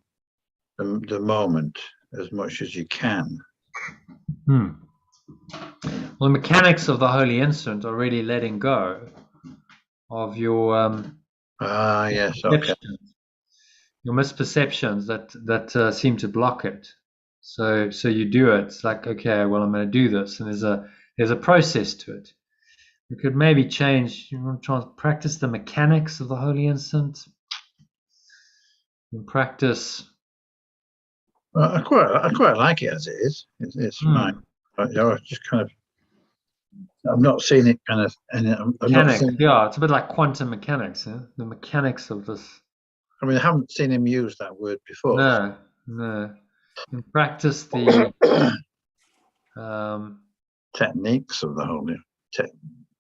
moment as much as you can. Well, the mechanics of the holy instant are really letting go of your yes, okay. Your misperceptions that seem to block it. So you do it. It's like, okay, well, I'm going to do this, and there's a process to it. We could maybe change. You want to try and practice the mechanics of the holy instant. And practice. I quite like it as it is. It's fine. But, just kind of. I've not seen it kind of. Yeah, it's a bit like quantum mechanics. The mechanics of this. I mean, I haven't seen him use that word before. No. And practice the techniques of the holy.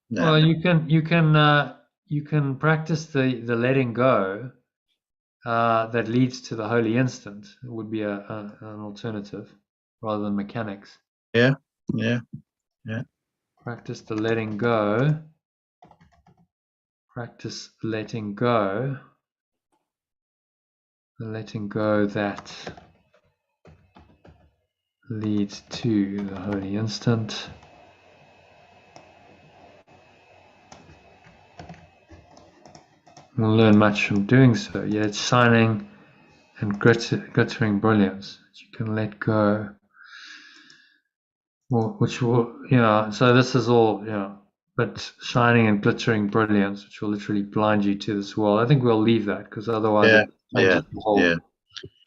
No. Well, you can practice the letting go that leads to the holy instant. It would be an alternative rather than mechanics. Yeah. Practice the letting go. Practice letting go. The letting go that leads to the holy instant. We'll learn much from doing so. Yeah, it's shining and glittering brilliance that you can let go. Which will, so this is all, but shining and glittering brilliance, which will literally blind you to this world. I think we'll leave that because otherwise the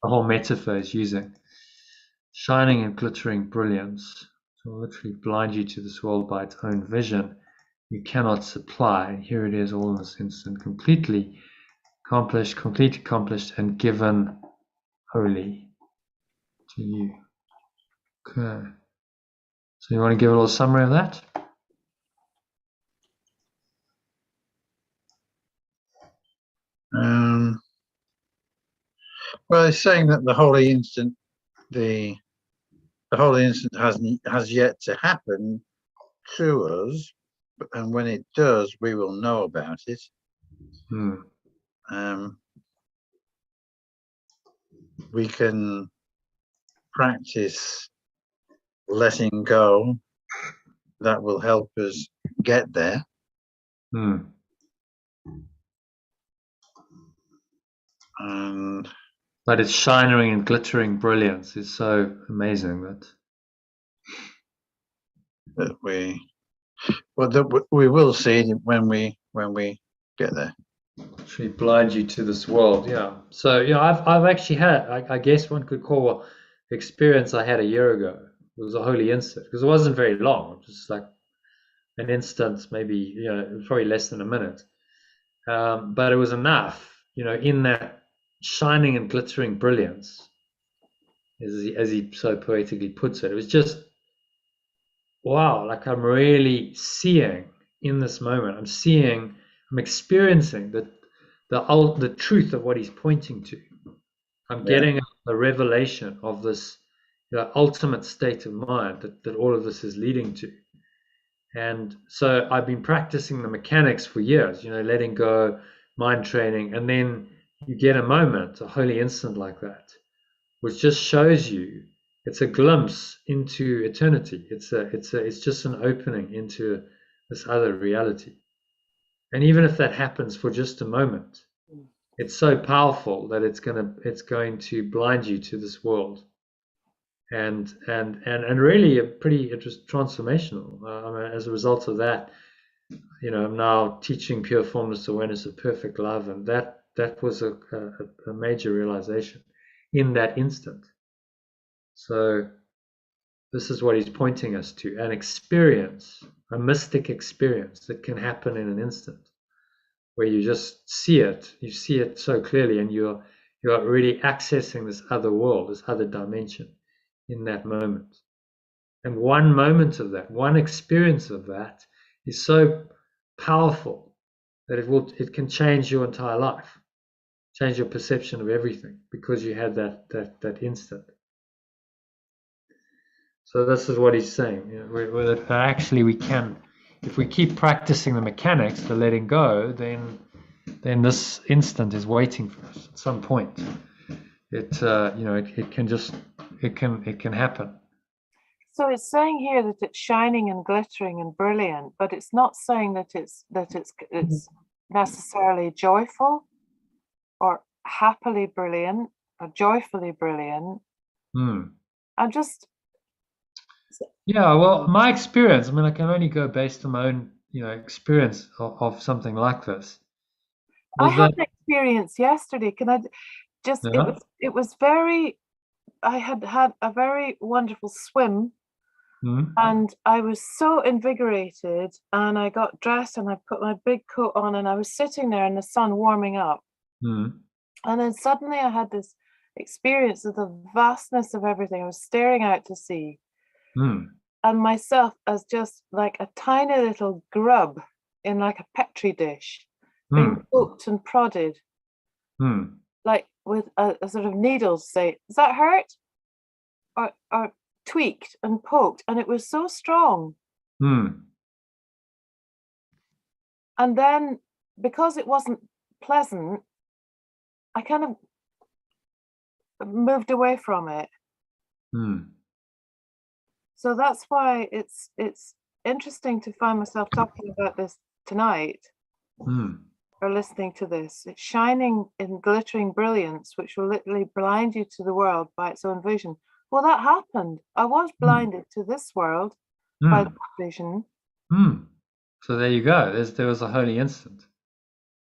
whole metaphor is using. Shining and glittering brilliance will literally blind you to this world by its own vision. You cannot supply. And here it is, all in this instant, completely accomplished, and given wholly to you. Okay. So you want to give a little summary of that? Well, it's saying that the holy instant, has yet to happen to us, and when it does, we will know about it. We can practice letting go. That will help us get there. But its shining and glittering brilliance is so amazing that we will see it when we get there. Actually blind you to this world, yeah. So I've actually had, I guess one could call the experience I had a year ago. It was a holy instant because it wasn't very long, just like an instant, maybe probably less than a minute, but it was enough, in that shining and glittering brilliance, as he so poetically puts it. It was just wow, like I'm really seeing in this moment. I'm experiencing the truth of what he's pointing to. I'm getting a revelation of this ultimate state of mind that all of this is leading to. And so I've been practicing the mechanics for years, letting go, mind training, and then you get a moment, a holy instant like that, which just shows you it's a glimpse into eternity. It's just an opening into this other reality. And even if that happens for just a moment, it's so powerful that it's going to blind you to this world. And really it was transformational. As a result of that, I'm now teaching pure formless awareness of perfect love, and that was a major realization in that instant. So this is what he's pointing us to, an experience, a mystic experience that can happen in an instant, where you just see it so clearly, and you're really accessing this other world, this other dimension in that moment. And one moment of that, one experience of that is so powerful that it can change your entire life, change your perception of everything, because you had that instant. So this is what he's saying. Actually, we can, if we keep practicing the mechanics, the letting go, then this instant is waiting for us at some point. It can happen. So it's saying here that it's shining and glittering and brilliant, but it's not saying that it's necessarily joyful or happily brilliant or joyfully brilliant. I'm just. Yeah, well, my experience, I can only go based on my own, experience of something like this. I had an experience yesterday. Can I just, it was very, I had a very wonderful swim, and I was so invigorated, and I got dressed and I put my big coat on, and I was sitting there in the sun warming up. And then suddenly I had this experience of the vastness of everything. I was staring out to sea. and myself as just like a tiny little grub in like a petri dish, being poked and prodded, like with a sort of needle, say, does that hurt? Or tweaked and poked, and it was so strong. And then, because it wasn't pleasant, I kind of moved away from it. So that's why it's interesting to find myself talking about this tonight, or listening to this. It's shining in glittering brilliance, which will literally blind you to the world by its own vision. Well, that happened. I was blinded to this world by that vision. So there you go. There was a holy instant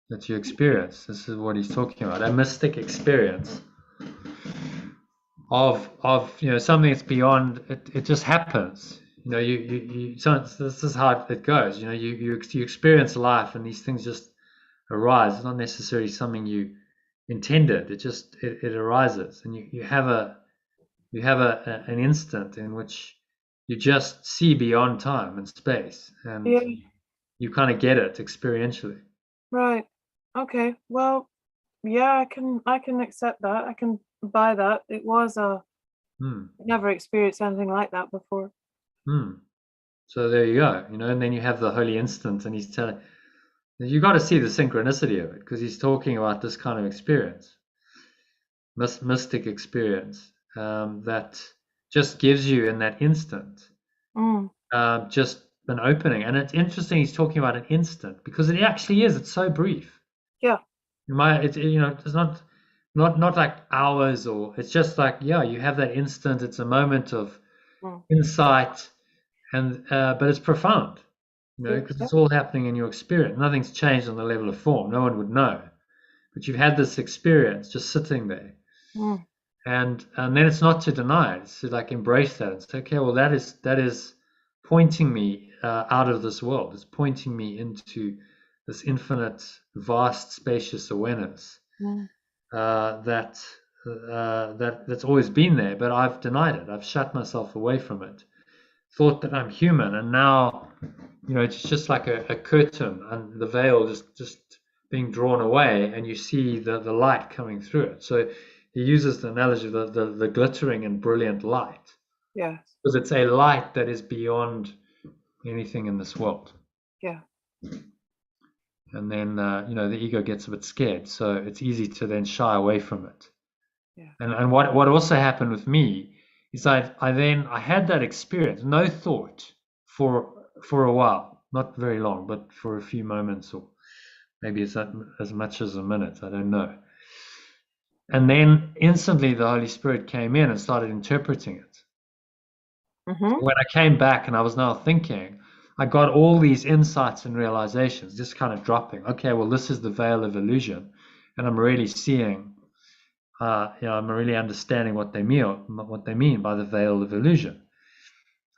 that you experienced. This is what he's talking about, a mystic experience of something that's beyond it. It just happens. So this is how it goes. You experience life, and these things just arise. It's not necessarily something you intended. It arises, and you have an instant in which you just see beyond time and space, and you kind of get it experientially. Right. Okay. Well, yeah, I can accept that. I can buy that. It was never experienced anything like that before. So there you go. And then you have the holy instant, and he's telling you got to see the synchronicity of it, because he's talking about this kind of experience, mystic experience, that just gives you in that instant just an opening. And it's interesting he's talking about an instant, because it actually is. It's so brief. Yeah. It's not like hours, or it's just like, you have that instant. It's a moment of insight, and but it's profound, because it's all happening in your experience. Nothing's changed on the level of form. No one would know, but you've had this experience just sitting there. And then it's not to deny it. It's to like embrace that and say, okay, well, that is pointing me out of this world. It's pointing me into this infinite, vast, spacious awareness that's always been there, but I've denied it. I've shut myself away from it, thought that I'm human, and now it's just like a curtain, and the veil just being drawn away, and you see the light coming through it. So he uses the analogy of the glittering and brilliant light. Yes. Because it's a light that is beyond anything in this world. Yeah. And then the ego gets a bit scared, so it's easy to then shy away from it. Yeah. And what also happened with me is I had that experience, no thought for a while, not very long, but for a few moments, or maybe it's as much as a minute, I don't know. And then instantly the Holy Spirit came in and started interpreting it. So when I came back and I was now thinking, I got all these insights and realizations just kind of dropping. Okay, well, this is the veil of illusion, and I'm really seeing, I'm really understanding what they mean by the veil of illusion.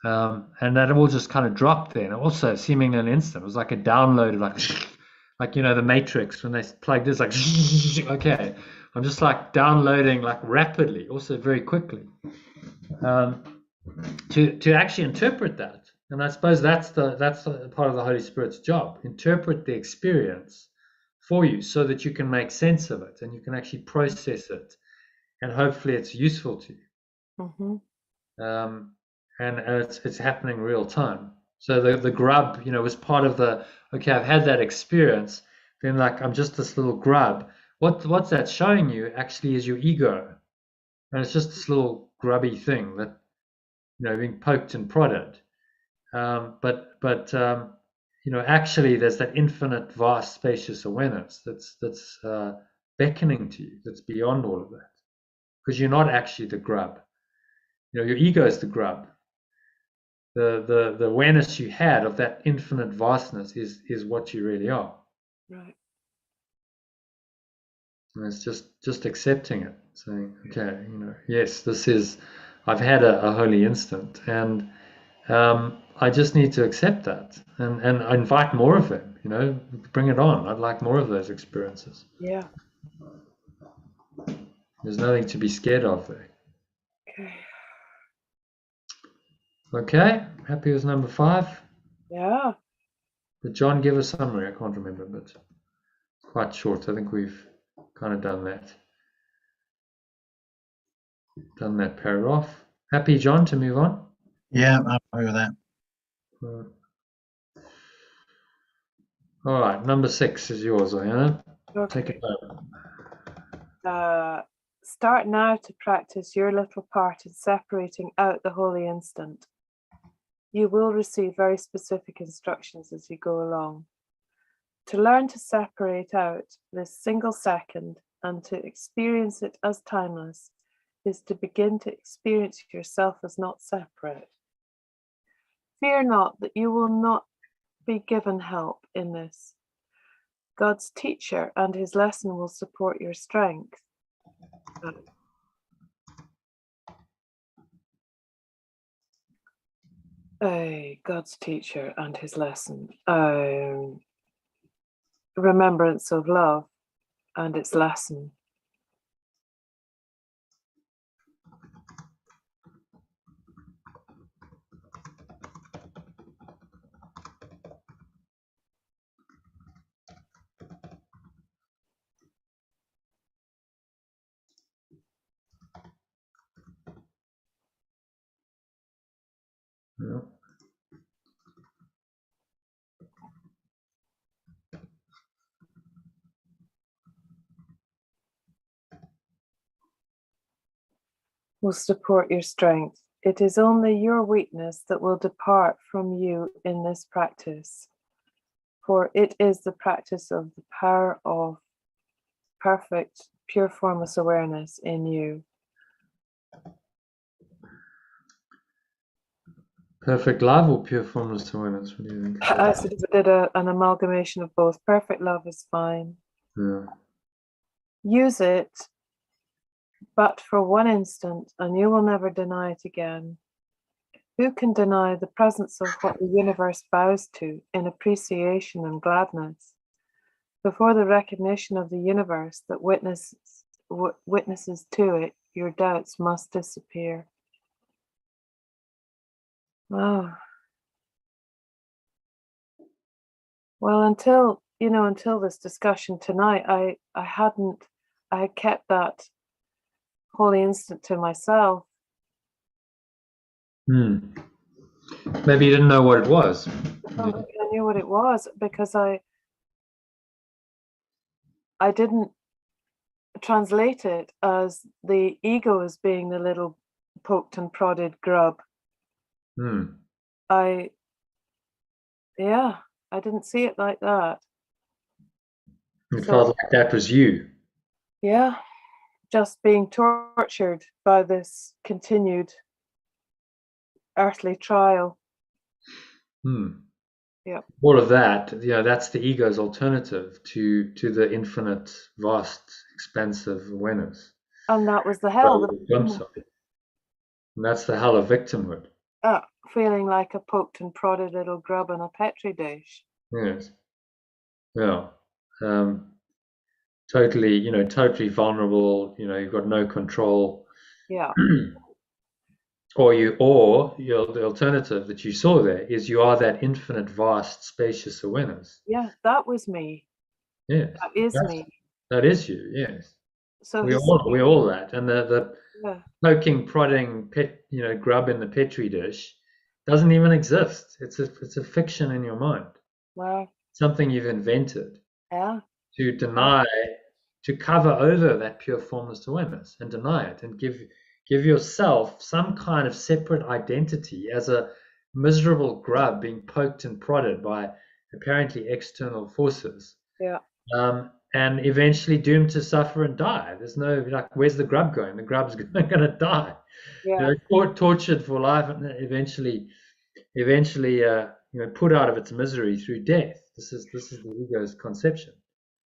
And that all just kind of dropped there, and also seemingly an instant. It was like a download of like the Matrix when they plug this, like okay, I'm just like downloading like rapidly, also very quickly, to actually interpret that. And I suppose that's the part of the Holy Spirit's job: interpret the experience for you, so that you can make sense of it and you can actually process it, and hopefully it's useful to you. And it's happening real time. So the grub, was part of the, okay, I've had that experience, then like I'm just this little grub. What's that showing you actually is your ego. And it's just this little grubby thing that, being poked and prodded. But actually there's that infinite, vast, spacious awareness that's beckoning to you, that's beyond all of that. Because you're not actually the grub. Your ego is the grub. The awareness you had of that infinite vastness is what you really are. Right. And it's just accepting it, saying, okay, yes, I've had a holy instant, and I just need to accept that, and I invite more of them, bring it on. I'd like more of those experiences. Yeah. There's nothing to be scared of there. Okay. Okay, happy with number 5? Yeah. Did John give a summary? I can't remember, but it's quite short. I think we've kind of done that. Done that paragraph. Happy, John, to move on? Yeah, I'm happy with that. All right, number 6 is yours, Ayana. Okay. Take it over. Start now to practice your little part in separating out the holy instant. You will receive very specific instructions as you go along. To learn to separate out this single second and to experience it as timeless is to begin to experience yourself as not separate. Fear not that you will not be given help in this. God's teacher and his lesson will support your strength. God's teacher and his lesson. Remembrance of love and its lesson. Yeah. Will support your strength. It is only your weakness that will depart from you in this practice, for it is the practice of the power of perfect, pure formless awareness in you. Perfect love or pure formless awareness? What do you think? I sort of did an amalgamation of both. Perfect love is fine. Yeah. Use it, but for one instant, and you will never deny it again. Who can deny the presence of what the universe bows to in appreciation and gladness? Before the recognition of the universe that witnesses to it, your doubts must disappear. Oh. Well, until this discussion tonight, I had kept that holy instant to myself. Maybe you didn't know what it was. I knew what it was because I didn't translate it as the ego as being the little poked and prodded grub. I didn't see it like that. It felt like that was you. Yeah, just being tortured by this continued earthly trial. Yeah. All of that, that's the ego's alternative to the infinite, vast, expansive awareness. And that was the hell. And that's the hell of victimhood. Feeling like a poked and prodded little grub in a petri dish. Yes. Yeah. Totally vulnerable. You've got no control. Yeah. Or the alternative that you saw there is you are that infinite, vast, spacious awareness. Yeah, that was me. Yes. That is me. That is you, yes. So we're all that. And the poking, prodding grub in the petri dish doesn't even exist. It's a fiction in your mind. Wow. Something you've invented. Yeah. To deny, to cover over that pure formless awareness and deny it and give yourself some kind of separate identity as a miserable grub being poked and prodded by apparently external forces. Yeah. And eventually doomed to suffer and die. There's no, where's the grub going? The grub's going to die. Yeah. Tortured for life and eventually put out of its misery through death. This is the ego's conception.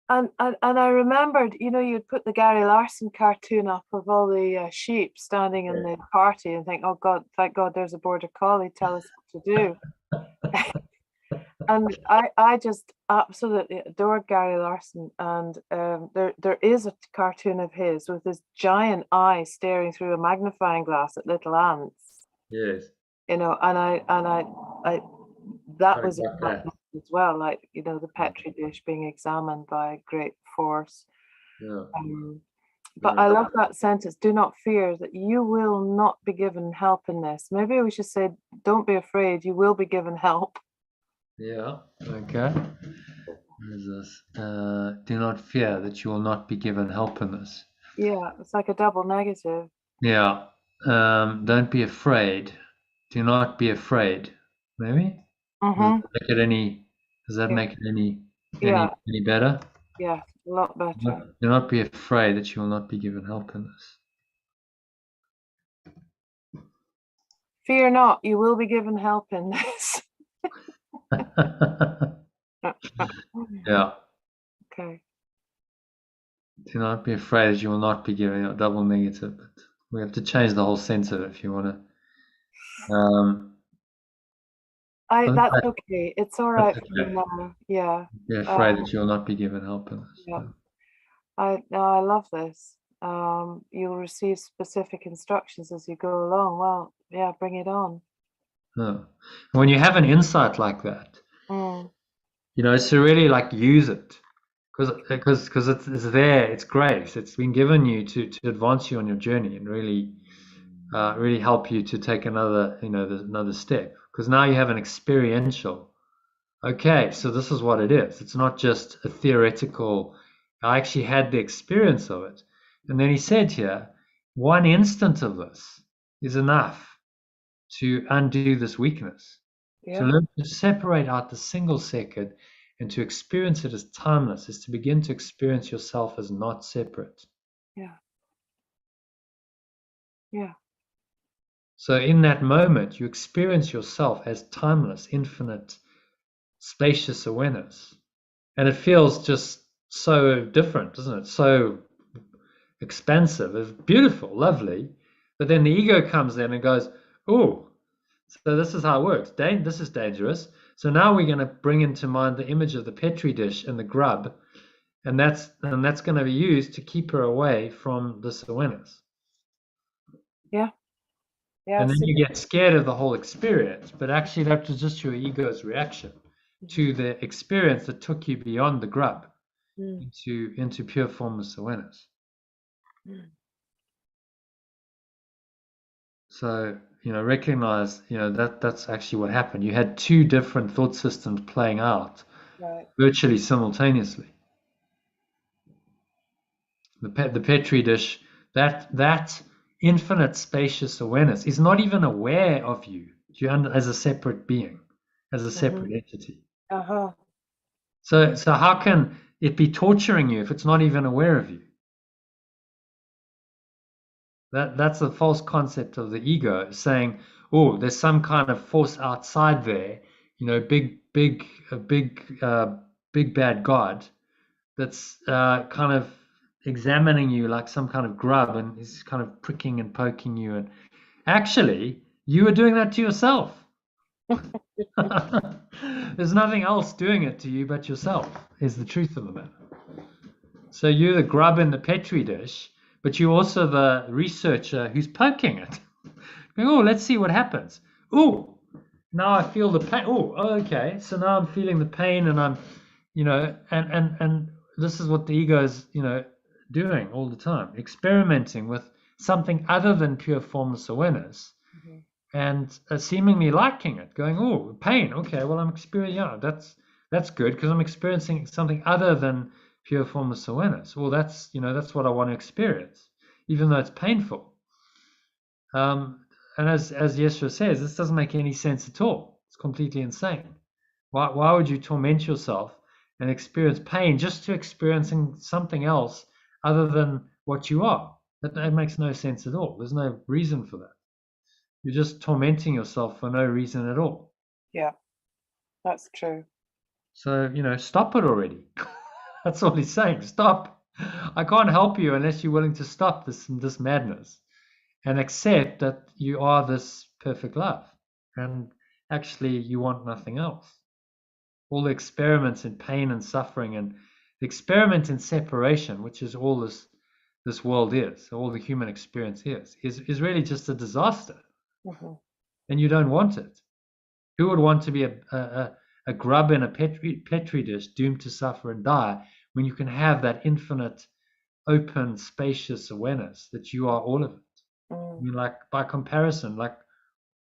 And I remembered, you'd put the Gary Larson cartoon up of all the sheep standing in the party and think, oh God, thank God there's a border collie, tell us what to do. And I just absolutely adored Gary Larson. And there is a cartoon of his with this giant eye staring through a magnifying glass at little ants. Yes. and I that was as well, like, the Petri dish being examined by a great force. Yeah. But I love that sentence, do not fear that you will not be given help in this. Maybe we should say, don't be afraid, you will be given help. Yeah, okay. What is this? Do not fear that you will not be given help in this. Yeah, it's like a double negative. Yeah. Don't be afraid. Do not be afraid. Maybe? Mm-hmm. Does that make it any Yeah. better? Yeah, a lot better. Do not be afraid that you will not be given help in this. Fear not, you will be given help in this. Yeah. Okay. Do not be afraid that you will not be given a double negative. But we have to change the whole sense of it if you want to. That's okay. It's all right for me now. Yeah. Be afraid that you will not be given help in this. Yeah. I love this. You'll receive specific instructions as you go along. Well, yeah, bring it on. When you have an insight like that, it's to really like use it, because it's there. It's grace. It's been given you to advance you on your journey and really help you to take another step. Because now you have an experiential. Okay, so this is what it is. It's not just a theoretical. I actually had the experience of it. And then he said here, one instant of this is enough to undo this weakness. Yeah. To learn to separate out the single second and to experience it as timeless is to begin to experience yourself as not separate. Yeah. Yeah. So in that moment, you experience yourself as timeless, infinite, spacious awareness. And it feels just so different, doesn't it? So expansive. It's beautiful, lovely. But then the ego comes in and goes, oh, so this is how it works. This is dangerous. So now we're going to bring into mind the image of the Petri dish and the grub. And that's going to be used to keep her away from this awareness. Yeah. Yeah. And then you get scared of the whole experience. But actually, that was just your ego's reaction to the experience that took you beyond the grub into pure formless awareness. So, recognize, that's actually what happened. You had two different thought systems playing out virtually simultaneously. The Petri dish, that infinite spacious awareness is not even aware of you as a separate being, as a separate entity. So how can it be torturing you if it's not even aware of you? That's a false concept of the ego, saying, oh, there's some kind of force outside there, big bad God that's kind of examining you like some kind of grub and is kind of pricking and poking you. And actually, you are doing that to yourself. There's nothing else doing it to you but yourself, is the truth of the matter. So you're the grub in the Petri dish, but you're also the researcher who's poking it. Going, oh, let's see what happens. Oh, now I feel the pain. Oh, okay. So now I'm feeling the pain, and I'm, and this is what the ego is, doing all the time, experimenting with something other than pure formless awareness, and seemingly liking it, going, oh, pain. Okay, well, I'm experiencing. Yeah, that's good because I'm experiencing something other than pure formless awareness. Well, that's what I want to experience, even though it's painful. And as Yeshua says, this doesn't make any sense at all. It's completely insane. Why would you torment yourself and experience pain just to experiencing something else other than what you are? That makes no sense at all. There's no reason for that. You're just tormenting yourself for no reason at all. Yeah, that's true. So, stop it already. That's all he's saying. Stop. I can't help you unless you're willing to stop this madness and accept that you are this perfect love. And actually, you want nothing else. All the experiments in pain and suffering and the experiment in separation, which is all this world is, all the human experience is really just a disaster. and you don't want it. Who would want to be a grub in a petri dish doomed to suffer and die when you can have that infinite, open, spacious awareness that you are all of it? I mean, like, by comparison, like,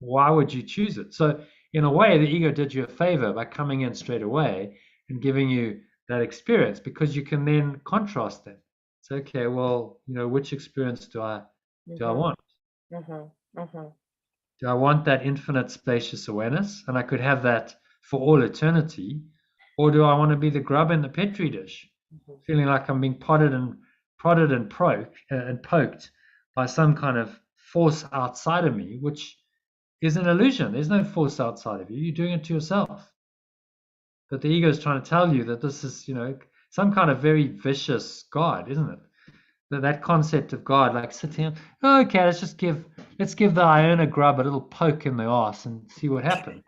why would you choose it? So in a way, the ego did you a favor by coming in straight away and giving you that experience, because you can then contrast them. It's okay, well, which experience do I want? Do I want that infinite spacious awareness, and I could have that for all eternity, or do I want to be the grub in the petri dish, feeling like I'm being prodded and poked by some kind of force outside of me, which is an illusion. There's no force outside of you. You're doing it to yourself. But the ego is trying to tell you that this is, some kind of very vicious God, isn't it? That concept of God, like sitting, okay, let's give the Iona grub a little poke in the arse and see what happens.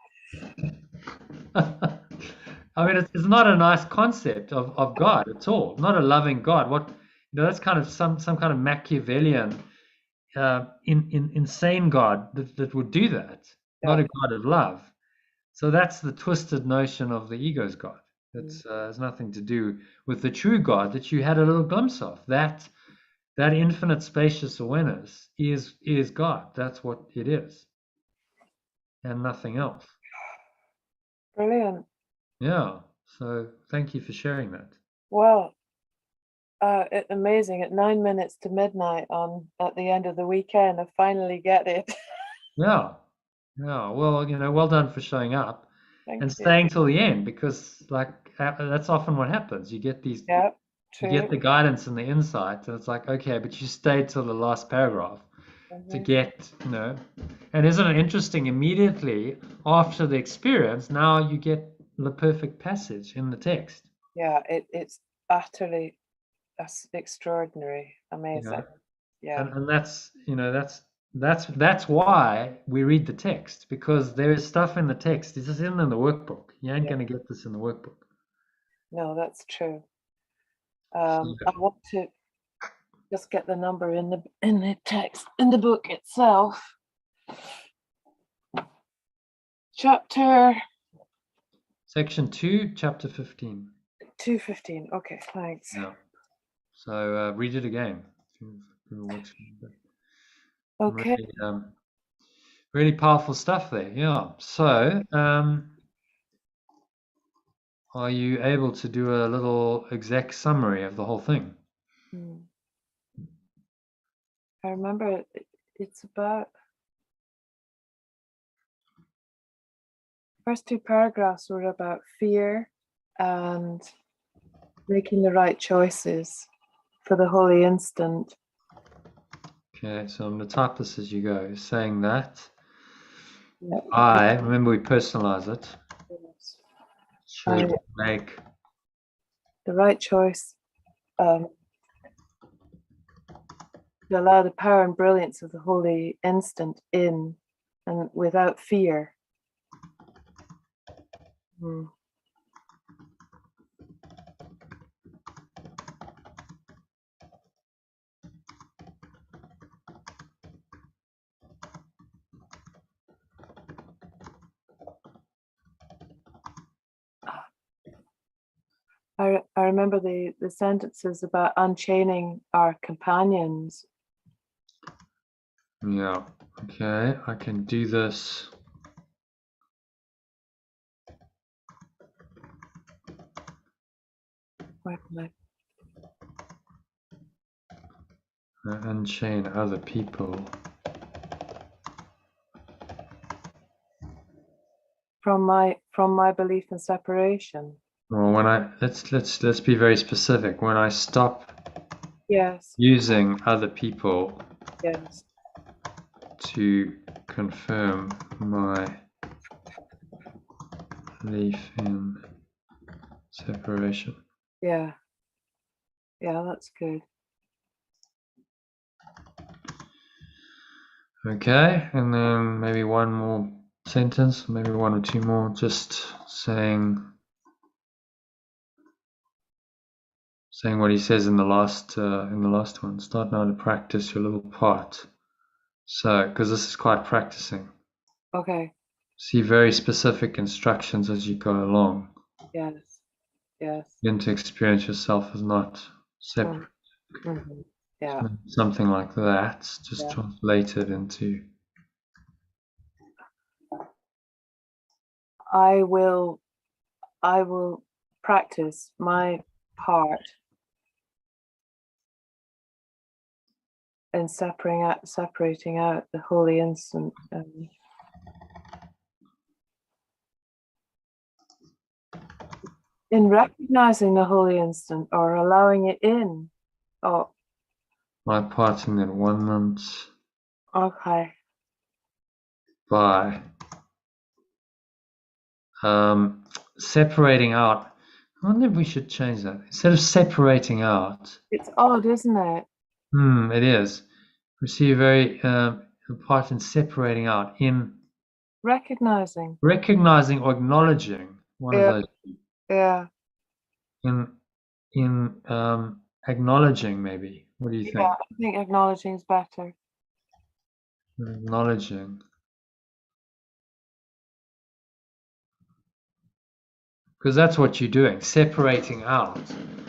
I mean, it's not a nice concept of God at all. Not a loving God. That's kind of some kind of Machiavellian, insane God that would do that. Yeah. Not a God of love. So that's the twisted notion of the ego's God. It's has nothing to do with the true God that you had a little glimpse of. That infinite spacious awareness is God. That's what it is, and nothing else. Brilliant. Yeah. So thank you for sharing that. Well, amazing. At 9 minutes to midnight at the end of the weekend, I finally get it. Yeah. Well, well done for showing up and staying till the end, because that's often what happens. You get these. Yeah. True. You get the guidance and the insight, and it's like, okay, but you stayed till the last paragraph to get, and isn't it interesting? Immediately after the experience, now you get the perfect passage in the text. Yeah, it's utterly, that's extraordinary, amazing. Yeah. And that's why we read the text, because there is stuff in the text. This isn't in the workbook. You ain't going to get this in the workbook. No, that's true. I want to just get the number in the text, in the book itself. Section 2, chapter 15. 2:15. Okay, thanks. Yeah. So read it again. Okay. Really powerful stuff there. Yeah. So are you able to do a little exact summary of the whole thing? I remember it's about, first 2 paragraphs were about fear and making the right choices for the holy instant. Okay, so I'm going to type this as you go, saying that I, remember we personalize it, should make the right choice to allow the power and brilliance of the holy instant in and without fear. I remember the sentences about unchaining our companions. Yeah, okay, I can do this. Where can I? Unchain other people from my belief in separation. Well, let's be very specific. When I stop using other people to confirm my belief in separation. Yeah, that's good. Okay, and then maybe one more sentence, maybe 1 or 2 more, just saying what he says in the last one. Start now to practice your little part. So, because this is quite practicing. Okay. See very specific instructions as you go along. Yes. Yes. Begin to experience yourself as not separate. Mm-hmm. Yeah. Something like that, just translated into. I will practice my part in separating out the holy instant. In recognizing the holy instant or allowing it in. Oh. My part in that 1 month. Okay. By separating out. I wonder if we should change that. Instead of separating out. It's odd, isn't it? It is. We see a very part in separating out, in recognizing or acknowledging one of those. Yeah. In acknowledging, maybe. What do you think? I think acknowledging is better. Acknowledging. Because that's what you're doing, separating out.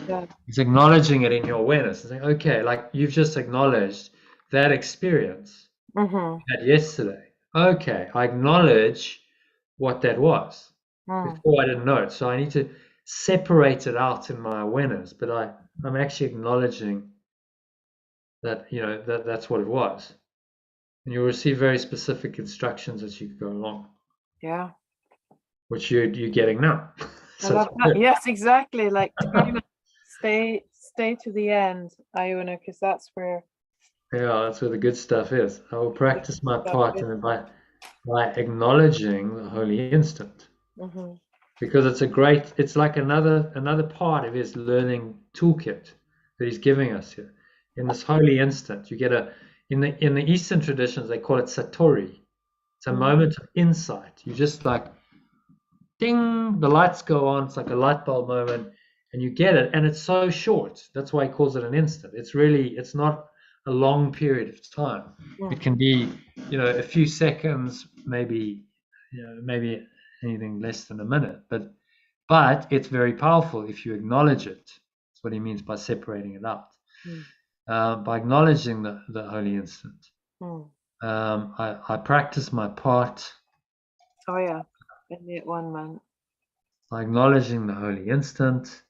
Yeah. It's acknowledging it in your awareness. It's like, okay, like you've just acknowledged that experience you had yesterday. Okay, I acknowledge what that was. Before I didn't know it. So I need to separate it out in my awareness, but I'm actually acknowledging that, that's what it was. And you'll receive very specific instructions as you go along. Yeah. Which you're getting now. I love that. Yes, exactly. Like to kind of stay to the end, Iona, because that's where. Yeah, that's where the good stuff is. I will practice my part in it by acknowledging the holy instant. Because it's like another part of his learning toolkit that he's giving us here. In this holy instant, you get in the Eastern traditions, they call it satori. It's a moment of insight. You just like, ding, the lights go on. It's like a light bulb moment, and you get it. And it's so short. That's why he calls it an instant. It's not a long period of time. It can be, a few seconds, maybe anything less than a minute. But it's very powerful if you acknowledge it. That's what he means by separating it out. By acknowledging the holy instant. I practice my part. Oh yeah, in the 1 month. By acknowledging the holy instant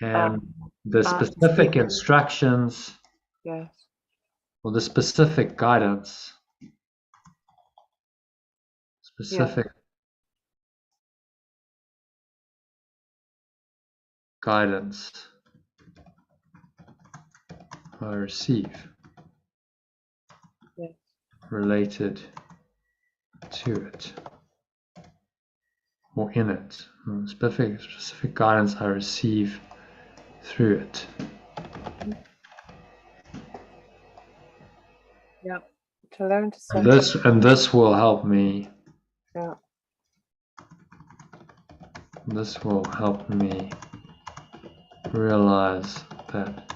and the specific instructions. Yes. Or the specific guidance. Guidance I receive. Yes. Related to it. Or in it. Specific guidance I receive through it. Yep. To learn to separate. And this will help me. Yeah. This will help me realize that.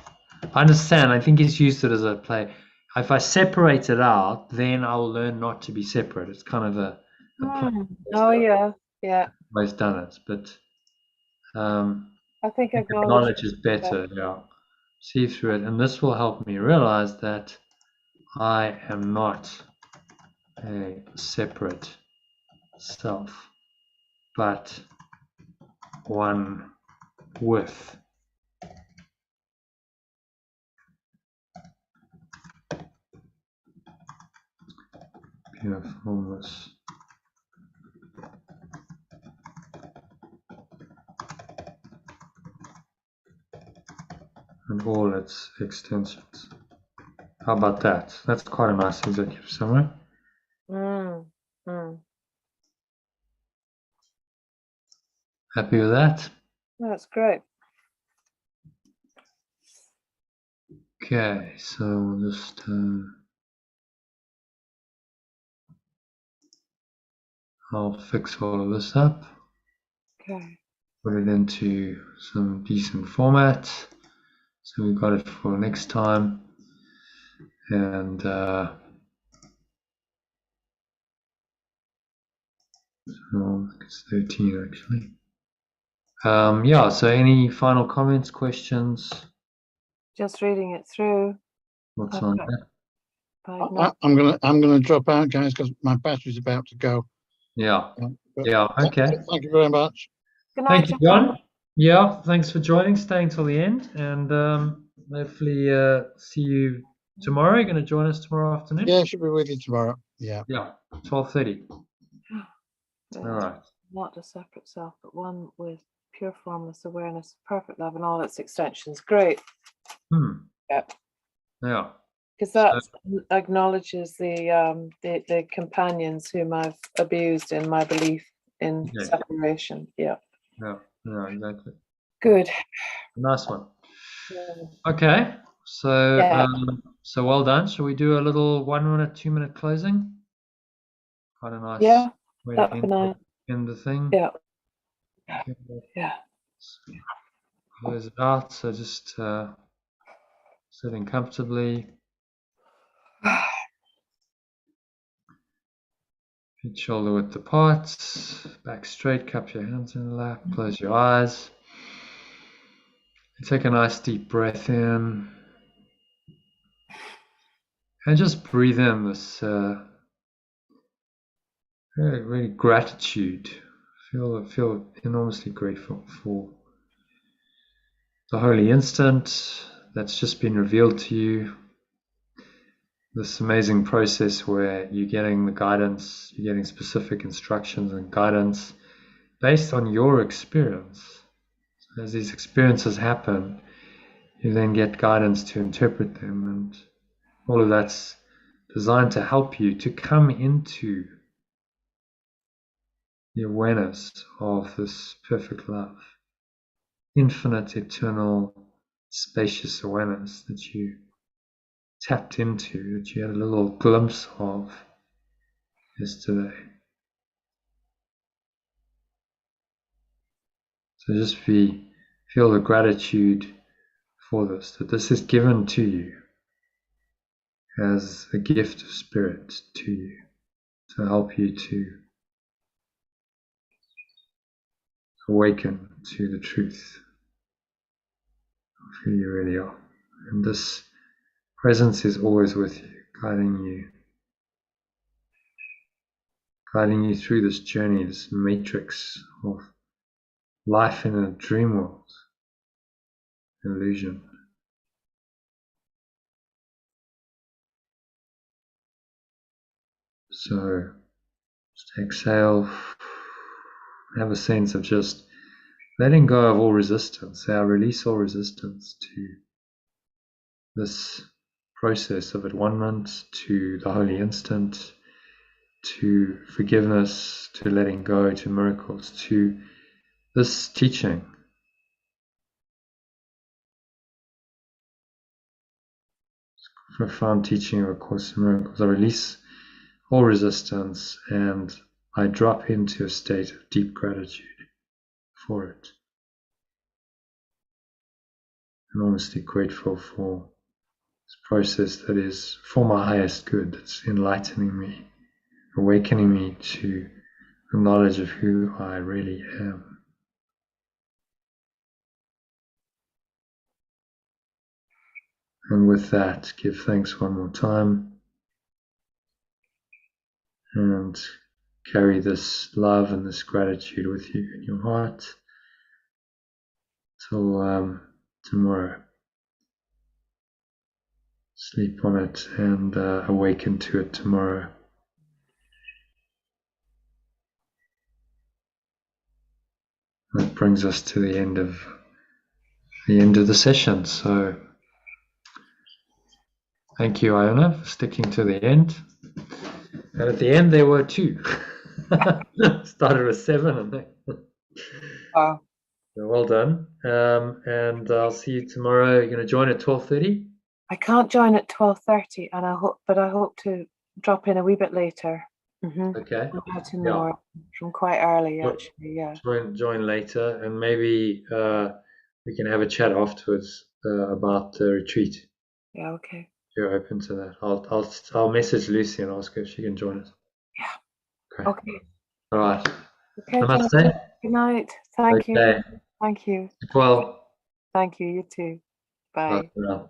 I understand. I think he's used it as a play. If I separate it out, then I will learn not to be separate. It's kind of a play. Oh yeah, yeah. Always done it, but I think acknowledge is better. Yeah, see through it, and this will help me realize that I am not a separate self, but one with pure formless. And all its extensions. How about that? That's quite a nice executive summary. Happy with that? That's great. Okay, so we'll just I'll fix all of this up. Okay. Put it into some decent format. So we've got it for next time. And So it's 13 actually. Yeah, so any final comments, questions? Just reading it through. What's on that? I'm gonna drop out, guys, because my battery's about to go. Yeah. Yeah. Okay. Thank you very much. Good night, Thank you, John. Yeah, thanks for joining, staying till the end, and hopefully see you tomorrow. You're going to join us tomorrow afternoon? Yeah, I should be with you tomorrow. Yeah. Yeah, 12:30. All right. Not a separate self, but one with pure formless awareness, perfect love, and all its extensions. Great. Yep. Yeah. Because that acknowledges the companions whom I've abused in my belief in separation. Yeah. Yeah. Yeah. Exactly. Good. Nice one. Okay. So so well done. Shall we do a little 1 minute, 2 minute closing? Quite a nice way to end the thing. Yeah. Yeah. Close it out. So just sitting comfortably. Feet shoulder width apart. Back straight. Cup your hands in the lap. Close your eyes. Take a nice deep breath in. And just breathe in this really gratitude. Feel enormously grateful for the holy instant that's just been revealed to you. This amazing process where you're getting the guidance, you're getting specific instructions and guidance based on your experience. So as these experiences happen, you then get guidance to interpret them, and all of that's designed to help you to come into the awareness of this perfect love, infinite, eternal, spacious awareness that you tapped into, that you had a little glimpse of yesterday. So just feel the gratitude for this, that this is given to you as a gift of spirit to you to help you to awaken to the truth of who you really are. And this presence is always with you, guiding you through this journey, this matrix of life in a dream world, illusion. So just exhale, have a sense of just letting go of all resistance. I release all resistance to this process of at-one-ment, to the holy instant, to forgiveness, to letting go, to miracles, to this teaching. Profound teaching of A Course in Miracles. I release all resistance and I drop into a state of deep gratitude for it. Enormously grateful for this process that is for my highest good. It's enlightening me, awakening me to the knowledge of who I really am. And with that, give thanks one more time and carry this love and this gratitude with you in your heart till tomorrow. Sleep on it and awaken to it tomorrow. That brings us to the end of the session. So thank you, Iona, for sticking to the end. And at the end, there were 2. Started with 7, I think. Wow. So well done. And I'll see you tomorrow. You're going to join at 12:30? I can't join at 12:30, and I hope to drop in a wee bit later. Okay. From quite early, actually. Yeah. Join later, and maybe we can have a chat afterwards about the retreat. Yeah. Okay. If you're open to that, I'll message Lucy and ask her if she can join us. Yeah. Okay. All right. Okay, Namaste. Jonathan. Good night. Thank you. Okay. Thank you. Well. Thank you. You too. Bye. Bye.